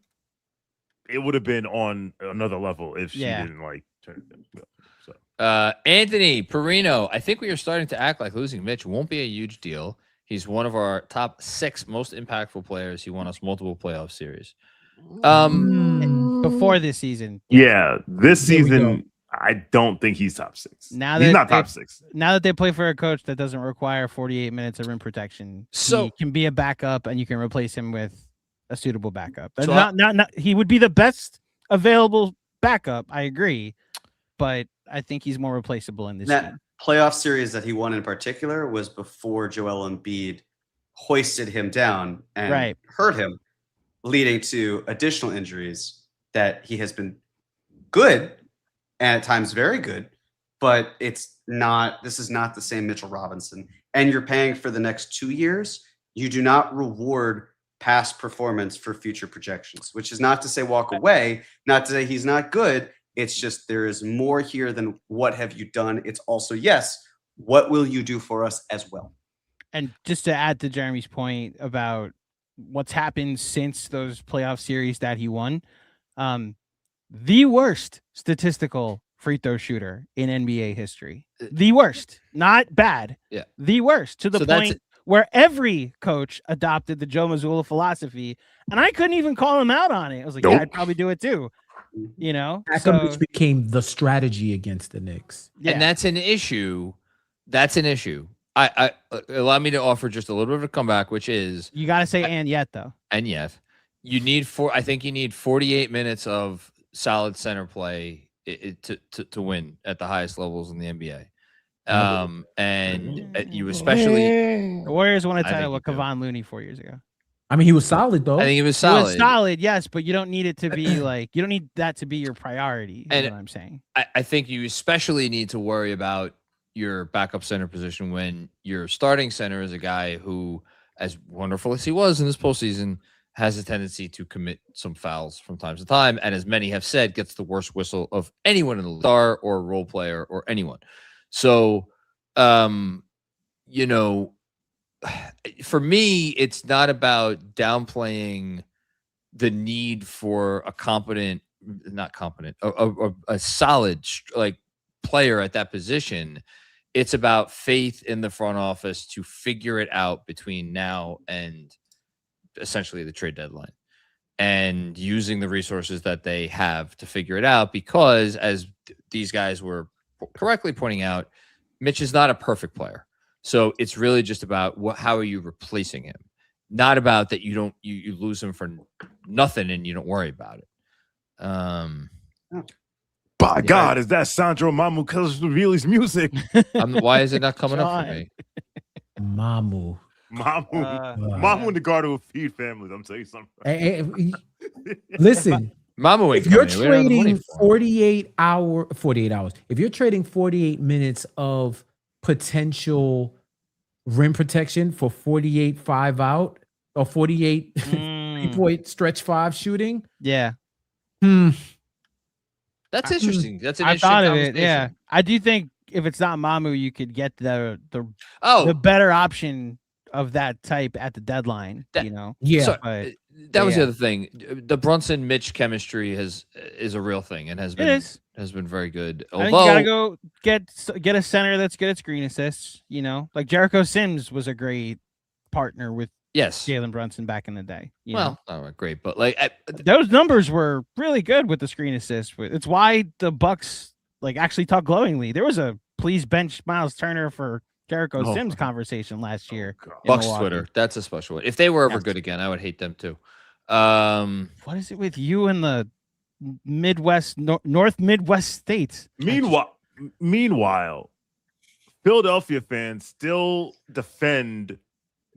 on another level if she didn't like turn it. So Anthony Perino, I think we are starting to act like losing Mitch won't be a huge deal. He's one of our top 6 most impactful players. He won us multiple playoff series. before this season. yeah, this There we go. season I don't think he's top 6. Now He's that not they- top 6. Now that they play for a coach that doesn't require 48 minutes of rim protection, So- he can be a backup and you can replace him with a suitable backup. So Not he would be the best available backup. I agree, but I think he's more replaceable in this That game. playoff series that he won in particular was before Joel Embiid hoisted him down and Right. hurt him, leading to additional injuries that he has been good and at times very good, but this is not the same Mitchell Robinson. And you're paying for the next 2 years. You do not reward past performance for future projections, which is not to say walk away, not to say he's not good. It's just there is more here than what have you done. It's also, yes, what will you do for us as well? And just to add to Jeremy's point about what's happened since those playoff series that he won, the worst statistical free throw shooter in NBA history. The worst, not bad. Yeah. The worst, to the So that's point where every coach adopted the Joe Mazzulla philosophy, and I couldn't even call him out on it. I was like, yeah, Nope. I'd probably do it too. You know, Which became the strategy against the Knicks. yeah. And that's an issue. That's an issue. I allow me to offer just a little bit of a comeback, which is, You got to say and yet though. and yet you need I think you need 48 minutes of solid center play to win at the highest levels in the NBA. And you especially, The Warriors won a I think title you with do. Kevon Looney 4 years ago. I mean, he was solid though. I think it was It solid. was solid, yes, but you don't need it to be like you don't need that to be your priority. Is And- what I'm saying. I think you especially need to worry about your backup center position when your starting center is a guy who, as wonderful as he was in this postseason, has a tendency to commit some fouls from time to time, and as many have said, gets the worst whistle of anyone in the league, star or role player or anyone. So, you know, for me, it's not about downplaying the need for a competent, not competent, a solid like player at that position. It's about faith in the front office to figure it out between now and essentially the trade deadline, and using the resources that they have to figure it out. Because as these guys were correctly pointing out, Mitch is not a perfect player. So it's really just about how are you replacing him? Not about that you lose him for nothing and you don't worry about it. By God, is that Sandro Mamu Kazril's music? Why is it not coming up for John. me? Mamu. Mamu and the guard will feed families. I'm telling you something. Hey, listen, Mama ain't if you're coming. We don't have the money trading for him. 48 hours, if you're trading 48 minutes of potential rim protection for 48 5 out or 48 3-point stretch 5 shooting, Yeah, That's interesting. That's an I interesting thought of it. Yeah, conversation. I do think if it's not Mamu, you could get the Oh, better option of that type at the deadline. That- You know, yeah. so, but that was the yeah. other thing. The Brunson Mitch chemistry is a real thing and has it been is. very good. I think Although you gotta go get a center that's good at screen assists. You know, like Jericho Sims was a great partner with yes, Jalen Brunson back in the day. You know? well, not great, but like Those numbers were really good with the screen assists. It's why the Bucks like actually talk glowingly. There was a please bench Miles Turner for Jericho Oh. Sims conversation last year. in Bucks Milwaukee. Twitter, that's a special one. If they were ever Yes. good again, I would hate them too. What is it with you and the Midwest, North Midwest states? Meanwhile, Philadelphia fans still defend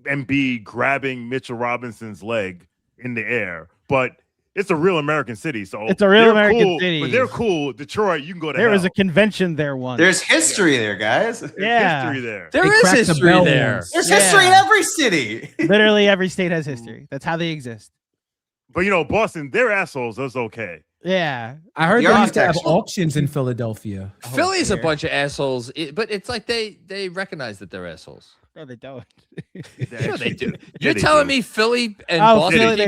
Embiid grabbing Mitchell Robinson's leg in the air, but it's a real American city. So It's a real they're American cool, city. But they're cool. Detroit, you can go to There hell. was a convention there once. There's history there, guys. There's Yeah. history there. They There is cracked the history bell there. once. There's history in every city. Literally every state has history. That's how they exist. But Boston, they're assholes. That's okay. Yeah. I heard The they used to have architecture. auctions in Philadelphia. Philly's a Here. bunch of assholes, but it's like they recognize that they're assholes. No, they don't. Sure they do. Yeah, You're they telling do. me Philly and Oh, Boston Philly,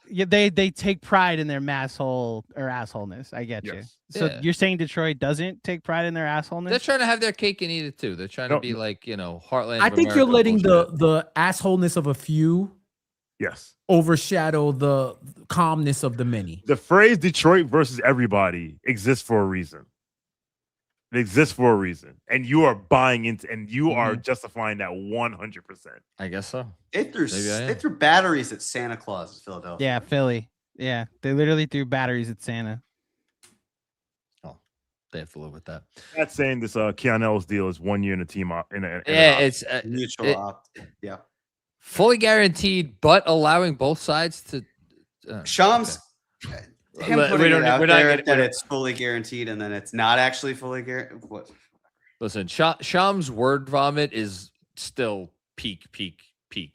people? they take pride in their masshole or assholeness. I get you. Yes. So Yeah. you're saying Detroit doesn't take pride in their They're assholeness? trying to have their cake and eat it too. They're trying to be like, heartland. I of think you're America letting bullshit. the assholeness of a few Yes. overshadow the calmness of the many. The phrase Detroit versus everybody exists for a reason. It exists for a reason. And you are buying into, and you are justifying that 100%. I guess so. They threw Maybe I am. they threw batteries at Santa Claus in Philadelphia. Yeah, Philly. Yeah, they literally threw batteries at Santa. They have to live with that. Not saying this Keanu's deal is 1 year in a team Yeah, it's Mutual opt. Yeah. fully guaranteed, but allowing both sides to. Shams, him We're putting not- it out we're not there getting- that we're- it's fully guaranteed and then it's not actually fully guaranteed. What? Listen, Sham's word vomit is still peak.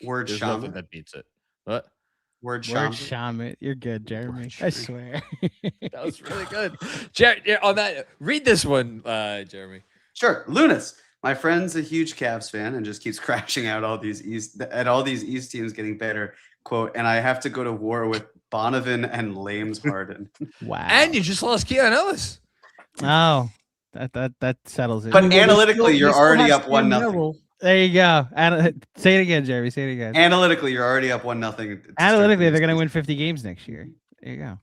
Word There's shaman? nothing that beats it. What? Word Word Shams? shaman. You're good, Jeremy. I Tree. swear. That was really good. On that, read this one, Jeremy. Sure. Lunas. My friend's a huge Cavs fan and just keeps crashing out all these East teams getting better. Quote, and I have to go to war with Donovan and Lames Harden. Wow. And you just lost Keon Ellis. Oh, that settles it. But I mean, they analytically, still- you're they still already have up Sam 1-0. Merrill. There you go. Say it again, Jeremy. Say it again. Analytically, you're already up 1-0. Analytically, they're going to win 50 games next year. There you go.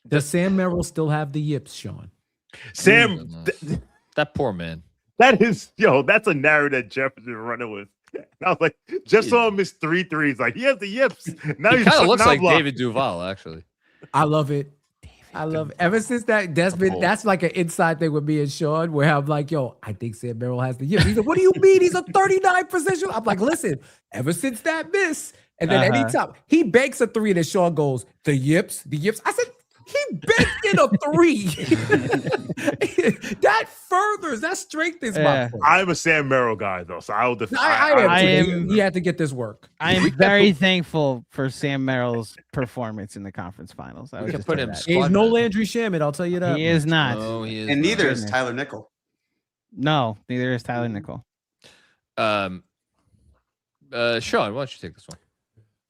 Does Sam Merrill still have the yips, Sean? Sam, That poor man. that is, that's a narrative that Jeff has been running with. And I was like, just saw him miss 3 threes. Like, he has the yips. Now He he's kind of looks like Knobloch. David Duval, actually. I love it. I love it. Ever since that's like an inside thing with me and Sean, where I'm like, yo, I think Sam Merrill has the yips. He's like, what do you mean? He's a 39%. I'm like, listen, ever since that miss, and then anytime he banks a three, and then Sean goes, the yips. I said, he banked in a three. that strengthens my point. I'm a Sam Merrill guy, though, so I will defend. I am. am- He had to get this work. I am very thankful for Sam Merrill's performance in the conference finals. I We would can just put say him that. He's Squad no man. Landry Shamet, I'll tell you that. He is not. No, he is And not. neither is Goodness. Tyler Nickel. No, neither is Tyler Nickel. Sean, why don't you take this one?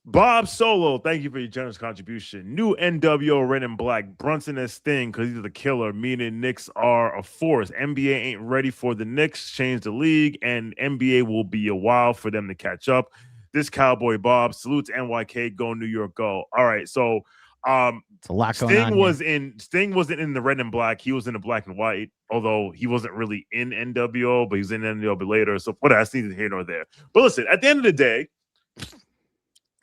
Bob Solo, thank you for your generous contribution. New NWO Red and Black. Brunson and Sting, because he's the killer, meaning Knicks are a force. NBA ain't ready for the Knicks. Change the league, and NBA will be a while for them to catch up. This Cowboy Bob salutes NYK. Go New York, go. All right, so It's a lot going on. Sting wasn't in the red and black. He was in the black and white, although he wasn't really in NWO, but he was in NWO later. So what that's neither here nor there. But listen, at the end of the day,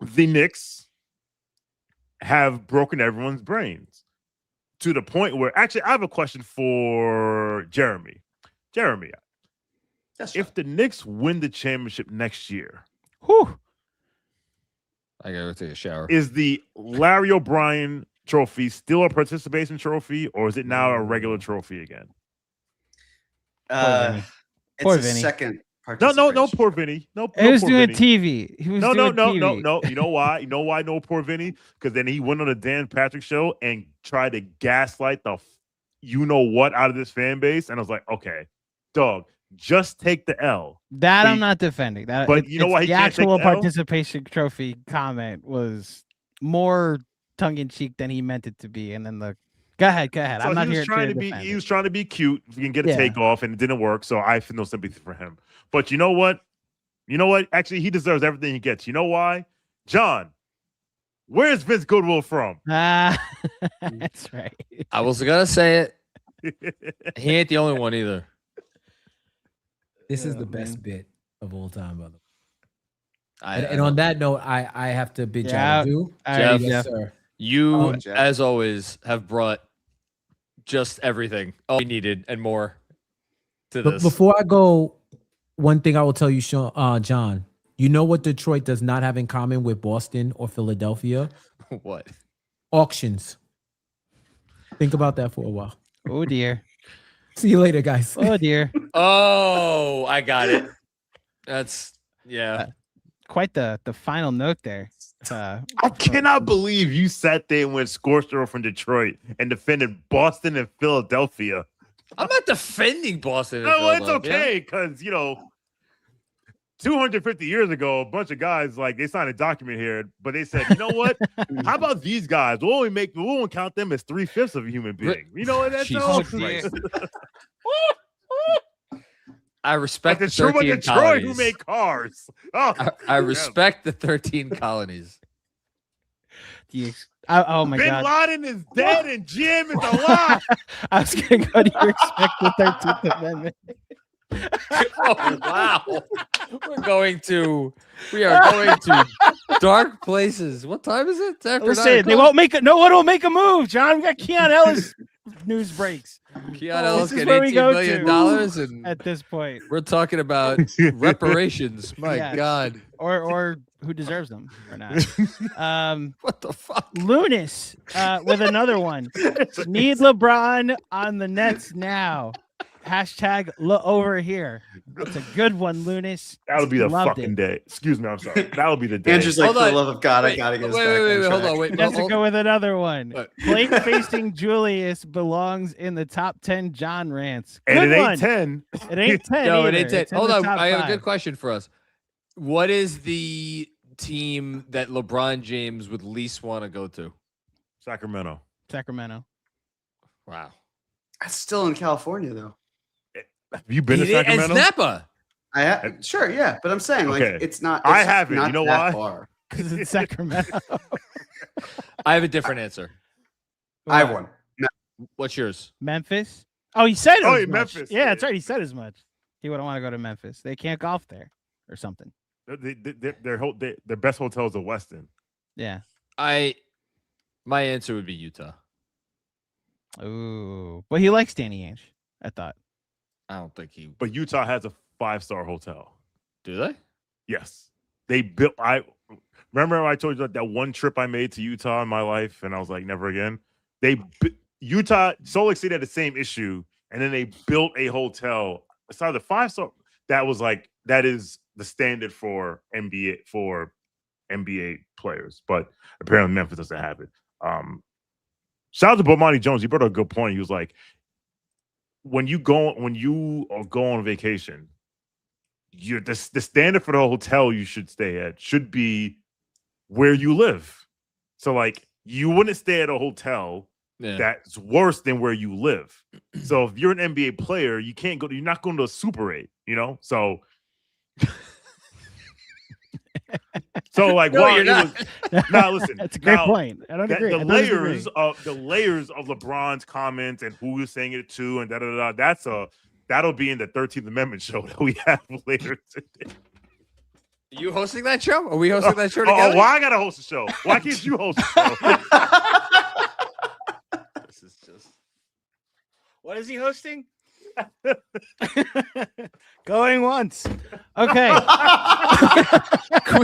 the Knicks have broken everyone's brains to the point where actually I have a question for Jeremy. Jeremy, That's if the Knicks win the championship next year, Whew. I gotta go take a shower. is the Larry O'Brien trophy still a participation trophy, or is it now a regular trophy again? Vinny. It's Poor a Vinny. second No, participation. poor Vinny. No, He was poor doing Vinny. TV. He was No. doing TV. You know why? You know why no poor Vinny? Because then he went on the Dan Patrick show and tried to gaslight the you know what out of this fan base. And I was like, okay, dog, just take the L. That I'm He- not defending. That, but you know why he the can't take actual the L? participation trophy comment was more tongue in cheek than he meant it to be. And then go ahead. So I'm not he here was trying to be defend he it. was trying to be cute. If you can get a Yeah. takeoff, and it didn't work. So I feel no sympathy for him. But you know what? Actually, he deserves everything he gets. You know why? John, where's Vince Goodwill from? That's right. I was gonna say it. He ain't the only one either. This is Yeah, the best man. bit of all time, brother. I And on that note, I have to bid Yeah. y'all adieu. All right, Jeff. Yes, Jeff. sir. you, Jeff. as always, have brought just everything, all we needed and more to But this. before I go, one thing I will tell you, Sean, John, You know what Detroit does not have in common with Boston or Philadelphia? What? Auctions. Think about that for a while. Oh dear. See you later, guys. Oh dear. Oh, I got it. That's Quite the final note there. I cannot believe you sat there and went scorched earth from Detroit and defended Boston and Philadelphia. I'm not defending Boston. and No, it's Philadelphia. okay because 250 years ago, a bunch of guys they signed a document here, but they said, you know what? How about these guys? We won't count them as 3/5 of a human being. You know what? That's Jesus all. Christ. I respect Like the the 13 Detroit colonies. who make cars. Oh, I respect the 13 colonies. Oh my Bin god. Laden is dead and Jim is alive. I was gonna go to your respect the 13th Amendment. Oh wow. We are going to dark places. What time is it? It's after Let's 9 say they o'clock. won't make it. No one will make a move, John. We got Keon Ellis news breaks. Keon Ellis This is get where we $18 go million to. and At this point, we're talking about reparations. My Yes. God. or who deserves them or not. What the fuck? Lunis with another one. Need LeBron on the Nets now. Hashtag over here. It's a good one, Lunis. That'll be the Loved fucking it. day. Excuse me, I'm sorry. That'll be the day. Andrew's like, Hold for the on. love of God, I Wait, gotta get us wait, back wait, on hold track. on, wait. Jessica with another one. What? Plate facing Julius belongs in the top 10 John rants. And Good it ain't one. 10. It ain't 10. No, it either. ain't 10. It's in Hold the on. top I have a 5. good question for us. What is the team that LeBron James would least want to go to? Sacramento. Sacramento. Wow. That's still in California though. Have you been to And Sacramento? Napa. Sure, yeah, but I'm saying Okay. it's not. I it's haven't. not You know that why? far. Because it's Sacramento. I have a different answer. I have one. What's yours? Memphis. Oh, he said it. Oh, as yeah, much. Memphis. Yeah, that's right. He said as much. He wouldn't want to go to Memphis. They can't golf there or something. Their best hotel is a Westin. Yeah. My answer would be Utah. Ooh. But he likes Danny Ainge, I thought. I don't think he. But Utah has a 5-star hotel. Do they? Yes. They built. I remember I told you that one trip I made to Utah in my life, and I was like, never again. Utah, Salt Lake City had the same issue, and then they built a hotel. It's either 5-star. That is the standard for NBA players, but apparently Memphis doesn't have it. Shout out to Bomani Jones. He brought up a good point. He was like, when you go on vacation, the standard for the hotel you should stay at should be where you live. So like you wouldn't stay at a hotel that's worse than where you live. So if you're an NBA player, you're not going to a Super 8, So like No, you're not. Now listen. That's a great now, point. I don't agree. The I don't disagree. layers of LeBron's comments and who he's saying it to and that'll be in the 13th Amendment show that we have later today. Are you hosting that show? Are we hosting that show together? Oh, why I gotta host the show? Why can't you host the show? This is just. What is he hosting? Going once. Okay. Can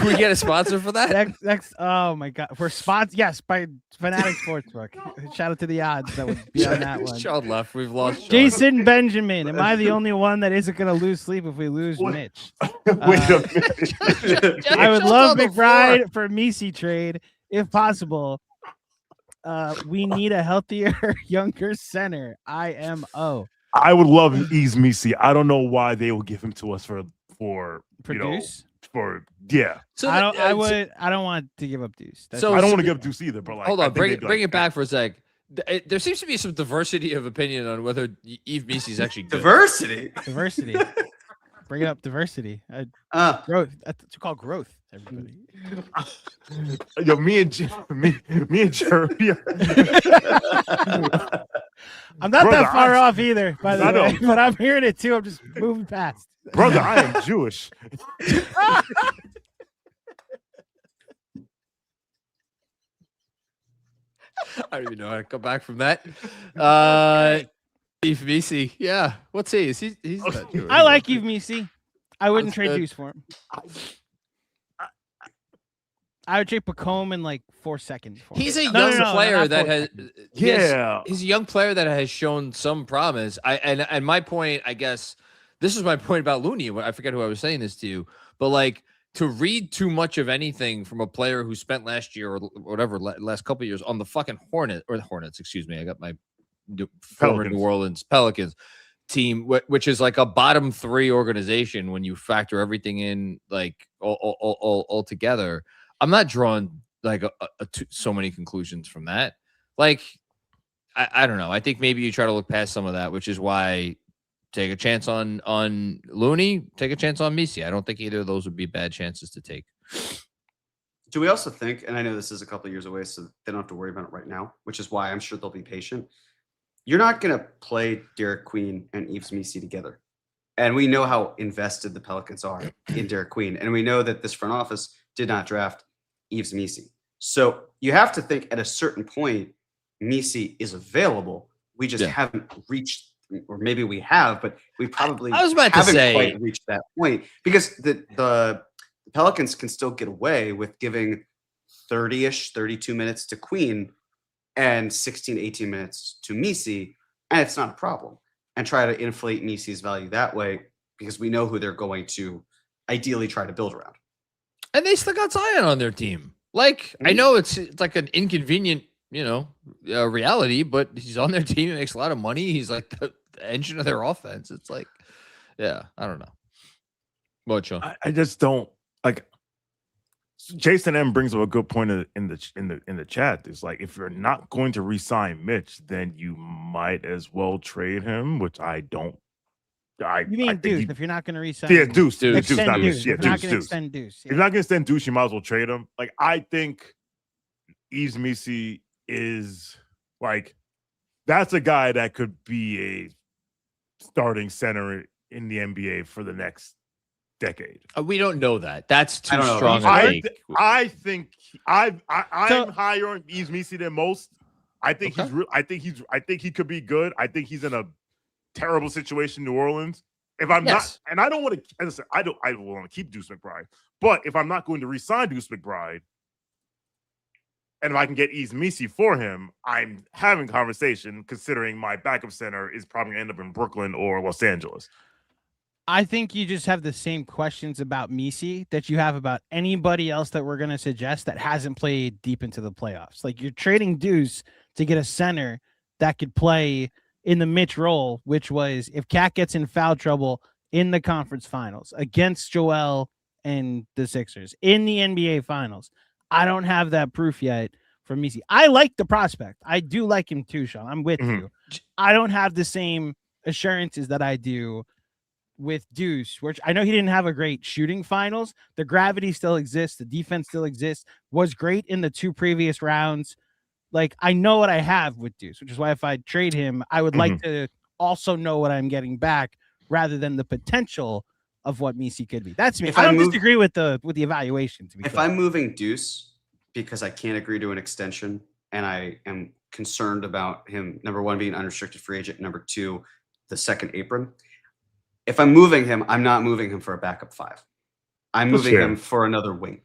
we get a sponsor for that? Next. Oh my God. We're sponsored. Yes, by Fanatics Sportsbook. Shout out to the odds that would be on that one. Sean left. We've lost Sean. Jason Benjamin. Am I the only one that isn't going to lose sleep if we lose Mitch? Wait a minute. I would Sean's love on the McBride for Missi trade if possible. We need a healthier, younger center. IMO. I would love Yves Missi. I don't know why they would give him to us for Produce. So I that- don't want to give up Deuce. So- I don't want to give up Deuce either, but like, Hold I on, think bring it back for a sec. There seems to be some diversity of opinion on whether Yves Missi is actually good. Diversity. Diversity. Bring up diversity. Growth. That's what you call growth. Everybody. Yo, me and Jeremy. I'm not Brother, that far off either, by the I know. way, but I'm hearing it too. I'm just moving past. Brother, I am Jewish. I don't even know how to come back from that. Yves Missi, yeah. What's he? He's not Jewish. I like Yves Missi. I wouldn't trade good. Deuce for him. I would trade Pacome in like 4 seconds. For He's him. a No, young no, player not that 4 has, seconds. he's a young player that has shown some promise. And my point, I guess, this is my point about Looney. I forget who I was saying this to, but like to read too much of anything from a player who spent last year or whatever last couple of years on the fucking Hornets. Excuse me, I got my former New Orleans Pelicans team, which is like a bottom 3 organization when you factor everything in, like all together. I'm not drawing like so many conclusions from that. Like, I don't know. I think maybe you try to look past some of that, which is why take a chance on Looney, take a chance on Missi. I don't think either of those would be bad chances to take. Do we also think, and I know this is a couple of years away, so they don't have to worry about it right now, which is why I'm sure they'll be patient. You're not going to play Derek Queen and Yves Missi together. And we know how invested the Pelicans are in Derek Queen. And we know that this front office did not draft Yves Missi. So you have to think at a certain point, Missi is available. We just haven't reached, or maybe we have, but we probably I was about to haven't say, quite reached that point, because the Pelicans can still get away with giving 30-ish, 32 minutes to Queen and 16, 18 minutes to Missi, and it's not a problem. And try to inflate Missi's value that way, because we know who they're going to ideally try to build around. And they still got Zion on their team. Like, I know it's like an inconvenient, reality, but he's on their team. He makes a lot of money. He's like the engine of their offense. It's like, I don't know. What, Sean? I just don't like. Jason M brings up a good point in the chat. It's like, if you're not going to re-sign Mitch, then you might as well trade him, which I don't. You mean Deuce? If you're not going to re-sign, Deuce, not Deuce. Mitch. Deuce. Yeah, If you're not Deuce. going to extend Deuce. If you're not going to extend Deuce, you might as well trade him. Like, I think Yves Missi is like, that's a guy that could be a starting center in the NBA for the next decade. We don't know that. That's too I strong. I think I'm higher on Yves Missi than most. I think he's real. I think he could be good. I think he's in a terrible situation in New Orleans. If I'm not, and I don't want to, as I said, I want to keep Deuce McBride. But if I'm not going to re-sign Deuce McBride, and if I can get Yves Missi for him, I'm having conversation, considering my backup center is probably going to end up in Brooklyn or Los Angeles. I think you just have the same questions about Missi that you have about anybody else that we're going to suggest that hasn't played deep into the playoffs. Like, you're trading Deuce to get a center that could play in the Mitch role, which was if Cat gets in foul trouble in the conference finals against Joel and the Sixers in the NBA finals. I don't have that proof yet for Missi. I like the prospect. I do like him too, Sean. I'm with you. I don't have the same assurances that I do with Deuce, which I know he didn't have a great shooting finals. The gravity still exists. The defense still exists. Was great in the 2 previous rounds. Like, I know what I have with Deuce, which is why if I trade him, I would like to also know what I'm getting back rather than the potential of what Missi could be. That's me. I don't disagree with the evaluation. To be clear. I'm moving Deuce because I can't agree to an extension, and I am concerned about him, number 1, being unrestricted free agent, number 2, the second apron. If I'm moving him, I'm not moving him for a backup 5. I'm moving him for another wing,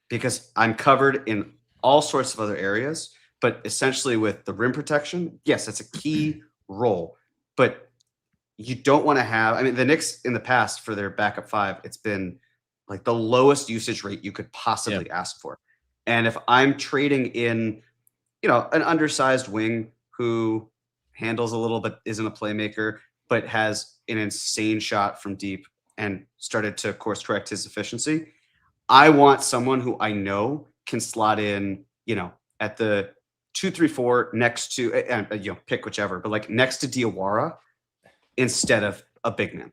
because I'm covered in all sorts of other areas, but essentially with the rim protection, yes, that's a key role, but you don't want to have, I mean, the Knicks in the past for their backup 5, it's been like the lowest usage rate you could possibly ask for. And if I'm trading in, an undersized wing who handles a little bit, isn't a playmaker, but has an insane shot from deep and started to course correct his efficiency, I want someone who I know can slot in, at the 2, 3, 4 next to, pick whichever, but like next to Diawara instead of a big man.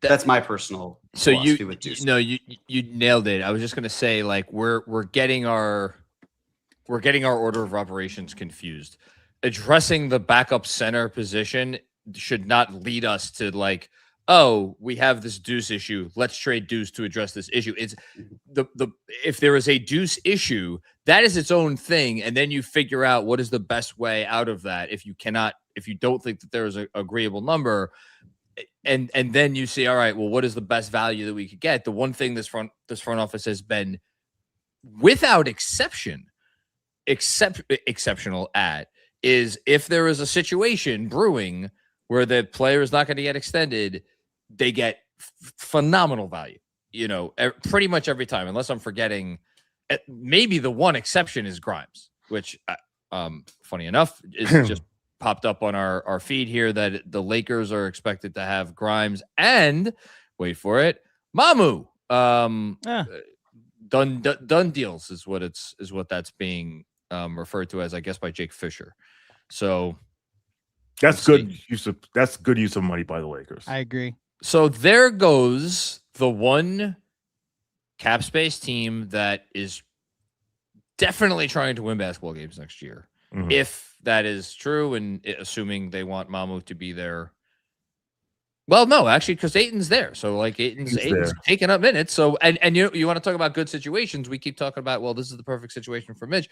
That's my personal philosophy with Deuce. No, you nailed it. I was just gonna say, like, we're getting our order of operations confused. Addressing the backup center position should not lead us to like, oh, we have this Deuce issue, let's trade Deuce to address this issue. It's if there is a Deuce issue, that is its own thing, and then you figure out what is the best way out of that. If you don't think that there is an agreeable number, and then you see, all right, well, what is the best value that we could get? The one thing this front office has been, without exception, exceptional at is if there is a situation brewing where the player is not going to get extended, they get phenomenal value. Pretty much every time, unless I'm forgetting. Maybe the one exception is Grimes, which, funny enough, is just popped up on our feed here that the Lakers are expected to have Grimes and, wait for it, Mamu. Done deals is what that's being referred to as, I guess, by Jake Fisher. So that's good use of money by the Lakers. I agree. So there goes the one cap space team that is definitely trying to win basketball games next year. Mm-hmm. If that is true, and assuming they want Mamu to be there. Well, no, actually, because Ayton's there. So like Ayton's taking up minutes. So and you want to talk about good situations. We keep talking about, well, this is the perfect situation for Mitch.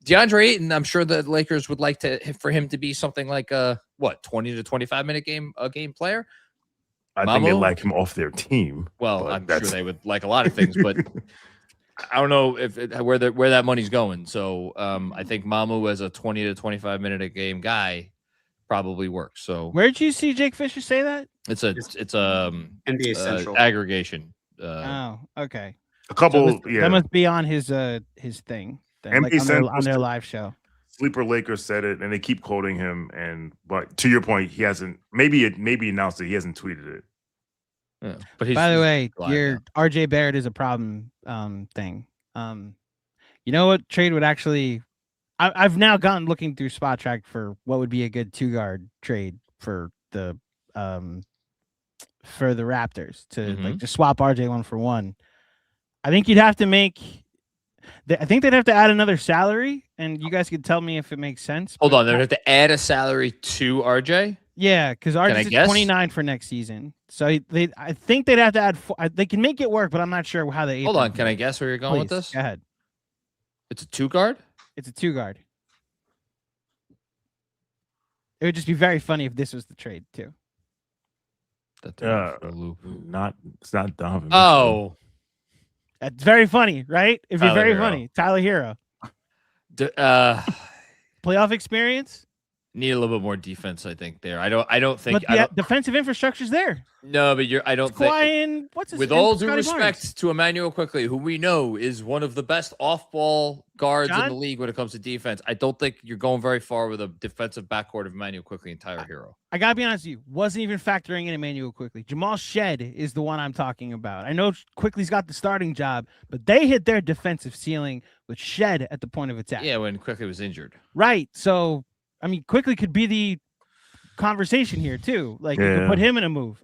DeAndre Ayton, I'm sure the Lakers would like for him to be something like 20 to 25 minute game player. I think they like him off their team. Well, I'm sure they would like a lot of things, but I don't know where that money's going. So I think Mamu as a 20 to 25 minute a game guy probably works. So where'd you see Jake Fisher say that? It's NBA Central aggregation. Okay. A couple, that must be on his thing. Then, like on their live show. Sleeper Lakers said it, and they keep quoting him. But to your point, he hasn't. Maybe announced it. He hasn't tweeted it. Yeah, but by the way, your RJ Barrett is a problem thing. You know what trade would actually? I've now gone looking through Spot Track for what would be a good 2-guard trade for the Raptors to like just swap RJ 1 for 1. I think you'd have to make. I think they'd have to add another salary, and you guys could tell me if it makes sense. Hold on, they'd have to add a salary to RJ. Yeah, because RJ's at 29 for next season, so I think they'd have to add. They can make it work, but I'm not sure how they. Hold on, can I guess where you're going with this? Go ahead. It's a 2-guard. It's a 2-guard. It would just be very funny if this was the trade too. It's not Donovan. Oh. That's very funny, right? It'd be very funny. Tyler Hero. Playoff experience? Need a little bit more defense, I think, there. I don't think defensive infrastructure's there. No, but I don't think. Kawhi and what's his with name? all due Scotty respect Barnes. to Emmanuel Quickly, who we know is one of the best off-ball guards in the league when it comes to defense, I don't think you're going very far with a defensive backcourt of Emmanuel Quickly and Tyler Hero. I gotta be honest with you, wasn't even factoring in Emmanuel Quickly. Jamal Shed is the one I'm talking about. I know Quickly's got the starting job, but they hit their defensive ceiling with Shed at the point of attack. Yeah, when Quickly was injured. Right. So, I mean, Quickly could be the conversation here too. Like you could put him in a move.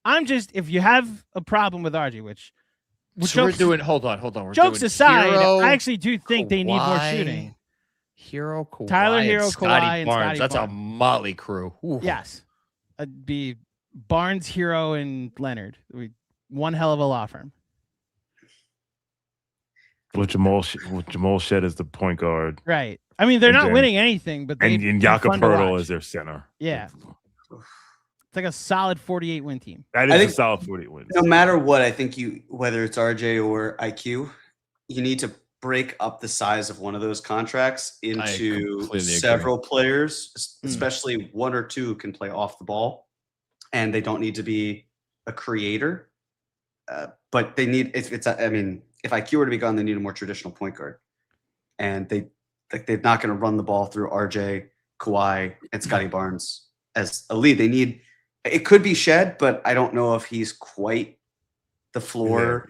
I'm just, if you have a problem with RJ, which so we're doing. Hold on. We're jokes doing aside, Hero, I actually do think they need more shooting. Hero, Kawhi, Tyler Hero, and Scotty Kawhi, and Barnes. Scotty That's Barnes. a motley crew. Ooh. Yes, it'd be Barnes, Hero, and Leonard. One hell of a law firm. With Jamal Shed as the point guard, right? I mean, they're not winning anything, but they and Jakob Poeltl as their center. Yeah. It's like a solid 48 win team. That is a solid 48 wins. No matter what, I think whether it's RJ or IQ, you need to break up the size of one of those contracts into several players, especially one or two who can play off the ball, and they don't need to be a creator. But they need if IQ were to be gone, they need a more traditional point guard, and they're not going to run the ball through RJ, Kawhi, and Scotty Barnes as a lead. They need. It could be Shed, but I don't know if he's quite the floor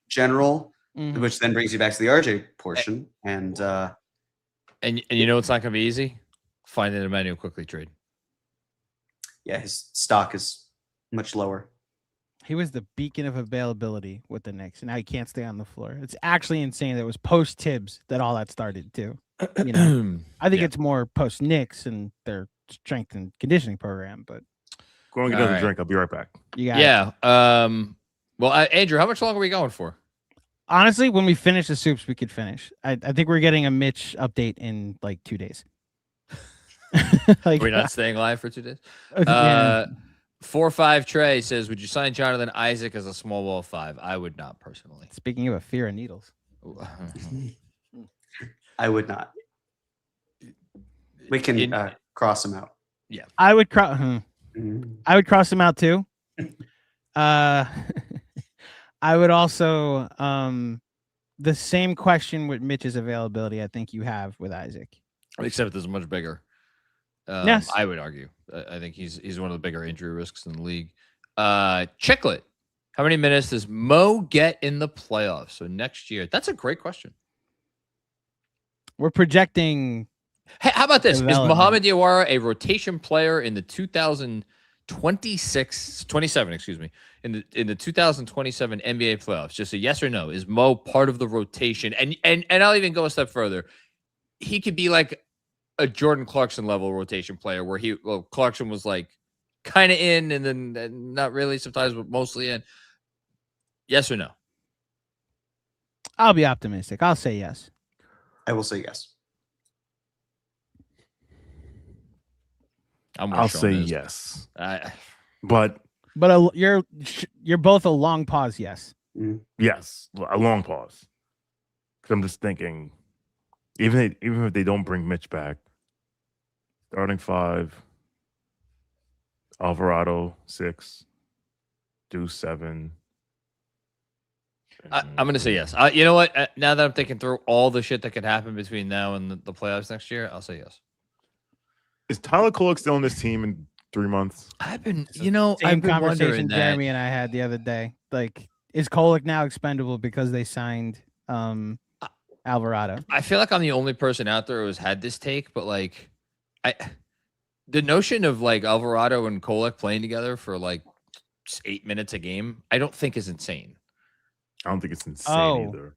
general, which then brings you back to the RJ portion. And you know it's not going to be easy? Finding a Emmanuel Quickly trade. Yeah, his stock is much lower. He was the beacon of availability with the Knicks, and now he can't stay on the floor. It's actually insane that it was post-Tibbs that all that started, too. You know, I think it's more post-Knicks and their strength and conditioning program, but... Go and get another drink. I'll be right back. Well, Andrew, how much longer are we going for? Honestly, when we finish the soups, we could finish. I think we're getting a Mitch update in like 2 days. We're not staying live for 2 days. 4-5 Trey says, would you sign Jonathan Isaac as a small ball 5? I would not personally. Speaking of a fear of needles, I would not. We can cross him out. I would cross. I would cross him out too. I would also the same question with Mitch's availability. I think you have with Isaac, except it's much bigger. Yes, I would argue. I think he's one of the bigger injury risks in the league. Chicklet, how many minutes does Mo get in the playoffs? So next year, that's a great question. We're projecting. Hey, how about this? Is Mohamed Diawara a rotation player in the 27, in the 2027 NBA playoffs? Just a yes or no. Is Mo part of the rotation? And I'll even go a step further. He could be like a Jordan Clarkson level rotation player where Clarkson was like kind of in and then not really sometimes, but mostly in. Yes or no? I'll be optimistic. I'll say yes. I will say yes. I'll say yes. But you're both a long pause. Yes. Yes, a long pause. Because I'm just thinking, even if they don't bring Mitch back, starting 5, Alvarado 6, Deuce 7. I'm going to say yes. You know what? Now that I'm thinking through all the shit that could happen between now and the playoffs next year, I'll say yes. Is Tyler Kolek still on this team in 3 months? I've been Same conversation Jeremy and I had the other day. Like, is Kolek now expendable because they signed Alvarado? I feel like I'm the only person out there who's had this take, but like, the notion of like Alvarado and Kolek playing together for like 8 minutes a game, I don't think is insane. I don't think it's insane either.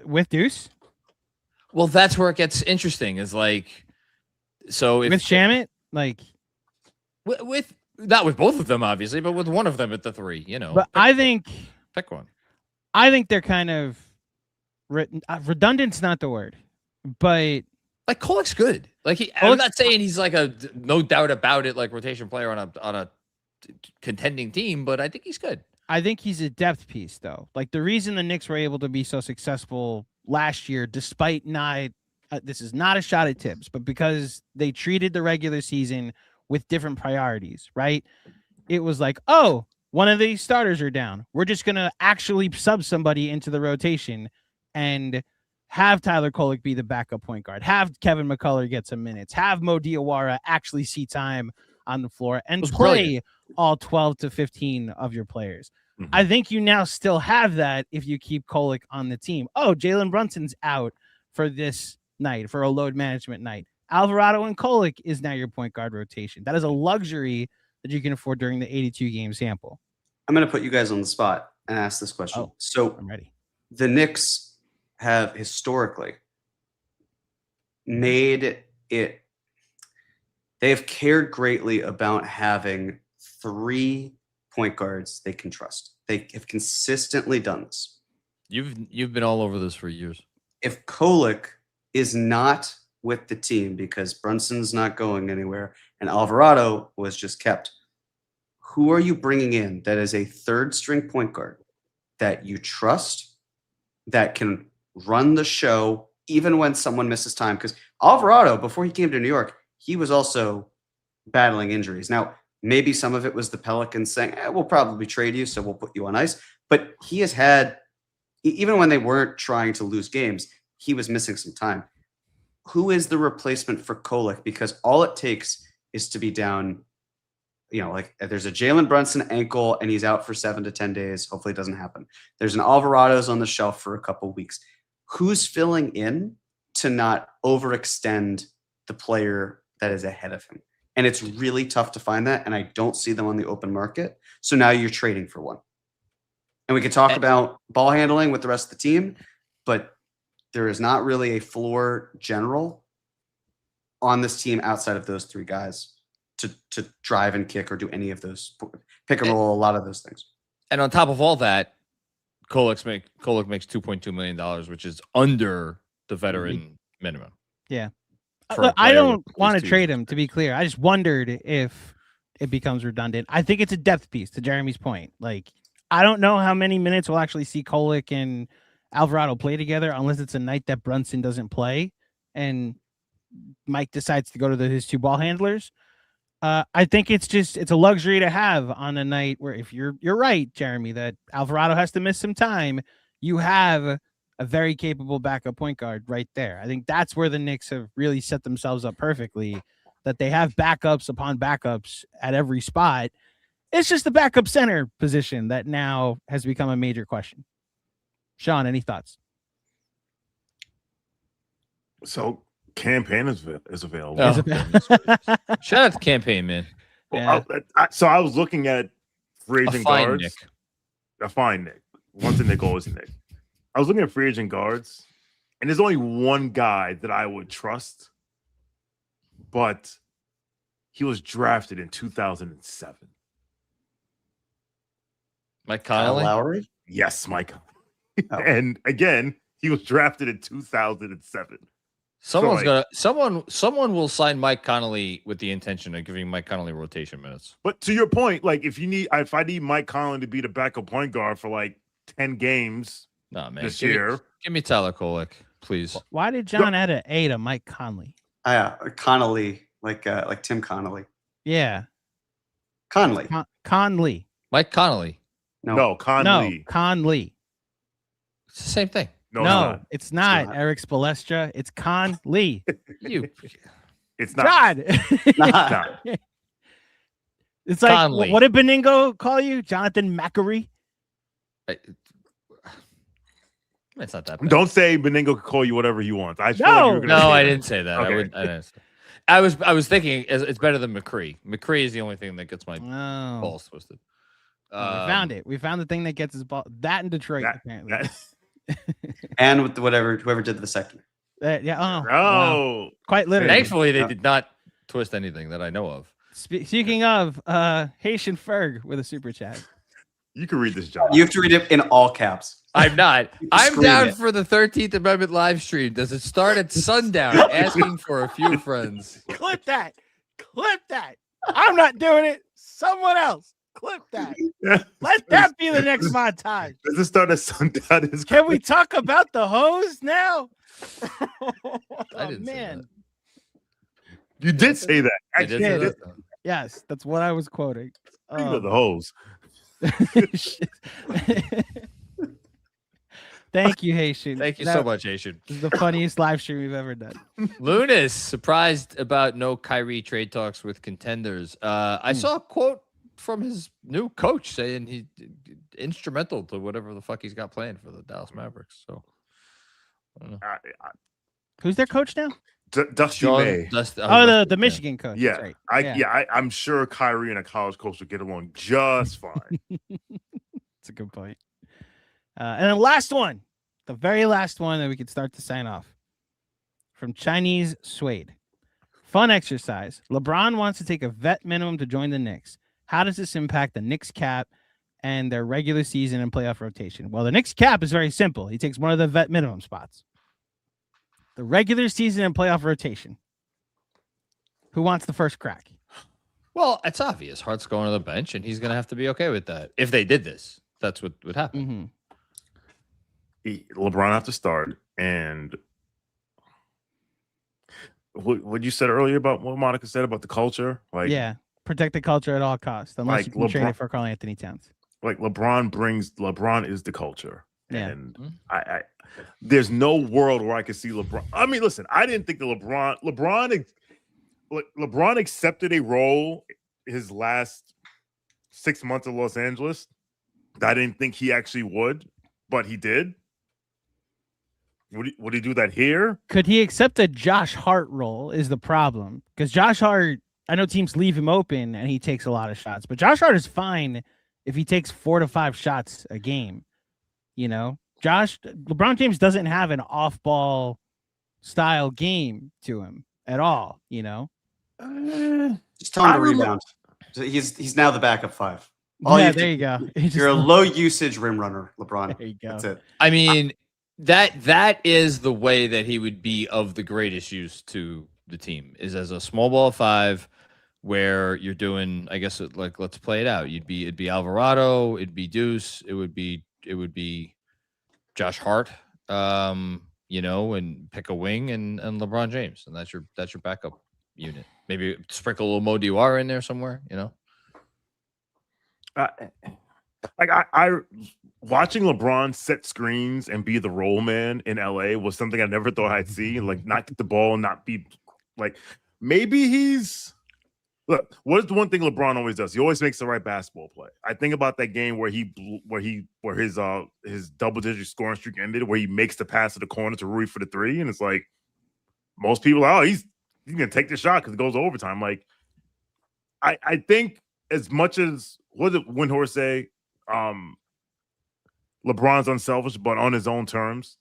With Deuce? Well, that's where it gets interesting. Is like, so if with Shamet, like with not with both of them, obviously, but with one of them at the 3, you know. But I think pick one. I think they're kind of redundant's not the word, but like Kolek's good. Like I'm not saying he's like a no doubt about it like rotation player on a contending team, but I think he's good. I think he's a depth piece, though. Like the reason the Knicks were able to be so successful last year, despite not, this is not a shot at Tibbs, but because they treated the regular season with different priorities, right? It was like, oh, one of these starters are down. We're just going to actually sub somebody into the rotation and have Tyler Kolek be the backup point guard, have Kevin McCullough get some minutes, have Mo Diawara actually see time on the floor and play all 12 to 15 of your players. Mm-hmm. I think you now still have that if you keep Kolek on the team. Oh, Jalen Brunson's out for this night, for a load management night. Alvarado and Kolek is now your point guard rotation. That is a luxury that you can afford during the 82-game sample. I'm going to put you guys on the spot and ask this question. So I'm ready. The Knicks have historically made it, they have cared greatly about having 3 point guards they can trust. They have consistently done this. You've been all over this for years. If Kolek is not with the team because Brunson's not going anywhere and Alvarado was just kept, who are you bringing in that is a 3rd string point guard that you trust, that can run the show even when someone misses time? Because Alvarado, before he came to New York, he was also battling injuries. Now, maybe some of it was the Pelicans saying, we'll probably trade you, so we'll put you on ice. But he has had, even when they weren't trying to lose games, he was missing some time. Who is the replacement for Kolek? Because all it takes is to be down, like there's a Jalen Brunson ankle and he's out for 7 to 10 days. Hopefully it doesn't happen. There's an Alvarado's on the shelf for a couple weeks. Who's filling in to not overextend the player that is ahead of him? And it's really tough to find that. And I don't see them on the open market. So now you're trading for one. And we could talk about ball handling with the rest of the team, but there is not really a floor general on this team outside of those 3 guys to drive and kick or do any of those, pick and roll, a lot of those things. And on top of all that, Kolek makes $2.2 million, which is under the veteran minimum. Yeah. Look, I don't want to trade him, to be clear. I just wondered if it becomes redundant. I think it's a depth piece, to Jeremy's point. Like, I don't know how many minutes we'll actually see Kolek and Alvarado play together unless it's a night that Brunson doesn't play and Mike decides to go to his 2 ball handlers. I think it's a luxury to have on a night where, if you're right, Jeremy, that Alvarado has to miss some time, you have a very capable backup point guard right there. I think that's where the Knicks have really set themselves up perfectly, that they have backups upon backups at every spot. It's just the backup center position that now has become a major question. Sean, any thoughts? So campaign is available. Oh, shout out to campaign, man. Well, so I was looking at free agent guards. Nick. A fine Nick. Once a Nick, always a Nick. I was looking at free agent guards, and there's only one guy that I would trust, but he was drafted in 2007. Mike Conley? Lowry? Yes, Mike. Oh. And again, he was drafted in 2007. Someone will sign Mike Conley with the intention of giving Mike Conley rotation minutes. But to your point, like if I need Mike Conley to be the backup point guard for like 10 games this year. Give me Tyler Kolek, please. Why did John add an A to Mike Conley? Connolly, like Tim Connolly. Yeah. Conley. Conley. Mike Conley. No, Conley. No, Conley. It's the same thing. No, it's not. Eric Spolestra. It's Conley. It's not. God. Not. It's like, Conley. what did Beningo call you? Jonathan Macri? It's not that bad. Don't say Beningo could call you whatever he wants. I didn't say that. Okay. I was thinking it's better than McCree. McCree is the only thing that gets my balls twisted. We found it. We found the thing that gets his ball. That in Detroit, apparently. And with whoever did the second. Yeah. Wow. Quite literally. Thankfully, they did not twist anything that I know of. Speaking of Haitian Ferg with a super chat. You can read this, John. You have to read it in all caps. I'm not. I'm Scream down it. for the 13th Amendment live stream. Does it start at sundown? Asking for a few friends. Clip that. I'm not doing it. Someone else. Clip that. Let that be the next montage. Does it start at sundown? Can we talk about the hose now? I didn't say man. You did say that. I did say that, though. Yes, that's what I was quoting. The hose. Thank you, Haitian. Thank you so much, Haitian. This is the funniest live stream we've ever done. Lunas surprised about no Kyrie trade talks with contenders. I saw a quote from his new coach saying he's instrumental to whatever the fuck he's got planned for the Dallas Mavericks. So, I don't know. Who's their coach now? Dusty May. The Michigan coach. Yeah, right. I'm sure Kyrie and a college coach will get along just fine. That's a good point. And then last one, the very last one that we could start to sign off from Chinese Suede. Fun exercise. LeBron wants to take a vet minimum to join the Knicks. How does this impact the Knicks cap and their regular season and playoff rotation? Well, the Knicks cap is very simple. He takes one of the vet minimum spots. The regular season and playoff rotation. Who wants the first crack? Well, it's obvious. Hart's going to the bench, and he's going to have to be okay with that. If they did this, that's what would happen. LeBron have to start, and what you said earlier about what Monica said about the culture, protect the culture at all costs, unless you can trade it for Karl Anthony Towns. Like LeBron is the culture, Yeah. and I there's no world where I could see LeBron. I mean, listen, I didn't think that LeBron accepted a role his last 6 months of Los Angeles. I didn't think he actually would, but he did. Would he do that here? Could he accept a Josh Hart role is the problem. Because Josh Hart, I know teams leave him open and he takes a lot of shots, but Josh Hart is fine if he takes 4 to 5 shots a game. You know, LeBron James doesn't have an off-ball style game to him at all, you know? Just tell him to rebound. He's now the backup 5. There you go. You're a low usage rim runner, LeBron. There you go. That's it. I mean, that is the way that he would be of the greatest use to the team, is as a small ball 5 where you're doing, I guess, like, let's play it out. It'd be Alvarado, it'd be Deuce, it would be Josh Hart, you know, and pick a wing and LeBron James, and that's your backup unit. Maybe sprinkle a little Mo Diawara in there somewhere, you know. Like I watching LeBron set screens and be the roll man in LA was something I never thought I'd see. Like, not get the ball, not be like, maybe he's look. What is the one thing LeBron always does? He always makes the right basketball play. I think about that game where his double-digit scoring streak ended, where he makes the pass to the corner to Rui for the three, and it's like most people, he's gonna take the shot because it goes to overtime. Like, I think as much as what did Windhorst say, LeBron's unselfish, but on his own terms.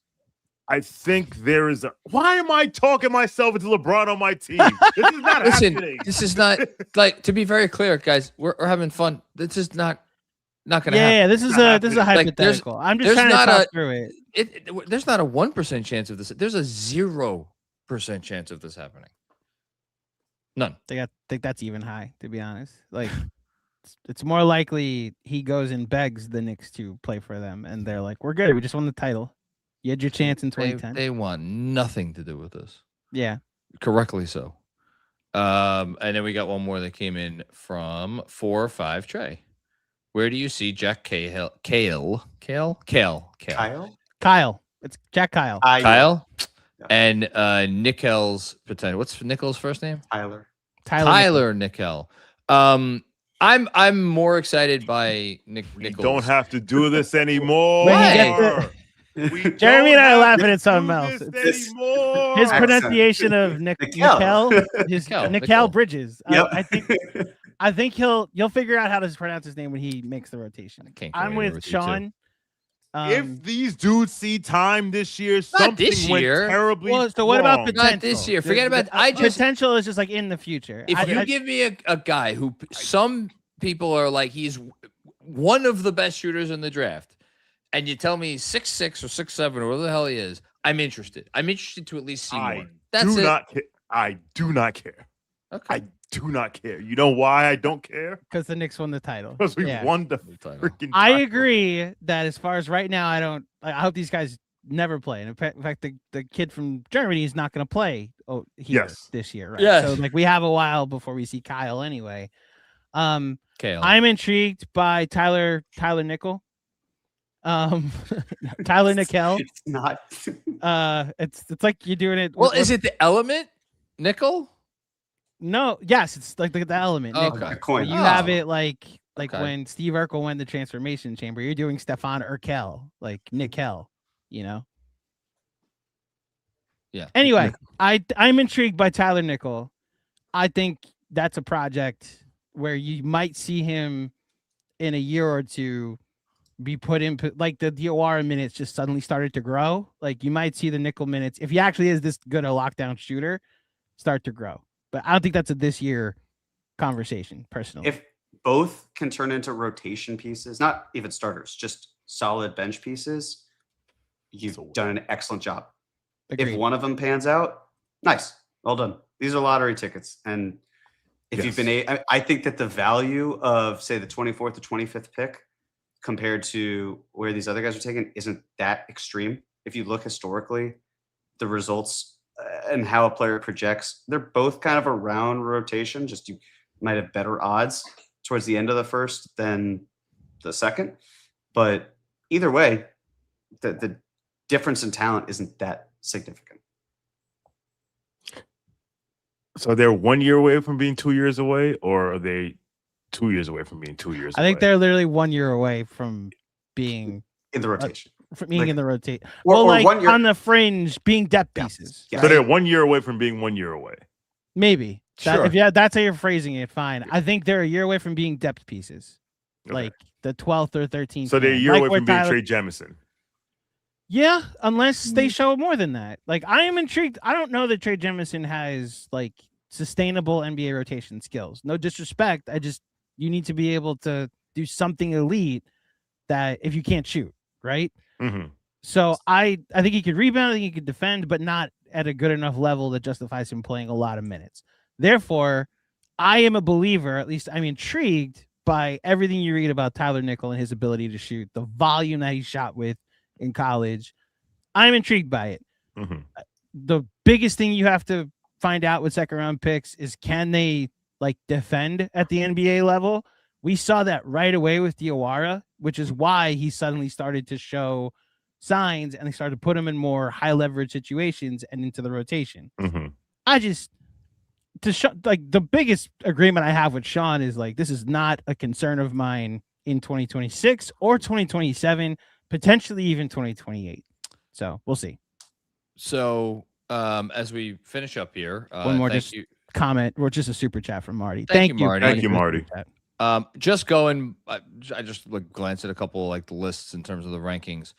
I think there is why am I talking myself into LeBron on my team? This is not happening. This is not, like, to be very clear, guys, we're having fun. This is not gonna happen. Yeah, this is a hypothetical. I'm just trying to talk through it. There's not a 1% chance of this. There's a 0% chance of this happening. None. I think that's even high, to be honest. Like, it's more likely he goes and begs the Knicks to play for them, and they're like, "We're good. We just won the title. You had your chance in 2010." They want nothing to do with this. Yeah, correctly so. And then we got one more that came in from 4-5 Trey. Where do you see Jack Kale? Kyle. It's Jack Kyle. Kyle. And Nickel's potential. What's Nickel's first name? Tyler Nickel. I'm more excited by Nichols. We don't have to do this anymore. Jeremy and I are laughing at something else. His pronunciation of Nickel, Nickel Bridges. Yep. I think you'll figure out how to pronounce his name when he makes the rotation. I'm with Sean. If these dudes see time this year, something went terribly wrong. So what about potential? Not this year. Forget about potential is just like in the future. If you give me a guy who some people are like he's one of the best shooters in the draft, and you tell me 6'6" or 6'7" or whatever the hell he is, I'm interested. I'm interested to at least see more. That's it. I do not care. Okay. I do not care. You know why I don't care? Because the Knicks won the title. Because we won the freaking title. I agree that as far as right now, I hope these guys never play. And in fact, the kid from Germany is not going to play this year, right? Yes. So like we have a while before we see Kyle anyway. Kale. I'm intrigued by Tyler Nickel. Tyler Nickel. It's not. It's like you're doing it. Well, is it the element Nickel? No, yes, it's like the element. Oh, Nickel. okay. Coin. You have it like when Steve Urkel went the transformation chamber, you're doing Stefan Urkel, like Nickel, you know? Yeah. Anyway, I'm intrigued by Tyler Nickel. I think that's a project where you might see him in a year or two be put in, like the Diawara minutes just suddenly started to grow. Like you might see the Nickel minutes, if he actually is this good a lockdown shooter, start to grow. But I don't think that's a this year conversation, personally. If both can turn into rotation pieces, not even starters, just solid bench pieces, you've done an excellent job. Agreed. If one of them pans out, nice. Well done. These are lottery tickets. And if you've been I think that the value of, say, the 24th or 25th pick compared to where these other guys are taken isn't that extreme. If you look historically, the results and how a player projects, they're both kind of around rotation. Just you might have better odds towards the end of the first than the second. But either way, the difference in talent isn't that significant. So they're 1 year away from being 2 years away, or are they 2 years away from being 2 years away? I think they're literally 1 year away from being in the rotation. From being in the rotate. Or like 1 year on the fringe, being depth pieces. Yeah. So they're 1 year away from being 1 year away. Maybe. Sure. If that's how you're phrasing it, fine. I think they're a year away from being depth pieces. Okay. Like the 12th or 13th. So they're a year like away from being Tyler... Trey Jemison. Yeah, unless they show more than that. Like I am intrigued. I don't know that Trey Jemison has like sustainable NBA rotation skills. No disrespect. You need to be able to do something elite that if you can't shoot, right? Mm-hmm. So I think he could rebound, I think he could defend, but not at a good enough level that justifies him playing a lot of minutes. Therefore, I am a believer, at least I'm intrigued by everything you read about Tyler Nickel and his ability to shoot, the volume that he shot with in college. I'm intrigued by it. Mm-hmm. The biggest thing you have to find out with second round picks is, can they like defend at the NBA level? We saw that right away with Diawara, which is why he suddenly started to show signs and they started to put him in more high leverage situations and into the rotation. Mm-hmm. I just, like, the biggest agreement I have with Sean is like, this is not a concern of mine in 2026 or 2027, potentially even 2028. So we'll see. So as we finish up here, One more thank just you. comment or just a super chat from Marty. Thank you, Marty. Thank you, Marty. Just going, I just glanced at a couple like the lists in terms of the rankings.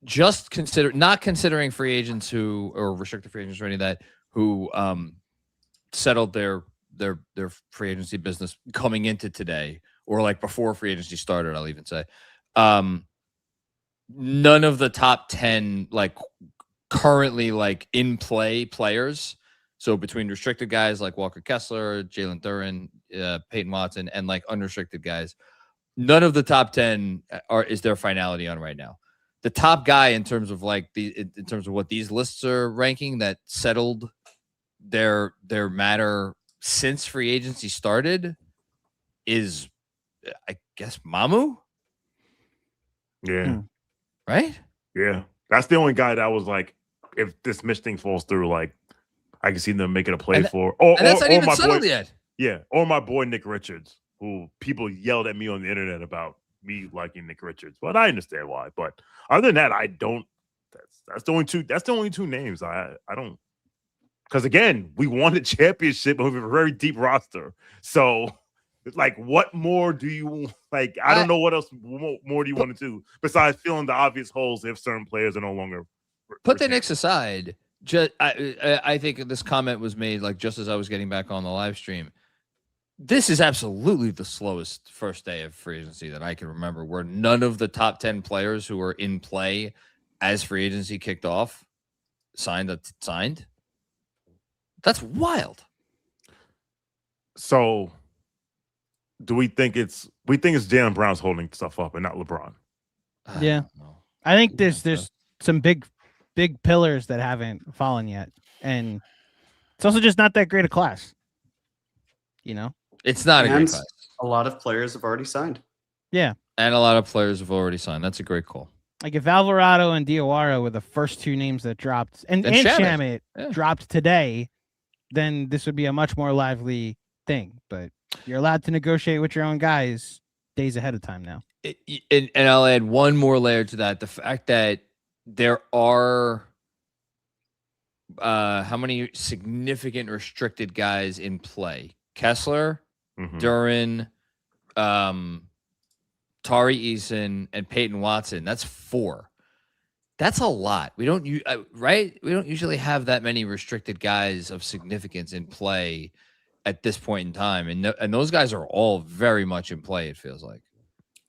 Just not considering free agents or restricted free agents or any of that who settled their free agency business coming into today or like before free agency started. I'll even say none of the top 10 like currently like in play players. So between restricted guys like Walker Kessler, Jalen Duren, Peyton Watson, and like unrestricted guys, none of the top 10 is their finality on right now. The top guy in terms of like in terms of what these lists are ranking that settled their matter since free agency started is, I guess, Mamu. Yeah. Right. Yeah. That's the only guy that was like, if this Mitch thing falls through, like I can see them making a play for. Or that's not even my settled boy, yet. Yeah. Or my boy Nick Richards, who people yelled at me on the internet about me liking Nick Richards, but I understand why. But other than that, I don't. That's the only two. That's the only two names. I don't. Because again, we won a championship with a very deep roster. So, like, what more do you like? I don't know what else more do you want to do besides filling the obvious holes if certain players are no longer. Put the Knicks aside. I think this comment was made like just as I was getting back on the live stream. This is absolutely the slowest first day of free agency that I can remember, where none of the top 10 players who were in play as free agency kicked off signed. That's wild. So, do we think it's Jaylen Brown's holding stuff up and not LeBron? Yeah, I think there's some big pillars that haven't fallen yet, and it's also just not that great a class. You know, it's not a great class. A lot of players have already signed. Yeah, and a lot of players have already signed. That's a great call. Like if Alvarado and Diawara were the first two names that dropped, and Shamet dropped today, then this would be a much more lively thing. But you're allowed to negotiate with your own guys days ahead of time now. And I'll add one more layer to that: the fact that there are how many significant restricted guys in play? Kessler, Duren, Tari Eason, and Peyton Watson. That's 4. That's a lot. We don't right? We don't usually have that many restricted guys of significance in play at this point in time, and those guys are all very much in play. It feels like.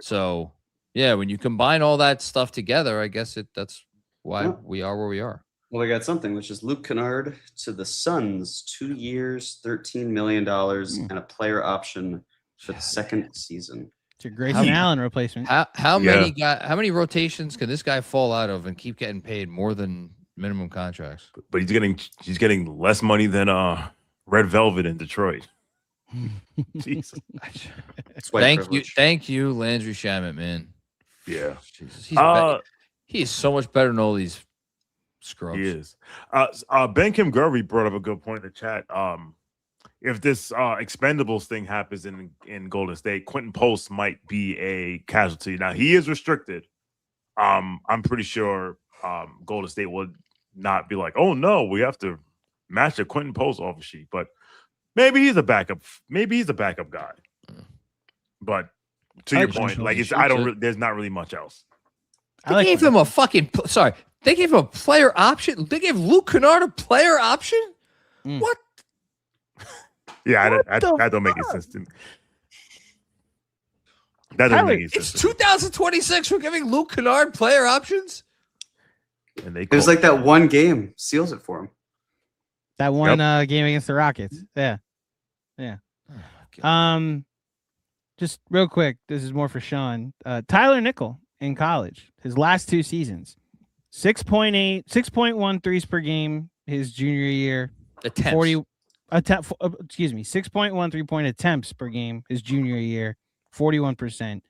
So yeah, when you combine all that stuff together, I guess that's why we are where we are. Well, we got something, which is Luke Kennard to the Suns, 2 years, $13 million, and a player option for the second season. It's a Grayson Allen replacement. How many rotations can this guy fall out of and keep getting paid more than minimum contracts? But he's getting less money than Red Velvet in Detroit. Jesus. Thank you, Landry Shamet, man. Yeah. Jesus. He is so much better than all these scrubs. He is. Ben Kim Gervey brought up a good point in the chat. If this expendables thing happens in Golden State, Quentin Post might be a casualty. Now he is restricted. I'm pretty sure Golden State would not be like, oh no, we have to match a Quentin Post offer sheet. But maybe he's a backup. Maybe he's a backup guy. But to your point, like there's not really much else. They gave him a player option. They gave Luke Kennard a player option. What? Yeah, that don't make any sense to me. That doesn't make any sense. It's 2026. We're giving Luke Kennard player options. And it was like that one game seals it for him. That one game against the Rockets. Yeah. Just real quick, this is more for Sean. Tyler Nickel in college, his last 2 seasons, 6.1 threes per game his junior year. Attempts. 6.1 3-point attempts per game his junior year, 41%.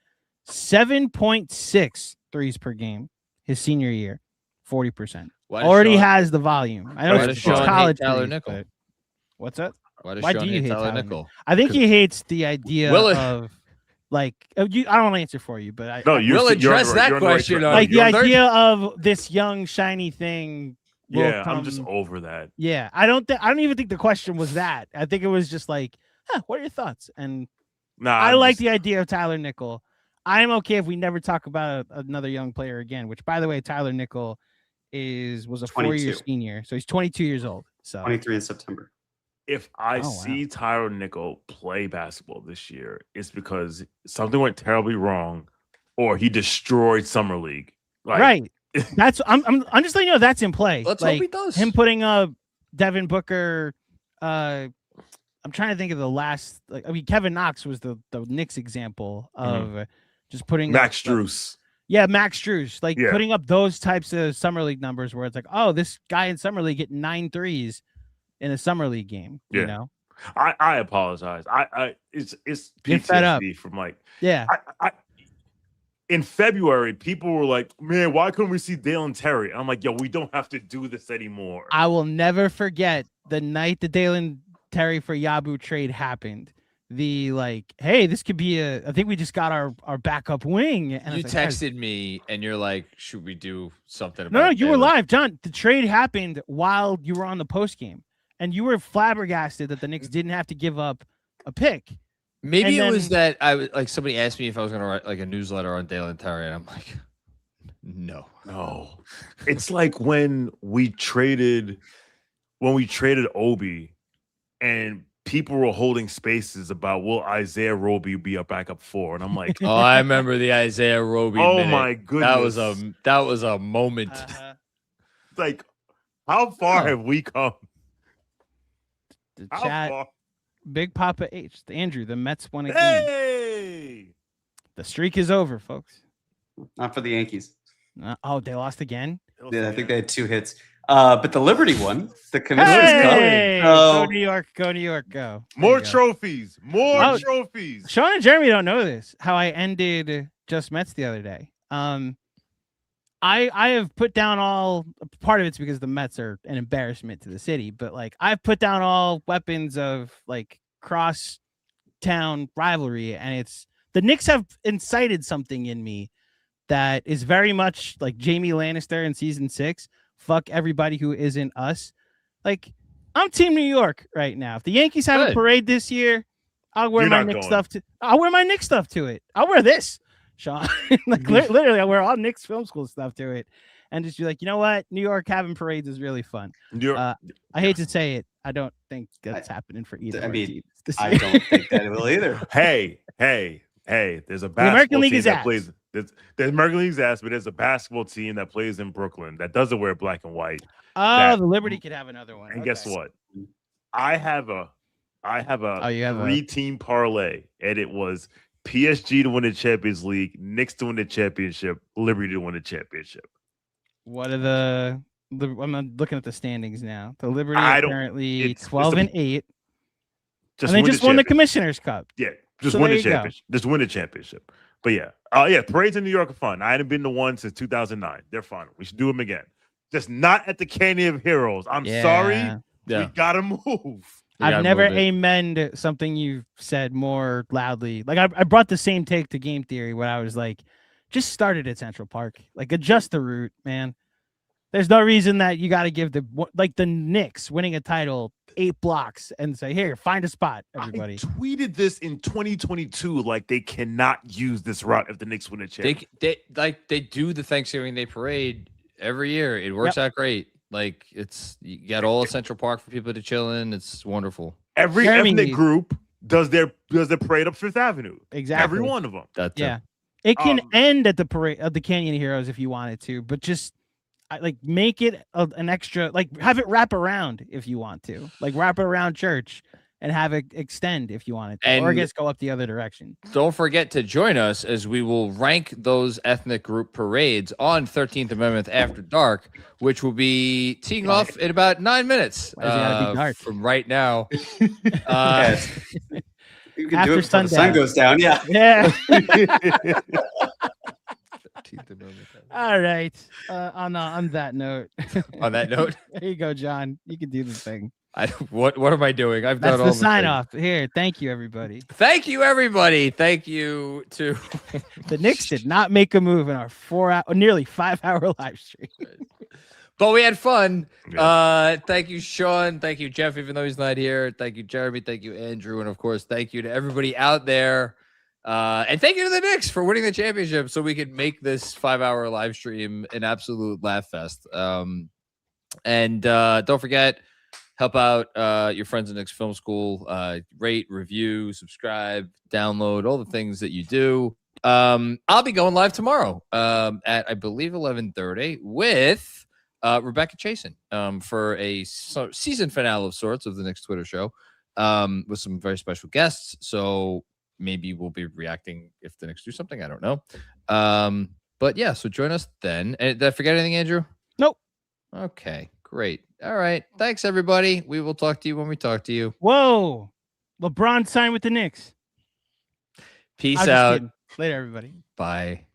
7.6 threes per game his senior year, 40%. Already has the volume. I know it's college Tyler threes, Nickel? but what's up? Why do you hate Tyler Nickel? I think he hates the idea of like I don't want to answer for you, but we'll address that question. Like the idea of this young shiny thing. Yeah, I'm just over that. Yeah, I don't even think the question was that. I think it was just like, what are your thoughts? And I like the idea of Tyler Nickel. I'm okay if we never talk about another young player again. Which, by the way, Tyler Nickel was a 4-year senior, so he's 22 years old. So 23 in September. If I see Tyler Nickel play basketball this year, it's because something went terribly wrong, or he destroyed summer league. Right. That's I'm just letting you know that's in play. Let's hope he does. Him putting Devin Booker. I'm trying to think of the last. Kevin Knox was the Knicks example of just putting Max Strus. Max Strus, putting up those types of summer league numbers where it's like, oh, this guy in summer league getting 9 threes in a summer league game. Yeah. You know, I apologize. It's Get fed up. PTSD from in February, people were like, man, why couldn't we see Dalen Terry? I'm like, yo, we don't have to do this anymore. I will never forget the night the Dalen Terry for Yabu trade happened. Hey, this could be I think we just got our backup wing. And you texted me and you're like, should we do something about No, you were live, John. The trade happened while you were on the post game. And you were flabbergasted that the Knicks didn't have to give up a pick. Maybe it was that I was like somebody asked me if I was gonna write like a newsletter on Dalen Terry, and I'm like, no. It's like when we traded Obi, and people were holding spaces about will Isaiah Roby be a backup 4, and I'm like, oh, I remember the Isaiah Roby. Oh minute. my goodness, that was a moment. Like, how far have we come? The chat. Big Papa H, Andrew, the Mets won a game. Hey! The streak is over, folks. Not for the Yankees. They lost again? Yeah, I think they had 2 hits. But the Liberty one, the Commissioner's Cup. Go New York, go New York, go. More trophies, trophies. Sean and Jeremy don't know this, how I ended Just Mets the other day. I have put down all part of it's because the Mets are an embarrassment to the city, but I've put down all weapons of cross town rivalry, and it's the Knicks have incited something in me that is very much like Jamie Lannister in season 6. Fuck everybody who isn't us. I'm Team New York right now. If the Yankees have a parade this year, I'll wear my Knicks stuff to. I'll wear my Knicks stuff to it. I'll wear this. Sean, literally, I wear all Knicks film school stuff to it, and just be like, you know what, New York having parades is really fun. I hate to say it, I don't think that's happening for either. I mean, I don't think that it will either. Hey, there's a basketball the American League team is that ass. plays. There's American League's ass, but there's a basketball team that plays in Brooklyn that doesn't wear black and white. The Liberty could have another one. And guess what? I have a 3-team parlay, and it was PSG to win the Champions League, Knicks to win the championship, Liberty to win the championship. What are I'm looking at the standings now. The Liberty apparently 12-8. And they just won the Commissioner's Cup. Yeah, just win the championship. Just win the championship. But parades in New York are fun. I hadn't been to one since 2009. They're fun. We should do them again. Just not at the Canyon of Heroes. I'm sorry. Yeah. We gotta move. I've never amened something you've said more loudly. I brought the same take to Game Theory when I was like, just start it at Central Park. Adjust the route, man. There's no reason that you got to give the Knicks winning a title 8 blocks and say, here, find a spot, everybody. I tweeted this in 2022, they cannot use this route if the Knicks win a championship. They do the Thanksgiving Day parade every year. It works out great. You got all of Central Park for people to chill in. It's wonderful. Every ethnic group does their parade up Fifth Avenue. Exactly. Every one of them. It can end at the parade of the Canyon of Heroes if you wanted to, but just make it an extra. Have it wrap around if you want to. Wrap it around church and have it extend if you wanted to, And or I guess go up the other direction. don't forget to join us as we will rank those ethnic group parades on 13th Amendment After Dark, which will be teeing off in about 9 minutes Why does it gotta be dark? from right now. You can After do it before the sun sundown. goes down. Yeah. Yeah. 13th Amendment. All right. On that note. On that note, There you go, John. You can do the thing. what am I doing? I've That's done all the the sign things. off. Here, thank you, everybody. Thank you, everybody. Thank you to The Knicks did not make a move in our nearly 5-hour live stream. but we had fun. Yeah. Thank you, Sean. Thank you, Jeff, even though he's not here. Thank you, Jeremy. Thank you, Andrew. And of course, thank you to everybody out there. And thank you to the Knicks for winning the championship so we could make this 5-hour live stream an absolute laugh fest. And don't forget, help out your friends at Knicks Film School. Rate, review, subscribe, download, all the things that you do. I'll be going live tomorrow at, I believe, 11:30 with Rebecca Chasen for a season finale of sorts of the Knicks Twitter show with some very special guests. So maybe we'll be reacting if the Knicks do something. I don't know. But yeah, so join us then. Did I forget anything, Andrew? Nope. Okay, great. All right. Thanks, everybody. We will talk to you when we talk to you. Whoa. LeBron signed with the Knicks. Peace I was just out. kidding. Later, everybody. Bye.